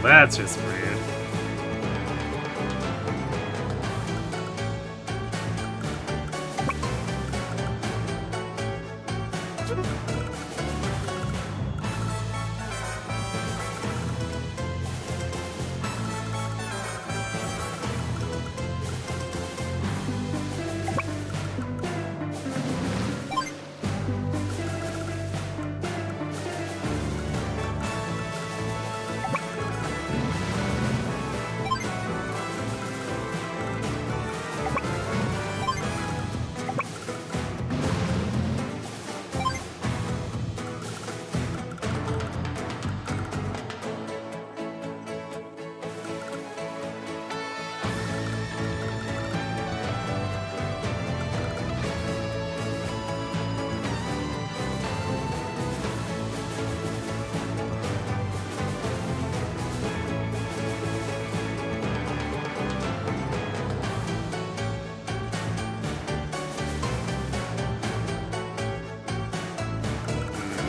Well, that's just weird.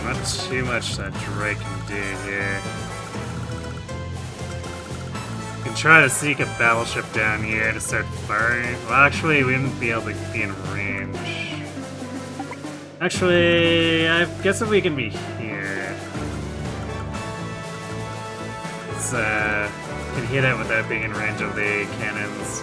Not too much that Drake can do here. You can try to sneak a battleship down here to start firing. Well, actually, we wouldn't be able to be in range. Actually, I guess if we can be here. Let's, can hit it without being in range of the cannons.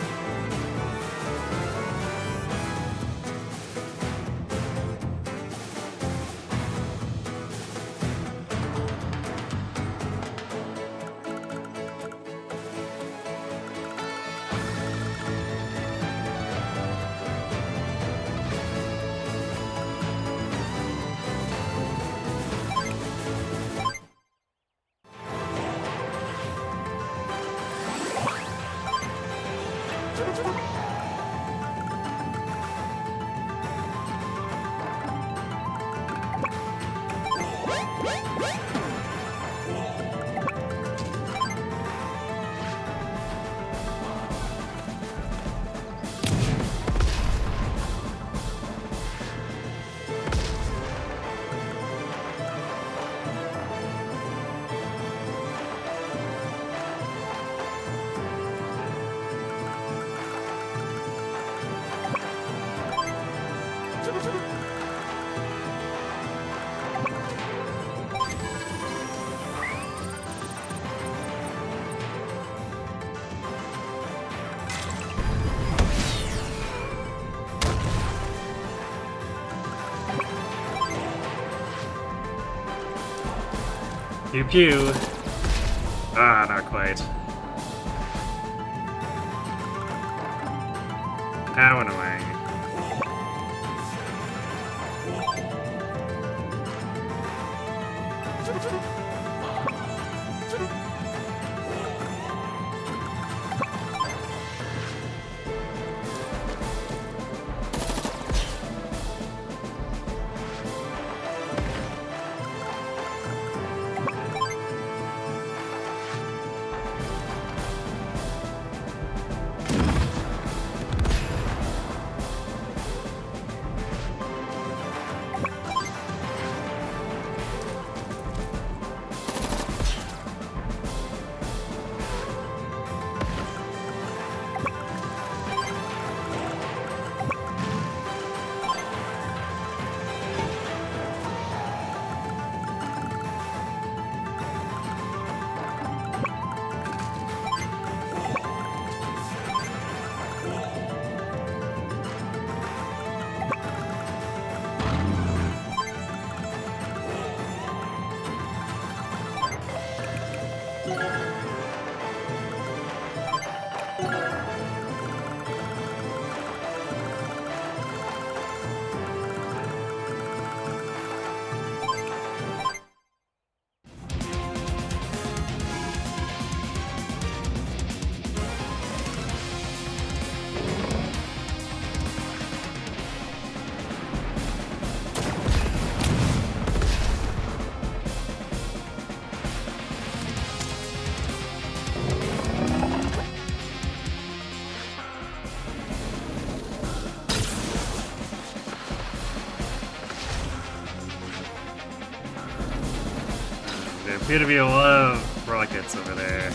Pew pew. Ah, not quite. How annoying. There appear to be a lot of rockets over there.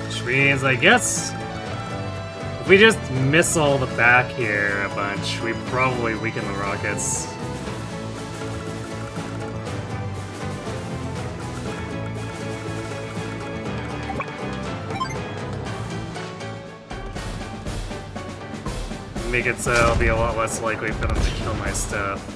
Which means, I guess, if we just missile the back here a bunch, we probably weaken the rockets. Make it so it'll be a lot less likely for them to kill my stuff.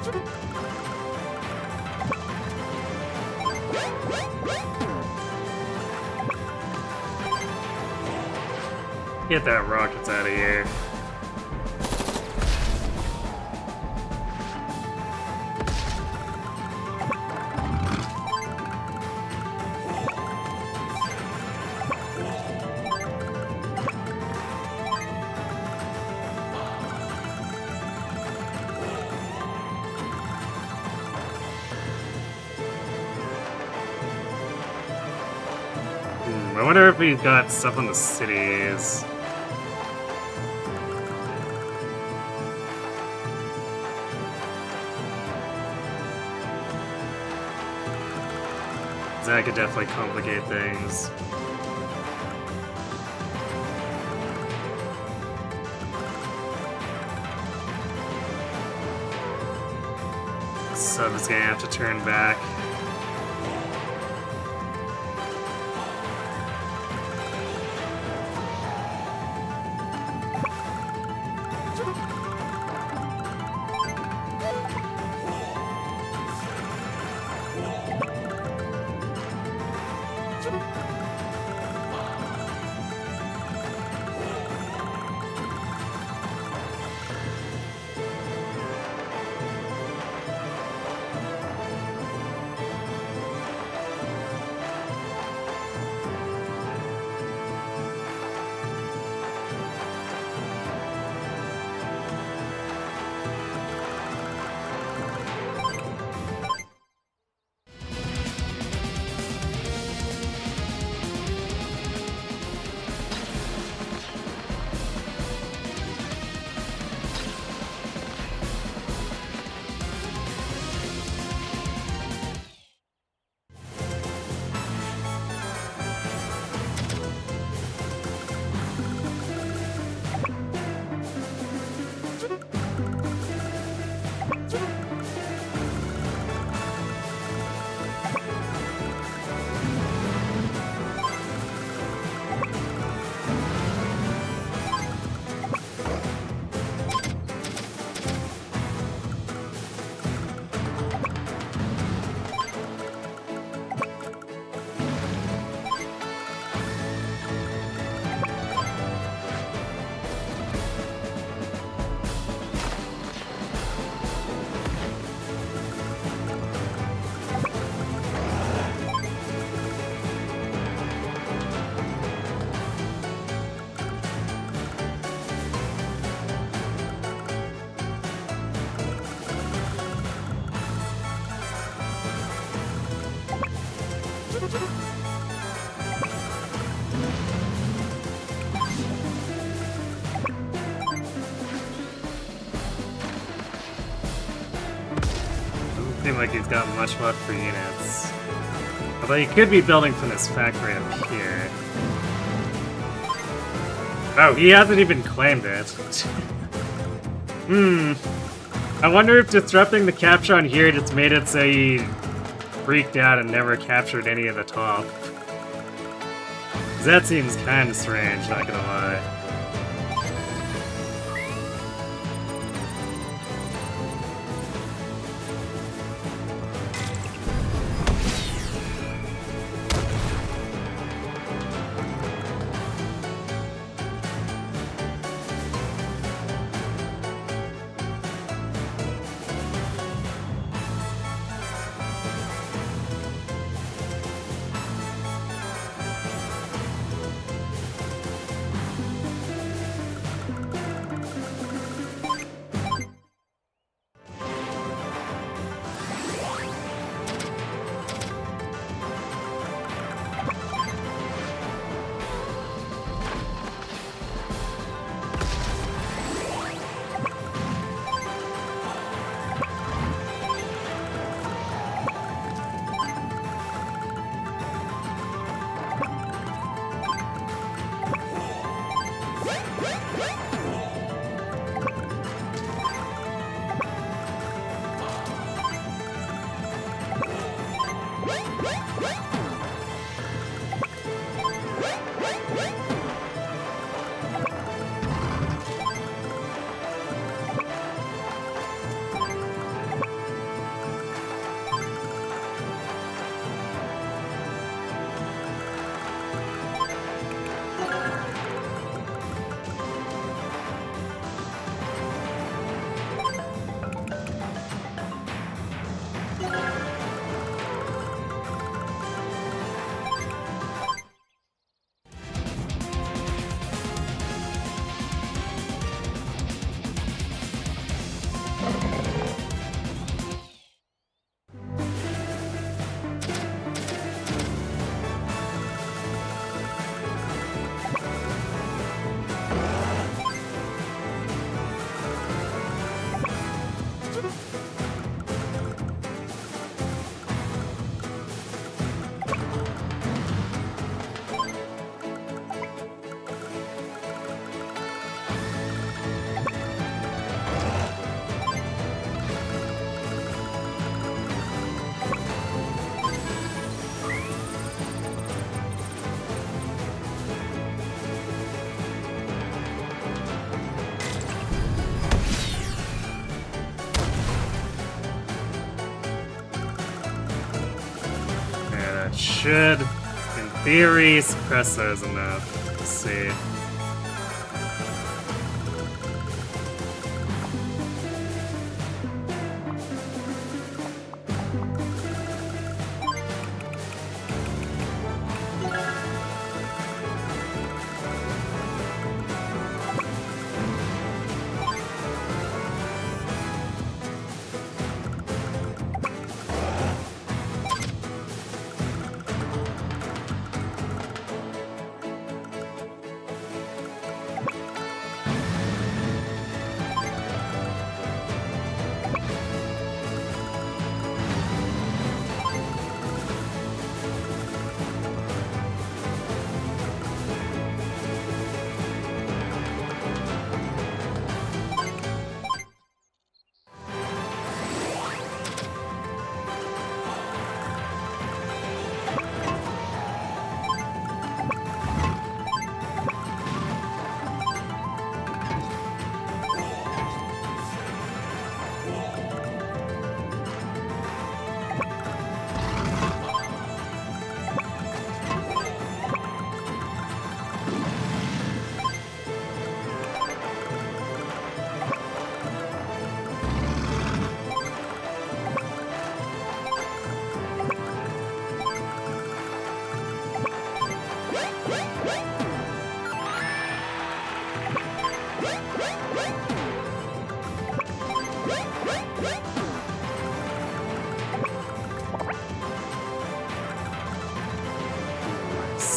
Get that rockets out of here. I wonder if we've got stuff on the cities. That could definitely complicate things. Sub's gonna have to turn back. Seem like he's got much left for units. Although he could be building from this factory up here. Oh, he hasn't even claimed it. I wonder if disrupting the capture on here just made it so he freaked out and never captured any of the top. 'Cause that seems kind of strange, not gonna lie. That should, in theory, suppress those enough. Let's see.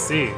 See.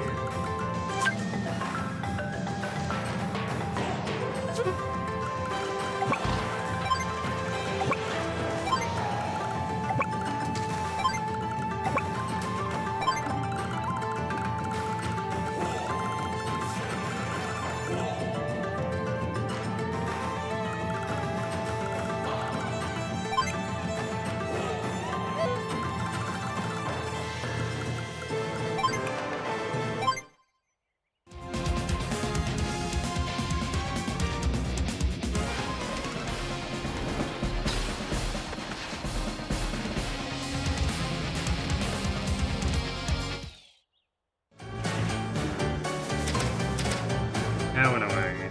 That went away.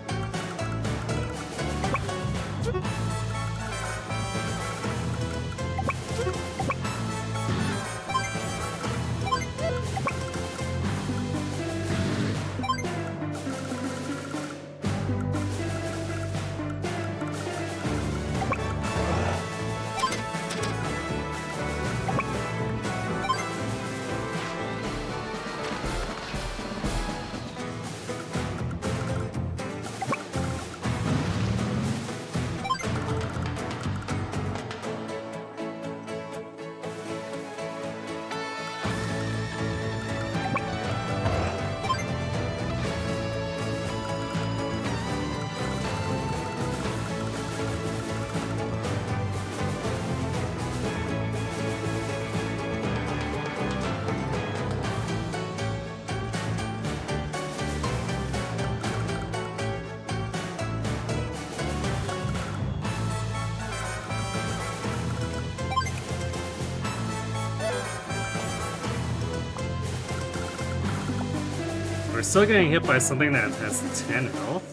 We're still getting hit by something that has 10 health?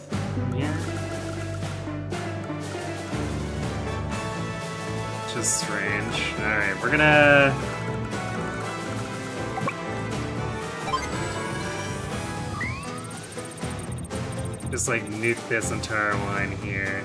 Yeah. Which is strange. Alright, we're gonna... just like nuke this entire line here.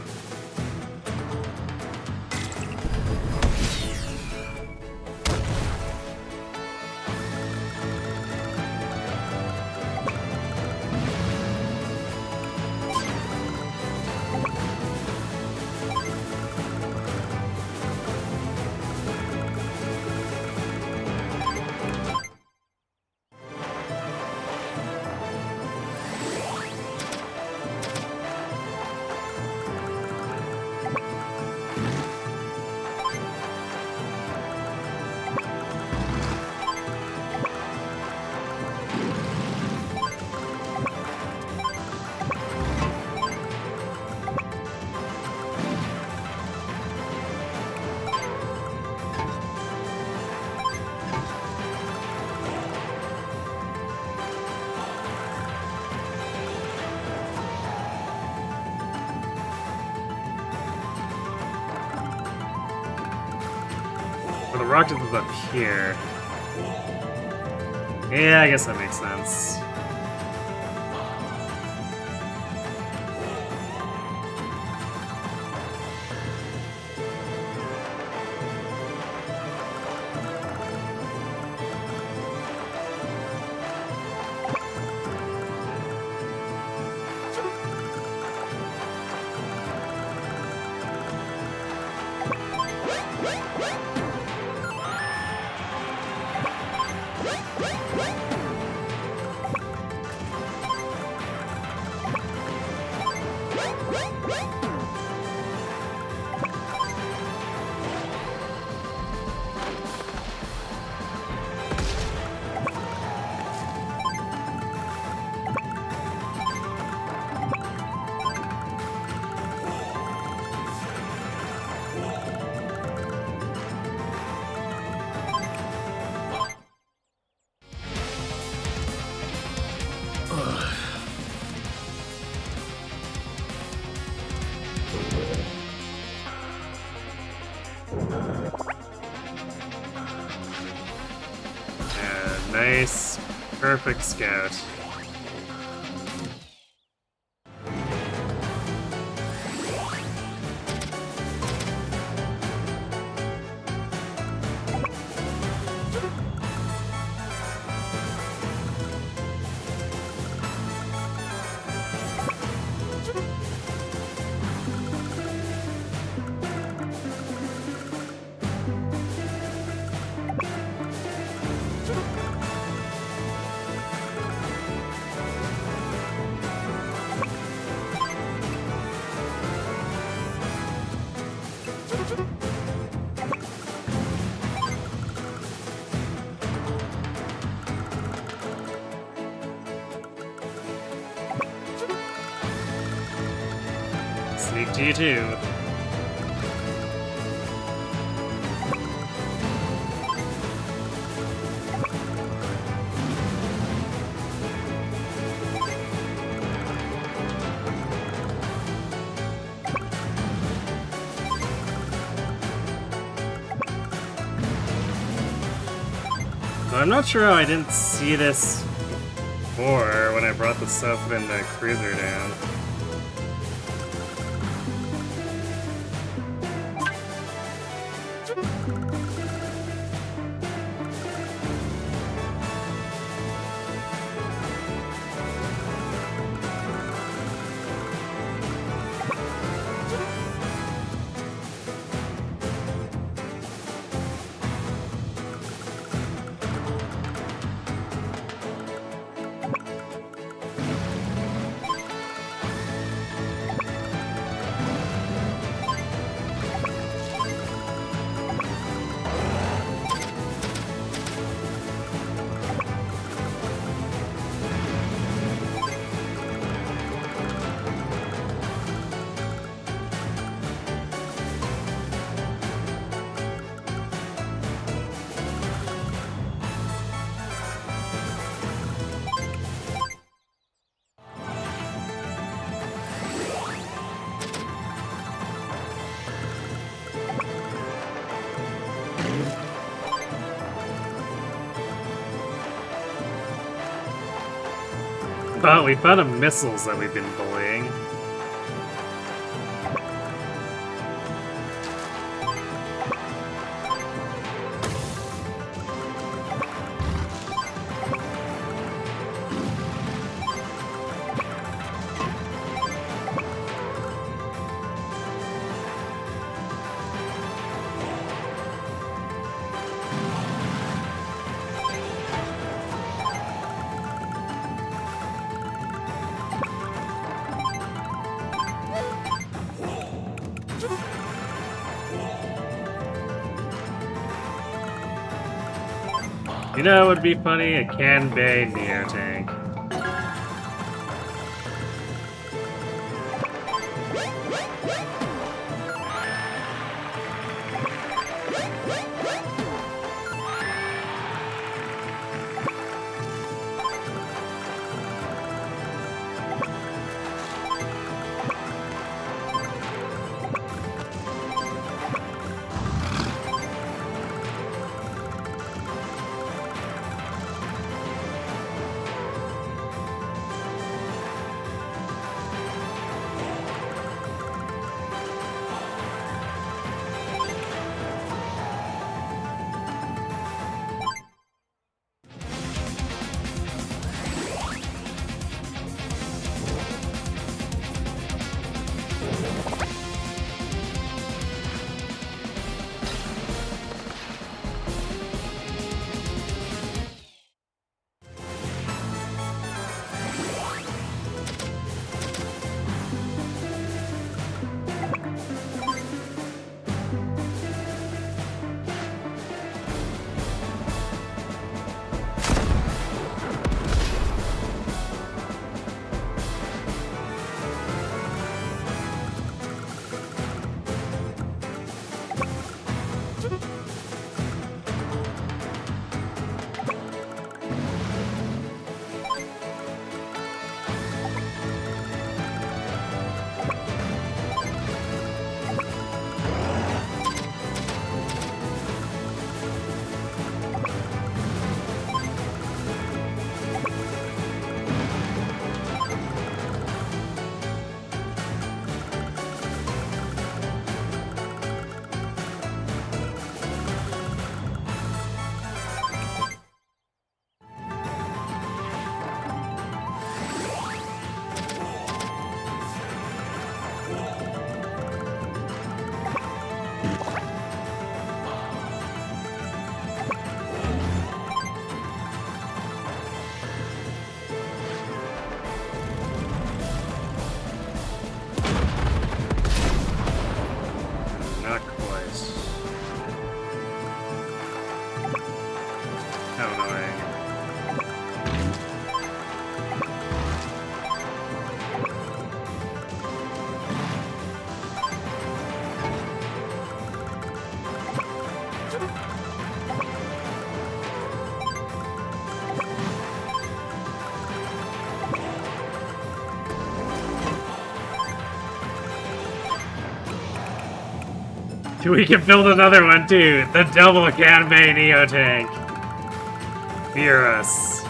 Well, the rocket is up here. Yeah, I guess that makes sense. Nice, perfect scout. Sneak G2. I'm not sure how I didn't see this before when I brought the stuff in the cruiser down. But we found the missiles that we've been bullying. You know what would be funny? A Kanbei Neo tank. We can build another one too. The double Kanbei Neo tank. Fear us.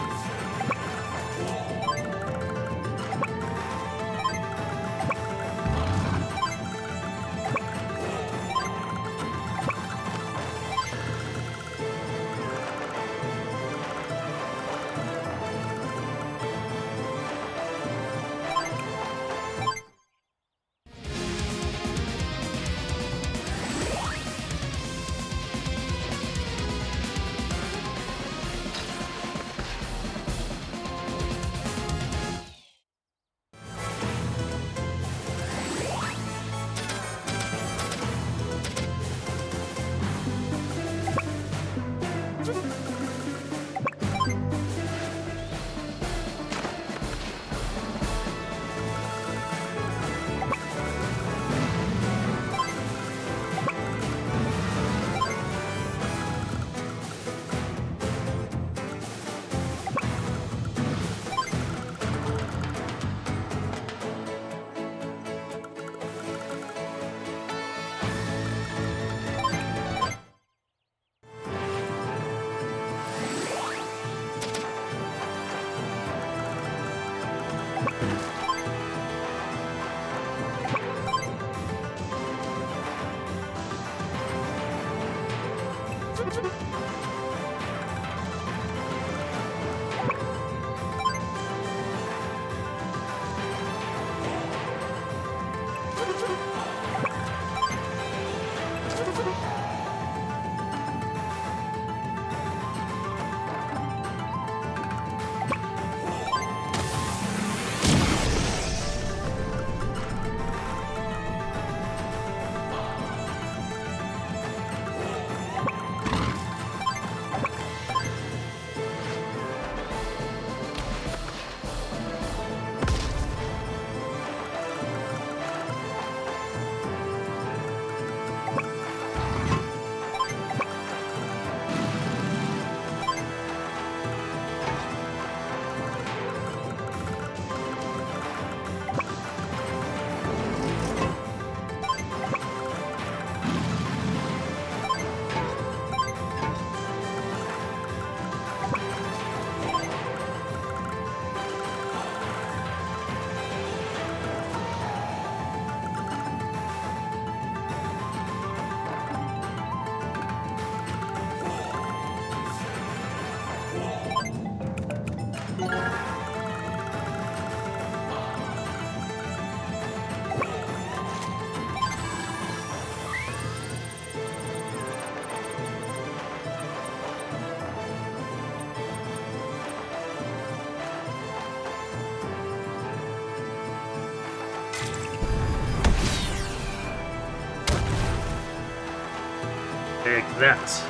Take that.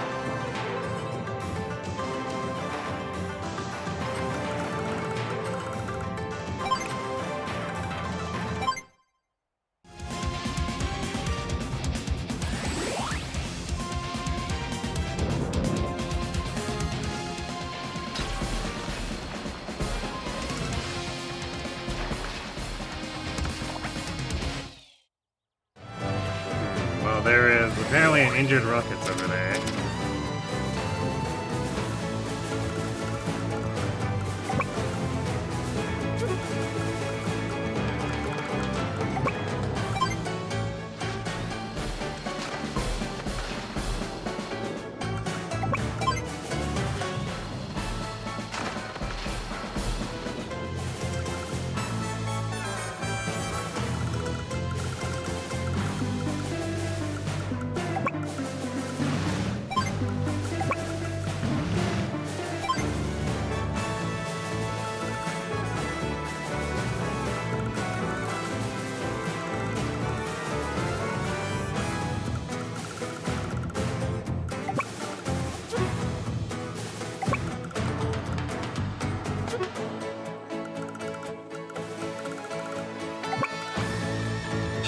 Well, there is apparently an injured rockets over there.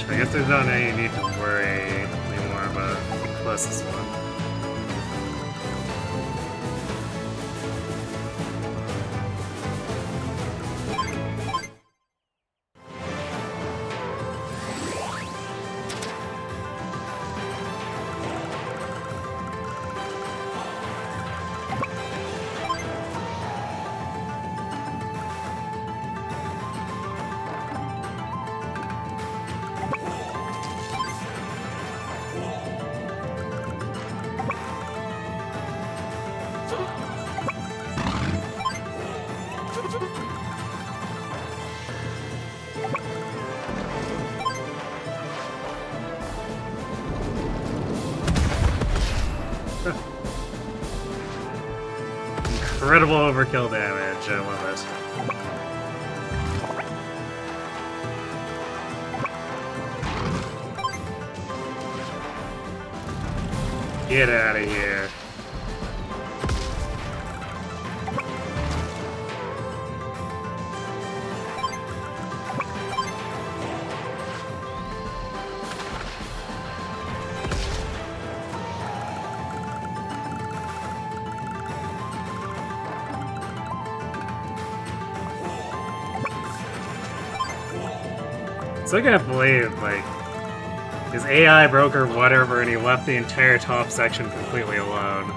I guess there's not any need to worry anymore about the closest one. Incredible overkill damage. I love it. Get out of here. So I can't believe, like, his AI broke or whatever, and he left the entire top section completely alone.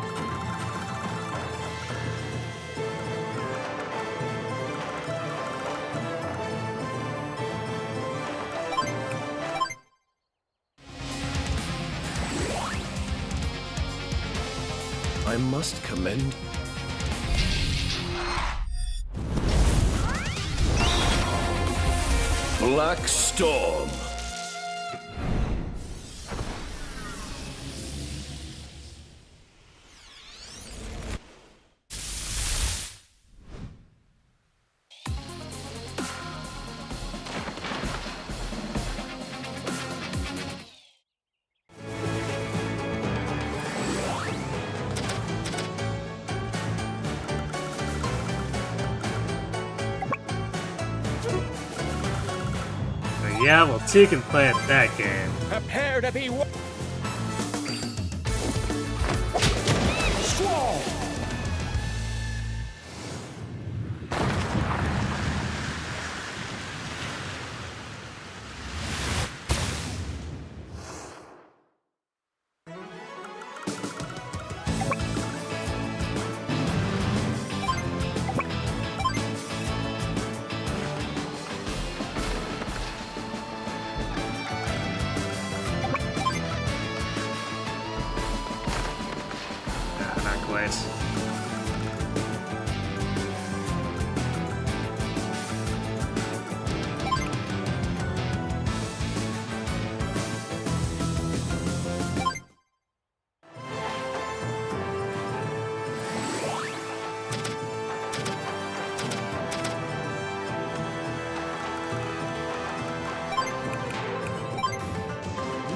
I must commend. Black Storm. Yeah, well, two can play at that game. Prepare to be Squall! Not quite.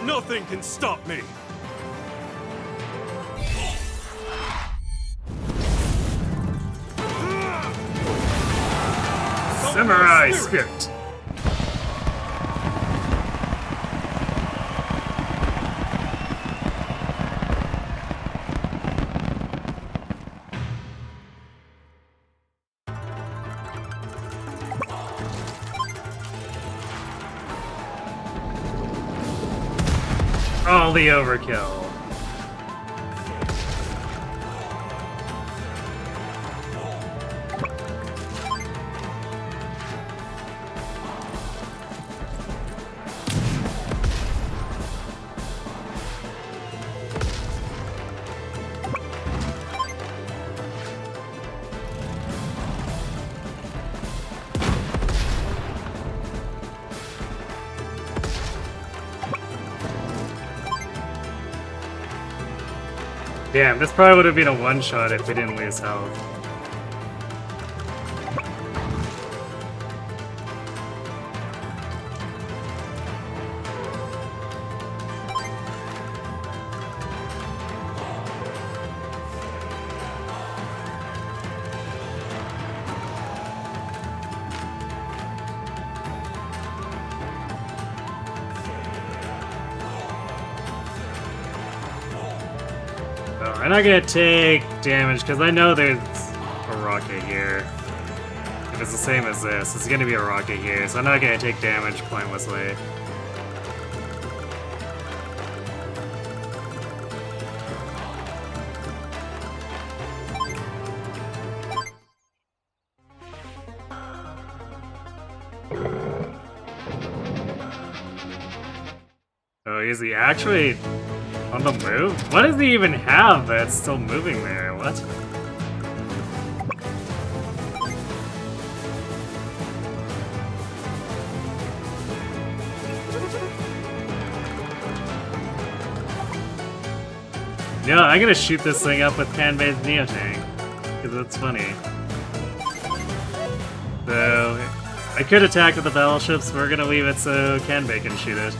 Nothing can stop me! Samurai Spirit! All the overkill. Damn, this probably would have been a one-shot if we didn't lose health. I'm not gonna take damage because I know there's a rocket here. If it's the same as this, it's gonna be a rocket here, so I'm not gonna take damage pointlessly. Oh, is he actually on the move? What does he even have that's still moving there? What? No, I'm gonna shoot this thing up with Panbei's Neotank. because it's funny. So, I could attack with the battleships, but we're gonna leave it so Kanbei can shoot it.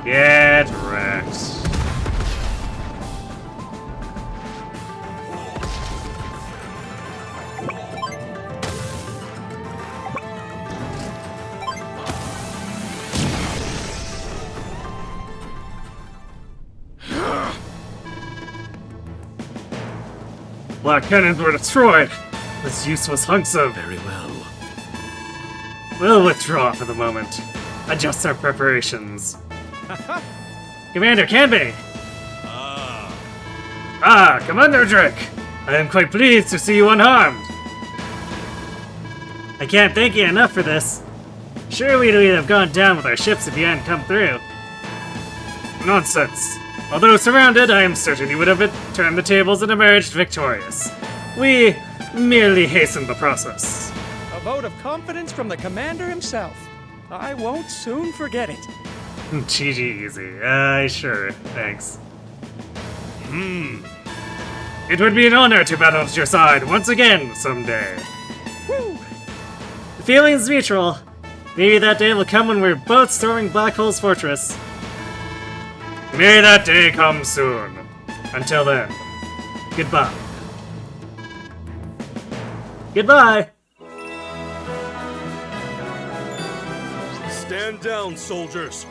Get wrecked. Black cannons were destroyed! This useless hunks of... Very well. We'll withdraw for the moment. Adjust our preparations. Commander Kanbei! Ah, Commander Drake! I am quite pleased to see you unharmed. I can't thank you enough for this. Surely we'd have gone down with our ships if you hadn't come through. Nonsense. Although surrounded, I am certain you would have turned the tables and emerged victorious. We merely hastened the process. A vote of confidence from the commander himself. I won't soon forget it. GG easy. Sure. Thanks. It would be an honor to battle at your side once again someday. Woo! The feeling's mutual. Maybe that day will come when we're both storming Black Hole's fortress. May that day come soon. Until then, goodbye. Goodbye. Stand down, soldiers.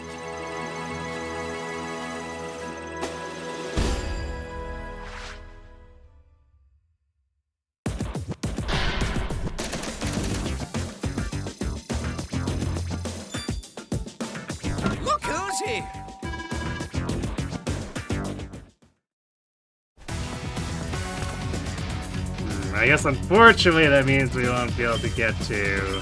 Look who's here! I guess unfortunately that means we won't be able to get to...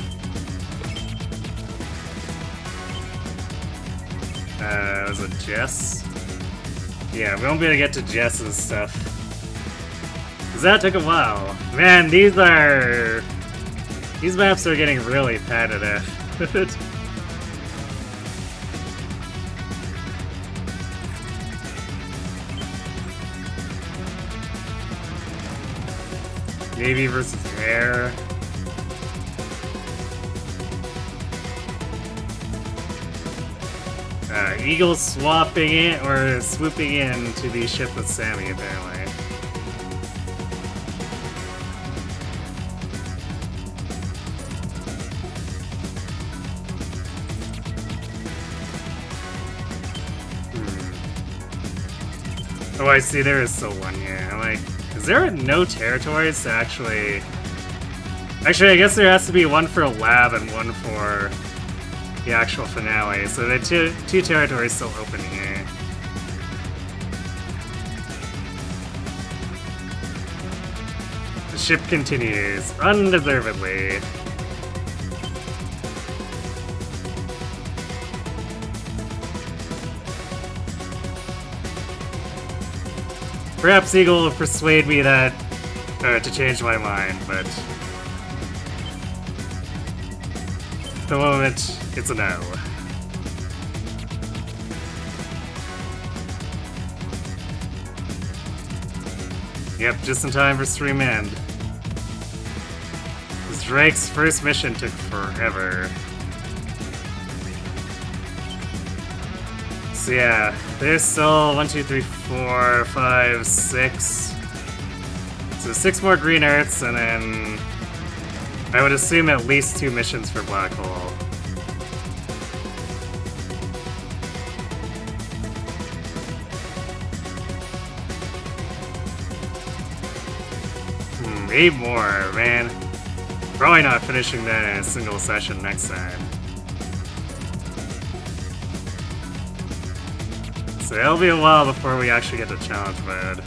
was it Jess? Yeah, we won't be able to get to Jess's stuff. Cause that took a while. Man, these maps are getting really repetitive. Navy versus air. Eagles swapping in or swooping in to be shipped with Sammy, apparently. Oh, I see. There is still one here. Like, is there no territories to actually... Actually, I guess there has to be one for a lab and one for the actual finale. So the two territories still open here. The ship continues, undeservedly. Perhaps Eagle will persuade me that to change my mind, but at the moment, it's a no. Yep, just in time for stream end. This Drake's first mission took forever. So yeah, there's still 1, 2, 3, 4, 5, 6. So 6 more green Earths, and then I would assume at least 2 missions for Black Hole. Eight more, man. Probably not finishing that in a single session next time. So it'll be a while before we actually get to challenge mode.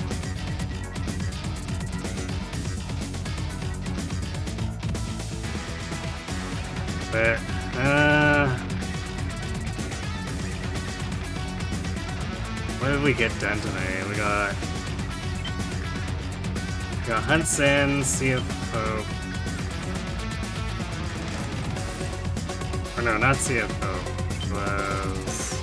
But, what did we get done tonight? We got Hunt's End, Sea of Hope. Or no, not CFO. Was...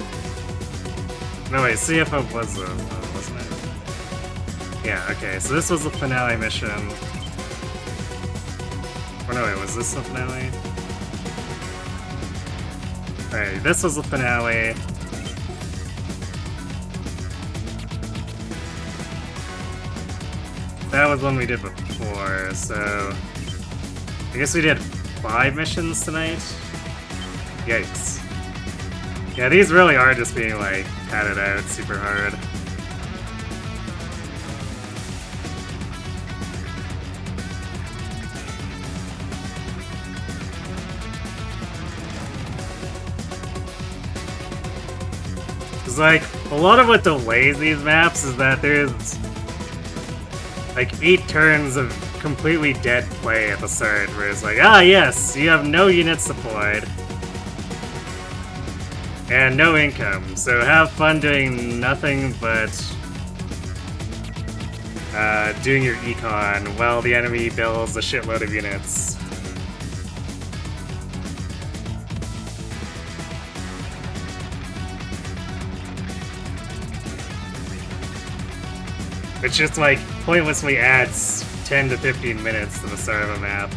No, wait, CFO was the one, wasn't it? Yeah, okay, so this was the finale mission. Or no, wait, was this the finale? Alright, this was the finale. That was one we did before, so... I guess we did 5 missions tonight? Yikes. Yeah, these really are just being, like, padded out super hard. It's like, a lot of what delays these maps is that there's like 8 turns of completely dead play at the start, where it's like, ah yes, you have no units deployed. And no income, so have fun doing nothing but doing your econ while the enemy builds a shitload of units. Which just like pointlessly adds 10 to 15 minutes to the start of a map.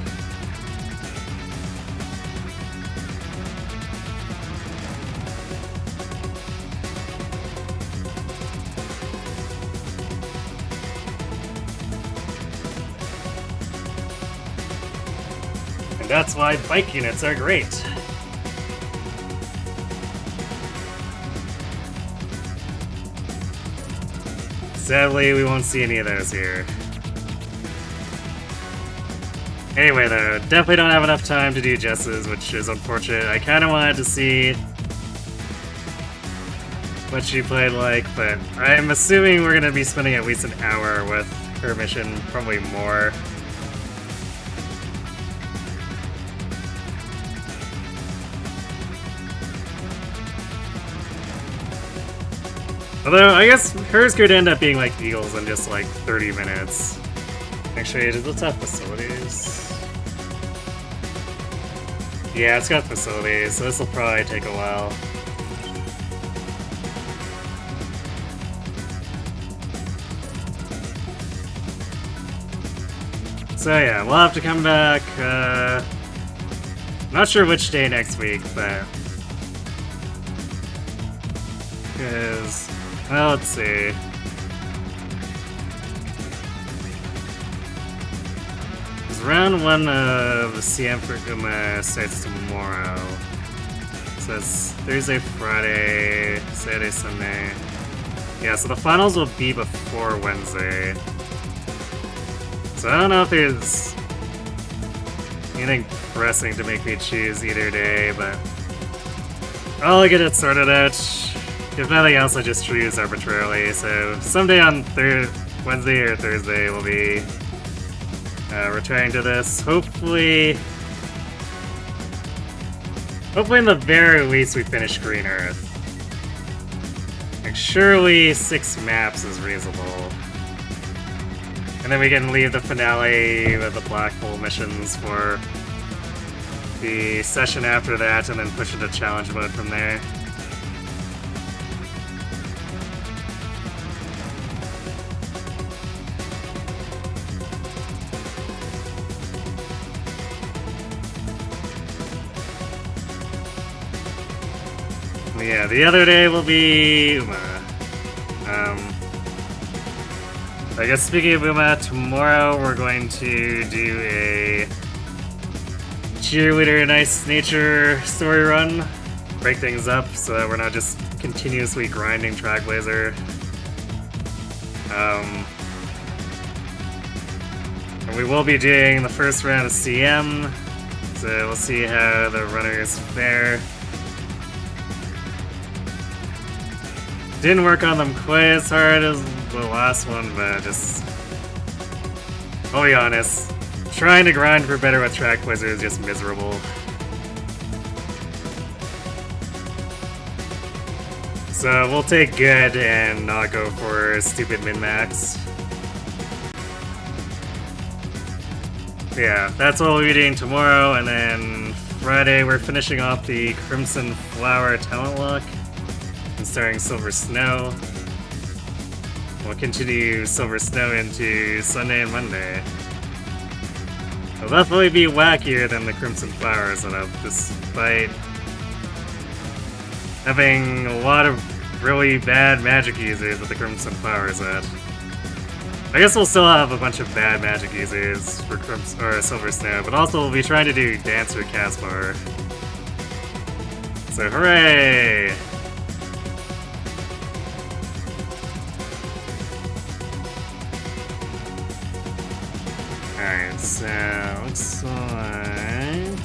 And that's why bike units are great. Sadly, we won't see any of those here. Anyway though, definitely don't have enough time to do Jess's, which is unfortunate. I kinda wanted to see what she played like, but I'm assuming we're gonna be spending at least an hour with her mission, probably more. Although, I guess hers could end up being like Eagles in just like 30 minutes. Actually, does this have facilities? Yeah, it's got facilities, so this will probably take a while. So yeah, we'll have to come back, not sure which day next week, but... Because... Well, let's see. Because round 1 of the CM for Uma starts tomorrow. So it's Thursday, Friday, Saturday, Sunday. Yeah, so the finals will be before Wednesday. So I don't know if there's anything pressing to make me choose either day, but I'll get it sorted out. If nothing else, I just choose arbitrarily, so someday on Wednesday or Thursday we'll be returning to this. Hopefully in the very least we finish Green Earth. Like, surely 6 maps is reasonable. And then we can leave the finale with the Black Hole missions for the session after that, and then push into challenge mode from there. Yeah, the other day will be Uma. I guess speaking of Uma, tomorrow we're going to do a cheerleader nice nature story run. Break things up so that we're not just continuously grinding Trailblazer. And we will be doing the first round of CM, so we'll see how the runners fare. Didn't work on them quite as hard as the last one, but just... I'll be honest, trying to grind for better with Trailblazer is just miserable. So we'll take good and not go for stupid min-max. Yeah, that's what we'll be doing tomorrow, and then Friday Friday, we're finishing off the Crimson Flower talent lock and starting Silver Snow. We'll continue Silver Snow into Sunday and Monday. It'll definitely be wackier than the Crimson Flower setup, despite having a lot of really bad magic users with the Crimson Flower set. I guess we'll still have a bunch of bad magic users for Silver Snow, but also we'll be trying to do Dancer Caspar. So hooray! Alright, so looks like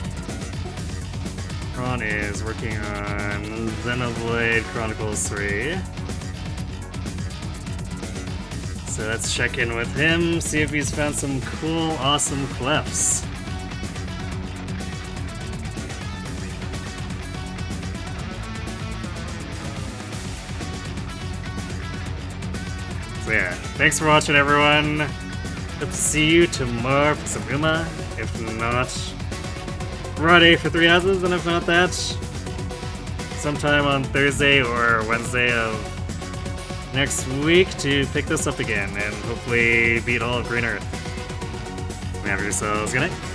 Ron is working on Xenoblade Chronicles 3. So let's check in with him, see if he's found some cool, awesome clefs. So yeah, thanks for watching, everyone. Hope to see you tomorrow for some Uma. If not, Friday for 3 houses, and if not that, sometime on Thursday or Wednesday of next week to pick this up again and hopefully beat all of Green Earth. Have yourselves a good night.